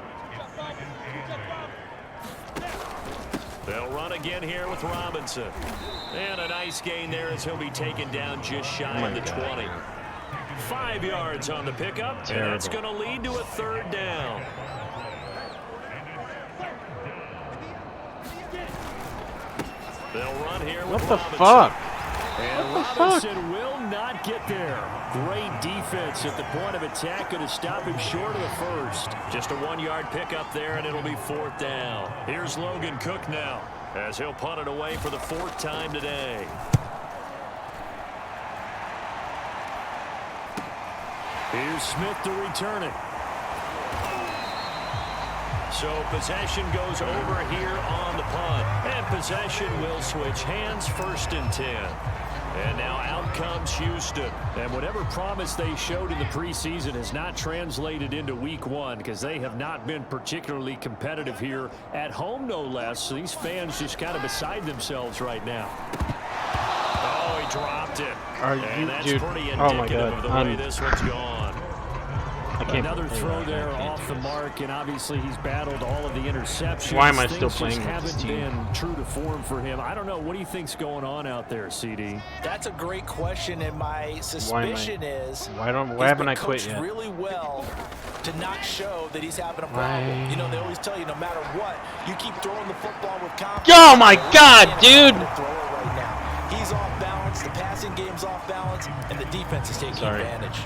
They'll run again here with Robinson. And a nice gain there as he'll be taken down just shy of the 20. 5 yards on the pickup, and that's going to lead to a 3rd down. They'll run here with What the Robinson. fuck? And What the Robinson will not get there. Great defense at the point of attack. Going to stop him short of the first. Just a 1-yard pickup there, and it'll be 4th down. Here's Logan Cook now as he'll punt it away for the 4th time today. Here's Smith to return it. So possession goes over here on the punt. And possession will switch hands, 1st and 10. And now out comes Houston. And whatever promise they showed in the preseason has not translated into week 1 because they have not been particularly competitive here at home, no less. So these fans just kind of beside themselves right now. Oh, he dropped it. That's pretty indicative of the way this one's gone. Another throw there off the mark, and obviously he's battled all of the interceptions. Why am I still playing with this team? Haven't been true to form for him. I don't know. What do you think's going on out there, CD? That's a great question, and my suspicion is why haven't I quit yet? Really well to not show that he's having a problem. You know, they always tell you no matter what, you keep throwing the football with confidence. Oh my God, dude! Right now. He's off balance. The passing game's off balance, and the defense is taking advantage.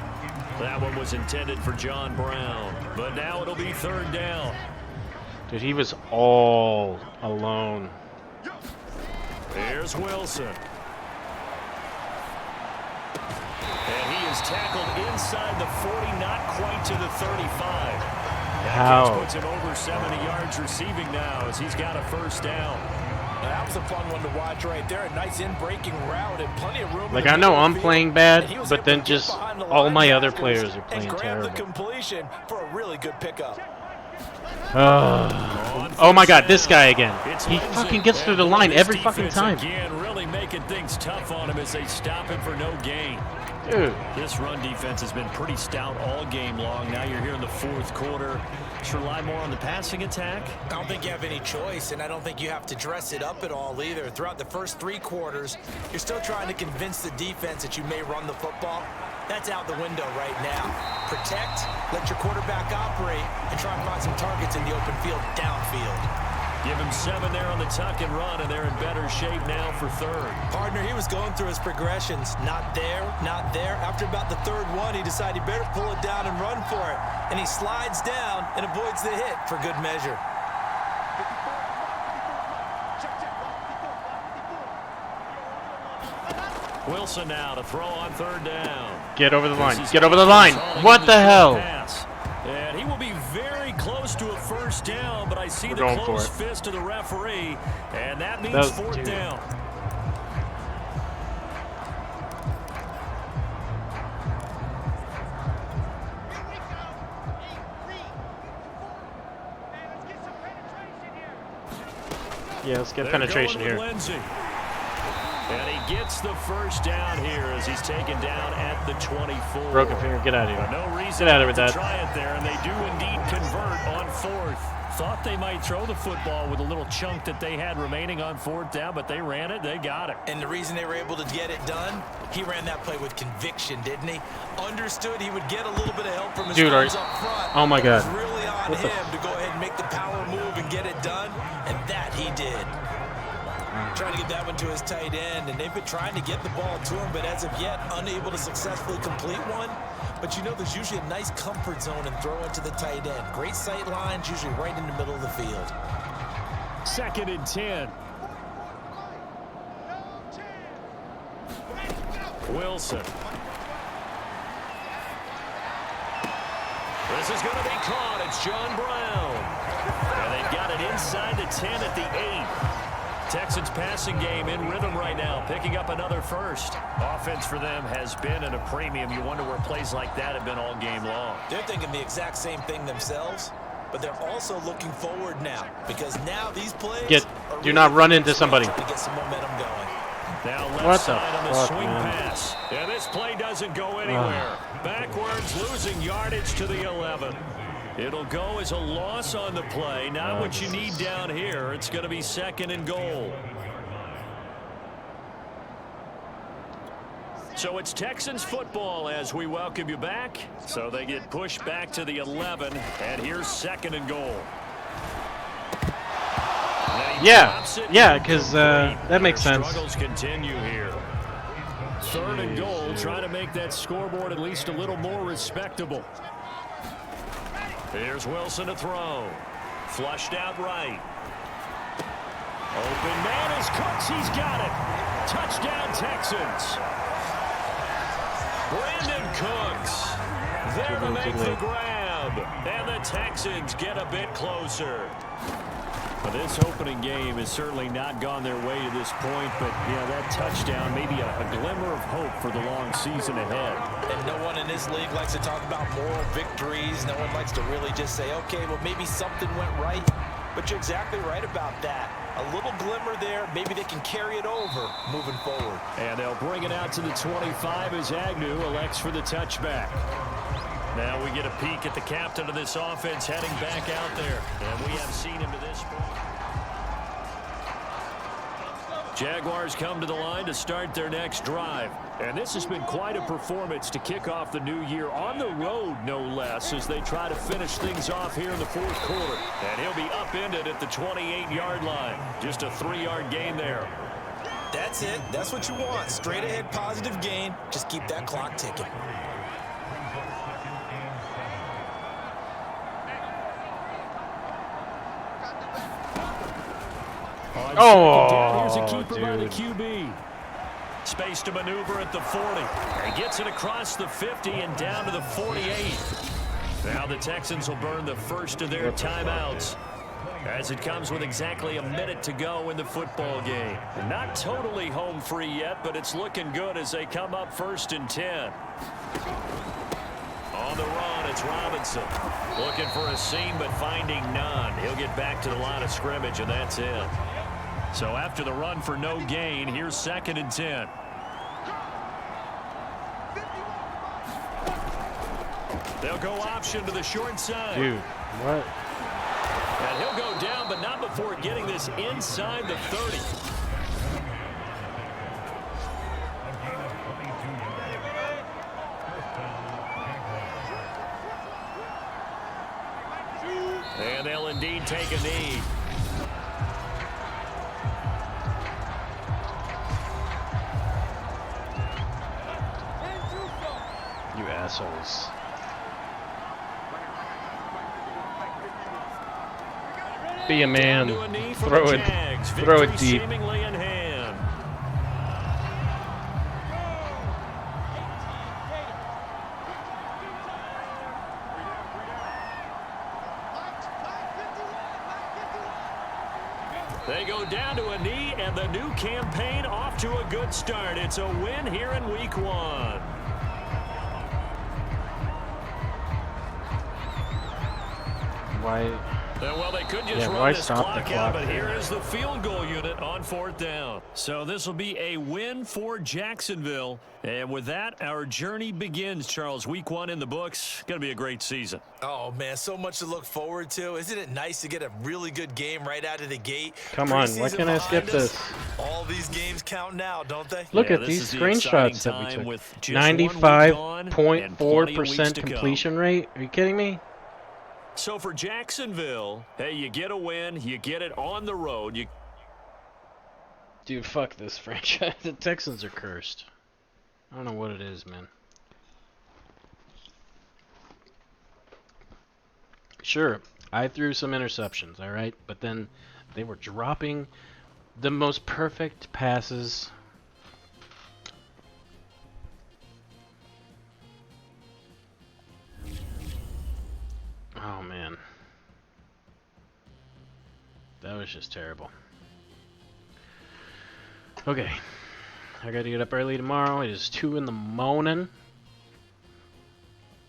That one was intended for John Brown, but now it'll be 3rd down. Dude, he was all alone. Here's Wilson. And he is tackled inside the 40, not quite to the 35. How? Puts him over 70 yards receiving now as he's got a first down. That was a fun one to watch right there. A nice in-breaking route and plenty of room. Like, I know I'm playing bad, but then just all my other players are playing terrible. The completion for a really good pickup. Oh my God, this guy again. He fucking gets through the line every fucking time. Again, really making things tough on him as they stop him for no gain. Dude. This run defense has been pretty stout all game long. Now you're here in the fourth quarter. Should rely more on the passing attack? I don't think you have any choice, and I don't think you have to dress it up at all either. Throughout the first 3 quarters, you're still trying to convince the defense that you may run the football. That's out the window right now. Protect, let your quarterback operate, and try and find some targets in the open field downfield. Give him 7 there on the tuck and run, and they're in better shape now for third. Partner, he was going through his progressions. Not there, not there. After about the 3rd one, he decided he better pull it down and run for it. And he slides down and avoids the hit for good measure. Wilson now to throw on 3rd down. Get over the line. Get over the line. What the hell? And he will be very close to a first down, but I see the close fist of the referee, and that means 4th down. Yeah, let's get penetration here. And he gets the first down here as he's taken down at the 24. Broken finger, get out of here. No reason get out of here, to try it there, and they do indeed convert on 4th. Thought they might throw the football with a little chunk that they had remaining on 4th down, but they ran it, they got it. And the reason they were able to get it done, he ran that play with conviction, didn't he? Understood he would get a little bit of help from his friends up front. Oh my God. It was really on him to go ahead and make the power move and get it done, and that he did. Trying to get that one to his tight end, and they've been trying to get the ball to him, but as of yet, unable to successfully complete one. But you know, there's usually a nice comfort zone and throw it to the tight end. Great sight lines, usually right in the middle of the field. 2nd and 10. Wilson. This is going to be caught. It's John Brown. And they've got it inside the 10 at the 8. Texans passing game in rhythm right now, picking up another first. Offense for them has been at a premium. You wonder where plays like that have been all game long. They're thinking the exact same thing themselves, but they're also looking forward now because now these plays do not run into somebody. To get some momentum going. Now left side on the swing pass. And this play doesn't go anywhere. Backwards, losing yardage to the 11. It'll go as a loss on the play. Not what you need down here. It's going to be 2nd and goal. So it's Texans football as we welcome you back. So they get pushed back to the 11, and here's 2nd and goal. Yeah, because that makes sense. Struggles continue here. 3rd and goal, trying to make that scoreboard at least a little more respectable. Here's Wilson to throw. Flushed out right. Open man is Cooks. He's got it. Touchdown, Texans. Brandon Cooks there to make the grab. And the Texans get a bit closer. Well, this opening game has certainly not gone their way to this point, but yeah, that touchdown, maybe a glimmer of hope for the long season ahead. And no one in this league likes to talk about moral victories. No one likes to really just say, okay, well, maybe something went right. But you're exactly right about that. A little glimmer there. Maybe they can carry it over moving forward. And they'll bring it out to the 25 as Agnew elects for the touchback. Now we get a peek at the captain of this offense heading back out there. And we have seen him to this point. Jaguars come to the line to start their next drive. And this has been quite a performance to kick off the new year on the road, no less, as they try to finish things off here in the 4th quarter. And he'll be upended at the 28-yard line. Just a 3-yard gain there. That's it. That's what you want. Straight ahead positive gain. Just keep that clock ticking. Here's a keeper by the QB. Space to maneuver at the 40. He gets it across the 50 and down to the 48. Now the Texans will burn the first of their timeouts as it comes with exactly a minute to go in the football game. Not totally home free yet, but it's looking good as they come up 1st and 10. On the run, it's Robinson. Looking for a seam, but finding none. He'll get back to the line of scrimmage, and that's it. So after the run for no gain, here's 2nd and 10. They'll go option to the short side. Dude, what? And he'll go down, but not before getting this inside the 30. And they'll indeed take a knee. You assholes. Be a man. Throw it. Throw it deep. Seemingly in hand. They go down to a knee, and the new campaign off to a good start. It's a win here in week 1. Why? Well, they could just run this clock out, but here is the field goal unit on 4th down. So this will be a win for Jacksonville. And with that, our journey begins, Charles. Week 1 in the books. Going to be a great season. Oh, man, so much to look forward to. Isn't it nice to get a really good game right out of the gate? Come on, why can't I skip this? All these games count now, don't they? Look at these screenshots that we took. 95.4% completion rate? Are you kidding me? So for Jacksonville, hey, you get a win, you get it on the road. Dude, fuck this franchise. The Texans are cursed. I don't know what it is, man. Sure, I threw some interceptions, alright? But then they were dropping the most perfect passes. Oh, man. That was just terrible. Okay. I gotta get up early tomorrow. It is 2 in the morning.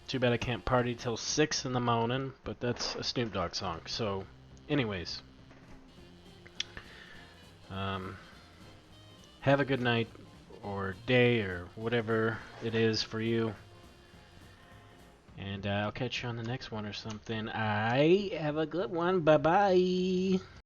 Too bad I can't party till 6 in the morning, but that's a Snoop Dogg song. So, anyways. Have a good night, or day, or whatever it is for you. And I'll catch you on the next one or something. I have a good one. Bye-bye.